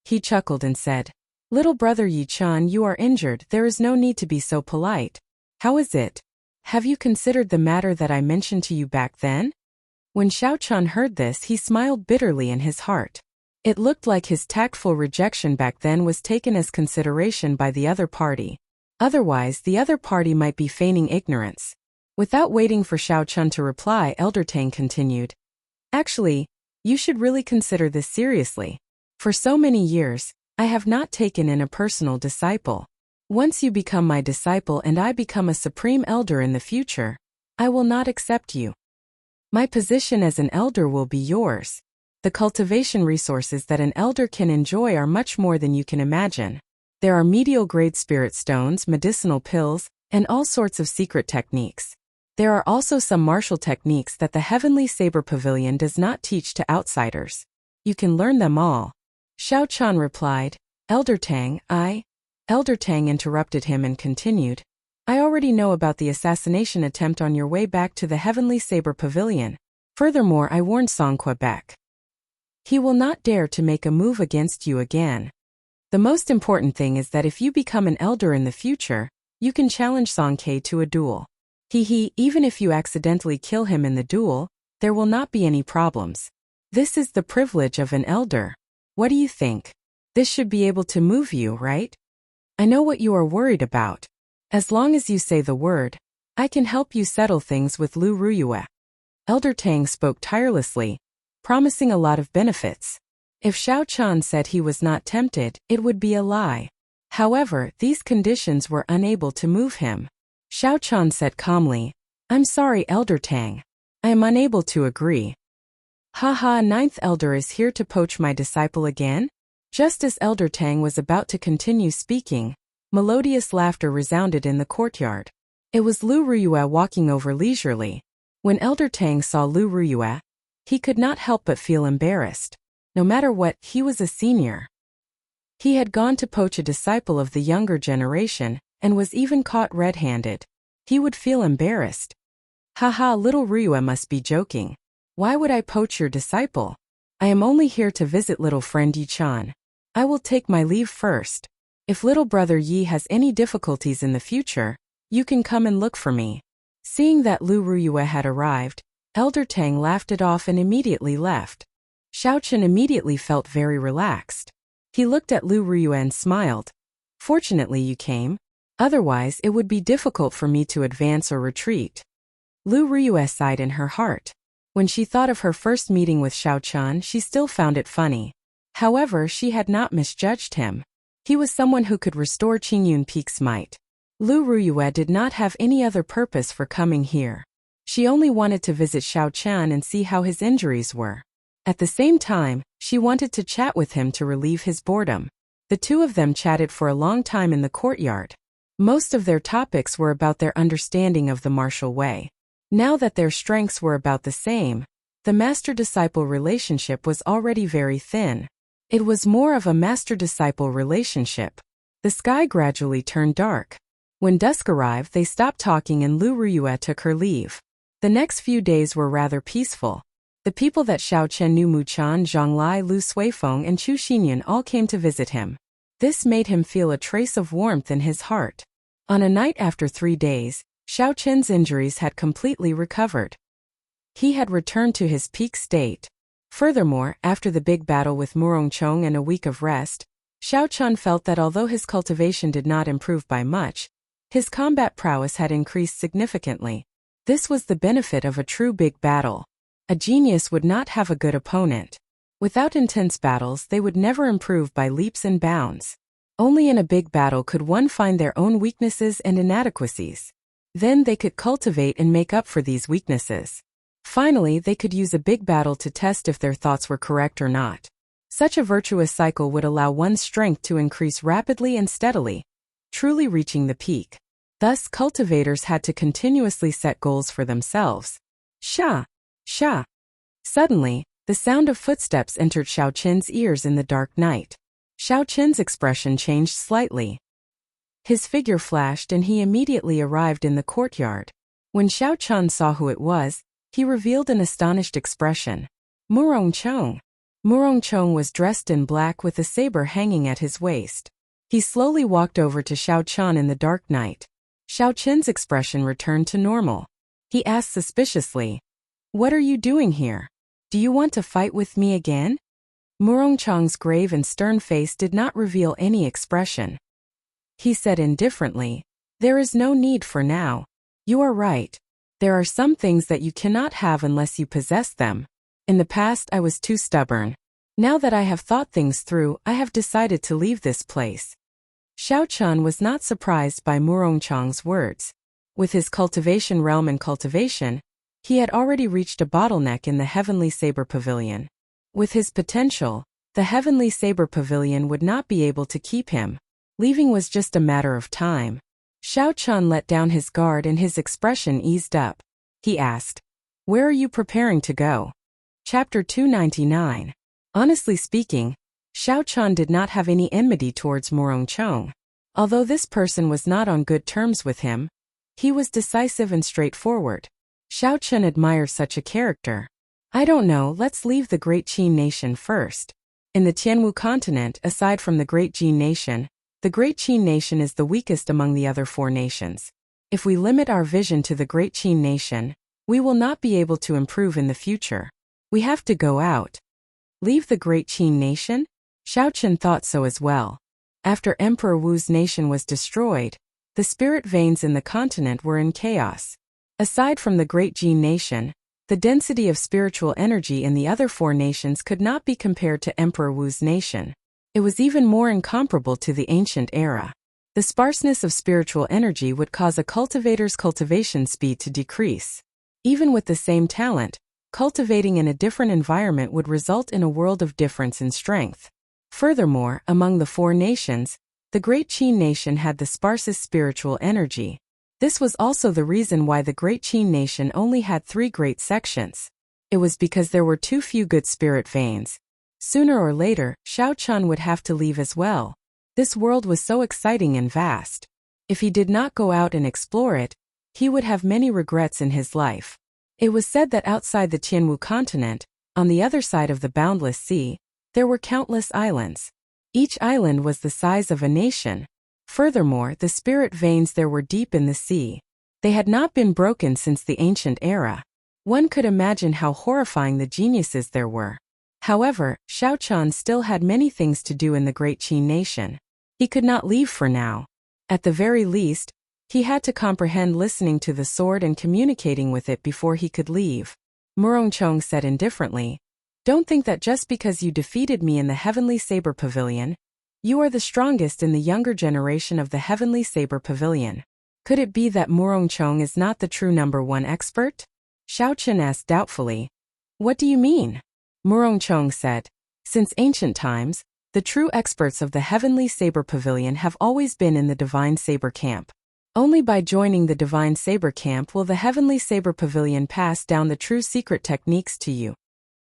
He chuckled and said, "Little brother Yi Chan, you are injured. There is no need to be so polite. How is it? Have you considered the matter that I mentioned to you back then?" When Xiao Chan heard this, he smiled bitterly in his heart. It looked like his tactful rejection back then was taken as consideration by the other party. Otherwise, the other party might be feigning ignorance. Without waiting for Xiao Chan to reply, Elder Tang continued, "Actually, you should really consider this seriously. For so many years, I have not taken in a personal disciple. Once you become my disciple and I become a supreme elder in the future, I will not accept you. My position as an elder will be yours. The cultivation resources that an elder can enjoy are much more than you can imagine. There are medial-grade spirit stones, medicinal pills, and all sorts of secret techniques. There are also some martial techniques that the Heavenly Saber Pavilion does not teach to outsiders. You can learn them all." Xiao Chan replied, "Elder Tang, Elder Tang interrupted him and continued, "I already know about the assassination attempt on your way back to the Heavenly Saber Pavilion. Furthermore, I warned Song Quebec. He will not dare to make a move against you again. The most important thing is that if you become an elder in the future, you can challenge Song Ke to a duel. Even if you accidentally kill him in the duel, there will not be any problems. This is the privilege of an elder. What do you think? This should be able to move you, right? I know what you are worried about. As long as you say the word, I can help you settle things with Lu Ruyue." Elder Tang spoke tirelessly, promising a lot of benefits. If Xiao Chan said he was not tempted, it would be a lie. However, these conditions were unable to move him. Xiao Chan said calmly, "I'm sorry, Elder Tang. I am unable to agree." "Haha, ninth elder is here to poach my disciple again?" Just as Elder Tang was about to continue speaking, melodious laughter resounded in the courtyard. It was Lu Ruyue walking over leisurely. When Elder Tang saw Lu Ruyue, he could not help but feel embarrassed. No matter what, he was a senior. He had gone to poach a disciple of the younger generation, and was even caught red-handed. He would feel embarrassed. "Haha, little Ruyue must be joking. Why would I poach your disciple? I am only here to visit little friend Yi Chan. I will take my leave first. If little brother Yi has any difficulties in the future, you can come and look for me." Seeing that Lu Ruyue had arrived, Elder Tang laughed it off and immediately left. Xiao Chan immediately felt very relaxed. He looked at Lu Ruyue and smiled. "Fortunately you came. Otherwise it would be difficult for me to advance or retreat." Lu Ruyue sighed in her heart. When she thought of her first meeting with Xiao Chan, she still found it funny. However, she had not misjudged him. He was someone who could restore Qingyun Peak's might. Lu Ruyue did not have any other purpose for coming here. She only wanted to visit Xiao Chan and see how his injuries were. At the same time, she wanted to chat with him to relieve his boredom. The two of them chatted for a long time in the courtyard. Most of their topics were about their understanding of the martial way. Now that their strengths were about the same, the master-disciple relationship was already very thin. It was more of a master-disciple relationship. The sky gradually turned dark. When dusk arrived, they stopped talking and Lu Ruyue took her leave. The next few days were rather peaceful. The people that Xiao Chen knew, Mu Chan, Zhang Lai, Lu Suifeng, and Chu Xinyan all came to visit him. This made him feel a trace of warmth in his heart. On a night after 3 days, Xiao Chen's injuries had completely recovered. He had returned to his peak state. Furthermore, after the big battle with Murong Chong and a week of rest, Xiao Chen felt that although his cultivation did not improve by much, his combat prowess had increased significantly. This was the benefit of a true big battle. A genius would not have a good opponent. Without intense battles, they would never improve by leaps and bounds. Only in a big battle could one find their own weaknesses and inadequacies. Then they could cultivate and make up for these weaknesses. Finally, they could use a big battle to test if their thoughts were correct or not. Such a virtuous cycle would allow one's strength to increase rapidly and steadily, truly reaching the peak. Thus, cultivators had to continuously set goals for themselves. Sha! Sha! Suddenly, the sound of footsteps entered Xiao Chen's ears in the dark night. Xiao Chen's expression changed slightly. His figure flashed and he immediately arrived in the courtyard. When Xiao Chen saw who it was, He revealed an astonished expression. Murong-chong. Murong-chong was dressed in black with a saber hanging at his waist. He slowly walked over to Xiao-chan in the dark night. Xiao-chen's expression returned to normal. He asked suspiciously, "What are you doing here? Do you want to fight with me again?" Murong-chong's grave and stern face did not reveal any expression. He said indifferently, "There is no need for now. You are right. There are some things that you cannot have unless you possess them. In the past I was too stubborn. Now that I have thought things through, I have decided to leave this place." Xiao-chan was not surprised by Murong-chong's words. With his cultivation realm and cultivation, he had already reached a bottleneck in the Heavenly Saber Pavilion. With his potential, the Heavenly Saber Pavilion would not be able to keep him. Leaving was just a matter of time. Xiao-chan let down his guard and his expression eased up. He asked, "Where are you preparing to go?" Chapter 299. Honestly speaking, Xiao-chan did not have any enmity towards Murong-chong. Although this person was not on good terms with him, he was decisive and straightforward. Xiao-chan admires such a character. "I don't know, let's leave the Great Qin Nation first." In the Tianwu continent, aside from the Great Qin Nation, the Great Qin Nation is the weakest among the other 4 nations. If we limit our vision to the Great Qin Nation, we will not be able to improve in the future. We have to go out. Leave the Great Qin Nation? Xiao-chan thought so as well. After Emperor Wu's nation was destroyed, the spirit veins in the continent were in chaos. Aside from the Great Qin Nation, the density of spiritual energy in the other 4 nations could not be compared to Emperor Wu's nation. It was even more incomparable to the ancient era. The sparseness of spiritual energy would cause a cultivator's cultivation speed to decrease. Even with the same talent, cultivating in a different environment would result in a world of difference in strength. Furthermore, among the 4 nations, the Great Qin Nation had the sparsest spiritual energy. This was also the reason why the Great Qin Nation only had 3 great sections. It was because there were too few good spirit veins. Sooner or later, Xiao-chan would have to leave as well. This world was so exciting and vast. If he did not go out and explore it, he would have many regrets in his life. It was said that outside the Tianwu continent, on the other side of the boundless sea, there were countless islands. Each island was the size of a nation. Furthermore, the spirit veins there were deep in the sea. They had not been broken since the ancient era. One could imagine how horrifying the geniuses there were. However, Xiao-chan still had many things to do in the Great Qin Nation. He could not leave for now. At the very least, he had to comprehend listening to the sword and communicating with it before he could leave. Murong-chong said indifferently, "Don't think that just because you defeated me in the Heavenly Saber Pavilion, you are the strongest in the younger generation of the Heavenly Saber Pavilion. Could it be that Murong-chong is not the true #1 expert?" Xiao-chan asked doubtfully. "What do you mean?" Murong-chong said, "Since ancient times, the true experts of the Heavenly Saber Pavilion have always been in the Divine Saber Camp. Only by joining the Divine Saber Camp will the Heavenly Saber Pavilion pass down the true secret techniques to you."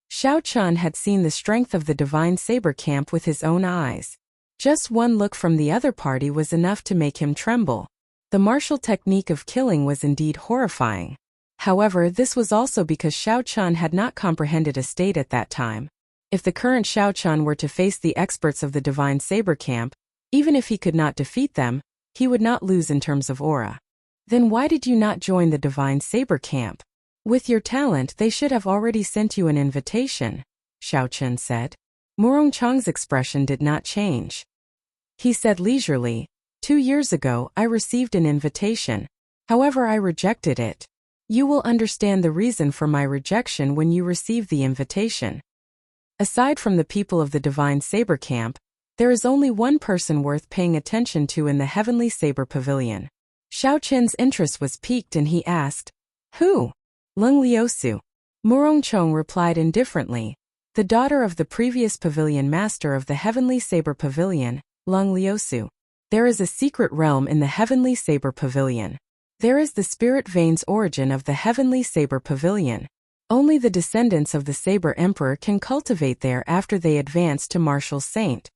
Xiao-chan had seen the strength of the Divine Saber Camp with his own eyes. Just one look from the other party was enough to make him tremble. The martial technique of killing was indeed horrifying. However, this was also because Xiao-chan had not comprehended a state at that time. If the current Xiao-chan were to face the experts of the Divine Saber Camp, even if he could not defeat them, he would not lose in terms of aura. "Then why did you not join the Divine Saber Camp? With your talent, they should have already sent you an invitation," Xiao-chan said. Murong-chong's expression did not change. He said leisurely, 2 years ago, I received an invitation. However, I rejected it. You will understand the reason for my rejection when you receive the invitation. Aside from the people of the Divine Saber Camp, there is only one person worth paying attention to in the Heavenly Saber Pavilion." Xiao-chan's interest was piqued and he asked, "Who?" "Leng Liusu." Murong-chong replied indifferently, "The daughter of the previous pavilion master of the Heavenly Saber Pavilion, Leng Liusu. There is a secret realm in the Heavenly Saber Pavilion. There is the spirit veins origin of the Heavenly Saber Pavilion. Only the descendants of the Saber Emperor can cultivate there after they advance to Martial Saint.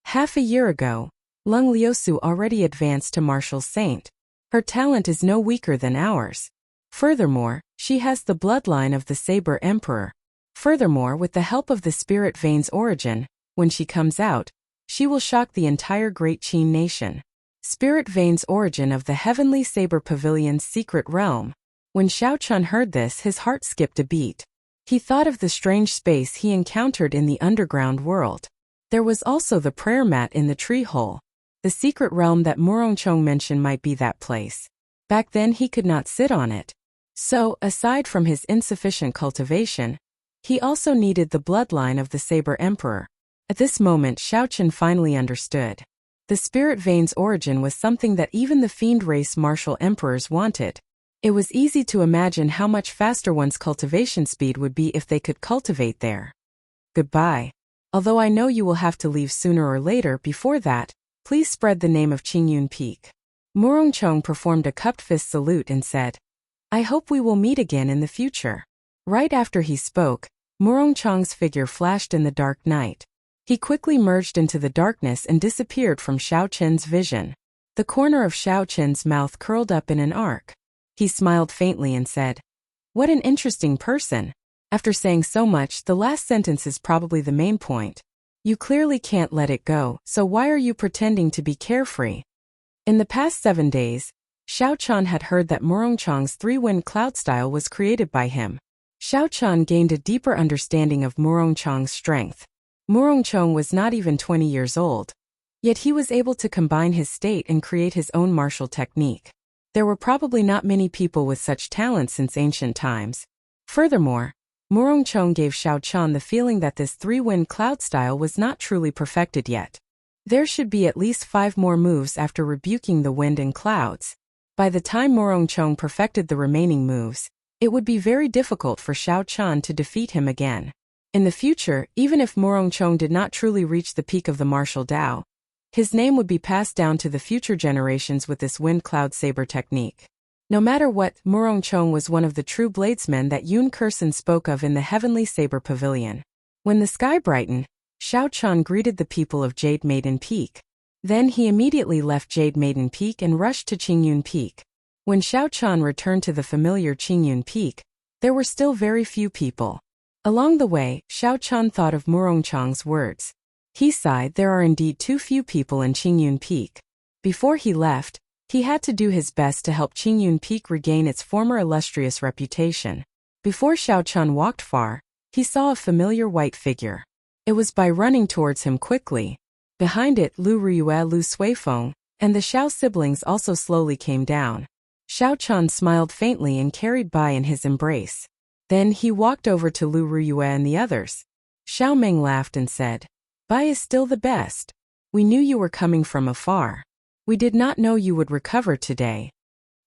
Half a year ago, Leng Liusu already advanced to Martial Saint. Her talent is no weaker than ours. Furthermore, She has the bloodline of the Saber Emperor. Furthermore, with the help of the Spirit Vein's origin, when she comes out, she will shock the entire Great Qin nation. Spirit Vein's origin of the Heavenly Saber Pavilion's secret realm. When Xiao Chun heard this, his heart skipped a beat. He thought of the strange space he encountered in the underground world. There was also the prayer mat in the tree hole. The secret realm that Murongchong mentioned might be that place. Back then he could not sit on it. So, aside from his insufficient cultivation, he also needed the bloodline of the Saber Emperor. At this moment Xiao Chun finally understood. The Spirit Vein's origin was something that even the Fiend race martial emperors wanted. It was easy to imagine how much faster one's cultivation speed would be if they could cultivate there. Goodbye. Although I know you will have to leave sooner or later, before that, please spread the name of Qingyun Peak. Murongchong performed a cupped fist salute and said, I hope we will meet again in the future. Right after he spoke, Murongchong's figure flashed in the dark night. He quickly merged into the darkness and disappeared from Xiao Chen's vision. The corner of Xiao Chen's mouth curled up in an arc. He smiled faintly and said, What an interesting person. After saying so much, the last sentence is probably the main point. You clearly can't let it go, so why are you pretending to be carefree? In the past 7 days, Xiao Chun had heard that Murongchong's three-wind cloud style was created by him. Xiao Chun gained a deeper understanding of Murongchong's strength. Murongchong was not even 20 years old. Yet he was able to combine his state and create his own martial technique. There were probably not many people with such talent since ancient times. Furthermore, Murongchong gave Xiao Chun the feeling that this three-wind cloud style was not truly perfected yet. There should be at least 5 more moves after rebuking the wind and clouds. By the time Murongchong perfected the remaining moves, it would be very difficult for Xiao Chun to defeat him again. In the future, even if Murongchong did not truly reach the peak of the martial Tao, his name would be passed down to the future generations with this wind cloud saber technique. No matter what, Murongchong was one of the true bladesmen that Yun Kursen spoke of in the Heavenly Saber Pavilion. When the sky brightened, Xiao Chun greeted the people of Jade Maiden Peak. Then he immediately left Jade Maiden Peak and rushed to Qingyun Peak. When Xiao Chun returned to the familiar Qingyun Peak, there were still very few people. Along the way, Xiao Chun thought of Murongchong's words. He sighed, there are indeed too few people in Qingyun Peak. Before he left, he had to do his best to help Qingyun Peak regain its former illustrious reputation. Before Xiao Chun walked far, he saw a familiar white figure. It was by running towards him quickly. Behind it, Lu Riyue, Lu Suifeng, and the Xiao siblings also slowly came down. Xiao Chun smiled faintly and carried Bai in his embrace. Then he walked over to Lu Riyue and the others. Xiao Meng laughed and said, Bai is still the best. We knew you were coming from afar. We did not know you would recover today.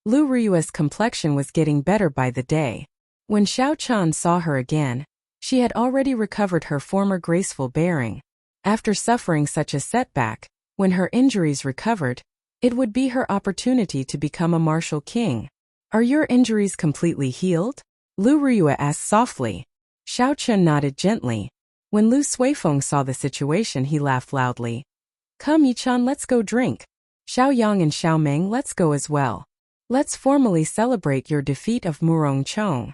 Lu Riyue's complexion was getting better by the day. When Xiao Chun saw her again, she had already recovered her former graceful bearing. After suffering such a setback, when her injuries recovered, it would be her opportunity to become a martial king. Are your injuries completely healed? Lu Riyue asked softly. Xiao Chun nodded gently. When Lu Suifeng saw the situation, he laughed loudly. Come Yi-chan, let's go drink. Xiao Yang and Xiao Meng, let's go as well. Let's formally celebrate your defeat of Murongchong.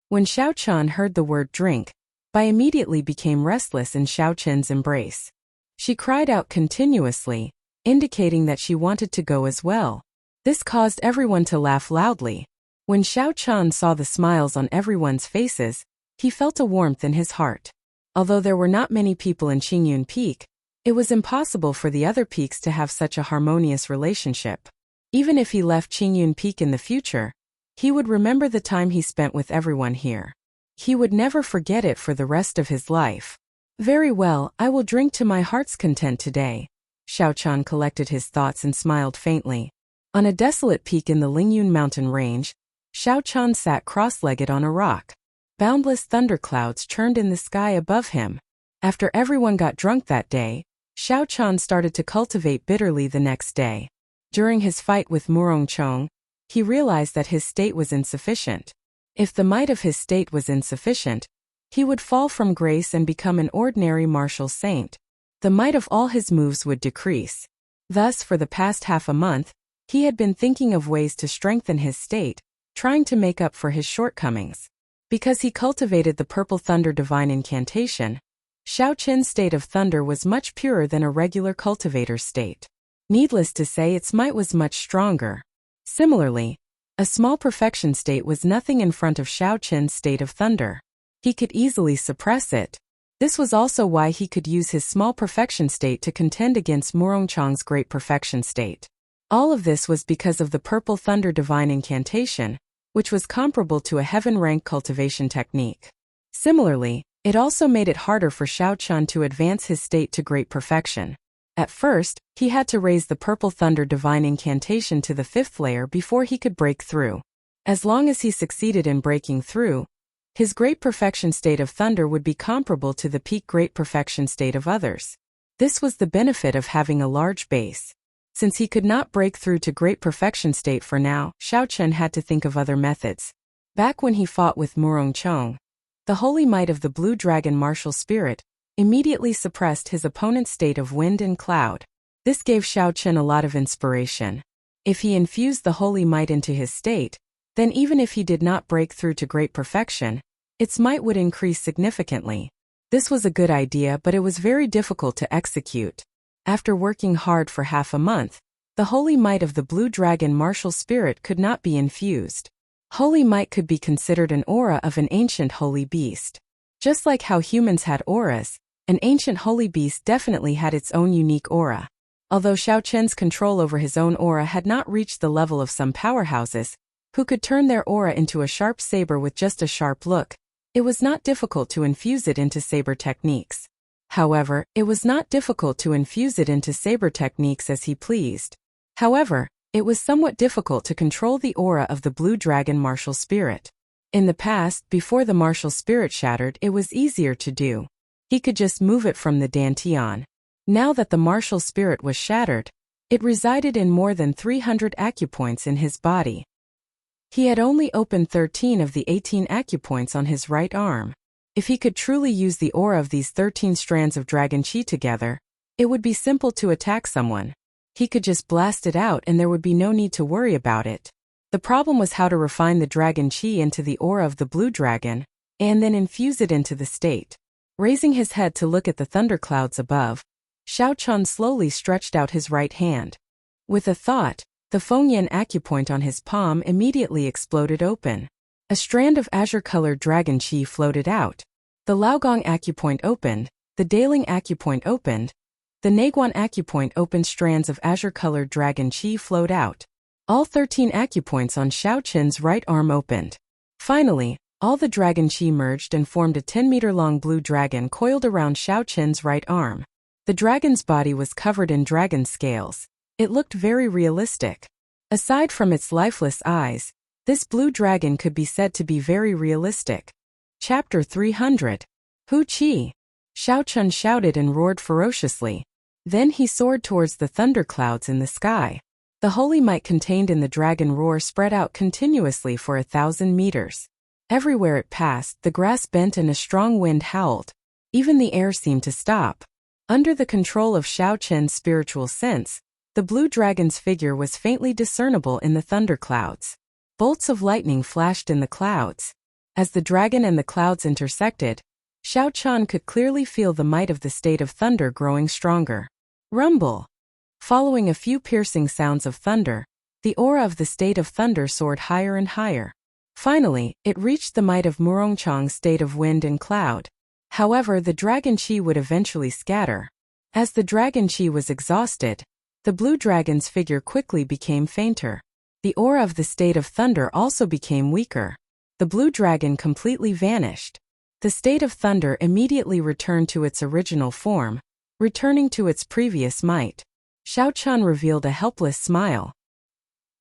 When Xiao Chun heard the word drink, Bai immediately became restless in Xiao Chen's embrace. She cried out continuously, indicating that she wanted to go as well. This caused everyone to laugh loudly. When Xiao Chun saw the smiles on everyone's faces, he felt a warmth in his heart. Although there were not many people in Qingyun Peak, it was impossible for the other peaks to have such a harmonious relationship. Even if he left Qingyun Peak in the future, he would remember the time he spent with everyone here. He would never forget it for the rest of his life. Very well, I will drink to my heart's content today. Xiao Chun collected his thoughts and smiled faintly. On a desolate peak in the Lingyun mountain range, Xiao Chun sat cross-legged on a rock. Boundless thunderclouds churned in the sky above him. After everyone got drunk that day, Xiao Chun started to cultivate bitterly the next day. During his fight with Murongchong, he realized that his state was insufficient. If the might of his state was insufficient, he would fall from grace and become an ordinary martial saint. The might of all his moves would decrease. Thus, for the past half a month, he had been thinking of ways to strengthen his state, trying to make up for his shortcomings. Because he cultivated the purple thunder divine incantation, Shao Qin's state of thunder was much purer than a regular cultivator's state. Needless to say, its might was much stronger. Similarly, a small perfection state was nothing in front of Shao Qin's state of thunder. He could easily suppress it. This was also why he could use his small perfection state to contend against Murongchang's great perfection state. All of this was because of the purple thunder divine incantation, which was comparable to a heaven-rank cultivation technique. Similarly, it also made it harder for Shao Qin to advance his state to great perfection. At first, he had to raise the purple thunder divine incantation to the 5th layer before he could break through. As long as he succeeded in breaking through, his great perfection state of thunder would be comparable to the peak great perfection state of others. This was the benefit of having a large base. Since he could not break through to great perfection state for now, Shao Qin had to think of other methods. Back when he fought with Murongchang, the holy might of the blue dragon martial spirit immediately suppressed his opponent's state of wind and cloud. This gave Shao Qin a lot of inspiration. If he infused the holy might into his state, then even if he did not break through to great perfection, its might would increase significantly. This was a good idea, but it was very difficult to execute. After working hard for half a month, the holy might of the blue dragon martial spirit could not be infused. Holy might could be considered an aura of an ancient holy beast. Just like how humans had auras, an ancient holy beast definitely had its own unique aura. Although Shao Qin's control over his own aura had not reached the level of some powerhouses, who could turn their aura into a sharp saber with just a sharp look, it was not difficult to infuse it into saber techniques. However, it was not difficult to infuse it into saber techniques as he pleased. However, it was somewhat difficult to control the aura of the blue dragon martial spirit. In the past, before the martial spirit shattered, it was easier to do. He could just move it from the dantian. Now that the martial spirit was shattered, it resided in more than 300 acupoints in his body. He had only opened 13 of the 18 acupoints on his right arm. If he could truly use the aura of these 13 strands of dragon chi together, it would be simple to attack someone. He could just blast it out and there would be no need to worry about it. The problem was how to refine the dragon chi into the aura of the blue dragon, and then infuse it into the state. Raising his head to look at the thunderclouds above, Shao Qin slowly stretched out his right hand. With a thought, the Fengyan acupoint on his palm immediately exploded open. A strand of azure-colored dragon chi floated out. The Laogong acupoint opened, the Daling acupoint opened, the Naguan acupoint opened. Strands of azure-colored dragon chi flowed out. All 13 acupoints on Shao Qin's right arm opened. Finally, all the dragon chi merged and formed a 10-meter-long blue dragon coiled around Shao Qin's right arm. The dragon's body was covered in dragon scales. It looked very realistic. Aside from its lifeless eyes, this blue dragon could be said to be very realistic. Chapter 300. Hu Qi. Shao Qin shouted and roared ferociously. Then he soared towards the thunderclouds in the sky. The holy might contained in the dragon roar spread out continuously for 1,000 meters. Everywhere it passed, the grass bent and a strong wind howled. Even the air seemed to stop. Under the control of Shao Qin's spiritual sense, the blue dragon's figure was faintly discernible in the thunderclouds. Bolts of lightning flashed in the clouds. As the dragon and the clouds intersected, Shao Qin could clearly feel the might of the state of thunder growing stronger. Rumble. Following a few piercing sounds of thunder, the aura of the state of thunder soared higher and higher. Finally, it reached the might of Murongchang's state of wind and cloud. However, the dragon chi would eventually scatter. As the dragon chi was exhausted, the blue dragon's figure quickly became fainter. The aura of the state of thunder also became weaker. The blue dragon completely vanished. The state of thunder immediately returned to its original form, returning to its previous might. Shao Qin revealed a helpless smile.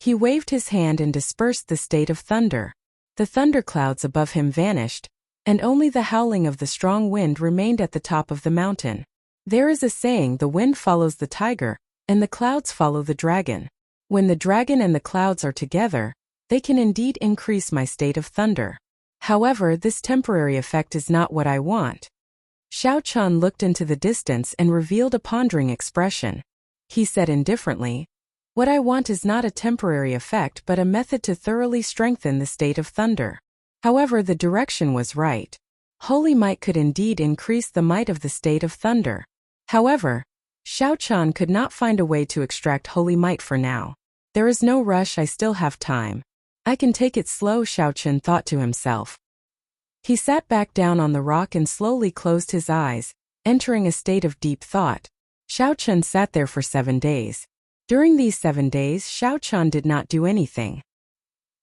He waved his hand and dispersed the state of thunder. The thunderclouds above him vanished, and only the howling of the strong wind remained at the top of the mountain. There is a saying, the wind follows the tiger, and the clouds follow the dragon. When the dragon and the clouds are together, they can indeed increase my state of thunder. However, this temporary effect is not what I want. Shao Qin looked into the distance and revealed a pondering expression. He said indifferently, What I want is not a temporary effect but a method to thoroughly strengthen the state of thunder. However, the direction was right. Holy might could indeed increase the might of the state of thunder. However, Xiaochan could not find a way to extract holy might for now. There is no rush, I still have time. I can take it slow, Xiaochan thought to himself. He sat back down on the rock and slowly closed his eyes, entering a state of deep thought. Xiaochan sat there for 7 days. During these 7 days, Xiaochan did not do anything.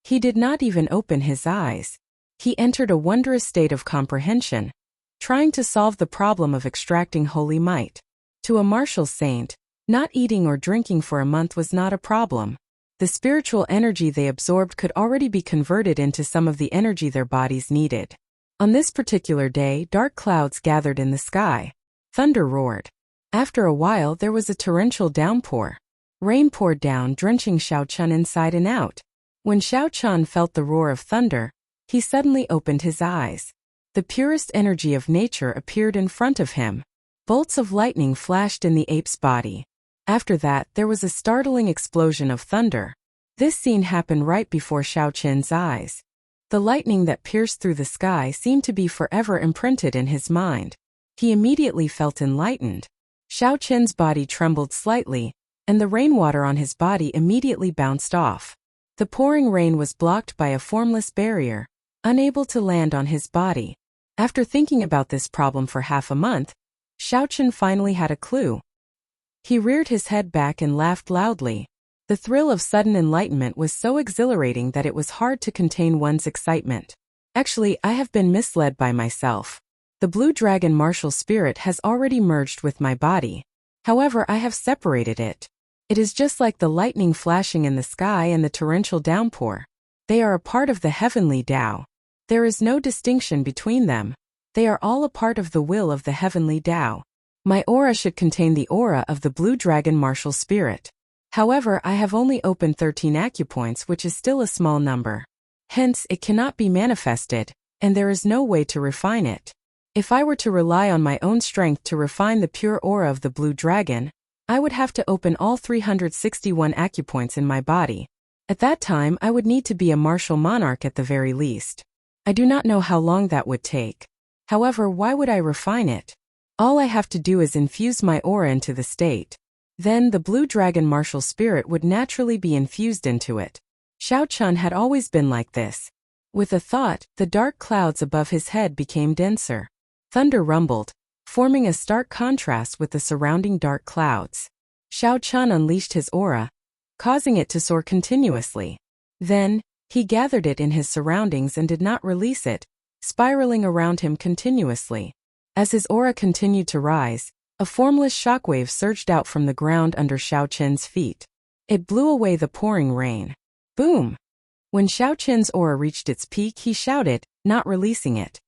He did not even open his eyes. He entered a wondrous state of comprehension, trying to solve the problem of extracting holy might. To a martial saint, not eating or drinking for a month was not a problem. The spiritual energy they absorbed could already be converted into some of the energy their bodies needed. On this particular day, dark clouds gathered in the sky. Thunder roared. After a while, there was a torrential downpour. Rain poured down, drenching Xiaochan inside and out. When Xiaochan felt the roar of thunder, he suddenly opened his eyes. The purest energy of nature appeared in front of him. Bolts of lightning flashed in the ape's body. After that, there was a startling explosion of thunder. This scene happened right before Xiaochan's eyes. The lightning that pierced through the sky seemed to be forever imprinted in his mind. He immediately felt enlightened. Xiaochan's body trembled slightly, and the rainwater on his body immediately bounced off. The pouring rain was blocked by a formless barrier, unable to land on his body. After thinking about this problem for half a month, Xiaochan finally had a clue. He reared his head back and laughed loudly. The thrill of sudden enlightenment was so exhilarating that it was hard to contain one's excitement. Actually, I have been misled by myself. The blue dragon martial spirit has already merged with my body. However, I have separated it. It is just like the lightning flashing in the sky and the torrential downpour. They are a part of the heavenly Tao. There is no distinction between them. They are all a part of the will of the heavenly Tao. My aura should contain the aura of the blue dragon martial spirit. However, I have only opened 13 acupoints, which is still a small number. Hence, it cannot be manifested, and there is no way to refine it. If I were to rely on my own strength to refine the pure aura of the blue dragon, I would have to open all 361 acupoints in my body. At that time, I would need to be a martial monarch at the very least. I do not know how long that would take. However, why would I refine it? All I have to do is infuse my aura into the state. Then the blue dragon martial spirit would naturally be infused into it. Xiaochan had always been like this. With a thought, the dark clouds above his head became denser. Thunder rumbled, forming a stark contrast with the surrounding dark clouds. Xiaochan unleashed his aura, causing it to soar continuously. Then, he gathered it in his surroundings and did not release it, spiraling around him continuously. As his aura continued to rise, a formless shockwave surged out from the ground under Xiaochan's feet. It blew away the pouring rain. Boom! When Xiaochan's aura reached its peak, he shouted, not releasing it.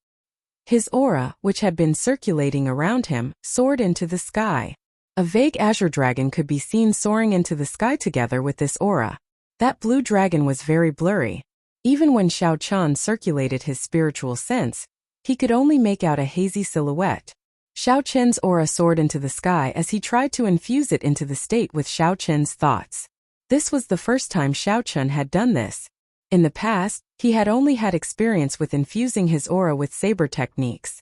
His aura, which had been circulating around him, soared into the sky. A vague azure dragon could be seen soaring into the sky together with this aura. That blue dragon was very blurry. Even when Xiaochan circulated his spiritual sense, he could only make out a hazy silhouette. Xiaochan's aura soared into the sky as he tried to infuse it into the state with Xiaochan's thoughts. This was the first time Xiaochan had done this. In the past, he had only had experience with infusing his aura with saber techniques.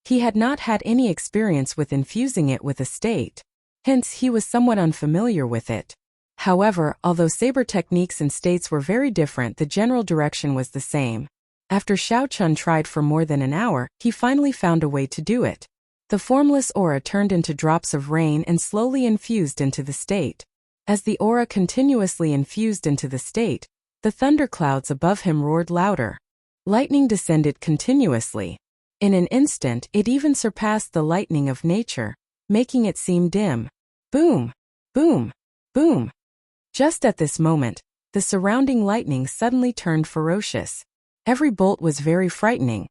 He had not had any experience with infusing it with a state. Hence, he was somewhat unfamiliar with it. However, although saber techniques and states were very different, the general direction was the same. After Xiaochan tried for more than an hour, he finally found a way to do it. The formless aura turned into drops of rain and slowly infused into the state. As the aura continuously infused into the state, the thunderclouds above him roared louder. Lightning descended continuously. In an instant, it even surpassed the lightning of nature, making it seem dim. Boom! Boom! Boom! Just at this moment, the surrounding lightning suddenly turned ferocious. Every bolt was very frightening,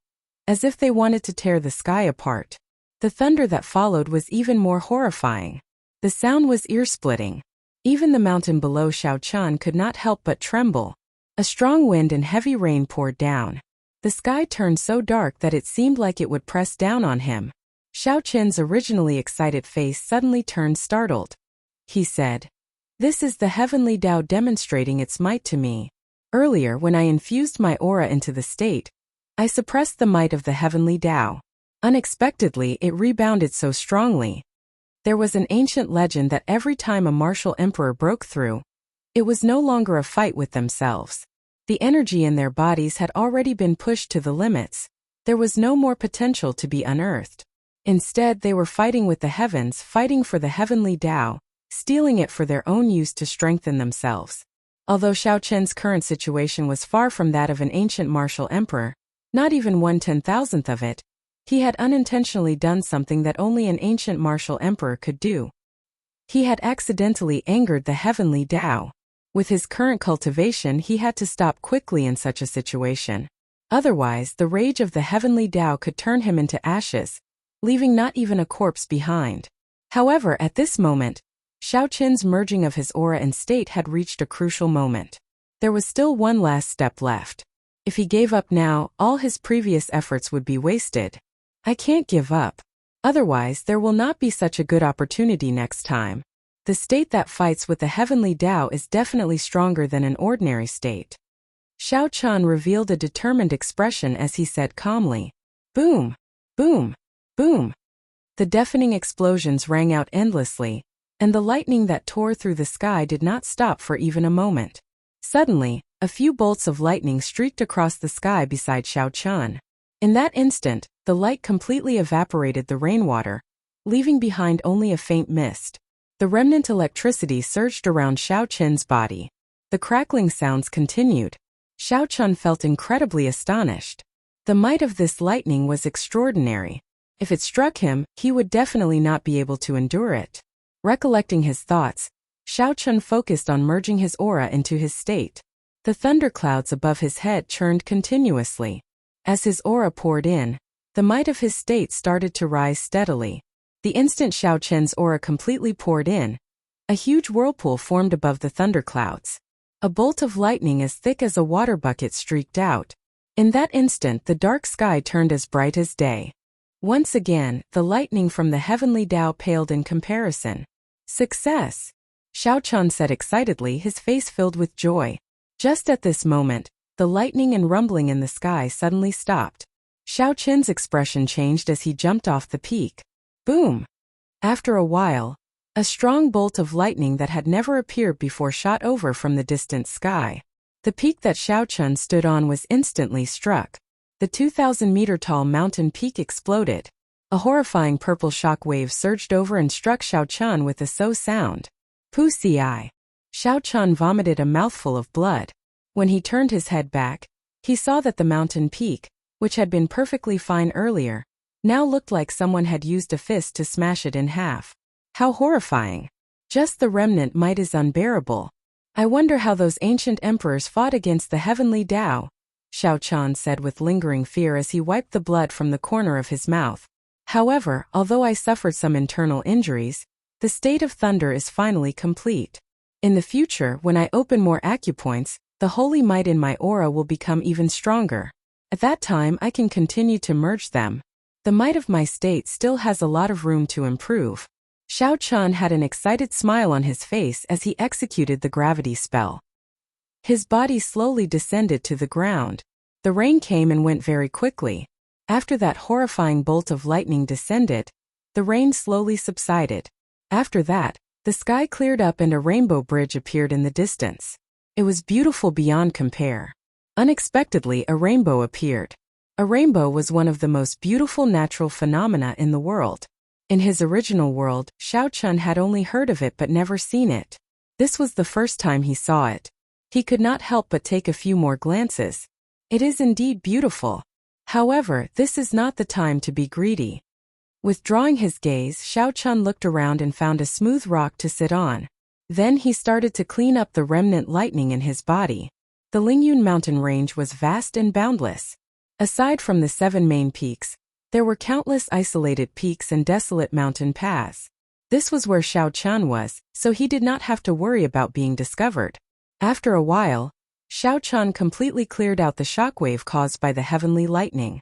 as if they wanted to tear the sky apart. The thunder that followed was even more horrifying. The sound was ear-splitting. Even the mountain below Xiaochan could not help but tremble. A strong wind and heavy rain poured down. The sky turned so dark that it seemed like it would press down on him. Xiaochan's originally excited face suddenly turned startled. He said, This is the heavenly Tao demonstrating its might to me. Earlier, when I infused my aura into the state, I suppressed the might of the heavenly Tao. Unexpectedly, it rebounded so strongly. There was an ancient legend that every time a martial emperor broke through, it was no longer a fight with themselves. The energy in their bodies had already been pushed to the limits. There was no more potential to be unearthed. Instead, they were fighting with the heavens, fighting for the heavenly Tao, stealing it for their own use to strengthen themselves. Although Xiao Chen's current situation was far from that of an ancient martial emperor, not even 1/10,000th of it, he had unintentionally done something that only an ancient martial emperor could do. He had accidentally angered the heavenly Tao. With his current cultivation, he had to stop quickly in such a situation. Otherwise, the rage of the heavenly Tao could turn him into ashes, leaving not even a corpse behind. However, at this moment, Xiao Chen's merging of his aura and state had reached a crucial moment. There was still one last step left. If he gave up now, all his previous efforts would be wasted. I can't give up. Otherwise, there will not be such a good opportunity next time. The state that fights with the heavenly Tao is definitely stronger than an ordinary state. Xiao Chen revealed a determined expression as he said calmly, "Boom! Boom! Boom!" The deafening explosions rang out endlessly, and the lightning that tore through the sky did not stop for even a moment. Suddenly, a few bolts of lightning streaked across the sky beside Xiao Chen. In that instant, the light completely evaporated the rainwater, leaving behind only a faint mist. The remnant electricity surged around Xiao Chen's body. The crackling sounds continued. Xiao Chen felt incredibly astonished. The might of this lightning was extraordinary. If it struck him, he would definitely not be able to endure it. Recollecting his thoughts, Xiao Chen focused on merging his aura into his state. The thunderclouds above his head churned continuously. As his aura poured in, the might of his state started to rise steadily. The instant Xiao Chen's aura completely poured in, a huge whirlpool formed above the thunderclouds. A bolt of lightning as thick as a water bucket streaked out. In that instant, the dark sky turned as bright as day. Once again, the lightning from the heavenly Tao paled in comparison. Success! Xiao Chen said excitedly, his face filled with joy. Just at this moment, the lightning and rumbling in the sky suddenly stopped. Xiao Chen's expression changed as he jumped off the peak. Boom! After a while, a strong bolt of lightning that had never appeared before shot over from the distant sky. The peak that Xiao Chen stood on was instantly struck. The 2,000-meter-tall mountain peak exploded. A horrifying purple shock wave surged over and struck Xiao Chen with a so sound. Pussy-eye! Xiao Chen vomited a mouthful of blood. When he turned his head back, he saw that the mountain peak, which had been perfectly fine earlier, now looked like someone had used a fist to smash it in half. How horrifying! Just the remnant might is unbearable. I wonder how those ancient emperors fought against the heavenly Tao, Xiao Chen said with lingering fear as he wiped the blood from the corner of his mouth. However, although I suffered some internal injuries, the state of thunder is finally complete. In the future, when I open more acupoints, the holy might in my aura will become even stronger. At that time, I can continue to merge them. The might of my state still has a lot of room to improve. Xiao Chen had an excited smile on his face as he executed the gravity spell. His body slowly descended to the ground. The rain came and went very quickly. After that horrifying bolt of lightning descended, the rain slowly subsided. After that, the sky cleared up and a rainbow bridge appeared in the distance. It was beautiful beyond compare. Unexpectedly, a rainbow appeared. A rainbow was one of the most beautiful natural phenomena in the world. In his original world, Xiao Chen had only heard of it but never seen it. This was the first time he saw it. He could not help but take a few more glances. It is indeed beautiful. However, this is not the time to be greedy. Withdrawing his gaze, Xiao Chen looked around and found a smooth rock to sit on. Then he started to clean up the remnant lightning in his body. The Lingyun mountain range was vast and boundless. Aside from the 7 main peaks, there were countless isolated peaks and desolate mountain paths. This was where Xiao Chen was, so he did not have to worry about being discovered. After a while, Xiao Chen completely cleared out the shockwave caused by the heavenly lightning.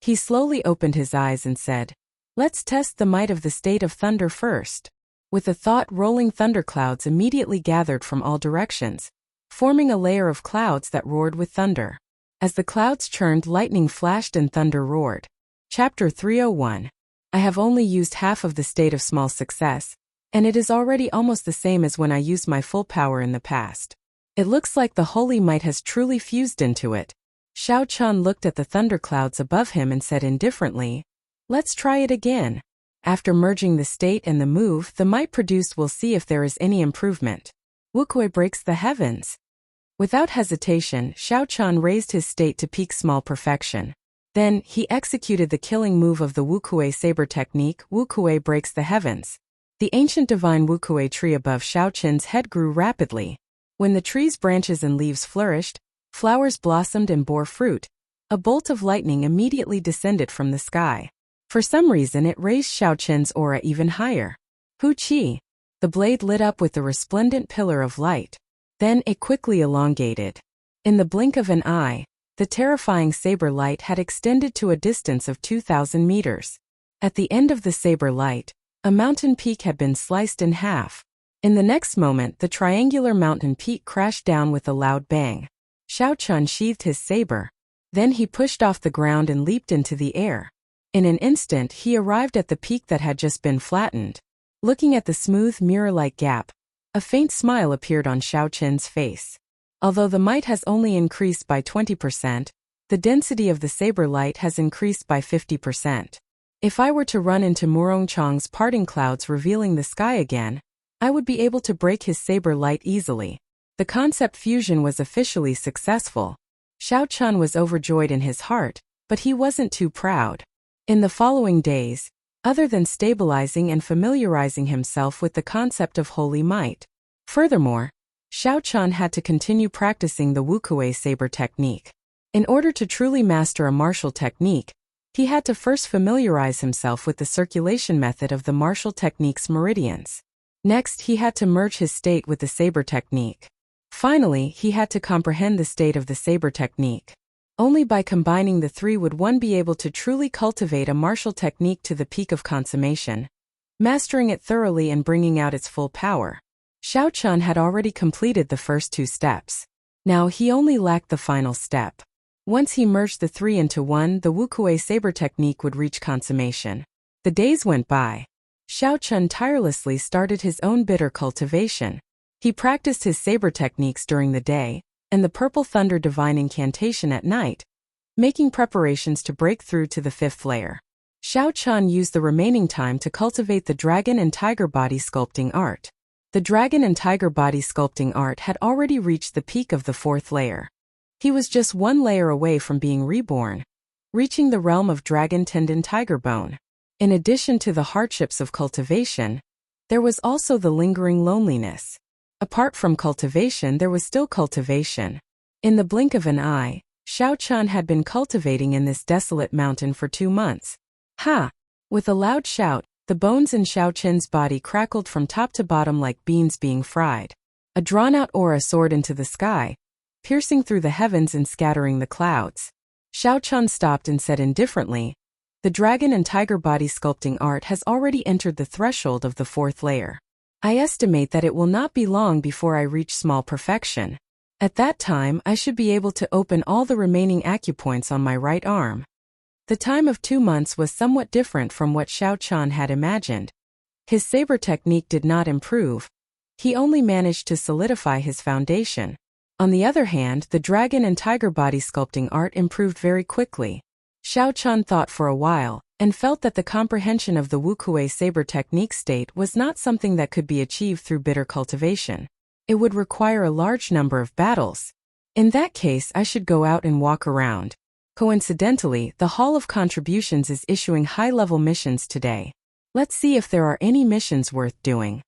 He slowly opened his eyes and said, "Let's test the might of the state of thunder first." With a thought, rolling thunderclouds immediately gathered from all directions, forming a layer of clouds that roared with thunder. As the clouds churned, lightning flashed and thunder roared. Chapter 301. I have only used half of the state of small success, and it is already almost the same as when I used my full power in the past. It looks like the holy might has truly fused into it. Xiao Chun looked at the thunderclouds above him and said indifferently, "Let's try it again." After merging the state and the move the might produced, we'll see if there is any improvement. Wukuei breaks the heavens. Without hesitation, Xiao Chun raised his state to peak small perfection. Then, he executed the killing move of the Wukuei saber technique. Wukuei breaks the heavens. The ancient divine Wukuei tree above Xiao Chun's head grew rapidly. When the tree's branches and leaves flourished, flowers blossomed and bore fruit, a bolt of lightning immediately descended from the sky. For some reason it raised Xiao Chun's aura even higher. Hu Qi. The blade lit up with a resplendent pillar of light. Then it quickly elongated. In the blink of an eye, the terrifying saber light had extended to a distance of 2,000 meters. At the end of the saber light, a mountain peak had been sliced in half. In the next moment, the triangular mountain peak crashed down with a loud bang. Xiao Chun sheathed his saber. Then he pushed off the ground and leaped into the air. In an instant, he arrived at the peak that had just been flattened. Looking at the smooth mirror-like gap, a faint smile appeared on Xiao Chun's face. Although the might has only increased by 20%, the density of the saber light has increased by 50%. If I were to run into Murong Chang's parting clouds revealing the sky again, I would be able to break his saber light easily. The concept fusion was officially successful. Xiao Chun was overjoyed in his heart, but he wasn't too proud. In the following days, other than stabilizing and familiarizing himself with the concept of holy might, furthermore, Xiao Chun had to continue practicing the Wukuei saber technique. In order to truly master a martial technique, he had to first familiarize himself with the circulation method of the martial technique's meridians. Next, he had to merge his state with the saber technique. Finally, he had to comprehend the state of the saber technique. Only by combining the three would one be able to truly cultivate a martial technique to the peak of consummation, mastering it thoroughly and bringing out its full power. Xiao Chun had already completed the first two steps. Now he only lacked the final step. Once he merged the three into one, the Wukuei saber technique would reach consummation. The days went by. Xiao Chun tirelessly started his own bitter cultivation. He practiced his saber techniques during the day, and the Purple Thunder Divine Incantation at night, making preparations to break through to the fifth layer. Xiao Chun used the remaining time to cultivate the Dragon and Tiger Body Sculpting Art. The Dragon and Tiger Body Sculpting Art had already reached the peak of the fourth layer. He was just one layer away from being reborn, reaching the realm of Dragon Tendon Tiger Bone. In addition to the hardships of cultivation, there was also the lingering loneliness. Apart from cultivation, there was still cultivation. In the blink of an eye, Xiao Chun had been cultivating in this desolate mountain for 2 months. Ha! With a loud shout, the bones in Xiao Chun's body crackled from top to bottom like beans being fried. A drawn-out aura soared into the sky, piercing through the heavens and scattering the clouds. Xiao Chun stopped and said indifferently, "The Dragon and Tiger Body Sculpting Art has already entered the threshold of the fourth layer. I estimate that it will not be long before I reach small perfection. At that time, I should be able to open all the remaining acupoints on my right arm." The time of 2 months was somewhat different from what Xiao Chun had imagined. His saber technique did not improve. He only managed to solidify his foundation. On the other hand, the Dragon and Tiger Body Sculpting Art improved very quickly. Xiao Chun thought for a while, and felt that the comprehension of the Wukuei saber technique state was not something that could be achieved through bitter cultivation. It would require a large number of battles. In that case, I should go out and walk around. Coincidentally, the Hall of Contributions is issuing high-level missions today. Let's see if there are any missions worth doing.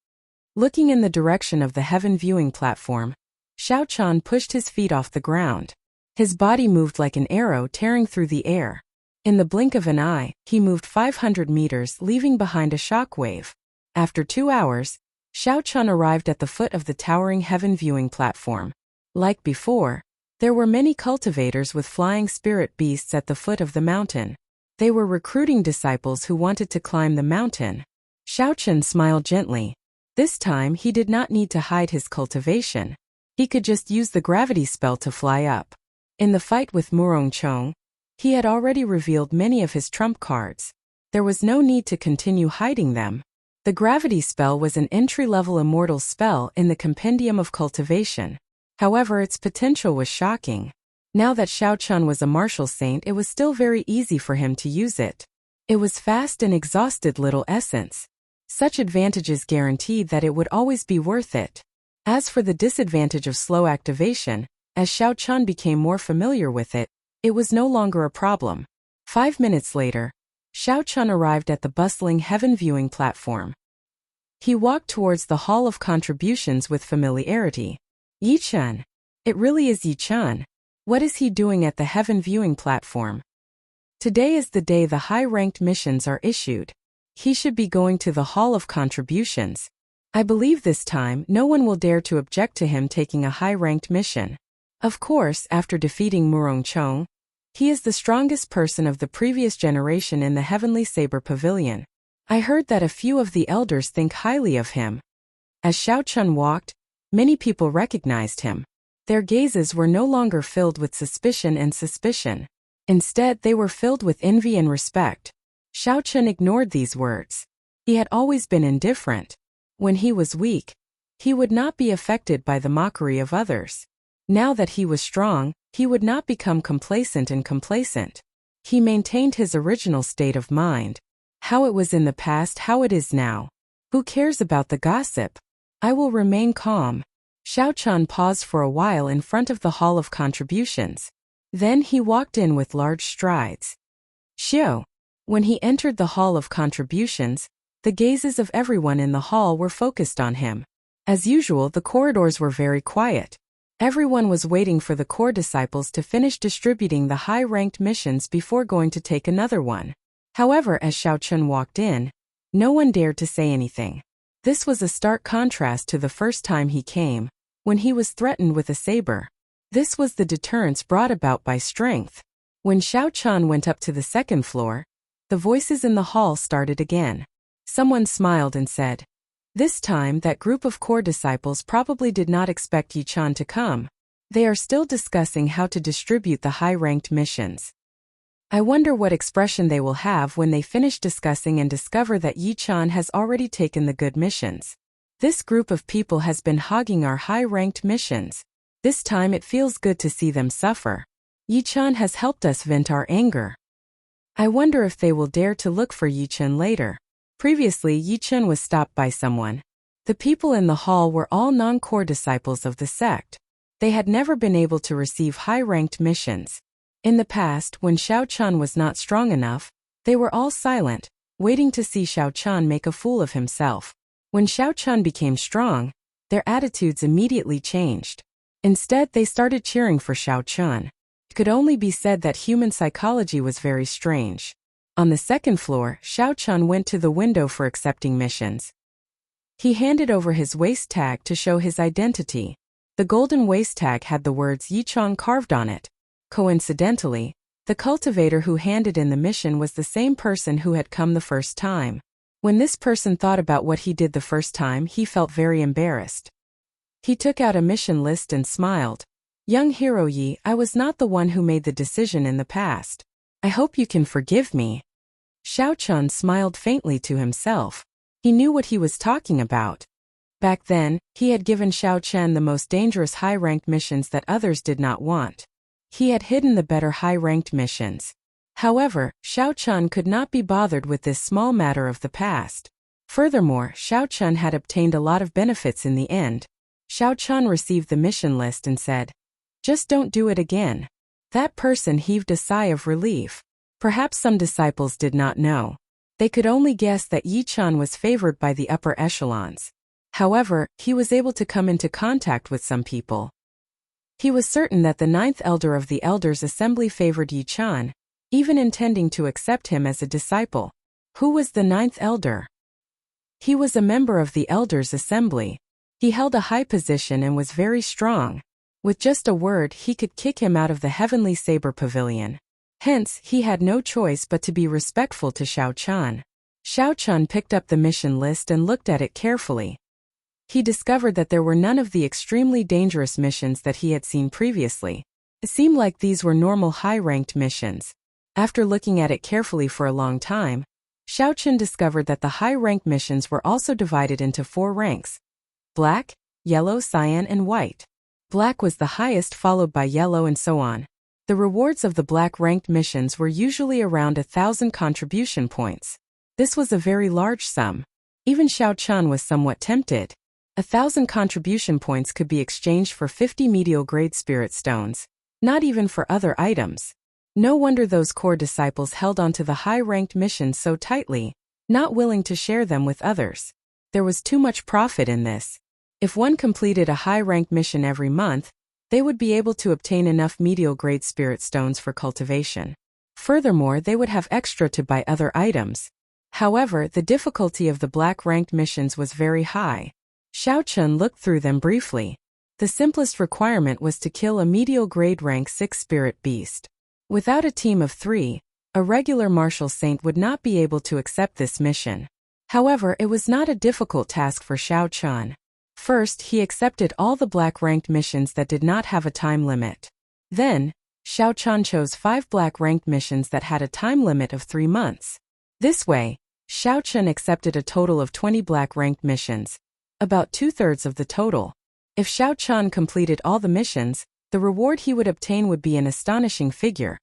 Looking in the direction of the heaven viewing platform, Xiao Chun pushed his feet off the ground. His body moved like an arrow tearing through the air. In the blink of an eye, he moved 500 meters, leaving behind a shockwave. After 2 hours, Xiao Chun arrived at the foot of the towering heaven viewing platform. Like before, there were many cultivators with flying spirit beasts at the foot of the mountain. They were recruiting disciples who wanted to climb the mountain. Xiao Chun smiled gently. This time he did not need to hide his cultivation. He could just use the gravity spell to fly up. In the fight with Murong-chong, he had already revealed many of his trump cards. There was no need to continue hiding them. The gravity spell was an entry-level immortal spell in the Compendium of Cultivation. However, its potential was shocking. Now that Xiao Chun was a martial saint, it was still very easy for him to use it. It was fast and exhausted little essence. Such advantages guaranteed that it would always be worth it. As for the disadvantage of slow activation, as Xiao Chun became more familiar with it, it was no longer a problem. 5 minutes later, Xiao Chun arrived at the bustling heaven viewing platform. He walked towards the Hall of Contributions with familiarity. Yi Chun. It really is Yi Chun. What is he doing at the heaven viewing platform? Today is the day the high-ranked missions are issued. He should be going to the Hall of Contributions. I believe this time no one will dare to object to him taking a high-ranked mission. Of course, after defeating Murong-chong, he is the strongest person of the previous generation in the Heavenly Saber Pavilion. I heard that a few of the elders think highly of him. As Xiao Chun walked, many people recognized him. Their gazes were no longer filled with suspicion and suspicion. Instead, they were filled with envy and respect. Xiao Chun ignored these words. He had always been indifferent. When he was weak, he would not be affected by the mockery of others. Now that he was strong, he would not become complacent. He maintained his original state of mind. How it was in the past, how it is now. Who cares about the gossip? I will remain calm. Xiao Chun paused for a while in front of the Hall of Contributions. Then he walked in with large strides. Xiao. When he entered the Hall of Contributions, the gazes of everyone in the hall were focused on him. As usual, the corridors were very quiet. Everyone was waiting for the core disciples to finish distributing the high-ranked missions before going to take another one. However, as Xiao Chun walked in, no one dared to say anything. This was a stark contrast to the first time he came, when he was threatened with a saber. This was the deterrence brought about by strength. When Xiao Chun went up to the second floor, the voices in the hall started again. Someone smiled and said, "This time that group of core disciples probably did not expect Yi Chun to come. They are still discussing how to distribute the high-ranked missions. I wonder what expression they will have when they finish discussing and discover that Yi Chun has already taken the good missions. This group of people has been hogging our high-ranked missions. This time it feels good to see them suffer. Yi Chun has helped us vent our anger. I wonder if they will dare to look for Yi Chun later." Previously, Yi Chun was stopped by someone. The people in the hall were all non-core disciples of the sect. They had never been able to receive high-ranked missions. In the past, when Xiao Chun was not strong enough, they were all silent, waiting to see Xiao Chun make a fool of himself. When Xiao Chun became strong, their attitudes immediately changed. Instead, they started cheering for Xiao Chun. It could only be said that human psychology was very strange. On the second floor, Xiao Chun went to the window for accepting missions. He handed over his waist tag to show his identity. The golden waist tag had the words Yi Chun carved on it. Coincidentally, the cultivator who handed in the mission was the same person who had come the first time. When this person thought about what he did the first time, he felt very embarrassed. He took out a mission list and smiled. "Young hero Yi, I was not the one who made the decision in the past. I hope you can forgive me." Xiao Chun smiled faintly to himself. He knew what he was talking about. Back then, he had given Xiao Chun the most dangerous high-ranked missions that others did not want. He had hidden the better high-ranked missions. However, Xiao Chun could not be bothered with this small matter of the past. Furthermore, Xiao Chun had obtained a lot of benefits in the end. Xiao Chun received the mission list and said, "Just don't do it again." That person heaved a sigh of relief. Perhaps some disciples did not know. They could only guess that Yi Chun was favored by the upper echelons. However, he was able to come into contact with some people. He was certain that the ninth elder of the Elders' Assembly favored Yi Chun, even intending to accept him as a disciple. Who was the ninth elder? He was a member of the Elders' Assembly. He held a high position and was very strong. With just a word, he could kick him out of the Heavenly Saber Pavilion. Hence, he had no choice but to be respectful to Xiao Chun. Xiao Chun picked up the mission list and looked at it carefully. He discovered that there were none of the extremely dangerous missions that he had seen previously. It seemed like these were normal high-ranked missions. After looking at it carefully for a long time, Xiao Chun discovered that the high-ranked missions were also divided into 4 ranks: black, yellow, cyan, and white. Black was the highest, followed by yellow, and so on. The rewards of the black-ranked missions were usually around 1,000 contribution points. This was a very large sum. Even Xiao Chun was somewhat tempted. 1,000 contribution points could be exchanged for 50 medial-grade spirit stones, not even for other items. No wonder those core disciples held onto the high-ranked missions so tightly, not willing to share them with others. There was too much profit in this. If one completed a high-ranked mission every month, they would be able to obtain enough medial-grade spirit stones for cultivation. Furthermore, they would have extra to buy other items. However, the difficulty of the black-ranked missions was very high. Xiao Chun looked through them briefly. The simplest requirement was to kill a medial-grade rank 6 spirit beast. Without a team of 3, a regular martial saint would not be able to accept this mission. However, it was not a difficult task for Xiao Chun. First, he accepted all the black-ranked missions that did not have a time limit. Then, Xiao Chun chose 5 black-ranked missions that had a time limit of 3 months. This way, Xiao Chun accepted a total of 20 black-ranked missions, about 2/3 of the total. If Xiao Chun completed all the missions, the reward he would obtain would be an astonishing figure: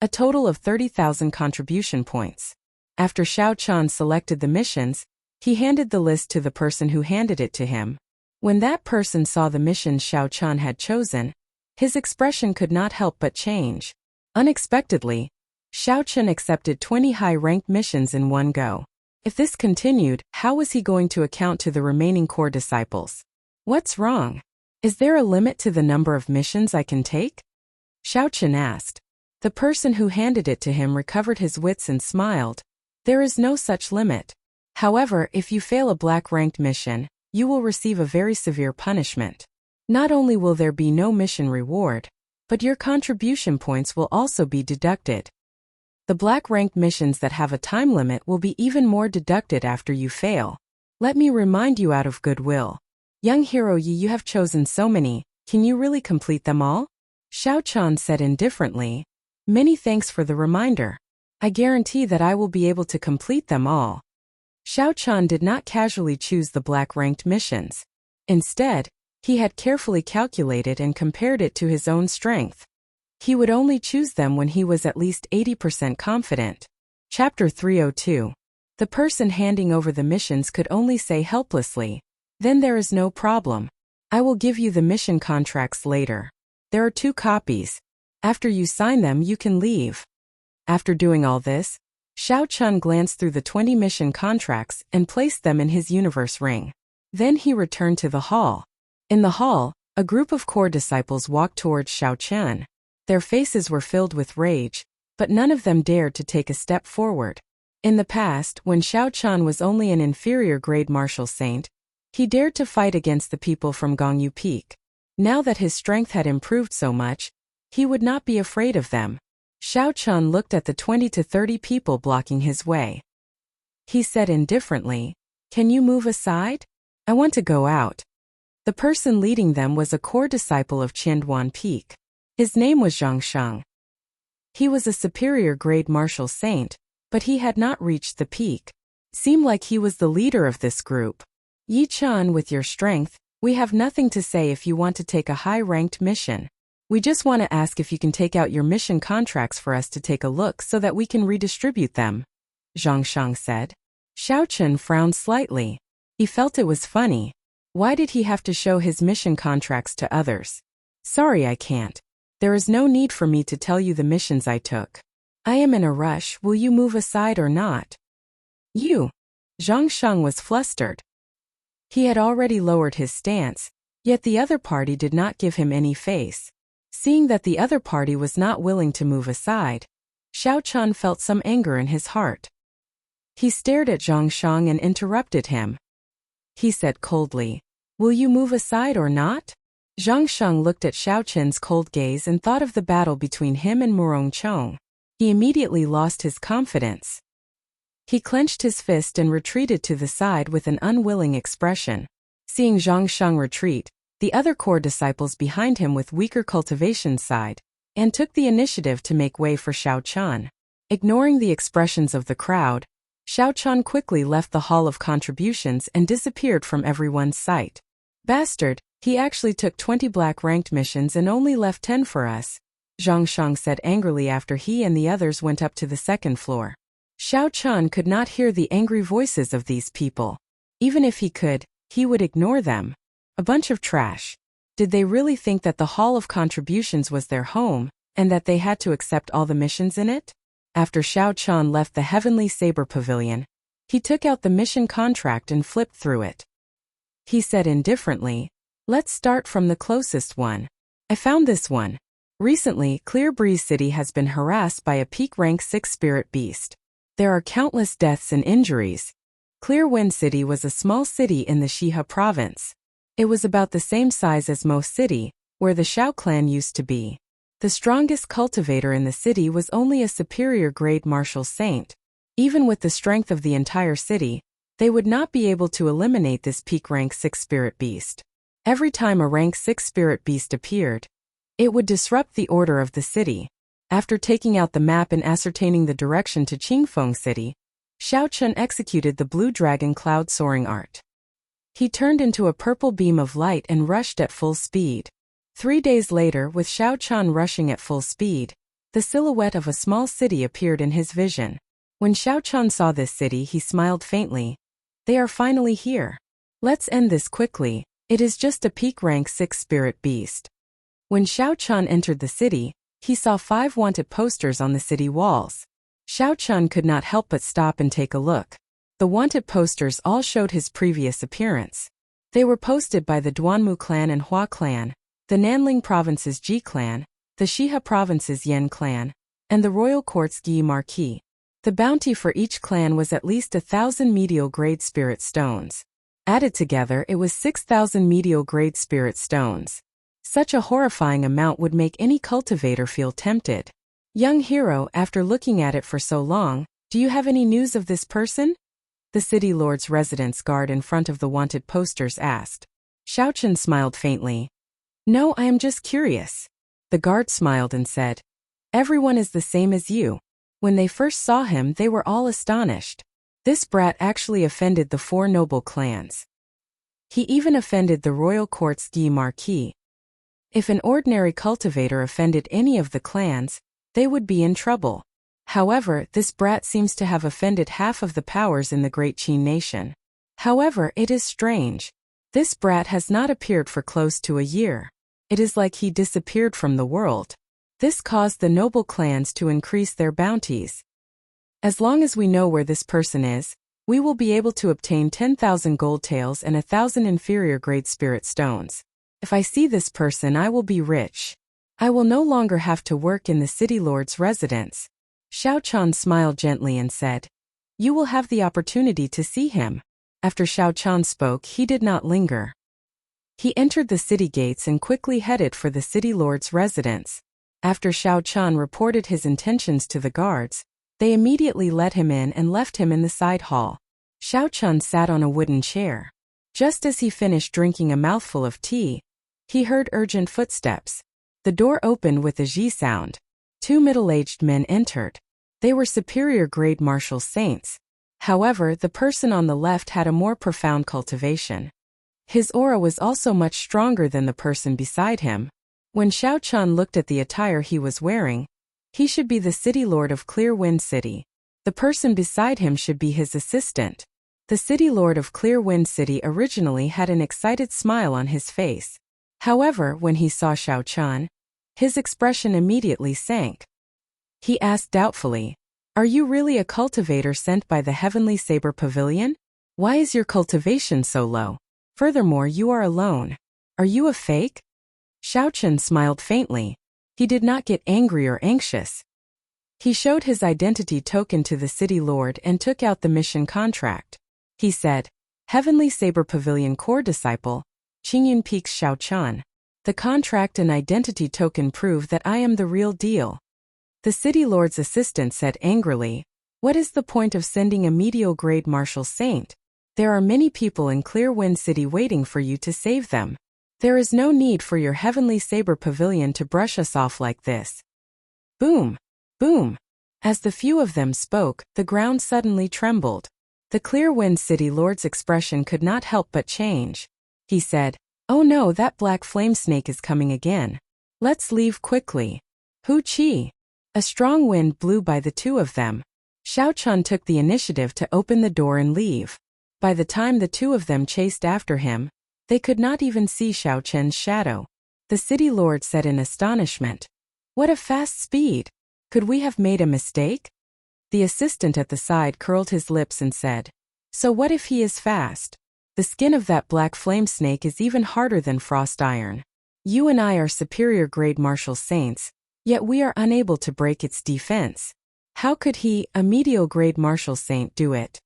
a total of 30,000 contribution points. After Xiao Chun selected the missions, he handed the list to the person who handed it to him. When that person saw the missions Xiao Chun had chosen, his expression could not help but change. Unexpectedly, Xiao Chun accepted 20 high-ranked missions in one go. If this continued, how was he going to account to the remaining core disciples? What's wrong? Is there a limit to the number of missions I can take? Xiao Chun asked. The person who handed it to him recovered his wits and smiled. There is no such limit. However, if you fail a black-ranked mission, you will receive a very severe punishment. Not only will there be no mission reward, but your contribution points will also be deducted. The black-ranked missions that have a time limit will be even more deducted after you fail. Let me remind you out of goodwill. Young hero Yi, you have chosen so many, can you really complete them all? Xiao Chun said indifferently. Many thanks for the reminder. I guarantee that I will be able to complete them all. Xiao Chun did not casually choose the black-ranked missions. Instead, he had carefully calculated and compared it to his own strength. He would only choose them when he was at least 80% confident. Chapter 302. The person handing over the missions could only say helplessly, "Then there is no problem. I will give you the mission contracts later. There are 2 copies. After you sign them, you can leave." After doing all this, Xiao Chun glanced through the 20 mission contracts and placed them in his universe ring. Then he returned to the hall. In the hall, a group of core disciples walked towards Xiao Chun. Their faces were filled with rage, but none of them dared to take a step forward. In the past, when Xiao Chun was only an inferior grade martial saint, he dared to fight against the people from Gongyu Peak. Now that his strength had improved so much, he would not be afraid of them. Xiao Chun looked at the 20 to 30 people blocking his way. He said indifferently, "Can you move aside? I want to go out." The person leading them was a core disciple of Qianduan Peak. His name was Zhang Sheng. He was a superior grade martial saint, but he had not reached the peak. Seemed like he was the leader of this group. "Yi Chun, with your strength, we have nothing to say if you want to take a high-ranked mission. We just want to ask if you can take out your mission contracts for us to take a look so that we can redistribute them," Zhang Sheng said. Xiao Chun frowned slightly. He felt it was funny. Why did he have to show his mission contracts to others? "Sorry, I can't. There is no need for me to tell you the missions I took. I am in a rush. Will you move aside or not?" "You." Zhang Sheng was flustered. He had already lowered his stance, yet the other party did not give him any face. Seeing that the other party was not willing to move aside, Xiao Chun felt some anger in his heart. He stared at Zhang Sheng and interrupted him. He said coldly, "Will you move aside or not?" Zhang Sheng looked at Xiao Chun's cold gaze and thought of the battle between him and Murong Chong. He immediately lost his confidence. He clenched his fist and retreated to the side with an unwilling expression. Seeing Zhang Sheng retreat, the other core disciples behind him with weaker cultivation sighed and took the initiative to make way for Xiao Chan. Ignoring the expressions of the crowd, Xiao Chan quickly left the Hall of Contributions and disappeared from everyone's sight. Bastard, he actually took 20 black-ranked missions and only left 10 for us, Zhang Sheng said angrily after he and the others went up to the second floor. Xiao Chan could not hear the angry voices of these people. Even if he could, he would ignore them. A bunch of trash. Did they really think that the Hall of Contributions was their home, and that they had to accept all the missions in it? After Xiao Chan left the Heavenly Saber Pavilion, he took out the mission contract and flipped through it. He said indifferently, "Let's start from the closest one. I found this one. Recently, Clear Breeze City has been harassed by a peak rank 6 spirit beast. There are countless deaths and injuries. Clear Wind City was a small city in the Shiha province. It was about the same size as Mo City, where the Xiao clan used to be. The strongest cultivator in the city was only a superior grade martial saint. Even with the strength of the entire city, they would not be able to eliminate this peak rank 6 spirit beast. Every time a rank 6 spirit beast appeared, it would disrupt the order of the city." After taking out the map and ascertaining the direction to Qingfeng City, Xiao Chun executed the blue dragon cloud soaring art. He turned into a purple beam of light and rushed at full speed. 3 days later, with Xiao Chan rushing at full speed, the silhouette of a small city appeared in his vision. When Xiao Chan saw this city, he smiled faintly. "They are finally here. Let's end this quickly. It is just a peak rank 6 spirit beast." When Xiao Chan entered the city, he saw 5 wanted posters on the city walls. Xiao Chan could not help but stop and take a look. The wanted posters all showed his previous appearance. They were posted by the Duanmu clan and Hua clan, the Nanling province's Ji clan, the Shiha province's Yen clan, and the royal court's Yi Marquis. The bounty for each clan was at least 1,000 medial grade spirit stones. Added together, it was 6,000 medial grade spirit stones. Such a horrifying amount would make any cultivator feel tempted. "Young hero, after looking at it for so long, do you have any news of this person?" the city lord's residence guard in front of the wanted posters asked. Xiao Chen smiled faintly. "No, I am just curious." The guard smiled and said, "Everyone is the same as you." When they first saw him, they were all astonished. This brat actually offended the 4 noble clans. He even offended the royal court's Yi Marquis. If an ordinary cultivator offended any of the clans, they would be in trouble. However, this brat seems to have offended half of the powers in the Great Qin nation. However, it is strange. This brat has not appeared for close to a year. It is like he disappeared from the world. This caused the noble clans to increase their bounties. "As long as we know where this person is, we will be able to obtain 10,000 gold taels and 1,000 inferior grade spirit stones. If I see this person, I will be rich. I will no longer have to work in the city lord's residence." Xiao Chan smiled gently and said, "You will have the opportunity to see him." After Xiao Chan spoke, he did not linger. He entered the city gates and quickly headed for the city lord's residence. After Xiao Chan reported his intentions to the guards, they immediately let him in and left him in the side hall. Xiao Chan sat on a wooden chair. Just as he finished drinking a mouthful of tea, he heard urgent footsteps. The door opened with a zhi sound. 2 middle-aged men entered. They were superior grade martial saints. However, the person on the left had a more profound cultivation. His aura was also much stronger than the person beside him. When Xiao Chan looked at the attire he was wearing, he should be the city lord of Clear Wind City. The person beside him should be his assistant. The city lord of Clear Wind City originally had an excited smile on his face. However, when he saw Xiao Chan, his expression immediately sank. He asked doubtfully, "Are you really a cultivator sent by the Heavenly Saber Pavilion? Why is your cultivation so low? Furthermore, you are alone. Are you a fake?" Xiao Chen smiled faintly. He did not get angry or anxious. He showed his identity token to the city lord and took out the mission contract. He said, "Heavenly Saber Pavilion core disciple, Qingyun Peaks Xiao Chan. The contract and identity token prove that I am the real deal." The city lord's assistant said angrily, "What is the point of sending a medial grade martial saint? There are many people in Clear Wind City waiting for you to save them. There is no need for your heavenly saber pavilion to brush us off like this. Boom! Boom! As the few of them spoke, the ground suddenly trembled. The Clear Wind City Lord's expression could not help but change. He said, "Oh no, that black flame snake is coming again. Let's leave quickly." Hu-chi! A strong wind blew by the two of them. Xiao Chun took the initiative to open the door and leave. By the time the two of them chased after him, they could not even see Xiao Chen's shadow. The city lord said in astonishment, "What a fast speed! Could we have made a mistake?" The assistant at the side curled his lips and said, "So what if he is fast? The skin of that black flame snake is even harder than frost iron. You and I are superior grade martial saints, yet we are unable to break its defense. How could he, a medial grade martial saint, do it?"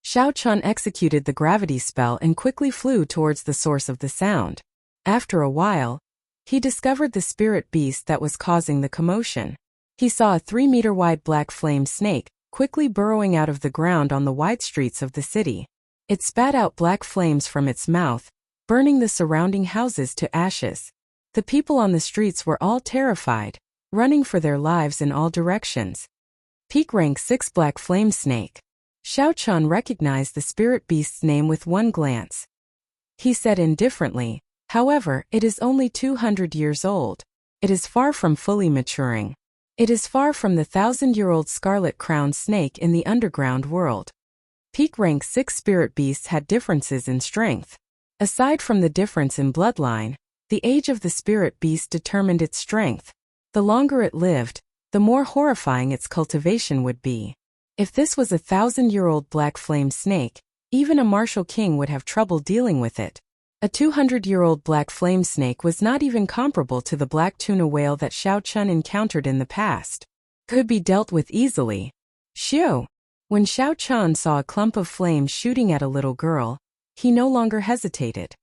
Xiao Chun executed the gravity spell and quickly flew towards the source of the sound. After a while, he discovered the spirit beast that was causing the commotion. He saw a 3-meter-wide black flame snake, quickly burrowing out of the ground on the wide streets of the city. It spat out black flames from its mouth, burning the surrounding houses to ashes. The people on the streets were all terrified, running for their lives in all directions. Peak Rank 6 Black Flame Snake. Xiao Chun recognized the spirit beast's name with one glance. He said indifferently, "However, it is only 200 years old. It is far from fully maturing. It is far from the 1,000-year-old scarlet-crowned snake in the underground world." Peak Rank 6 spirit beasts had differences in strength. Aside from the difference in bloodline, the age of the spirit beast determined its strength. The longer it lived, the more horrifying its cultivation would be. If this was a 1,000-year-old black flame snake, even a martial king would have trouble dealing with it. A 200-year-old black flame snake was not even comparable to the black tuna whale that Xiao Chun encountered in the past. Could be dealt with easily. Xiu! When Xiao Chun saw a clump of flames shooting at a little girl, he no longer hesitated.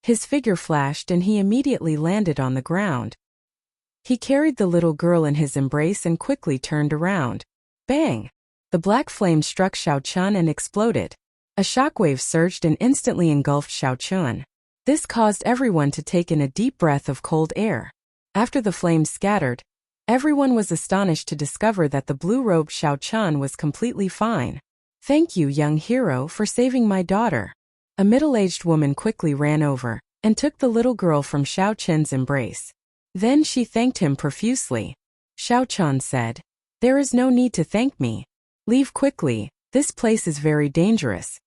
His figure flashed and he immediately landed on the ground. He carried the little girl in his embrace and quickly turned around. Bang! The black flame struck Xiao Chun and exploded. A shockwave surged and instantly engulfed Xiao Chun. This caused everyone to take in a deep breath of cold air. After the flames scattered, everyone was astonished to discover that the blue-robed Xiao Chun was completely fine. "Thank you, young hero, for saving my daughter." A middle-aged woman quickly ran over and took the little girl from Xiao Chun's embrace. Then she thanked him profusely. Xiao Chun said, "There is no need to thank me. Leave quickly, this place is very dangerous."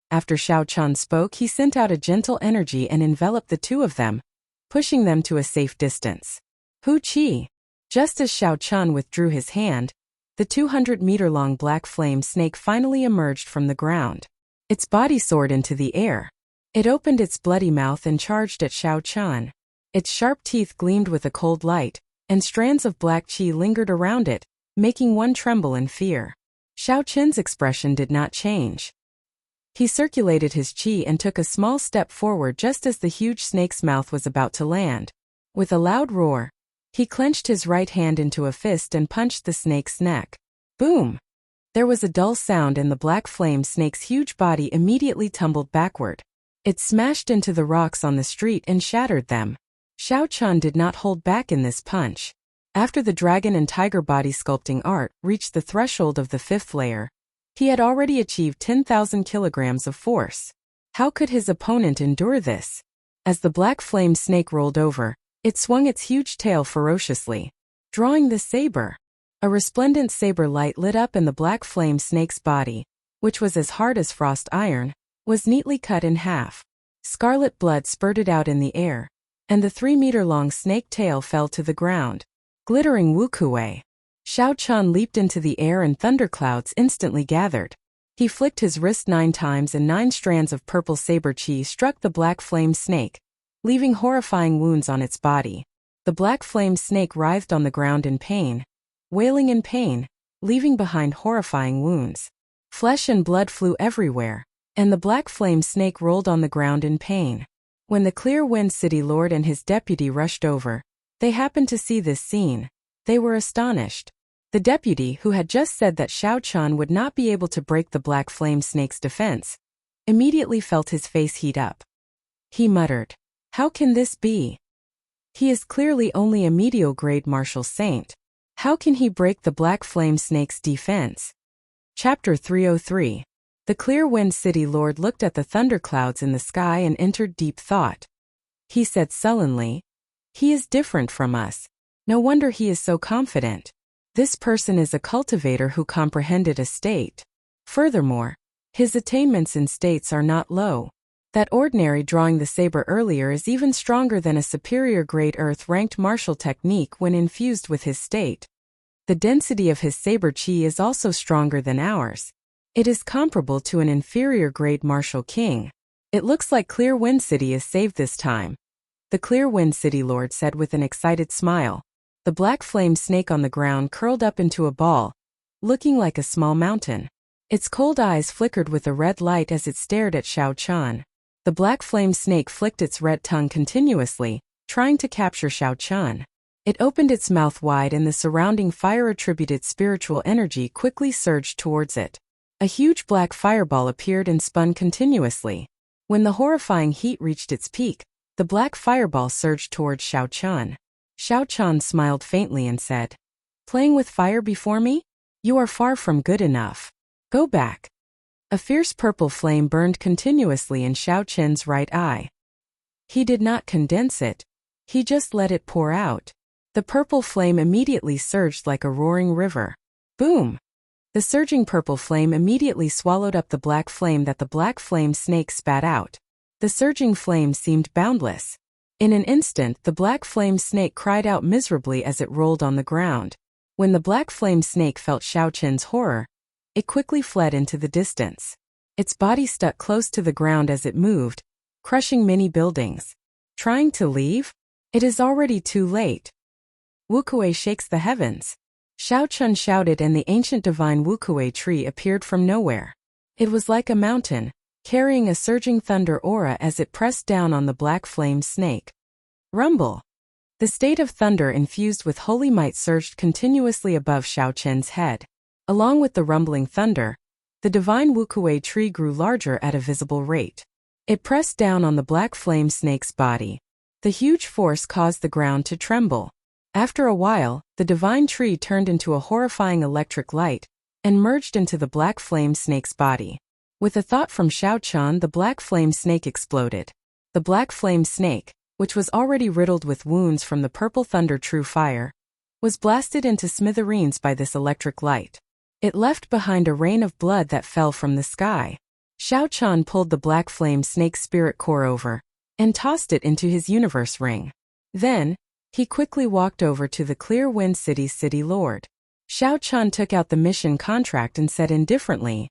After Xiao Chun spoke, he sent out a gentle energy and enveloped the two of them, pushing them to a safe distance. Hu-chi! Just as Xiao Chun withdrew his hand, the 200-meter-long black flame snake finally emerged from the ground. Its body soared into the air. It opened its bloody mouth and charged at Xiao Chun. Its sharp teeth gleamed with a cold light, and strands of black qi lingered around it, making one tremble in fear. Xiao Chun's expression did not change. He circulated his qi and took a small step forward just as the huge snake's mouth was about to land. With a loud roar, he clenched his right hand into a fist and punched the snake's neck. Boom! There was a dull sound and the black flame snake's huge body immediately tumbled backward. It smashed into the rocks on the street and shattered them. Xiao Chun did not hold back in this punch. After the dragon and tiger body sculpting art reached the threshold of the 5th layer, he had already achieved 10,000 kilograms of force. How could his opponent endure this? As the black flame snake rolled over, it swung its huge tail ferociously, drawing the saber. A resplendent saber light lit up and the black flame snake's body, which was as hard as frost iron, was neatly cut in half. Scarlet blood spurted out in the air, and the 3-meter-long snake tail fell to the ground, glittering wukuei. Xiao Chun leaped into the air and thunderclouds instantly gathered. He flicked his wrist 9 times and 9 strands of purple saber qi struck the black flame snake, leaving horrifying wounds on its body. The black flame snake writhed on the ground in pain, wailing in pain, leaving behind horrifying wounds. Flesh and blood flew everywhere, and the black flame snake rolled on the ground in pain. When the Clear Wind City Lord and his deputy rushed over, they happened to see this scene. They were astonished. The deputy, who had just said that Xiao Chun would not be able to break the black flame snake's defense, immediately felt his face heat up. He muttered, "How can this be? He is clearly only a mediocre martial saint. How can he break the black flame snake's defense?" Chapter 303. The clear wind city lord looked at the thunderclouds in the sky and entered deep thought. He said sullenly, "He is different from us. No wonder he is so confident. This person is a cultivator who comprehended a state. Furthermore, his attainments in states are not low. That ordinary drawing the saber earlier is even stronger than a superior grade earth-ranked martial technique when infused with his state. The density of his saber chi is also stronger than ours. It is comparable to an inferior grade martial king. It looks like Clear Wind City is saved this time," the Clear Wind City lord said with an excited smile. The black flame snake on the ground curled up into a ball, looking like a small mountain. Its cold eyes flickered with a red light as it stared at Xiao Chun. The black flame snake flicked its red tongue continuously, trying to capture Xiao Chun. It opened its mouth wide and the surrounding fire-attributed spiritual energy quickly surged towards it. A huge black fireball appeared and spun continuously. When the horrifying heat reached its peak, the black fireball surged towards Xiao Chun. Xiao Chun smiled faintly and said, "Playing with fire before me? You are far from good enough. Go back." A fierce purple flame burned continuously in Xiao Chun's right eye. He did not condense it. He just let it pour out. The purple flame immediately surged like a roaring river. Boom! The surging purple flame immediately swallowed up the black flame that the black flame snake spat out. The surging flame seemed boundless. In an instant, the black flame snake cried out miserably as it rolled on the ground. When the black flame snake felt Xiao Chun's horror, it quickly fled into the distance. Its body stuck close to the ground as it moved, crushing many buildings. Trying to leave? It is already too late. Wukuei shakes the heavens. Xiao Chun shouted and the ancient divine Wukuei tree appeared from nowhere. It was like a mountain, carrying a surging thunder aura as it pressed down on the black flame snake. Rumble! The state of thunder infused with holy might surged continuously above Xiao Chun's head. Along with the rumbling thunder, the divine Wukuei tree grew larger at a visible rate. It pressed down on the black flame snake's body. The huge force caused the ground to tremble. After a while, the divine tree turned into a horrifying electric light and merged into the black flame snake's body. With a thought from Xiao Chun, the black flame snake exploded. The black flame snake, which was already riddled with wounds from the purple thunder true fire, was blasted into smithereens by this electric light. It left behind a rain of blood that fell from the sky. Xiao Chun pulled the black flame snake's spirit core over and tossed it into his universe ring. Then, he quickly walked over to the Clear Wind City's city lord. Xiao Chun took out the mission contract and said indifferently,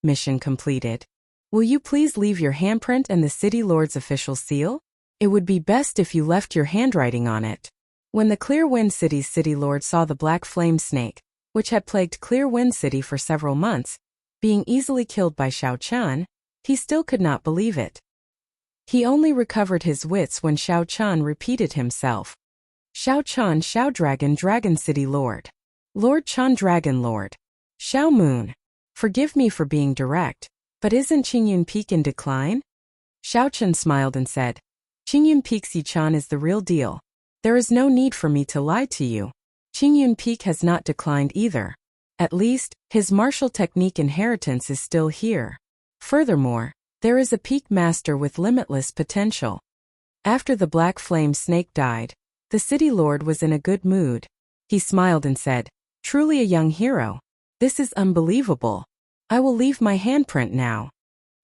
"Mission completed. Will you please leave your handprint and the city lord's official seal? It would be best if you left your handwriting on it." When the Clear Wind City's city lord saw the black flame snake, which had plagued Clear Wind City for several months, being easily killed by Xiao Chun, he still could not believe it. He only recovered his wits when Xiao Chun repeated himself. Xiao Chun, Xiao Dragon, Dragon City Lord. Lord Chun, Dragon Lord. Xiao Moon. Forgive me for being direct, but isn't Qingyun Peak in decline? Xiao Chun smiled and said, "Qingyun Peak Si-chan is the real deal. There is no need for me to lie to you. Qingyun Peak has not declined either. At least, his martial technique inheritance is still here. Furthermore, there is a peak master with limitless potential." After the black flame snake died, the city lord was in a good mood. He smiled and said, "Truly a young hero. This is unbelievable. I will leave my handprint now."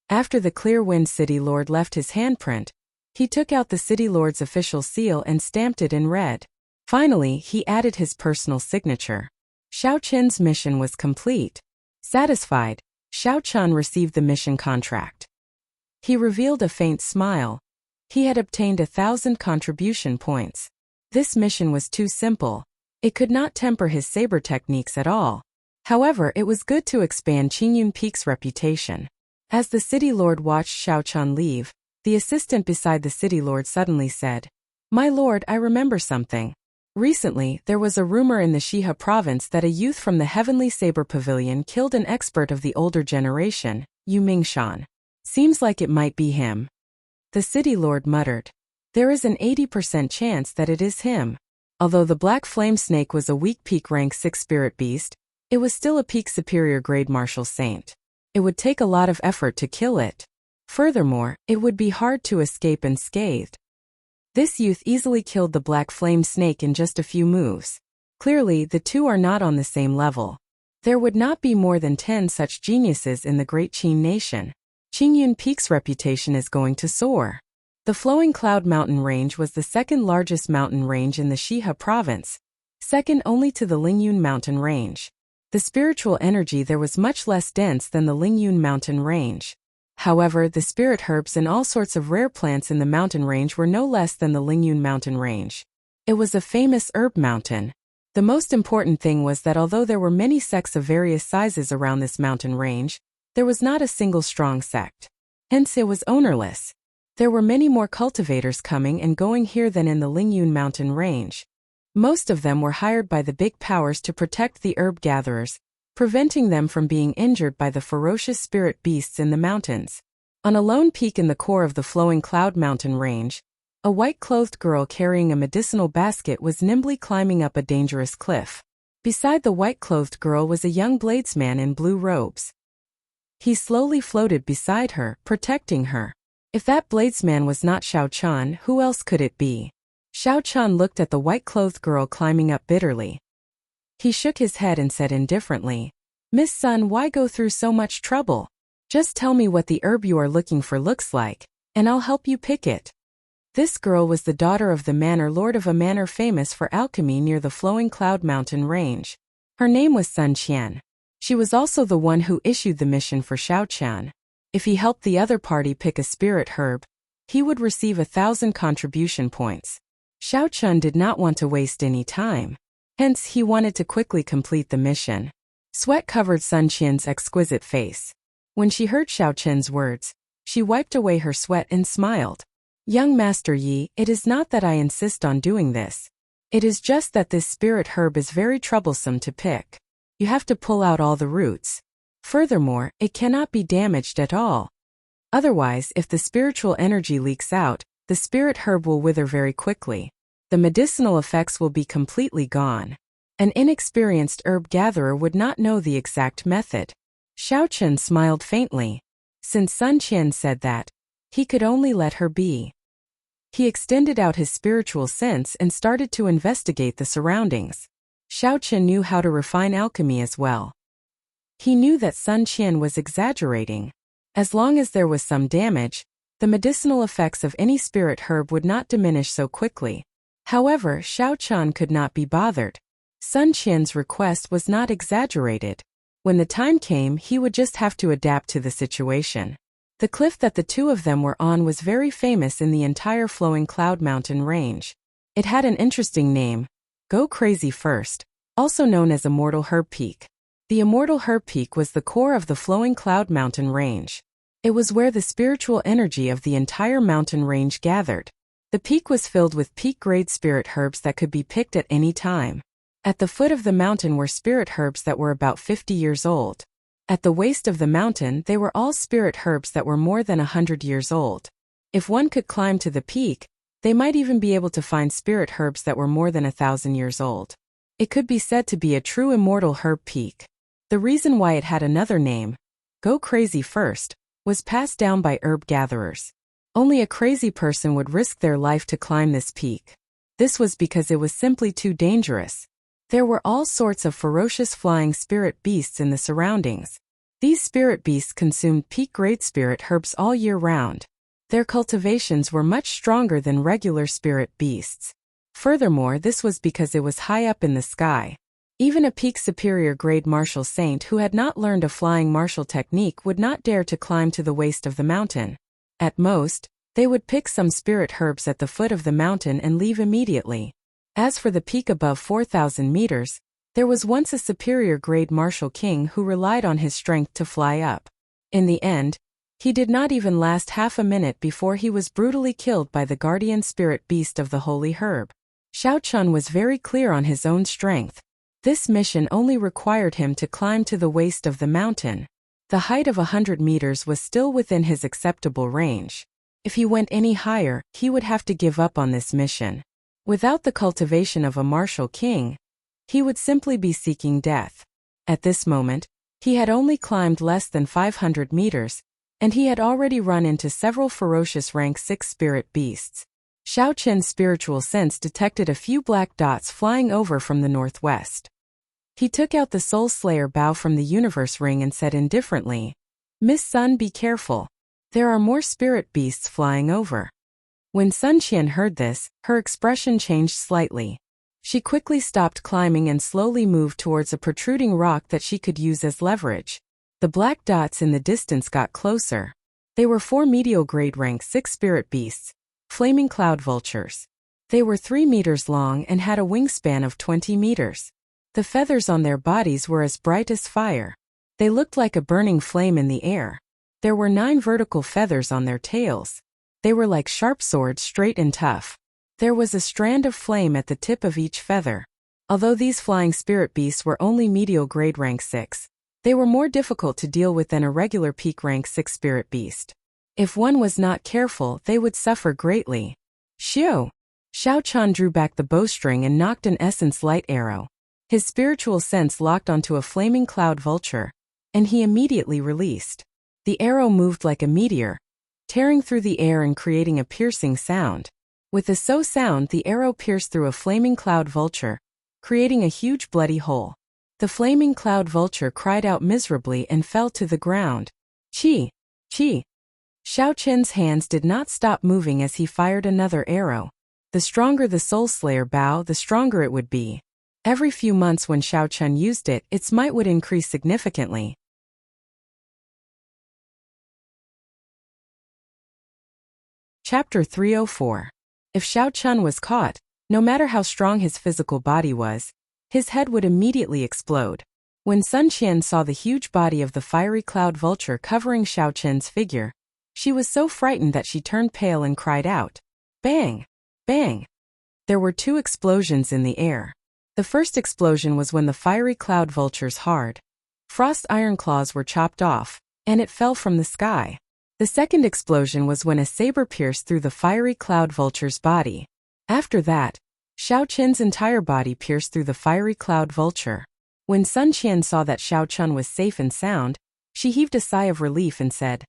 After the Clear Wind City Lord left his handprint, he took out the city lord's official seal and stamped it in red. Finally, he added his personal signature. Xiao Chun's mission was complete. Satisfied, Xiao Chun received the mission contract. He revealed a faint smile. He had obtained 1,000 contribution points. This mission was too simple. It could not temper his saber techniques at all. However, it was good to expand Qingyun Peak's reputation. As the city lord watched Xiao Chun leave, the assistant beside the city lord suddenly said, "My lord, I remember something. Recently, there was a rumor in the Shiha province that a youth from the Heavenly Saber Pavilion killed an expert of the older generation, Yu Mingshan. Seems like it might be him. The city lord muttered. There is an 80% chance that it is him. Although the black flame snake was a weak peak rank 6 spirit beast, it was still a peak superior grade martial saint. It would take a lot of effort to kill it. Furthermore, it would be hard to escape unscathed. This youth easily killed the black flame snake in just a few moves. Clearly, the two are not on the same level. There would not be more than 10 such geniuses in the great Qin nation. Qingyun Peak's reputation is going to soar. The Flowing Cloud mountain range was the second largest mountain range in the Shihe province, second only to the Lingyun mountain range. The spiritual energy there was much less dense than the Lingyun mountain range. However, the spirit herbs and all sorts of rare plants in the mountain range were no less than the Lingyun mountain range. It was a famous herb mountain. The most important thing was that although there were many sects of various sizes around this mountain range, there was not a single strong sect. Hence it was ownerless. There were many more cultivators coming and going here than in the Lingyun mountain range. Most of them were hired by the big powers to protect the herb gatherers, preventing them from being injured by the ferocious spirit beasts in the mountains. On a lone peak in the core of the Flowing Cloud mountain range, a white-clothed girl carrying a medicinal basket was nimbly climbing up a dangerous cliff. Beside the white-clothed girl was a young bladesman in blue robes. He slowly floated beside her, protecting her. If that bladesman was not Xiao Chan, who else could it be? Xiao Chan looked at the white-clothed girl climbing up bitterly. He shook his head and said indifferently, "Miss Sun, why go through so much trouble? Just tell me what the herb you are looking for looks like, and I'll help you pick it." This girl was the daughter of the manor lord of a manor famous for alchemy near the Flowing Cloud mountain range. Her name was Sun Qian. She was also the one who issued the mission for Xiao Chan. If he helped the other party pick a spirit herb, he would receive 1,000 contribution points. Xiao Chan did not want to waste any time. Hence, he wanted to quickly complete the mission. Sweat covered Sun Qian's exquisite face. When she heard Xiao Chen's words, she wiped away her sweat and smiled. "Young Master Yi, it is not that I insist on doing this. It is just that this spirit herb is very troublesome to pick. You have to pull out all the roots. Furthermore, it cannot be damaged at all. Otherwise, if the spiritual energy leaks out, the spirit herb will wither very quickly. The medicinal effects will be completely gone. An inexperienced herb gatherer would not know the exact method." Xiao Chen smiled faintly. Since Sun Qian said that, he could only let her be. He extended out his spiritual sense and started to investigate the surroundings. Xiao Chen knew how to refine alchemy as well. He knew that Sun Qian was exaggerating. As long as there was some damage, the medicinal effects of any spirit herb would not diminish so quickly. However, Xiao Chan could not be bothered. Sun Qian's request was not exaggerated. When the time came, he would just have to adapt to the situation. The cliff that the two of them were on was very famous in the entire Flowing Cloud mountain range. It had an interesting name, Go Crazy First, also known as Immortal Herb Peak. The Immortal Herb Peak was the core of the Flowing Cloud mountain range. It was where the spiritual energy of the entire mountain range gathered. The peak was filled with peak-grade spirit herbs that could be picked at any time. At the foot of the mountain were spirit herbs that were about 50 years old. At the waist of the mountain, they were all spirit herbs that were more than 100 years old. If one could climb to the peak, they might even be able to find spirit herbs that were more than 1,000 years old. It could be said to be a true immortal herb peak. The reason why it had another name, Go Crazy First, was passed down by herb gatherers. Only a crazy person would risk their life to climb this peak. This was because it was simply too dangerous. There were all sorts of ferocious flying spirit beasts in the surroundings. These spirit beasts consumed peak-grade spirit herbs all year round. Their cultivations were much stronger than regular spirit beasts. Furthermore, this was because it was high up in the sky. Even a peak superior grade martial saint who had not learned a flying martial technique would not dare to climb to the waist of the mountain. At most, they would pick some spirit herbs at the foot of the mountain and leave immediately. As for the peak above 4,000 meters, there was once a superior grade martial king who relied on his strength to fly up. In the end, he did not even last half a minute before he was brutally killed by the guardian spirit beast of the holy herb. Xiao Chun was very clear on his own strength. This mission only required him to climb to the waist of the mountain. The height of 100 meters was still within his acceptable range. If he went any higher, he would have to give up on this mission. Without the cultivation of a martial king, he would simply be seeking death. At this moment, he had only climbed less than 500 meters, and he had already run into several ferocious rank 6 spirit beasts. Xiao Qian's spiritual sense detected a few black dots flying over from the northwest. He took out the Soul Slayer bow from the universe ring and said indifferently, "Miss Sun, be careful. There are more spirit beasts flying over." When Sun Qian heard this, her expression changed slightly. She quickly stopped climbing and slowly moved towards a protruding rock that she could use as leverage. The black dots in the distance got closer. They were 4 medial-grade rank 6 spirit beasts, flaming cloud vultures. They were 3 meters long and had a wingspan of 20 meters. The feathers on their bodies were as bright as fire. They looked like a burning flame in the air. There were 9 vertical feathers on their tails. They were like sharp swords, straight and tough. There was a strand of flame at the tip of each feather. Although these flying spirit beasts were only medial grade rank 6, they were more difficult to deal with than a regular peak rank 6 spirit beast. If one was not careful, they would suffer greatly. Xiao Qian drew back the bowstring and nocked an essence light arrow. His spiritual sense locked onto a flaming cloud vulture, and he immediately released. The arrow moved like a meteor, tearing through the air and creating a piercing sound. With a so sound, the arrow pierced through a flaming cloud vulture, creating a huge bloody hole. The flaming cloud vulture cried out miserably and fell to the ground. Chi! Xiao Qian's hands did not stop moving as he fired another arrow. The stronger the Soul Slayer bow, the stronger it would be. Every few months when Xiao Qian used it, its might would increase significantly. Chapter 304. If Xiao Qian was caught, no matter how strong his physical body was, his head would immediately explode. When Sun Qian saw the huge body of the fiery cloud vulture covering Xiao Qian's figure, she was so frightened that she turned pale and cried out, "Bang! Bang!" There were 2 explosions in the air. The first explosion was when the fiery cloud vulture's hard, frost iron claws were chopped off, and it fell from the sky. The second explosion was when a saber pierced through the fiery cloud vulture's body. After that, Xiao Qian's entire body pierced through the fiery cloud vulture. When Sun Qian saw that Xiao Qian was safe and sound, she heaved a sigh of relief and said,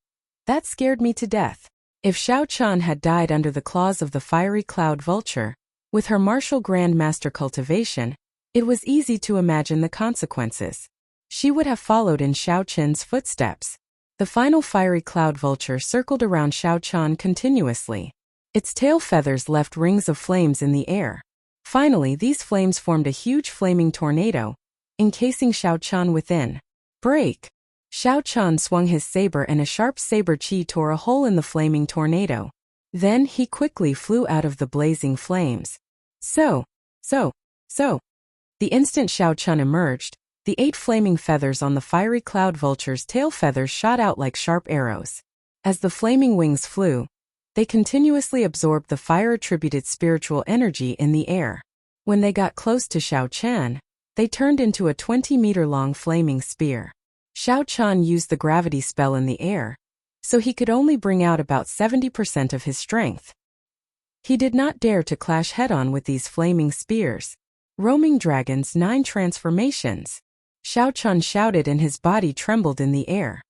"That scared me to death." If Xiao Qian had died under the claws of the fiery cloud vulture, with her martial grandmaster cultivation, it was easy to imagine the consequences. She would have followed in Xiao Qian's footsteps. The final fiery cloud vulture circled around Xiao Qian continuously. Its tail feathers left rings of flames in the air. Finally, these flames formed a huge flaming tornado, encasing Xiao Qian within. Break! Xiao Qian swung his saber and a sharp saber chi tore a hole in the flaming tornado. Then he quickly flew out of the blazing flames. So. The instant Xiao Qian emerged, the 8 flaming feathers on the fiery cloud vulture's tail feathers shot out like sharp arrows. As the flaming wings flew, they continuously absorbed the fire-attributed spiritual energy in the air. When they got close to Xiao Qian, they turned into a 20-meter-long flaming spear. Xiao Qian used the gravity spell in the air, so he could only bring out about 70% of his strength. He did not dare to clash head-on with these flaming spears. Roaming Dragon's 9 transformations. Xiao Qian shouted and his body trembled in the air.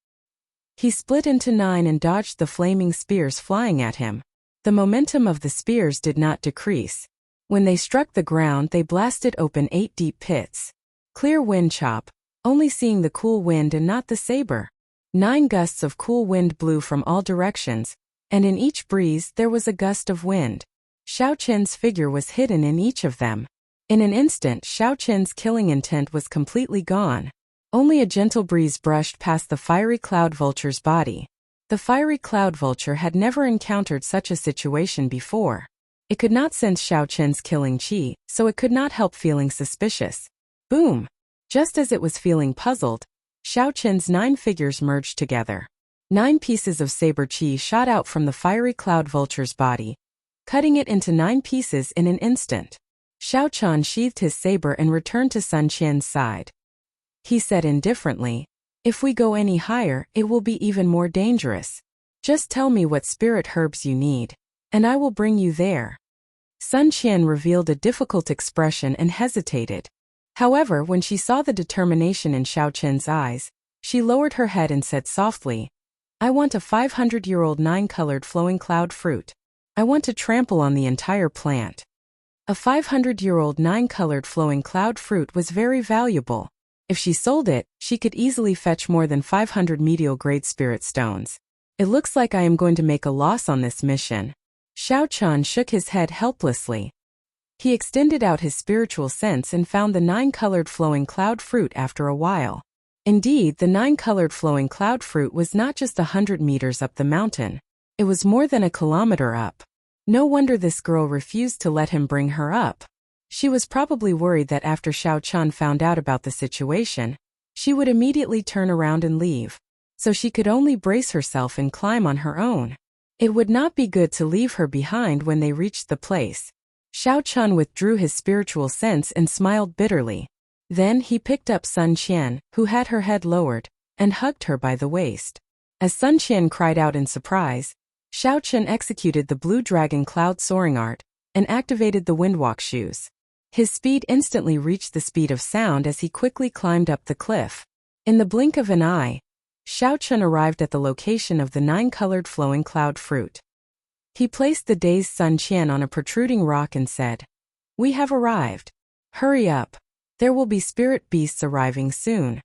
He split into 9 and dodged the flaming spears flying at him. The momentum of the spears did not decrease. When they struck the ground, they blasted open 8 deep pits. Clear wind chop, only seeing the cool wind and not the saber. 9 gusts of cool wind blew from all directions, and in each breeze there was a gust of wind. Xiao Qian's figure was hidden in each of them. In an instant, Xiao Qian's killing intent was completely gone. Only a gentle breeze brushed past the fiery cloud vulture's body. The fiery cloud vulture had never encountered such a situation before. It could not sense Xiao Qian's killing chi, so it could not help feeling suspicious. Boom! Just as it was feeling puzzled, Xiao Qian's 9 figures merged together. 9 pieces of saber chi shot out from the fiery cloud vulture's body, cutting it into 9 pieces in an instant. Xiao Qian sheathed his saber and returned to Sun Qian's side. He said indifferently, If we go any higher, it will be even more dangerous. Just tell me what spirit herbs you need, and I will bring you there. Sun Qian revealed a difficult expression and hesitated. However, when she saw the determination in Xiao Chen's eyes, she lowered her head and said softly, I want a 500-year-old 9-colored flowing cloud fruit. I want to trample on the entire plant. A 500-year-old 9-colored flowing cloud fruit was very valuable. If she sold it, she could easily fetch more than 500 medial-grade spirit stones. It looks like I am going to make a loss on this mission. Xiao Chan shook his head helplessly. He extended out his spiritual sense and found the 9-colored flowing cloud fruit after a while. Indeed, the 9-colored flowing cloud fruit was not just 100 meters up the mountain. It was more than a kilometer up. No wonder this girl refused to let him bring her up. She was probably worried that after Xiao Chan found out about the situation, she would immediately turn around and leave. So she could only brace herself and climb on her own. It would not be good to leave her behind when they reached the place. Xiao Chan withdrew his spiritual sense and smiled bitterly. Then he picked up Sun Qian, who had her head lowered, and hugged her by the waist. As Sun Qian cried out in surprise, Xiao Chen executed the blue dragon cloud soaring art and activated the windwalk shoes. His speed instantly reached the speed of sound as he quickly climbed up the cliff. In the blink of an eye, Xiao Chen arrived at the location of the 9-colored flowing cloud fruit. He placed the dazed Sun Qian on a protruding rock and said, We have arrived. Hurry up. There will be spirit beasts arriving soon.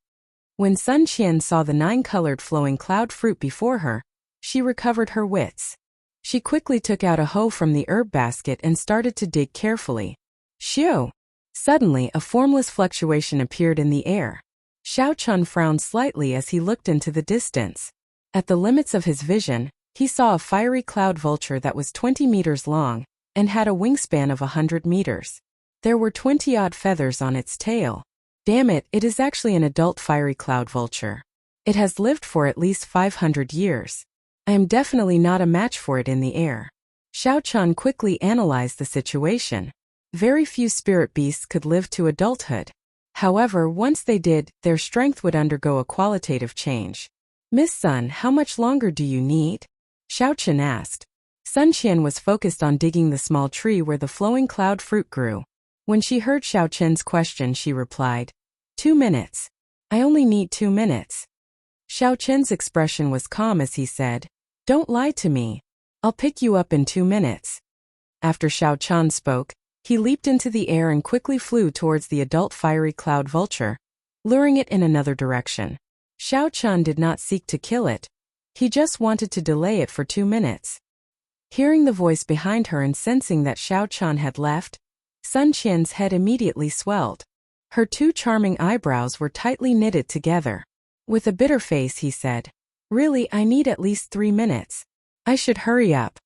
When Sun Qian saw the 9-colored flowing cloud fruit before her, she recovered her wits. She quickly took out a hoe from the herb basket and started to dig carefully. Shoo! Suddenly, a formless fluctuation appeared in the air. Xiao Chun frowned slightly as he looked into the distance. At the limits of his vision, he saw a fiery cloud vulture that was 20 meters long and had a wingspan of 100 meters. There were 20-odd feathers on its tail. Damn it, it is actually an adult fiery cloud vulture. It has lived for at least 500 years. I am definitely not a match for it in the air. Xiao Chan quickly analyzed the situation. Very few spirit beasts could live to adulthood. However, once they did, their strength would undergo a qualitative change. Miss Sun, how much longer do you need? Xiao Chen asked. Sun Qian was focused on digging the small tree where the flowing cloud fruit grew. When she heard Xiao Chen's question, she replied, 2 minutes. I only need 2 minutes. Xiao Chen's expression was calm as he said, Don't lie to me. I'll pick you up in 2 minutes. After Xiao Chen spoke, he leaped into the air and quickly flew towards the adult fiery cloud vulture, luring it in another direction. Xiao Chen did not seek to kill it. He just wanted to delay it for 2 minutes. Hearing the voice behind her and sensing that Xiao Chen had left, Sun Qian's head immediately swelled. Her 2 charming eyebrows were tightly knitted together. With a bitter face he said, Really, I need at least 3 minutes. I should hurry up.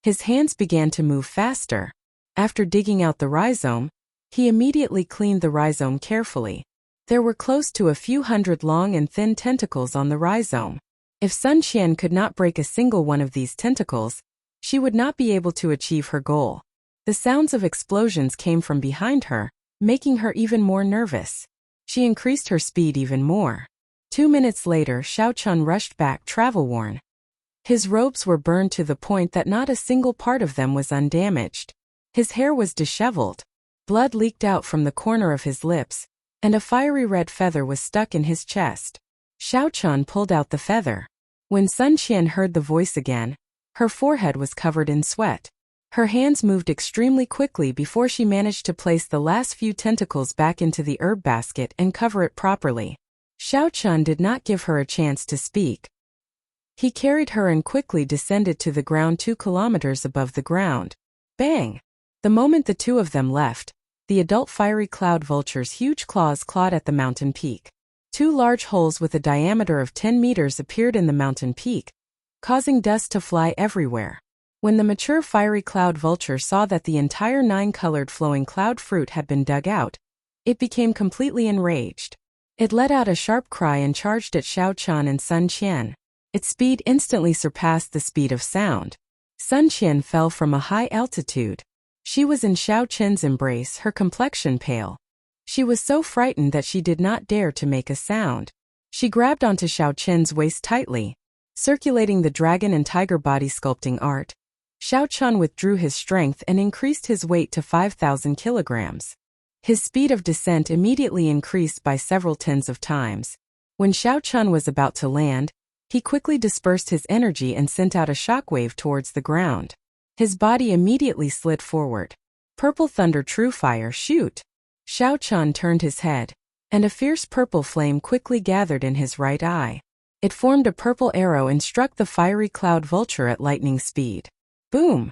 His hands began to move faster. After digging out the rhizome, he immediately cleaned the rhizome carefully. There were close to a few hundred long and thin tentacles on the rhizome. If Sun Qian could not break a single one of these tentacles, she would not be able to achieve her goal. The sounds of explosions came from behind her, making her even more nervous. She increased her speed even more. 2 minutes later, Xiao Chun rushed back travel-worn. His robes were burned to the point that not a single part of them was undamaged. His hair was disheveled. Blood leaked out from the corner of his lips, and a fiery red feather was stuck in his chest. Xiao Chun pulled out the feather. When Sun Qian heard the voice again, her forehead was covered in sweat. Her hands moved extremely quickly before she managed to place the last few tentacles back into the herb basket and cover it properly. Xiao Chun did not give her a chance to speak. He carried her and quickly descended to the ground 2 kilometers above the ground. Bang! The moment the 2 of them left, the adult fiery cloud vulture's huge claws clawed at the mountain peak. 2 large holes with a diameter of 10 meters appeared in the mountain peak, causing dust to fly everywhere. When the mature fiery cloud vulture saw that the entire 9-colored flowing cloud fruit had been dug out, it became completely enraged. It let out a sharp cry and charged at Xiao Chan and Sun Qian. Its speed instantly surpassed the speed of sound. Sun Qian fell from a high altitude. She was in Xiao Chen's embrace, her complexion pale. She was so frightened that she did not dare to make a sound. She grabbed onto Xiao Qin's waist tightly, circulating the dragon and tiger body sculpting art. Xiao Chun withdrew his strength and increased his weight to 5,000 kilograms. His speed of descent immediately increased by several tens of times. When Xiao Chun was about to land, he quickly dispersed his energy and sent out a shockwave towards the ground. His body immediately slid forward. Purple thunder, true fire, shoot! Xiao Chun turned his head, and a fierce purple flame quickly gathered in his right eye. It formed a purple arrow and struck the fiery cloud vulture at lightning speed. Boom!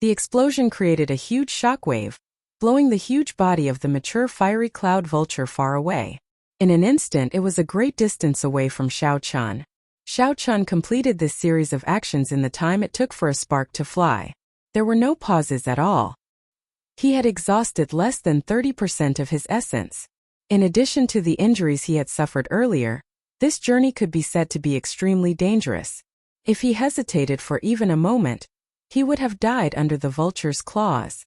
The explosion created a huge shockwave, blowing the huge body of the mature fiery cloud vulture far away. In an instant it was a great distance away from Xiao Chun. Xiao Chun completed this series of actions in the time it took for a spark to fly. There were no pauses at all. He had exhausted less than 30% of his essence. In addition to the injuries he had suffered earlier, this journey could be said to be extremely dangerous. If he hesitated for even a moment, he would have died under the vulture's claws.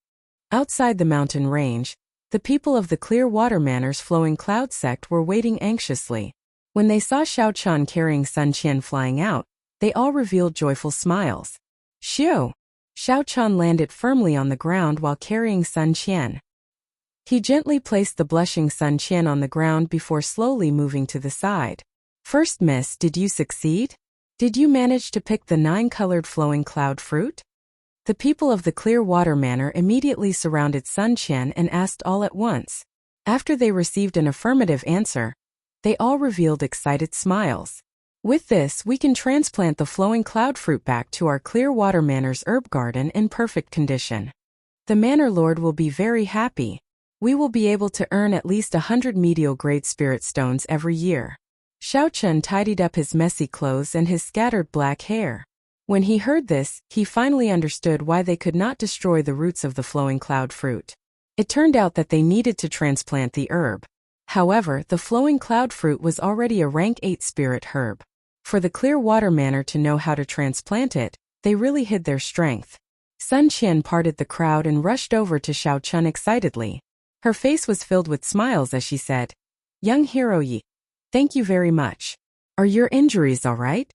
Outside the mountain range, the people of the Clear Water Manor's flowing cloud sect were waiting anxiously. When they saw Xiao Chun carrying Sun Qian flying out, they all revealed joyful smiles. Xiao! Xiao Chun landed firmly on the ground while carrying Sun Qian. He gently placed the blushing Sun Qian on the ground before slowly moving to the side. First miss, did you succeed? Did you manage to pick the 9-colored flowing cloud fruit? The people of the Clear Water Manor immediately surrounded Sun Qian and asked all at once. After they received an affirmative answer, they all revealed excited smiles. With this, we can transplant the flowing cloud fruit back to our Clear Water Manor's herb garden in perfect condition. The Manor Lord will be very happy. We will be able to earn at least 100 medial-grade spirit stones every year. Xiao Chun tidied up his messy clothes and his scattered black hair. When he heard this, he finally understood why they could not destroy the roots of the flowing cloud fruit. It turned out that they needed to transplant the herb. However, the flowing cloud fruit was already a rank 8 spirit herb. For the Clear Water Manor to know how to transplant it, they really hid their strength. Sun Qian parted the crowd and rushed over to Xiao Chun excitedly. Her face was filled with smiles as she said, "Young hero Yi, thank you very much. Are your injuries all right?"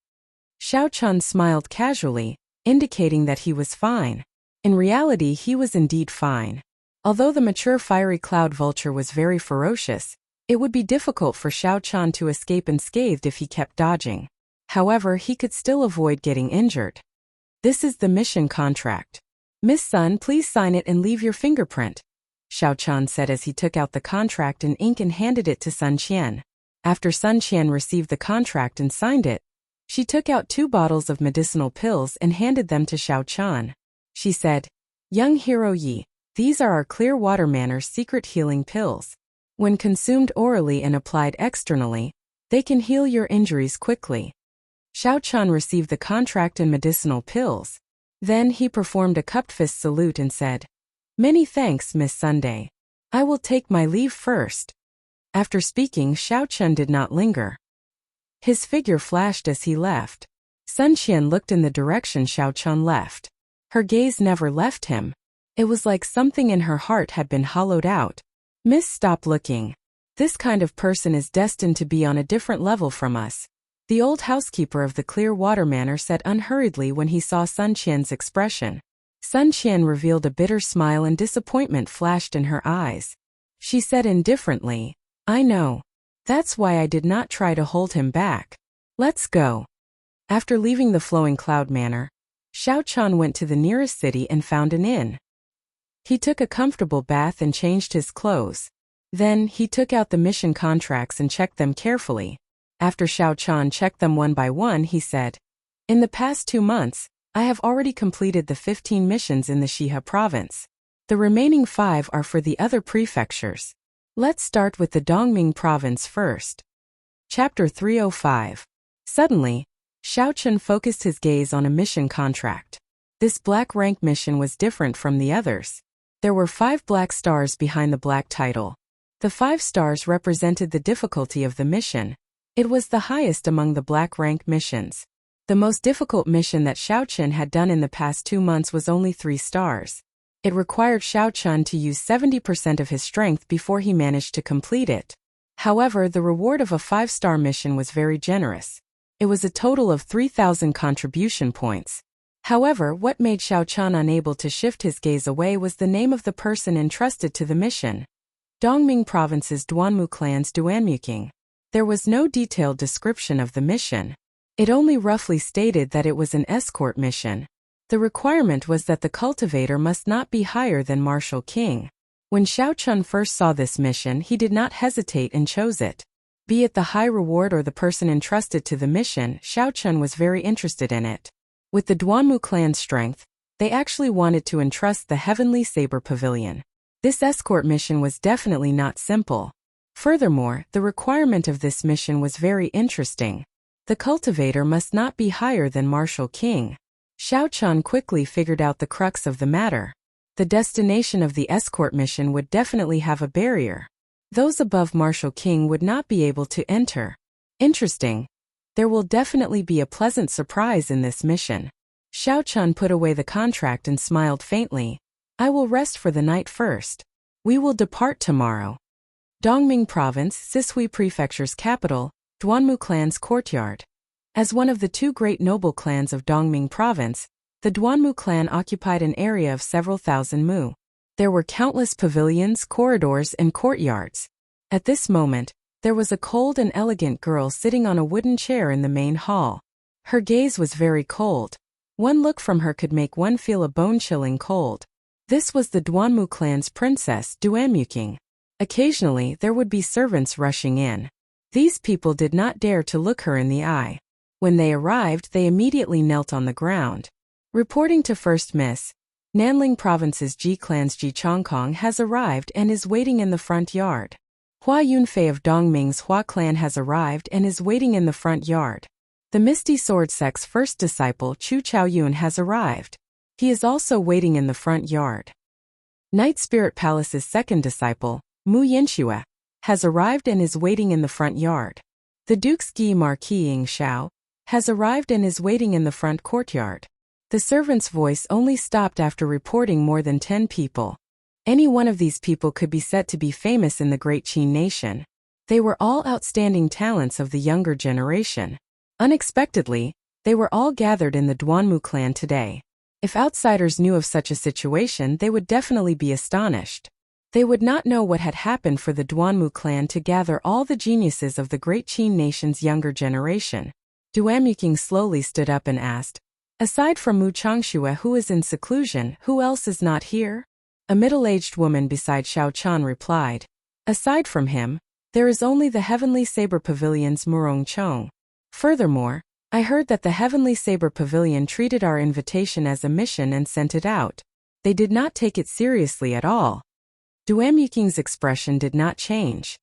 Xiao Chun smiled casually, indicating that he was fine. In reality, he was indeed fine. Although the mature fiery cloud vulture was very ferocious, it would be difficult for Xiao Chun to escape unscathed if he kept dodging. However, he could still avoid getting injured. "This is the mission contract. Miss Sun, please sign it and leave your fingerprint," Xiao Chun said as he took out the contract in ink and handed it to Sun Qian. After Sun Qian received the contract and signed it, she took out 2 bottles of medicinal pills and handed them to Xiao Chun. She said, "Young hero Yi, these are our Clear Water Manor's secret healing pills. When consumed orally and applied externally, they can heal your injuries quickly." Xiao Chun received the contract and medicinal pills. Then he performed a cupped fist salute and said, "Many thanks, Miss Sunday. I will take my leave first." After speaking, Xiao Chun did not linger. His figure flashed as he left. Sun Qian looked in the direction Xiao Chun left. Her gaze never left him. It was like something in her heart had been hollowed out. "Miss, stop looking. This kind of person is destined to be on a different level from us," the old housekeeper of the Clear Water Manor said unhurriedly when he saw Sun Qian's expression. Sun Qian revealed a bitter smile and disappointment flashed in her eyes. She said indifferently, "I know. That's why I did not try to hold him back. Let's go." After leaving the Flowing Cloud Manor, Xiao Chun went to the nearest city and found an inn. He took a comfortable bath and changed his clothes. Then, he took out the mission contracts and checked them carefully. After Xiao Chun checked them one by one, he said, "In the past 2 months, I have already completed the 15 missions in the Shihe province. The remaining 5 are for the other prefectures. Let's start with the Dongming province first." Chapter 305. Suddenly, Xiao Chun focused his gaze on a mission contract. This black rank mission was different from the others. There were 5 black stars behind the black title. The 5 stars represented the difficulty of the mission. It was the highest among the black rank missions. The most difficult mission that Xiao Chun had done in the past 2 months was only 3 stars. It required Xiao Chun to use 70% of his strength before he managed to complete it. However, the reward of a 5-star mission was very generous. It was a total of 3,000 contribution points. However, what made Xiao Chun unable to shift his gaze away was the name of the person entrusted to the mission. Dongming Province's Duanmu clan's Duanmuking. There was no detailed description of the mission. It only roughly stated that it was an escort mission. The requirement was that the cultivator must not be higher than Martial King. When Xiao Chun first saw this mission, he did not hesitate and chose it. Be it the high reward or the person entrusted to the mission, Xiao Chun was very interested in it. With the Duanmu clan's strength, they actually wanted to entrust the Heavenly Saber Pavilion. This escort mission was definitely not simple. Furthermore, the requirement of this mission was very interesting. The cultivator must not be higher than Martial King. Xiao Chun quickly figured out the crux of the matter. The destination of the escort mission would definitely have a barrier. Those above Martial King would not be able to enter. Interesting. There will definitely be a pleasant surprise in this mission. Xiao Chun put away the contract and smiled faintly. I will rest for the night first. We will depart tomorrow. Dongming Province, Sisui Prefecture's capital, Duanmu clan's courtyard. As one of the two great noble clans of Dongming Province, the Duanmu clan occupied an area of several thousand mu. There were countless pavilions, corridors, and courtyards. At this moment, there was a cold and elegant girl sitting on a wooden chair in the main hall. Her gaze was very cold. One look from her could make one feel a bone-chilling cold. This was the Duanmu clan's princess, Duanmuking. Occasionally, there would be servants rushing in. These people did not dare to look her in the eye. When they arrived, they immediately knelt on the ground. Reporting to First Miss, Nanling Province's Ji clan's Ji Chongkong has arrived and is waiting in the front yard. Hua Yunfei of Dongming's Hua clan has arrived and is waiting in the front yard. The Misty Sword Sect's first disciple Chu Chaoyun has arrived. He is also waiting in the front yard. Night Spirit Palace's second disciple, Mu Yinxue, has arrived and is waiting in the front yard. The Duke's Gi Marquis Ying Xiao has arrived and is waiting in the front courtyard. The servant's voice only stopped after reporting more than 10 people. Any one of these people could be said to be famous in the Great Qin nation. They were all outstanding talents of the younger generation. Unexpectedly, they were all gathered in the Duanmu clan today. If outsiders knew of such a situation, they would definitely be astonished. They would not know what had happened for the Duanmu clan to gather all the geniuses of the Great Qin nation's younger generation. Duanmuking slowly stood up and asked, aside from Mu Changxue, who is in seclusion, who else is not here? A middle-aged woman beside Xiao Chun replied, aside from him, there is only the Heavenly Saber Pavilion's Murong Chong. Furthermore, I heard that the Heavenly Saber Pavilion treated our invitation as a mission and sent it out. They did not take it seriously at all. Duanmuking's expression did not change.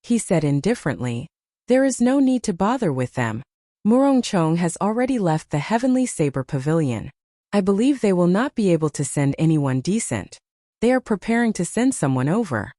He said indifferently, there is no need to bother with them. Murong Chong has already left the Heavenly Saber Pavilion. I believe they will not be able to send anyone decent. They are preparing to send someone over.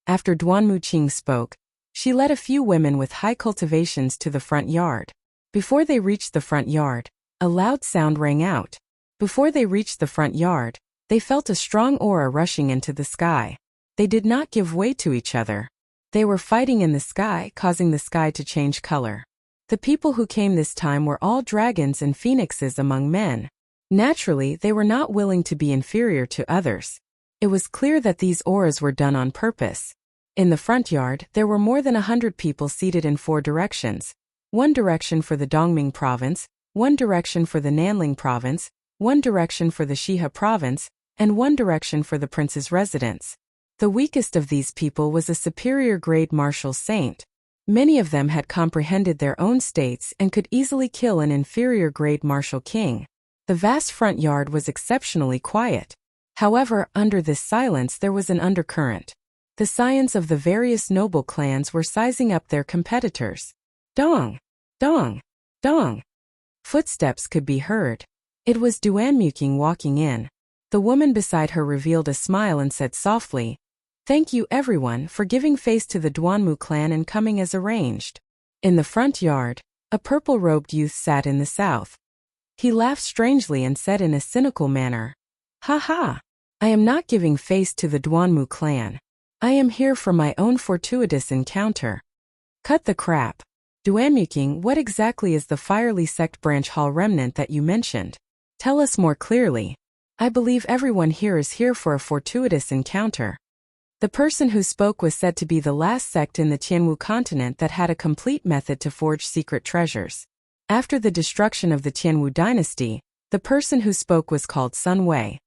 After Duanmu Qing spoke, she led a few women with high cultivations to the front yard. Before they reached the front yard, a loud sound rang out. Before they reached the front yard, they felt a strong aura rushing into the sky. They did not give way to each other. They were fighting in the sky, causing the sky to change color. The people who came this time were all dragons and phoenixes among men. Naturally, they were not willing to be inferior to others. It was clear that these auras were done on purpose. In the front yard, there were more than 100 people seated in 4 directions. One direction for the Dongming province, one direction for the Nanling province, one direction for the Shihe province, and one direction for the prince's residence. The weakest of these people was a superior grade martial saint. Many of them had comprehended their own states and could easily kill an inferior grade martial king. The vast front yard was exceptionally quiet. However, under this silence there was an undercurrent. The scions of the various noble clans were sizing up their competitors. Dong! Dong! Dong! Footsteps could be heard. It was Duanmuking walking in. The woman beside her revealed a smile and said softly, "Thank you everyone for giving face to the Duanmu clan and coming as arranged." In the front yard, a purple-robed youth sat in the south. He laughed strangely and said in a cynical manner, "Ha ha! I am not giving face to the Duanmu clan. I am here for my own fortuitous encounter. Cut the crap. Duamyuking, what exactly is the Firely Sect Branch Hall remnant that you mentioned? Tell us more clearly. I believe everyone here is here for a fortuitous encounter. The person who spoke was said to be the last sect in the Tianwu continent that had a complete method to forge secret treasures. After the destruction of the Tianwu dynasty, the person who spoke was called Sun Wei.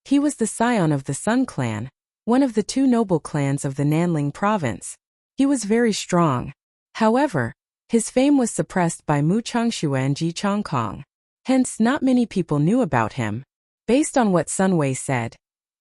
He was the scion of the Sun clan, one of the two noble clans of the Nanling province. He was very strong. However, his fame was suppressed by Mu Changxue and Ji Chongkong. Hence, not many people knew about him. Based on what Sun Wei said,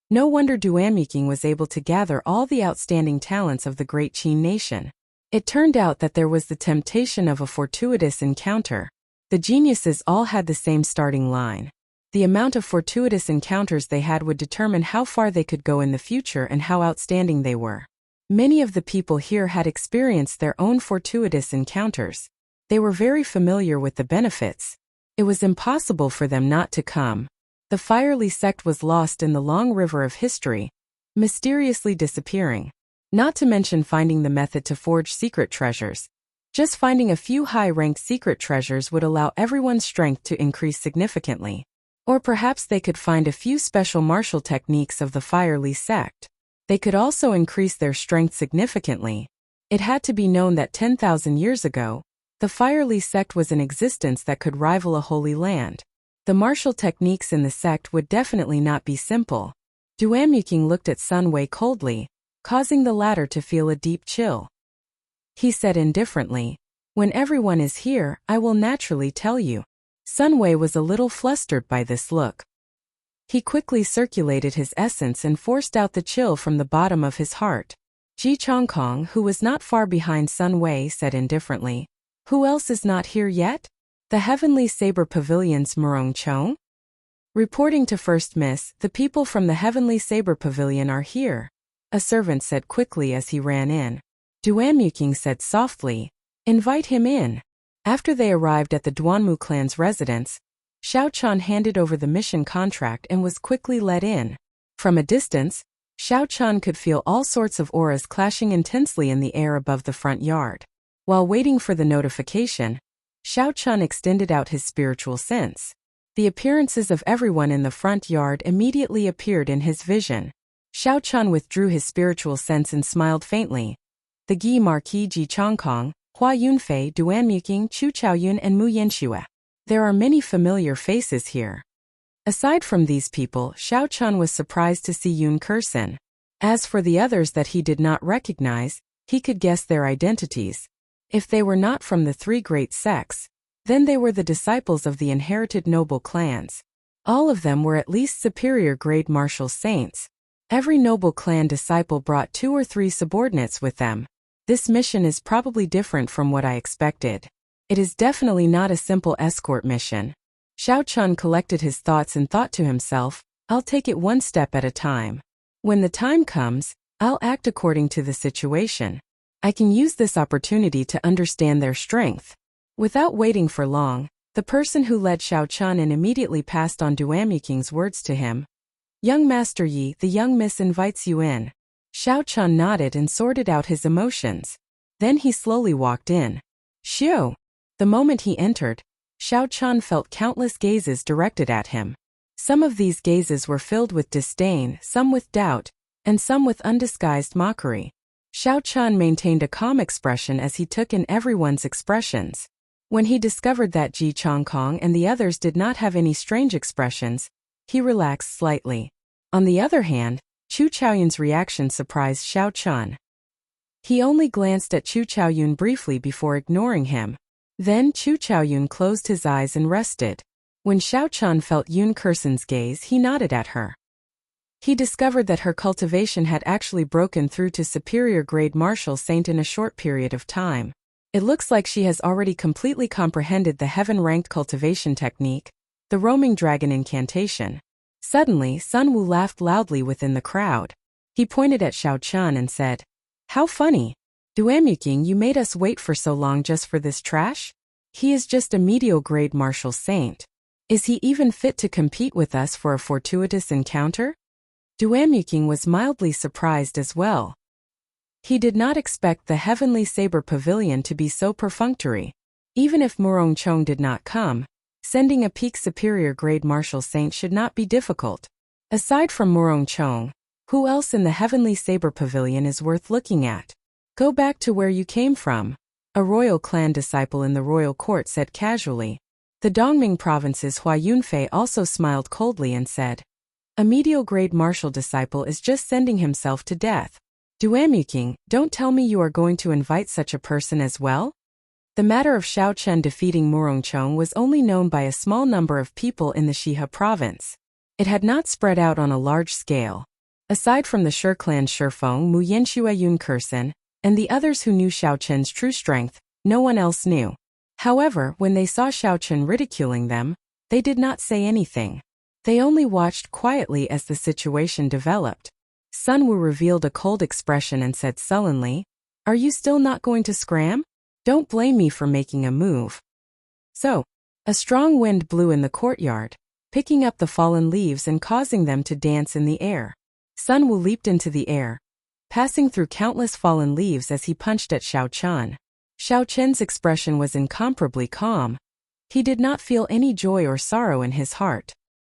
no wonder Duamyuking was able to gather all the outstanding talents of the great Qin nation. It turned out that there was the temptation of a fortuitous encounter. The geniuses all had the same starting line. The amount of fortuitous encounters they had would determine how far they could go in the future and how outstanding they were. Many of the people here had experienced their own fortuitous encounters. They were very familiar with the benefits. It was impossible for them not to come. The Firely sect was lost in the long river of history, mysteriously disappearing. Not to mention finding the method to forge secret treasures. Just finding a few high-ranked secret treasures would allow everyone's strength to increase significantly. Or perhaps they could find a few special martial techniques of the Firely sect. They could also increase their strength significantly. It had to be known that 10,000 years ago, the Firely sect was in existence that could rival a holy land. The martial techniques in the sect would definitely not be simple. Duamyuking looked at Sun Wei coldly, causing the latter to feel a deep chill. He said indifferently, "When everyone is here, I will naturally tell you." Sun Wei was a little flustered by this look. He quickly circulated his essence and forced out the chill from the bottom of his heart. Ji Chongkong, who was not far behind Sun Wei, said indifferently, "Who else is not here yet? The Heavenly Saber Pavilion's Murong Chong?" Reporting to First Miss, "The people from the Heavenly Saber Pavilion are here," a servant said quickly as he ran in. Duamyuking said softly, "Invite him in." After they arrived at the Duanmu clan's residence, Xiao Chan handed over the mission contract and was quickly let in. From a distance, Xiao Chan could feel all sorts of auras clashing intensely in the air above the front yard. While waiting for the notification, Xiao Chan extended out his spiritual sense. The appearances of everyone in the front yard immediately appeared in his vision. Xiao Chan withdrew his spiritual sense and smiled faintly. The Gi Marquis Ji Chongkong, Hua Yunfei, Duamyuking, Chu Chaoyun and Mu Yanxue. There are many familiar faces here. Aside from these people, Xiao Chan was surprised to see Yun Kursen. As for the others that he did not recognize, he could guess their identities. If they were not from the three great sects, then they were the disciples of the inherited noble clans. All of them were at least superior grade martial saints. Every noble clan disciple brought 2 or 3 subordinates with them. This mission is probably different from what I expected. It is definitely not a simple escort mission. Xiao Chun collected his thoughts and thought to himself, "I'll take it one step at a time. When the time comes, I'll act according to the situation. I can use this opportunity to understand their strength." Without waiting for long, the person who led Xiao Chun in immediately passed on Duamyuking's words to him. "Young Master Yi, the young miss invites you in." Xiao Chun nodded and sorted out his emotions. Then he slowly walked in. "Xiao." The moment he entered, Xiao Chun felt countless gazes directed at him. Some of these gazes were filled with disdain, some with doubt, and some with undisguised mockery. Xiao Chun maintained a calm expression as he took in everyone's expressions. When he discovered that Ji Chongkong and the others did not have any strange expressions, he relaxed slightly. On the other hand, Chu Chaoyun's reaction surprised Xiao Chun. He only glanced at Chu Chaoyun briefly before ignoring him. Then Chu Chaoyun closed his eyes and rested. When Xiao Chun felt Yun Kursen's gaze, he nodded at her. He discovered that her cultivation had actually broken through to superior grade martial saint in a short period of time. It looks like she has already completely comprehended the heaven-ranked cultivation technique, the roaming dragon incantation. Suddenly, Sun Wu laughed loudly within the crowd. He pointed at Xiao Chun and said, "How funny. Duamyuking, you made us wait for so long just for this trash? He is just a mediocre grade martial saint. Is he even fit to compete with us for a fortuitous encounter?" Duamyuking was mildly surprised as well. He did not expect the Heavenly Saber Pavilion to be so perfunctory. Even if Murongchong did not come, sending a peak superior grade martial saint should not be difficult. Aside from Murongchong, who else in the Heavenly Saber Pavilion is worth looking at? Go back to where you came from, a royal clan disciple in the royal court said casually. The Dongming province's Hua Yunfei also smiled coldly and said, a medial grade martial disciple is just sending himself to death. Duamyuking, don't tell me you are going to invite such a person as well? The matter of Xiao Chen defeating Murongchong was only known by a small number of people in the Shihe province. It had not spread out on a large scale. Aside from the Shi clan Shifeng, Mu Yanxue Yun Kursen, and the others who knew Xiao Chen's true strength, no one else knew. However, when they saw Xiao Chen ridiculing them, they did not say anything. They only watched quietly as the situation developed. Sun Wu revealed a cold expression and said sullenly, are you still not going to scram? Don't blame me for making a move. So, a strong wind blew in the courtyard, picking up the fallen leaves and causing them to dance in the air. Sun Wu leaped into the air, passing through countless fallen leaves as he punched at Xiao Chen. Xiao Chen's expression was incomparably calm. He did not feel any joy or sorrow in his heart.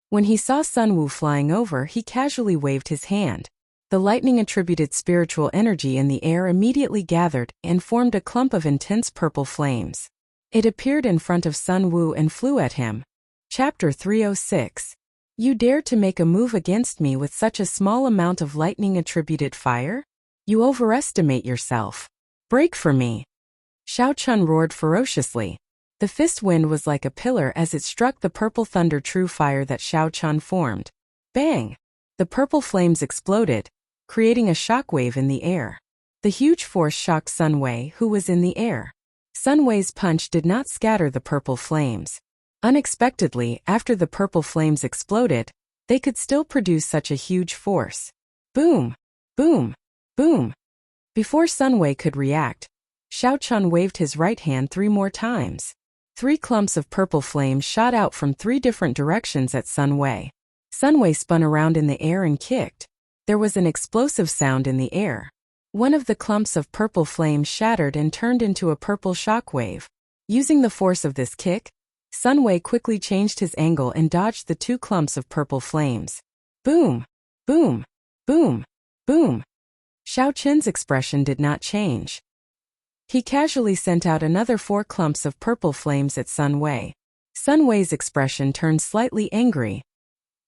When he saw Sun Wu flying over, he casually waved his hand. The lightning-attributed spiritual energy in the air immediately gathered and formed a clump of intense purple flames. It appeared in front of Sun Wu and flew at him. Chapter 306. You dare to make a move against me with such a small amount of lightning-attributed fire? You overestimate yourself. Break for me. Xiao Chen roared ferociously. The fist wind was like a pillar as it struck the purple thunder true fire that Xiao Chen formed. Bang! The purple flames exploded, creating a shockwave in the air. The huge force shocked Sun Wei, who was in the air. Sun Wei's punch did not scatter the purple flames. Unexpectedly, after the purple flames exploded, they could still produce such a huge force. Boom! Boom! Boom! Before Sun Wei could react, Xiao Chen waved his right hand 3 more times. 3 clumps of purple flames shot out from 3 different directions at Sun Wei. Sun Wei spun around in the air and kicked. There was an explosive sound in the air. One of the clumps of purple flame shattered and turned into a purple shockwave. Using the force of this kick, Sun Wei quickly changed his angle and dodged the 2 clumps of purple flames. Boom! Boom! Boom! Boom! Xiao Chen's expression did not change. He casually sent out another 4 clumps of purple flames at Sun Wei. Sun Wei's expression turned slightly angry.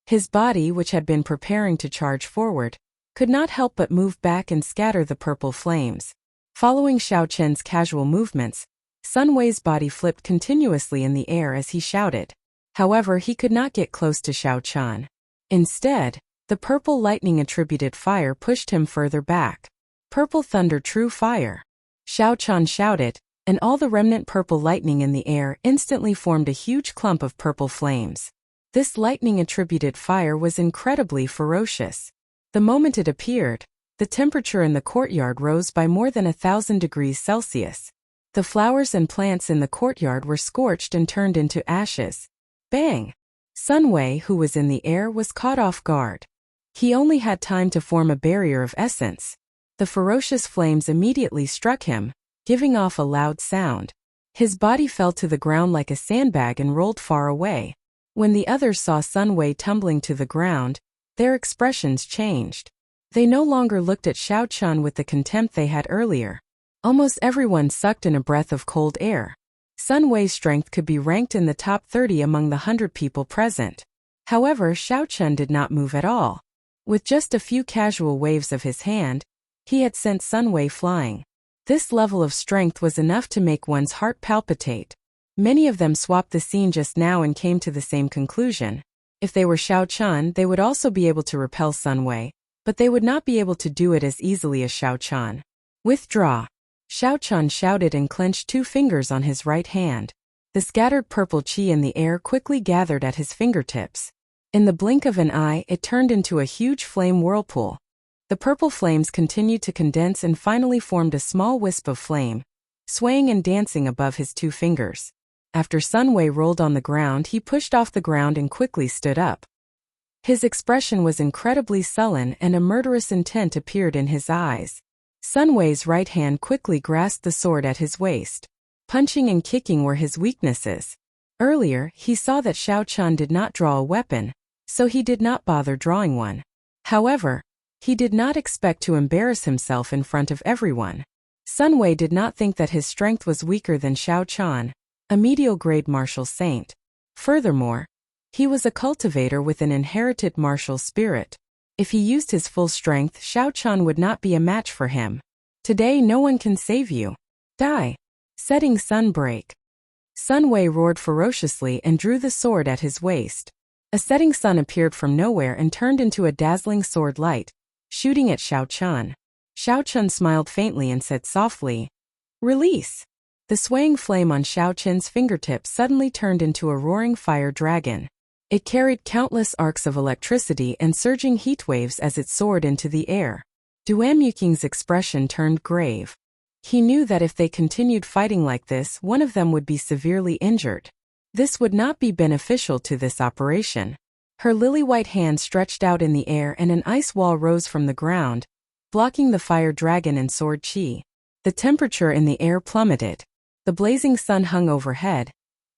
His body, which had been preparing to charge forward, could not help but move back and scatter the purple flames. Following Xiao Chen's casual movements, Sun Wei's body flipped continuously in the air as he shouted. However, he could not get close to Xiao Chen. Instead, the purple lightning-attributed fire pushed him further back. Purple thunder true fire. Xiao Chen shouted, and all the remnant purple lightning in the air instantly formed a huge clump of purple flames. This lightning-attributed fire was incredibly ferocious. The moment it appeared, the temperature in the courtyard rose by more than 1,000 degrees Celsius. The flowers and plants in the courtyard were scorched and turned into ashes. Bang! Sun Wei, who was in the air, was caught off guard. He only had time to form a barrier of essence. The ferocious flames immediately struck him, giving off a loud sound. His body fell to the ground like a sandbag and rolled far away. When the others saw Sun Wei tumbling to the ground, their expressions changed. They no longer looked at Xiao Chen with the contempt they had earlier. Almost everyone sucked in a breath of cold air. Sun Wei's strength could be ranked in the top 30 among the 100 people present. However, Xiao Chen did not move at all. With just a few casual waves of his hand, he had sent Sun Wei flying. This level of strength was enough to make one's heart palpitate. Many of them swapped the scene just now and came to the same conclusion. If they were Xiao Chen, they would also be able to repel Sun Wei, but they would not be able to do it as easily as Xiao Chen. Withdraw. Xiao Chen shouted and clenched 2 fingers on his right hand. The scattered purple qi in the air quickly gathered at his fingertips. In the blink of an eye, it turned into a huge flame whirlpool. The purple flames continued to condense and finally formed a small wisp of flame, swaying and dancing above his 2 fingers. After Sun Wei rolled on the ground, he pushed off the ground and quickly stood up. His expression was incredibly sullen and a murderous intent appeared in his eyes. Sun Wei's right hand quickly grasped the sword at his waist. Punching and kicking were his weaknesses. Earlier, he saw that Xiao Chun did not draw a weapon, so he did not bother drawing one. However, he did not expect to embarrass himself in front of everyone. Sun Wei did not think that his strength was weaker than Xiao Chun, a medial-grade martial saint. Furthermore, he was a cultivator with an inherited martial spirit. If he used his full strength, Xiao Chun would not be a match for him. Today no one can save you. Die. Setting sun break. Sun Wei roared ferociously and drew the sword at his waist. A setting sun appeared from nowhere and turned into a dazzling sword light, shooting at Xiao Chun. Xiao Chun smiled faintly and said softly, "Release." The swaying flame on Xiao Chun's fingertips suddenly turned into a roaring fire dragon. It carried countless arcs of electricity and surging heat waves as it soared into the air. Duan Yuking's expression turned grave. He knew that if they continued fighting like this, one of them would be severely injured. This would not be beneficial to this operation. Her lily-white hand stretched out in the air and an ice wall rose from the ground, blocking the fire dragon and sword chi. The temperature in the air plummeted. The blazing sun hung overhead,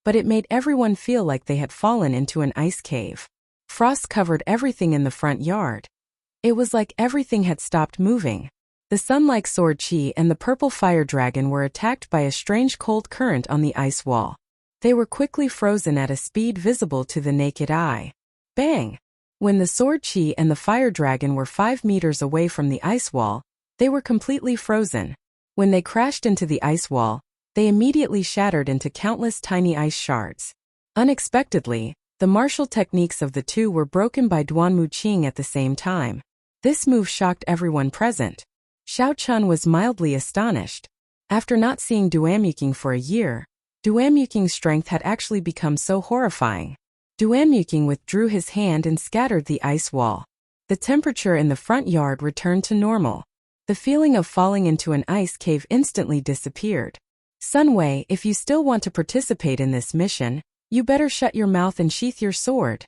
but it made everyone feel like they had fallen into an ice cave. Frost covered everything in the front yard. It was like everything had stopped moving. The sun-like sword chi and the purple fire dragon were attacked by a strange cold current on the ice wall. They were quickly frozen at a speed visible to the naked eye. Bang! When the sword chi and the fire dragon were 5 meters away from the ice wall, they were completely frozen. When they crashed into the ice wall, they immediately shattered into countless tiny ice shards. Unexpectedly, the martial techniques of the two were broken by Duan Muqing at the same time. This move shocked everyone present. Xiao Chun was mildly astonished. After not seeing Duan Muqing for a year, Duan Muqing's strength had actually become so horrifying. Duan Muqing withdrew his hand and scattered the ice wall. The temperature in the front yard returned to normal. The feeling of falling into an ice cave instantly disappeared. Sun Wei, if you still want to participate in this mission, you better shut your mouth and sheath your sword,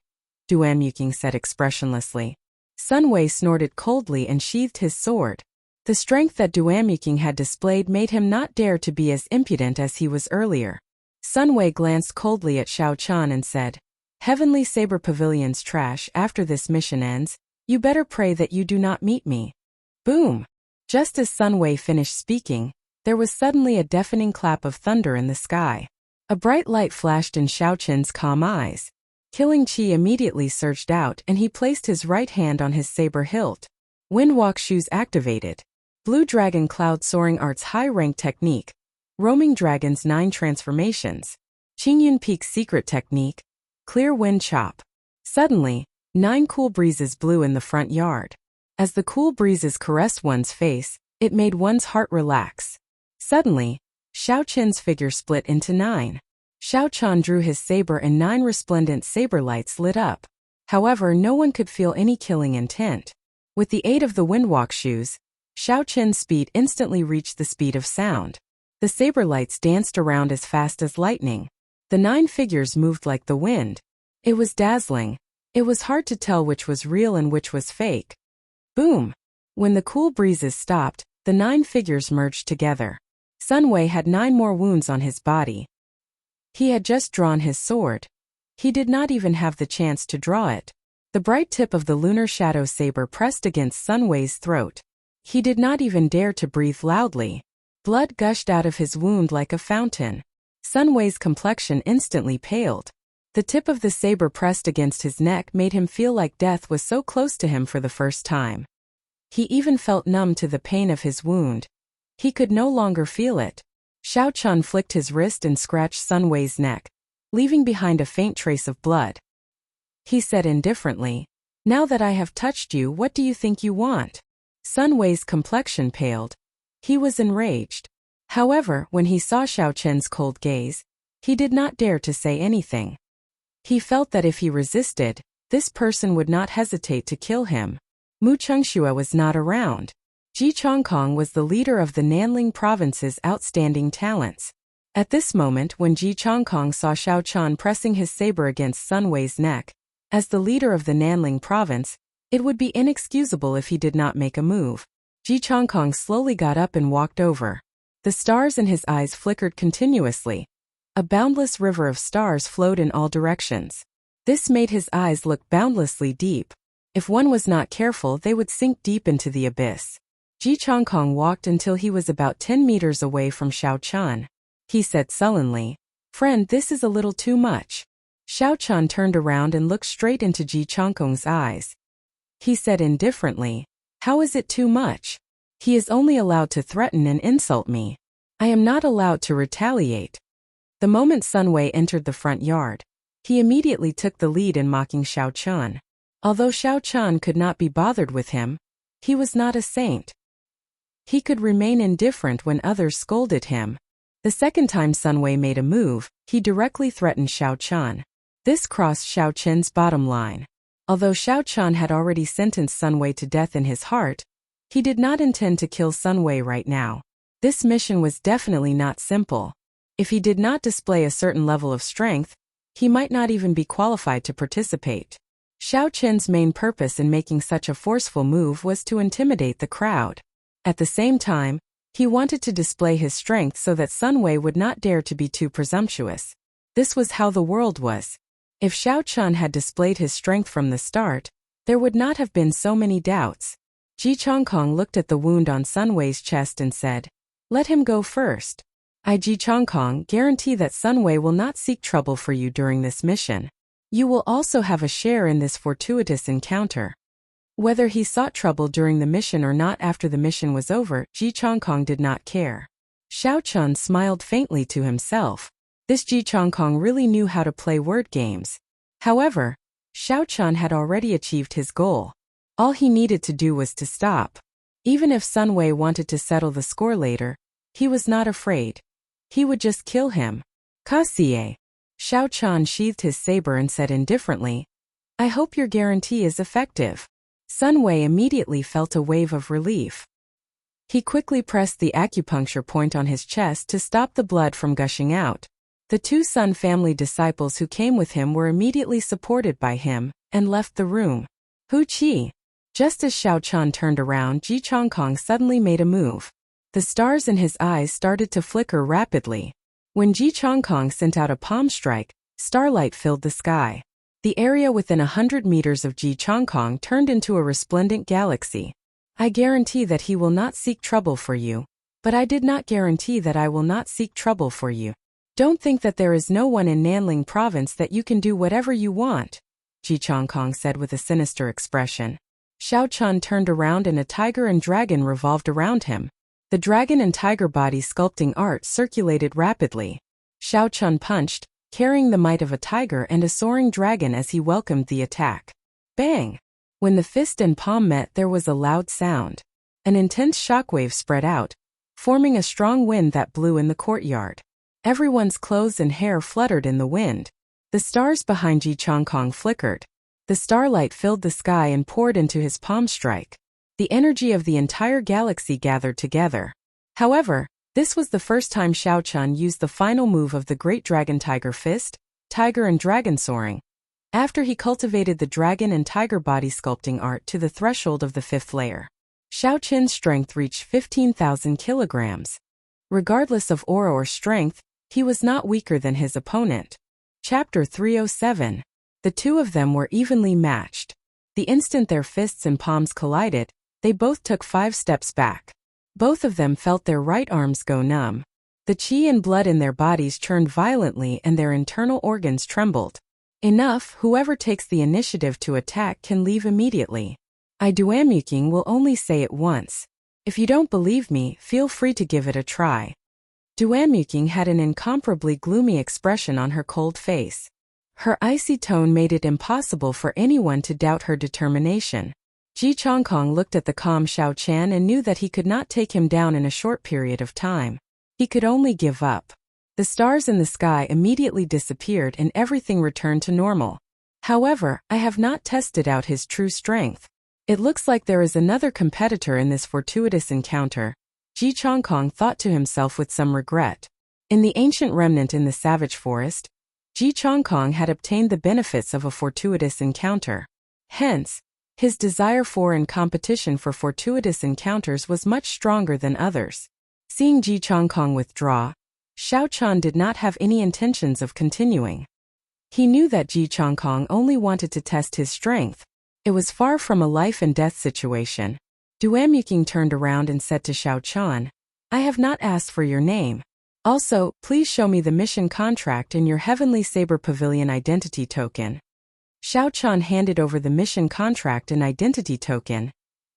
Duan Muqing said expressionlessly. Sun Wei snorted coldly and sheathed his sword. The strength that Duan Muqing had displayed made him not dare to be as impudent as he was earlier. Sun Wei glanced coldly at Xiao Chun and said, "Heavenly Saber Pavilion's trash. After this mission ends, you better pray that you do not meet me." Boom! Just as Sun Wei finished speaking, there was suddenly a deafening clap of thunder in the sky. A bright light flashed in Xiao Chun's calm eyes. Killing Qi immediately surged out and he placed his right hand on his saber hilt. Windwalk shoes activated. Blue Dragon Cloud Soaring Arts High Rank Technique. Roaming Dragon's 9 Transformations. Qingyun Peak's Secret Technique. Clear Wind Chop. Suddenly, 9 cool breezes blew in the front yard. As the cool breezes caressed one's face, it made one's heart relax. Suddenly, Xiao Chun's figure split into 9. Xiao Chun drew his saber and 9 resplendent saber lights lit up. However, no one could feel any killing intent. With the aid of the Windwalk shoes, Xiao Chun's speed instantly reached the speed of sound. The saber lights danced around as fast as lightning. The 9 figures moved like the wind. It was dazzling. It was hard to tell which was real and which was fake. Boom! When the cool breezes stopped, the 9 figures merged together. Sun Wei had 9 more wounds on his body. He had just drawn his sword. He did not even have the chance to draw it. The bright tip of the lunar shadow saber pressed against Sun Wei's throat. He did not even dare to breathe loudly. Blood gushed out of his wound like a fountain. Sun Wei's complexion instantly paled. The tip of the saber pressed against his neck made him feel like death was so close to him for the first time. He even felt numb to the pain of his wound. He could no longer feel it. Xiao Chun flicked his wrist and scratched Sun Wei's neck, leaving behind a faint trace of blood. He said indifferently, "Now that I have touched you, what do you think you want?" Sun Wei's complexion paled. He was enraged. However, when he saw Xiao Chun's cold gaze, he did not dare to say anything. He felt that if he resisted, this person would not hesitate to kill him. Mu Chengxue was not around. Ji Chongkong was the leader of the Nanling province's outstanding talents. At this moment when Ji Chongkong saw Xiao Chun pressing his saber against Sun Wei's neck, As the leader of the Nanling province, it would be inexcusable if he did not make a move. Ji Changkong slowly got up and walked over. The stars in his eyes flickered continuously. A boundless river of stars flowed in all directions. This made his eyes look boundlessly deep. If one was not careful, they would sink deep into the abyss. Ji Changkong walked until he was about 10 meters away from Xiao Chan. He said sullenly, "Friend, this is a little too much." Xiao Chan turned around and looked straight into Ji Changkong's eyes. He said indifferently, "How is it too much? He is only allowed to threaten and insult me. I am not allowed to retaliate." The moment Sun Wei entered the front yard, he immediately took the lead in mocking Xiao Chan. Although Xiao Chan could not be bothered with him, he was not a saint. He could remain indifferent when others scolded him. The second time Sun Wei made a move, he directly threatened Xiao Chan. This crossed Xiao Chen's bottom line. Although Xiao Chan had already sentenced Sun Wei to death in his heart, he did not intend to kill Sun Wei right now. This mission was definitely not simple. If he did not display a certain level of strength, he might not even be qualified to participate. Xiao Chen's main purpose in making such a forceful move was to intimidate the crowd. At the same time, he wanted to display his strength so that Sun Wei would not dare to be too presumptuous. This was how the world was. If Xiao Chan had displayed his strength from the start, there would not have been so many doubts. Ji Changkong looked at the wound on Sun Wei's chest and said, "Let him go first. I, Ji Changkong, guarantee that Sun Wei will not seek trouble for you during this mission. You will also have a share in this fortuitous encounter." Whether he sought trouble during the mission or not after the mission was over, Ji Changkong did not care. Xiao Chan smiled faintly to himself. This Ji Changkong really knew how to play word games. However, Xiao Chan had already achieved his goal. All he needed to do was to stop. Even if Sun Wei wanted to settle the score later, he was not afraid. He would just kill him. "Kasie." Xiao Chan sheathed his saber and said indifferently, "I hope your guarantee is effective." Sun Wei immediately felt a wave of relief. He quickly pressed the acupuncture point on his chest to stop the blood from gushing out. The two Sun family disciples who came with him were immediately supported by him, and left the room. "Hu Qi." Just as Xiao Chan turned around, Ji Changkong suddenly made a move. The stars in his eyes started to flicker rapidly. When Ji Changkong sent out a palm strike, starlight filled the sky. The area within 100 meters of Ji Changkong turned into a resplendent galaxy. "I guarantee that he will not seek trouble for you, but I did not guarantee that I will not seek trouble for you. Don't think that there is no one in Nanling province that you can do whatever you want," Ji Changkong said with a sinister expression. Xiao Chan turned around and a tiger and dragon revolved around him. The dragon and tiger body sculpting art circulated rapidly. Xiao Chan punched, carrying the might of a tiger and a soaring dragon as he welcomed the attack. Bang! When the fist and palm met, there was a loud sound. An intense shockwave spread out, forming a strong wind that blew in the courtyard. Everyone's clothes and hair fluttered in the wind. The stars behind Ji Changkong flickered. The starlight filled the sky and poured into his palm strike. The energy of the entire galaxy gathered together. However, this was the first time Xiao Chan used the final move of the Great Dragon Tiger Fist, Tiger and Dragon Soaring. After he cultivated the dragon and tiger body sculpting art to the threshold of the 5th layer, Xiao Chen's strength reached 15,000 kilograms. Regardless of aura or strength, he was not weaker than his opponent. Chapter 307. The two of them were evenly matched. The instant their fists and palms collided, they both took 5 steps back. Both of them felt their right arms go numb. The qi and blood in their bodies churned violently and their internal organs trembled. Enough, whoever takes the initiative to attack can leave immediately. I Duamuking will only say it once. If you don't believe me, feel free to give it a try. Duamuking had an incomparably gloomy expression on her cold face. Her icy tone made it impossible for anyone to doubt her determination. Ji Changkong looked at the calm Xiao Chan and knew that he could not take him down in a short period of time. He could only give up. The stars in the sky immediately disappeared and everything returned to normal. However, I have not tested out his true strength. It looks like there is another competitor in this fortuitous encounter, Ji Changkong thought to himself with some regret. In the ancient remnant in the savage forest, Ji Chongkong had obtained the benefits of a fortuitous encounter. Hence, his desire for and competition for fortuitous encounters was much stronger than others. Seeing Ji Chongkong withdraw, Xiao Chan did not have any intentions of continuing. He knew that Ji Chongkong only wanted to test his strength. It was far from a life-and-death situation. Duan turned around and said to Xiao Chan, "I have not asked for your name. Also, please show me the mission contract and your Heavenly Saber Pavilion identity token." Xiao Chan handed over the mission contract and identity token.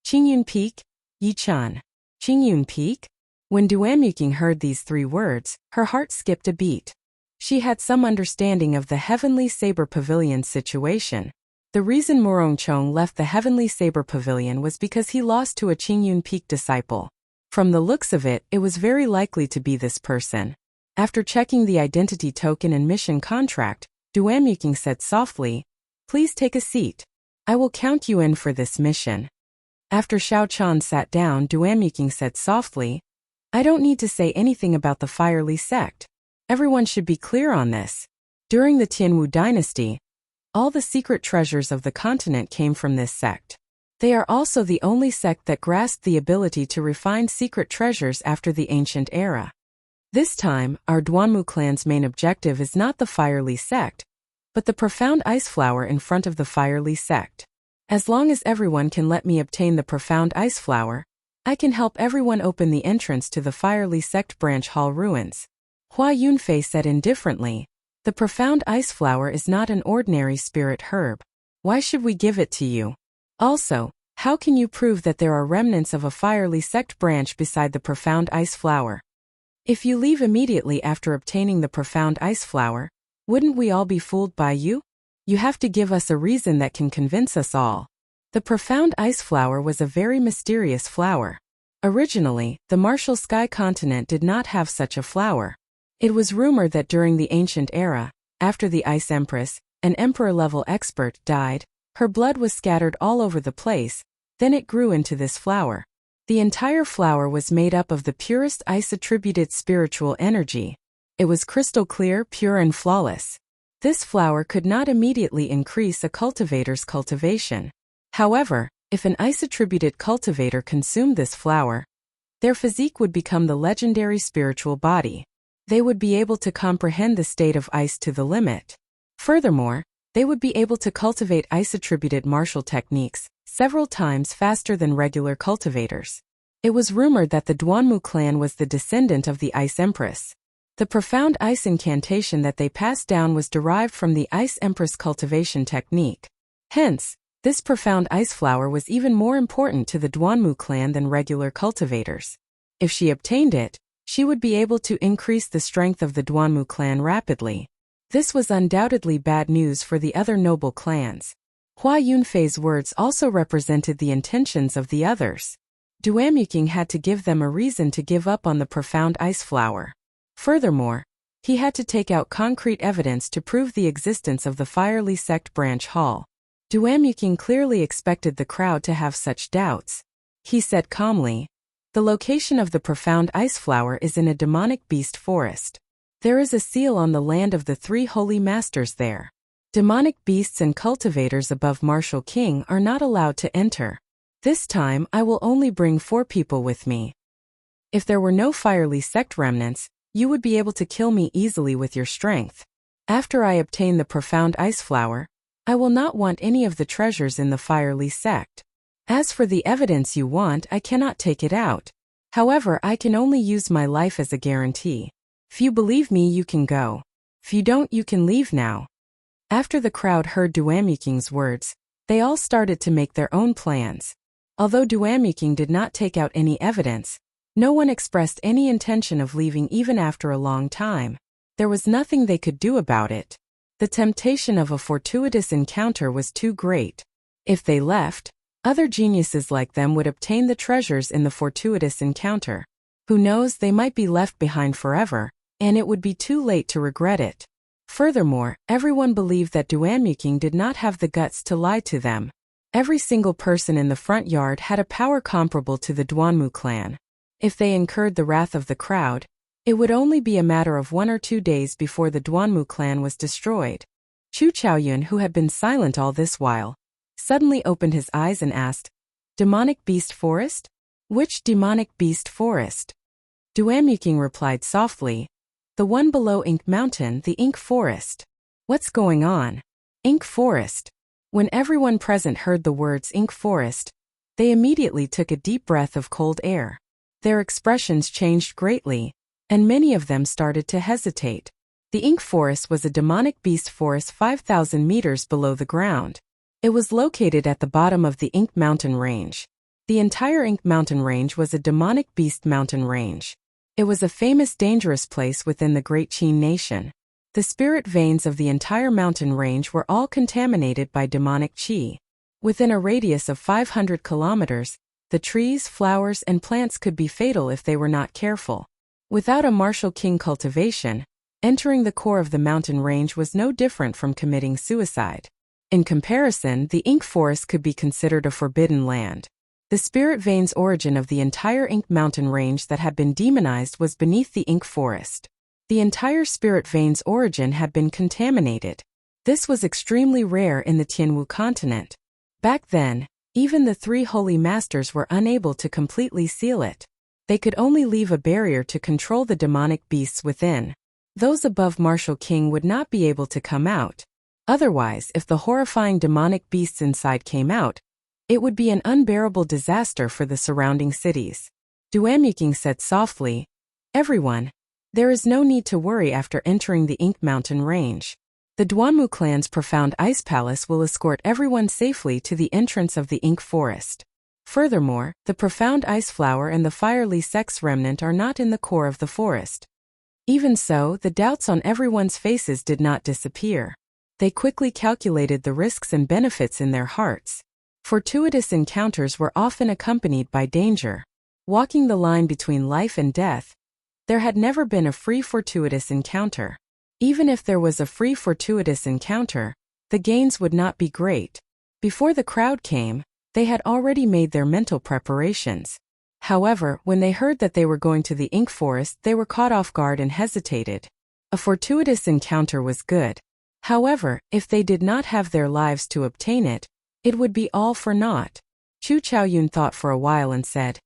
Qingyun Peak, Yi Chan. Qingyun Peak? When Duan heard these 3 words, her heart skipped a beat. She had some understanding of the Heavenly Saber Pavilion situation. The reason Murong Chong left the Heavenly Saber Pavilion was because he lost to a Qingyun Peak disciple. From the looks of it, it was very likely to be this person. After checking the identity token and mission contract, Duan said softly, "Please take a seat. I will count you in for this mission." After Xiao Chan sat down, Duan said softly, "I don't need to say anything about the Firely sect. Everyone should be clear on this. During the Tianwu dynasty, all the secret treasures of the continent came from this sect. They are also the only sect that grasped the ability to refine secret treasures after the ancient era. This time, our Duanmu clan's main objective is not the Firely sect, but the profound ice flower in front of the Firely sect. As long as everyone can let me obtain the profound ice flower, I can help everyone open the entrance to the Firely sect branch hall ruins." Hua Yunfei said indifferently, "The profound ice flower is not an ordinary spirit herb. Why should we give it to you? Also, how can you prove that there are remnants of a Firely sect branch beside the profound ice flower? If you leave immediately after obtaining the profound ice flower, wouldn't we all be fooled by you? You have to give us a reason that can convince us all." The profound ice flower was a very mysterious flower. Originally, the Martial Sky continent did not have such a flower. It was rumored that during the ancient era, after the Ice Empress, an emperor-level expert, died, her blood was scattered all over the place, then it grew into this flower. The entire flower was made up of the purest ice-attributed spiritual energy. It was crystal clear, pure and flawless. This flower could not immediately increase a cultivator's cultivation. However, if an ice-attributed cultivator consumed this flower, their physique would become the legendary spiritual body. They would be able to comprehend the state of ice to the limit. Furthermore, they would be able to cultivate ice-attributed martial techniques several times faster than regular cultivators. It was rumored that the Duanmu clan was the descendant of the Ice Empress. The profound ice incantation that they passed down was derived from the Ice Empress cultivation technique. Hence, this profound ice flower was even more important to the Duanmu clan than regular cultivators. If she obtained it, she would be able to increase the strength of the Duanmu clan rapidly. This was undoubtedly bad news for the other noble clans. Hua Yunfei's words also represented the intentions of the others. Duan had to give them a reason to give up on the profound ice flower. Furthermore, he had to take out concrete evidence to prove the existence of the Firely sect branch hall. Duan clearly expected the crowd to have such doubts. He said calmly, "The location of the profound ice flower is in a demonic beast forest. There is a seal on the land of the 3 holy masters there. Demonic beasts and cultivators above Martial King are not allowed to enter. This time I will only bring 4 people with me. If there were no Firely sect remnants, you would be able to kill me easily with your strength. After I obtain the profound ice flower, I will not want any of the treasures in the Firely sect. As for the evidence you want, I cannot take it out. However, I can only use my life as a guarantee. If you believe me, you can go. If you don't, you can leave now." After the crowd heard Duan words, they all started to make their own plans. Although Duan did not take out any evidence, no one expressed any intention of leaving even after a long time. There was nothing they could do about it. The temptation of a fortuitous encounter was too great. If they left, other geniuses like them would obtain the treasures in the fortuitous encounter. Who knows, they might be left behind forever, and it would be too late to regret it. Furthermore, everyone believed that Duan did not have the guts to lie to them. Every single person in the front yard had a power comparable to the Duanmu clan. If they incurred the wrath of the crowd, It would only be a matter of 1 or 2 days before the Duanmu clan was destroyed. Chu Chaoyun, who had been silent all this while, suddenly opened his eyes and asked, "Demonic beast forest? Which demonic beast forest?" Duanmuking replied softly, "The one below Ink Mountain, the Ink Forest." "What's going on? Ink Forest?" When everyone present heard the words Ink Forest, they immediately took a deep breath of cold air. Their expressions changed greatly, and many of them started to hesitate. The Ink Forest was a demonic beast forest 5,000 meters below the ground. It was located at the bottom of the Ink Mountain Range. The entire Ink Mountain Range was a demonic beast mountain range. It was a famous dangerous place within the Great Qin Nation. The spirit veins of the entire mountain range were all contaminated by demonic qi. Within a radius of 500 kilometers, the trees, flowers, and plants could be fatal if they were not careful. Without a martial king cultivation, entering the core of the mountain range was no different from committing suicide. In comparison, the Ink Forest could be considered a forbidden land. The spirit veins origin of the entire Ink Mountain range that had been demonized was beneath the Ink Forest. The entire spirit veins origin had been contaminated. This was extremely rare in the Tianwu continent. Back then, even the three holy masters were unable to completely seal it. They could only leave a barrier to control the demonic beasts within. Those above Martial King would not be able to come out. Otherwise, if the horrifying demonic beasts inside came out, it would be an unbearable disaster for the surrounding cities. Duanmuking said softly, "Everyone, there is no need to worry after entering the Ink Mountain Range. The Duanmu clan's profound ice palace will escort everyone safely to the entrance of the Ink Forest. Furthermore, the profound ice flower and the fiery sex remnant are not in the core of the forest." Even so, the doubts on everyone's faces did not disappear. They quickly calculated the risks and benefits in their hearts. Fortuitous encounters were often accompanied by danger. Walking the line between life and death, there had never been a free fortuitous encounter. Even if there was a free fortuitous encounter, the gains would not be great. Before the crowd came, they had already made their mental preparations. However, when they heard that they were going to the Ink Forest, they were caught off guard and hesitated. A fortuitous encounter was good. However, if they did not have their lives to obtain it, it would be all for naught. Chu Chaoyun thought for a while and said,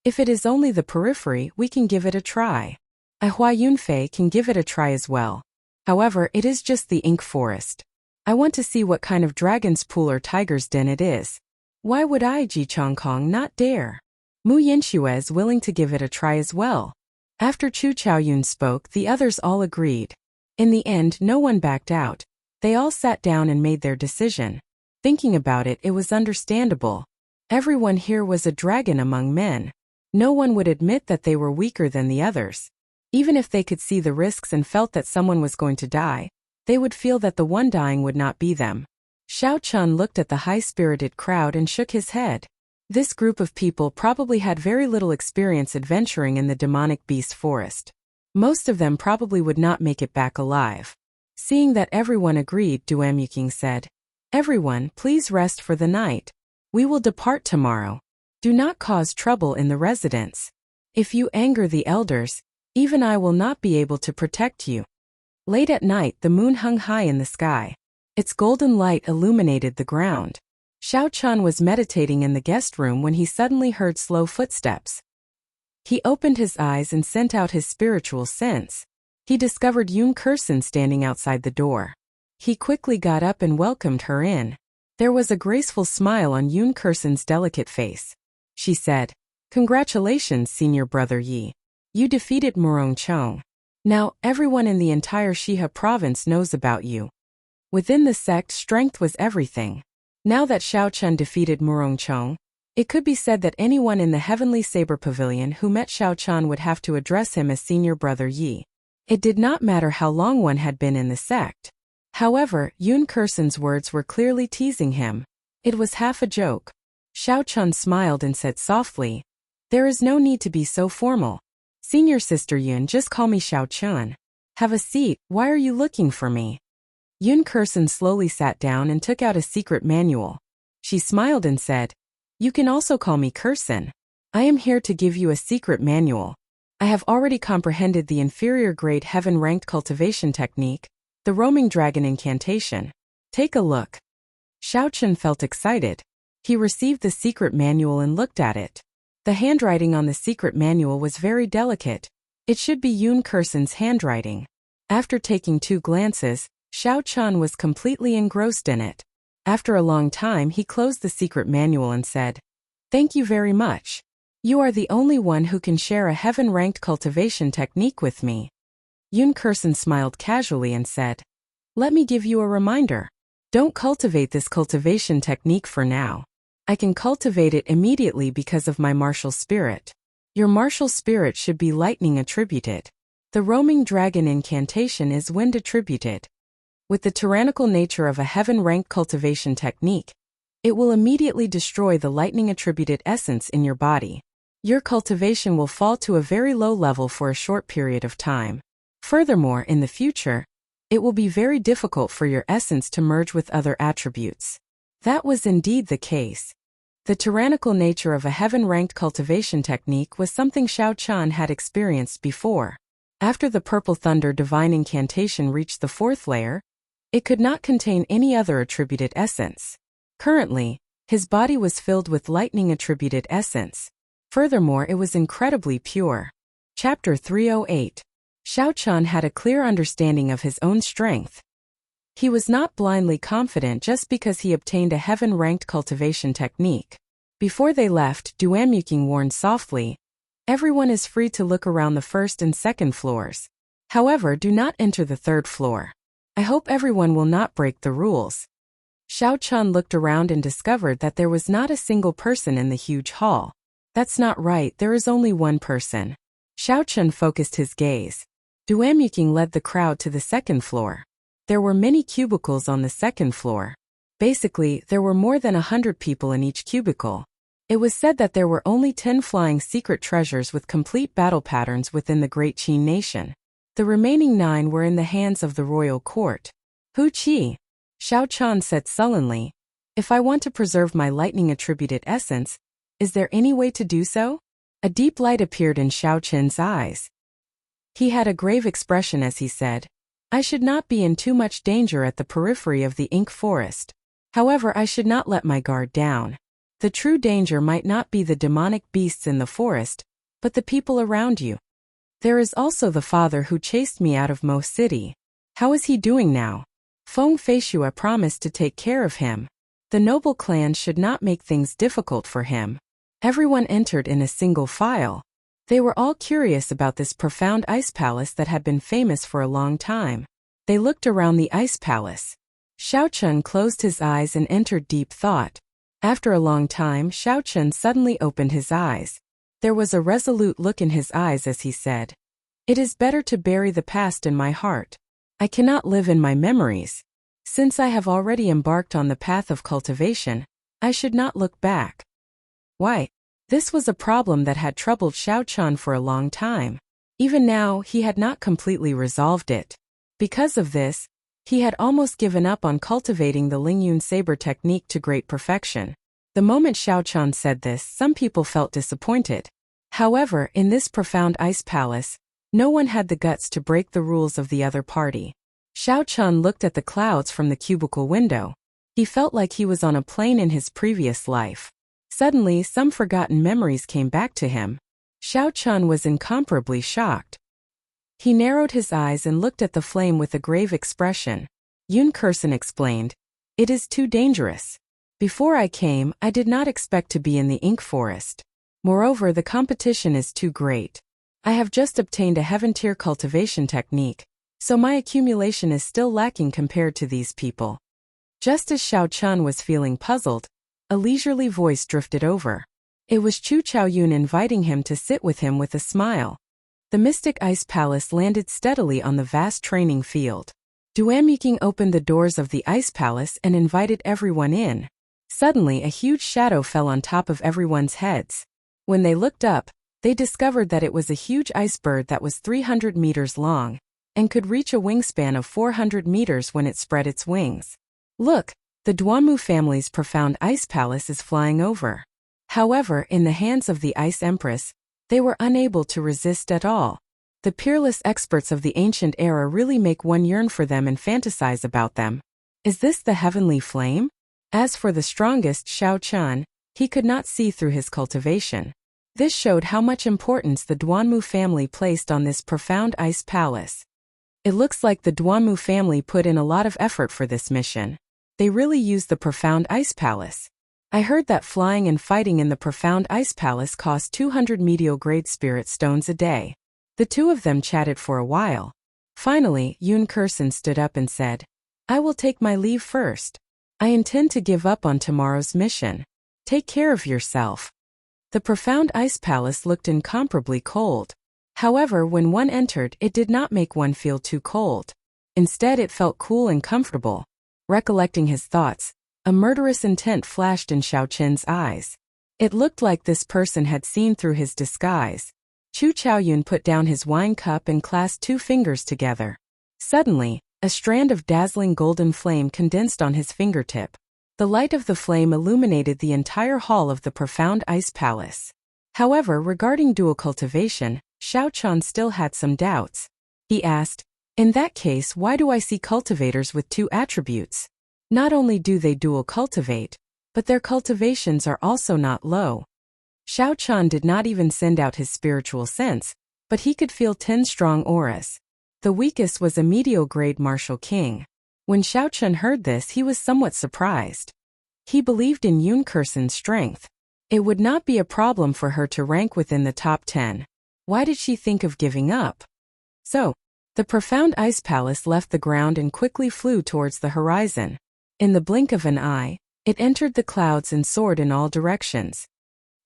"If it is only the periphery, we can give it a try. Hua Yunfei can give it a try as well. However, it is just the Ink Forest. I want to see what kind of dragon's pool or tiger's den it is. Why would I, Ji Chongkong, not dare?" Mu Yanxue is willing to give it a try as well. After Chu Chaoyun spoke, the others all agreed. In the end, no one backed out. They all sat down and made their decision. Thinking about it, it was understandable. Everyone here was a dragon among men. No one would admit that they were weaker than the others. Even if they could see the risks and felt that someone was going to die, they would feel that the one dying would not be them. Xiao Chun looked at the high-spirited crowd and shook his head. This group of people probably had very little experience adventuring in the demonic beast forest. Most of them probably would not make it back alive. Seeing that everyone agreed, Duanmuking said, "Everyone, please rest for the night. We will depart tomorrow. Do not cause trouble in the residence. If you anger the elders, even I will not be able to protect you." Late at night, the moon hung high in the sky. Its golden light illuminated the ground. Xiao Chun was meditating in the guest room when he suddenly heard slow footsteps. He opened his eyes and sent out his spiritual sense. He discovered Yun Kursen standing outside the door. He quickly got up and welcomed her in. There was a graceful smile on Yun Kursen's delicate face. She said, "Congratulations, Senior Brother Yi. You defeated Murong Chong. Now, everyone in the entire Shihe province knows about you." Within the sect, strength was everything. Now that Xiao Chun defeated Murong Chong, it could be said that anyone in the Heavenly Saber Pavilion who met Xiao Chun would have to address him as Senior Brother Yi. It did not matter how long one had been in the sect. However, Yun Kursen's words were clearly teasing him. It was half a joke. Xiao Chun smiled and said softly, "There is no need to be so formal. Senior Sister Yun, just call me Xiao Chun. Have a seat, why are you looking for me?" Yun Kursen slowly sat down and took out a secret manual. She smiled and said, "You can also call me Kursen. I am here to give you a secret manual. I have already comprehended the inferior grade heaven-ranked cultivation technique, the roaming dragon incantation. Take a look. Xiao Chun felt excited. He received the secret manual and looked at it. The handwriting on the secret manual was very delicate. It should be Yun Kursen's handwriting. After taking 2 glances, Xiao Chun was completely engrossed in it. After a long time, he closed the secret manual and said, "Thank you very much. You are the only one who can share a heaven-ranked cultivation technique with me." Yun Kursen smiled casually and said, "Let me give you a reminder. Don't cultivate this cultivation technique for now. I can cultivate it immediately because of my martial spirit. Your martial spirit should be lightning attributed. The roaming dragon incantation is wind attributed. With the tyrannical nature of a heaven-ranked cultivation technique, it will immediately destroy the lightning-attributed essence in your body. Your cultivation will fall to a very low level for a short period of time. Furthermore, in the future, it will be very difficult for your essence to merge with other attributes." That was indeed the case. The tyrannical nature of a heaven-ranked cultivation technique was something Xiao Chun had experienced before. After the Purple Thunder divine incantation reached the 4th layer, it could not contain any other attributed essence. Currently, his body was filled with lightning-attributed essence. Furthermore, it was incredibly pure. Chapter 308. Xiao Chun had a clear understanding of his own strength. He was not blindly confident just because he obtained a heaven-ranked cultivation technique. Before they left, Duanmuking warned softly, "Everyone is free to look around the 1st and 2nd floors. However, do not enter the 3rd floor. I hope everyone will not break the rules." Xiao Chun looked around and discovered that there was not a single person in the huge hall. "That's not right, there is only one person." Xiao Chun focused his gaze. Duanmuking led the crowd to the 2nd floor. There were many cubicles on the 2nd floor. Basically, there were more than 100 people in each cubicle. It was said that there were only 10 flying secret treasures with complete battle patterns within the Great Qin nation. The remaining 9 were in the hands of the royal court. "Hu Qi," Xiao Chun said sullenly, "if I want to preserve my lightning-attributed essence, is there any way to do so?" A deep light appeared in Xiao Chun's eyes. He had a grave expression as he said, "I should not be in too much danger at the periphery of the ink forest. However, I should not let my guard down. The true danger might not be the demonic beasts in the forest, but the people around you. There is also the father who chased me out of Mo City. How is he doing now? Feng Feishua promised to take care of him. The noble clan should not make things difficult for him." Everyone entered in a single file. They were all curious about this profound ice palace that had been famous for a long time. They looked around the ice palace. Xiao Chun closed his eyes and entered deep thought. After a long time, Xiao Chun suddenly opened his eyes. There was a resolute look in his eyes as he said, "It is better to bury the past in my heart. I cannot live in my memories. Since I have already embarked on the path of cultivation, I should not look back." Why? This was a problem that had troubled Xiao Chun for a long time. Even now, he had not completely resolved it. Because of this, he had almost given up on cultivating the Lingyun saber technique to great perfection. The moment Xiao Chun said this, some people felt disappointed. However, in this profound ice palace, no one had the guts to break the rules of the other party. Xiao Chun looked at the clouds from the cubicle window. He felt like he was on a plane in his previous life. Suddenly, some forgotten memories came back to him. Xiao Chun was incomparably shocked. He narrowed his eyes and looked at the flame with a grave expression. Yun Kursen explained, "It is too dangerous. Before I came, I did not expect to be in the ink forest. Moreover, the competition is too great. I have just obtained a heaven-tier cultivation technique, so my accumulation is still lacking compared to these people." Just as Xiao Chun was feeling puzzled, a leisurely voice drifted over. It was Chu Chaoyun inviting him to sit with him with a smile. The mystic ice palace landed steadily on the vast training field. Duanmuking opened the doors of the ice palace and invited everyone in. Suddenly, a huge shadow fell on top of everyone's heads. When they looked up, they discovered that it was a huge ice bird that was 300 meters long and could reach a wingspan of 400 meters when it spread its wings. "Look, the Duanmu family's profound ice palace is flying over." However, in the hands of the Ice Empress, They were unable to resist at all. The peerless experts of the ancient era really make one yearn for them and fantasize about them. Is this the heavenly flame? As for the strongest, Xiao Chun, he could not see through his cultivation. This showed how much importance the Duanmu family placed on this profound ice palace. It looks like the Duanmu family put in a lot of effort for this mission. They really used the profound ice palace. I heard that flying and fighting in the profound ice palace cost 200 meteor-grade spirit stones a day. The two of them chatted for a while. Finally, Yun Kursen stood up and said, I will take my leave first. I intend to give up on tomorrow's mission. Take care of yourself. The profound ice palace looked incomparably cold. However, when one entered, it did not make one feel too cold. Instead, it felt cool and comfortable. Recollecting his thoughts, a murderous intent flashed in Xiao Chen's eyes. It looked like this person had seen through his disguise. Chu Chaoyun put down his wine cup and clasped two fingers together. Suddenly, a strand of dazzling golden flame condensed on his fingertip. The light of the flame illuminated the entire hall of the profound ice palace. However, regarding dual cultivation, Xiao Chun still had some doubts. He asked, in that case, why do I see cultivators with two attributes? Not only do they dual cultivate, but their cultivations are also not low. Xiao Chun did not even send out his spiritual sense, but he could feel 10 strong auras. The weakest was a meteor-grade martial king. When Xiao Chun heard this, he was somewhat surprised. He believed in Yun Kursen's strength. It would not be a problem for her to rank within the top 10. Why did she think of giving up? So, the profound ice palace left the ground and quickly flew towards the horizon. In the blink of an eye, it entered the clouds and soared in all directions.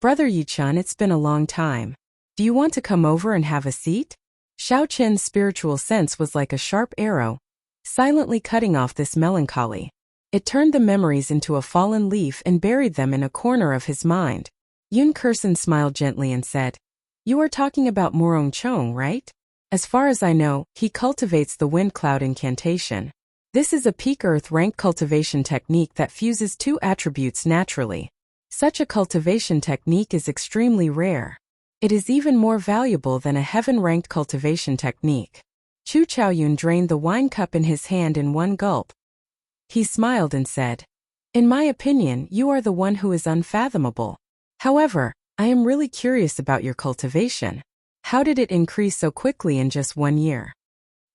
Brother Yichun, it's been a long time. Do you want to come over and have a seat? Xiao Chen's spiritual sense was like a sharp arrow, silently cutting off this melancholy. It turned the memories into a fallen leaf and buried them in a corner of his mind. Yun Kursen smiled gently and said, You are talking about Murong Chong, right? As far as I know, he cultivates the wind cloud incantation. This is a peak earth rank cultivation technique that fuses two attributes naturally. Such a cultivation technique is extremely rare. It is even more valuable than a heaven-ranked cultivation technique. Chu Chaoyun drained the wine cup in his hand in one gulp. He smiled and said, In my opinion, you are the one who is unfathomable. However, I am really curious about your cultivation. How did it increase so quickly in just 1 year?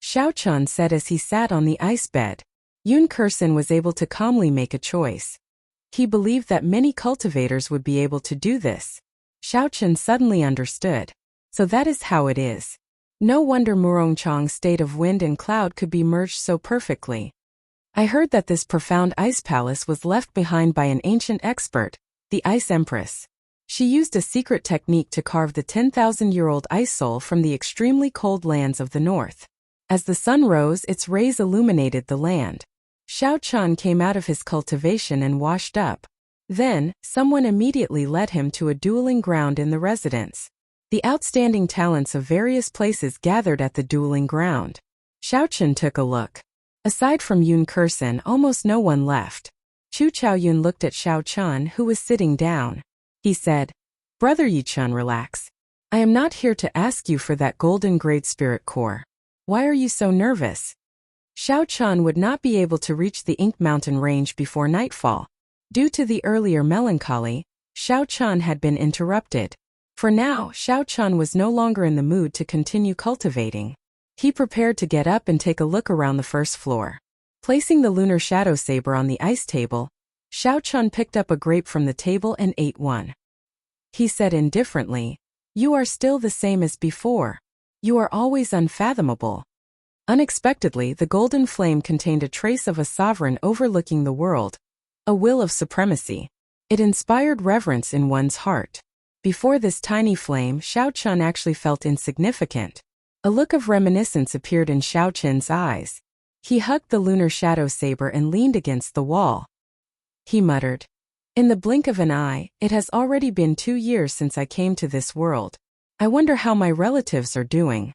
Xiao Chun said as he sat on the ice bed. Yun Kursen was able to calmly make a choice. He believed that many cultivators would be able to do this. Xiao Chun suddenly understood. So that is how it is. No wonder Murong Chong's state of wind and cloud could be merged so perfectly. I heard that this profound ice palace was left behind by an ancient expert, the Ice Empress. She used a secret technique to carve the 10,000-year-old ice soul from the extremely cold lands of the north. As the sun rose, its rays illuminated the land. Xiao Chun came out of his cultivation and washed up. Then, someone immediately led him to a dueling ground in the residence. The outstanding talents of various places gathered at the dueling ground. Xiao Chun took a look. Aside from Yun Kursen, almost no one left. Chu Chaoyun looked at Xiao Chun, who was sitting down. He said, Brother Yichun, relax. I am not here to ask you for that golden grade spirit core. Why are you so nervous? Xiao Chun would not be able to reach the Ink Mountain range before nightfall. Due to the earlier melancholy, Xiao Chun had been interrupted. For now, Xiao Chun was no longer in the mood to continue cultivating. He prepared to get up and take a look around the first floor. Placing the lunar shadow saber on the ice table, Xiao Chun picked up a grape from the table and ate one. He said indifferently, You are still the same as before. You are always unfathomable. Unexpectedly, the golden flame contained a trace of a sovereign overlooking the world, a will of supremacy. It inspired reverence in one's heart. Before this tiny flame, Xiao Chun actually felt insignificant. A look of reminiscence appeared in Xiao Chun's eyes. He hugged the lunar shadow saber and leaned against the wall. He muttered, In the blink of an eye, it has already been 2 years since I came to this world. I wonder how my relatives are doing.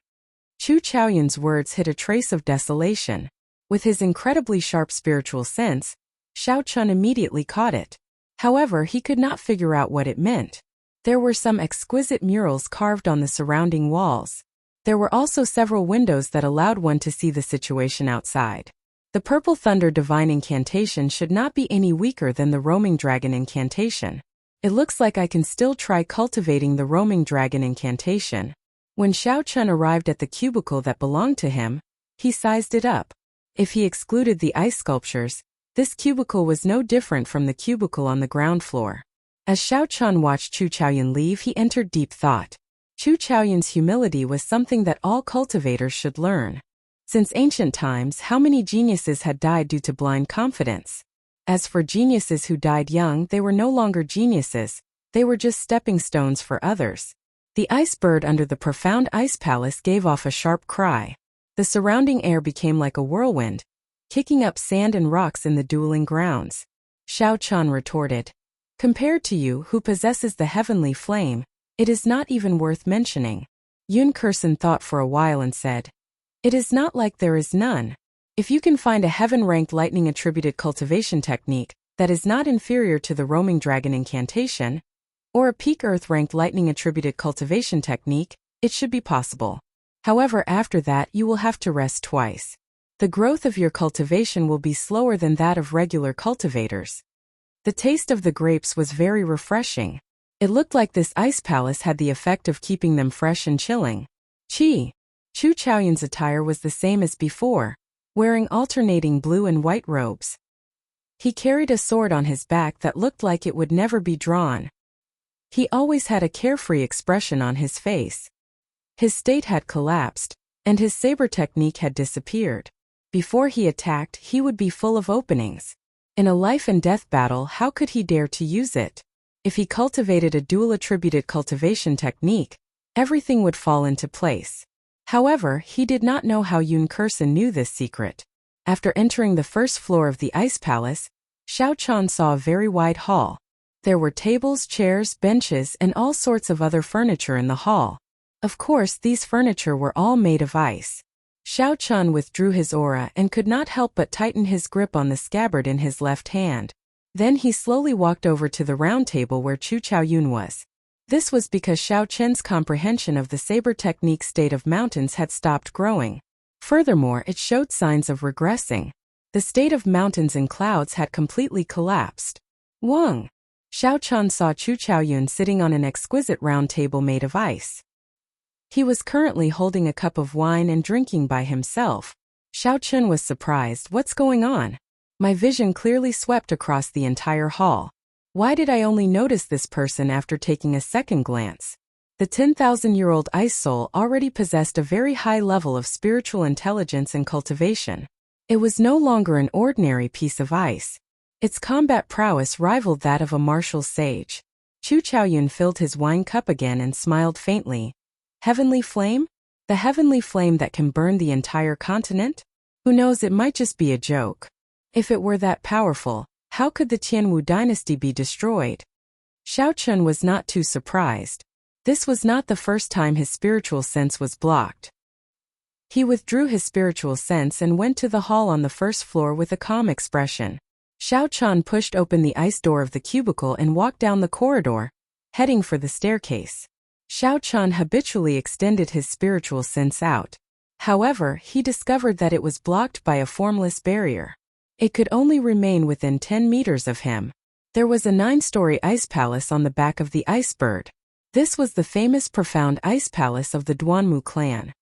Chu Chaoyun's words hit a trace of desolation. With his incredibly sharp spiritual sense, Xiao Chun immediately caught it. However, he could not figure out what it meant. There were some exquisite murals carved on the surrounding walls. There were also several windows that allowed one to see the situation outside. The Purple Thunder Divine Incantation should not be any weaker than the Roaming Dragon Incantation. It looks like I can still try cultivating the Roaming Dragon Incantation. When Xiao Chun arrived at the cubicle that belonged to him, he sized it up. If he excluded the ice sculptures, this cubicle was no different from the cubicle on the ground floor. As Xiao Chun watched Chu Chaoyun leave, he entered deep thought. Chu Chaoyun's humility was something that all cultivators should learn. Since ancient times, how many geniuses had died due to blind confidence? As for geniuses who died young, they were no longer geniuses, they were just stepping stones for others. The ice bird under the profound ice palace gave off a sharp cry. The surrounding air became like a whirlwind, kicking up sand and rocks in the dueling grounds. Xiao Chun retorted, "Compared to you, who possesses the heavenly flame, it is not even worth mentioning." Yun Kursen thought for a while and said, "It is not like there is none. If you can find a heaven-ranked lightning-attributed cultivation technique that is not inferior to the Roaming Dragon Incantation, or a peak earth-ranked lightning-attributed cultivation technique, it should be possible. However, after that you will have to rest twice. The growth of your cultivation will be slower than that of regular cultivators." The taste of the grapes was very refreshing. It looked like this ice palace had the effect of keeping them fresh and chilling. Chu Chaoyun's attire was the same as before, wearing alternating blue and white robes. He carried a sword on his back that looked like it would never be drawn. He always had a carefree expression on his face. His state had collapsed, and his saber technique had disappeared. Before he attacked, he would be full of openings. In a life-and-death battle, how could he dare to use it? If he cultivated a dual-attributed cultivation technique, everything would fall into place. However, he did not know how Yun Kursen knew this secret. After entering the first floor of the ice palace, Xiao Chun saw a very wide hall. There were tables, chairs, benches, and all sorts of other furniture in the hall. Of course, these furniture were all made of ice. Xiao Chun withdrew his aura and could not help but tighten his grip on the scabbard in his left hand. Then he slowly walked over to the round table where Chu Chaoyun was. This was because Xiao Chen's comprehension of the saber technique state of mountains had stopped growing. Furthermore, it showed signs of regressing. The state of mountains and clouds had completely collapsed. Wang! Xiao Chun saw Chu Chaoyun sitting on an exquisite round table made of ice. He was currently holding a cup of wine and drinking by himself. Xiao Chun was surprised. What's going on? My vision clearly swept across the entire hall. Why did I only notice this person after taking a second glance? The 10,000-year-old ice soul already possessed a very high level of spiritual intelligence and cultivation. It was no longer an ordinary piece of ice. Its combat prowess rivaled that of a martial sage. Chu Chaoyun filled his wine cup again and smiled faintly. Heavenly flame? The heavenly flame that can burn the entire continent? Who knows, it might just be a joke. If it were that powerful, how could the Tianwu dynasty be destroyed? Xiao Chun was not too surprised. This was not the first time his spiritual sense was blocked. He withdrew his spiritual sense and went to the hall on the first floor with a calm expression. Xiao Chun pushed open the ice door of the cubicle and walked down the corridor, heading for the staircase. Xiao Chun habitually extended his spiritual sense out. However, he discovered that it was blocked by a formless barrier. It could only remain within 10 meters of him. There was a 9-story ice palace on the back of the ice bird. This was the famous profound ice palace of the Duanmu clan.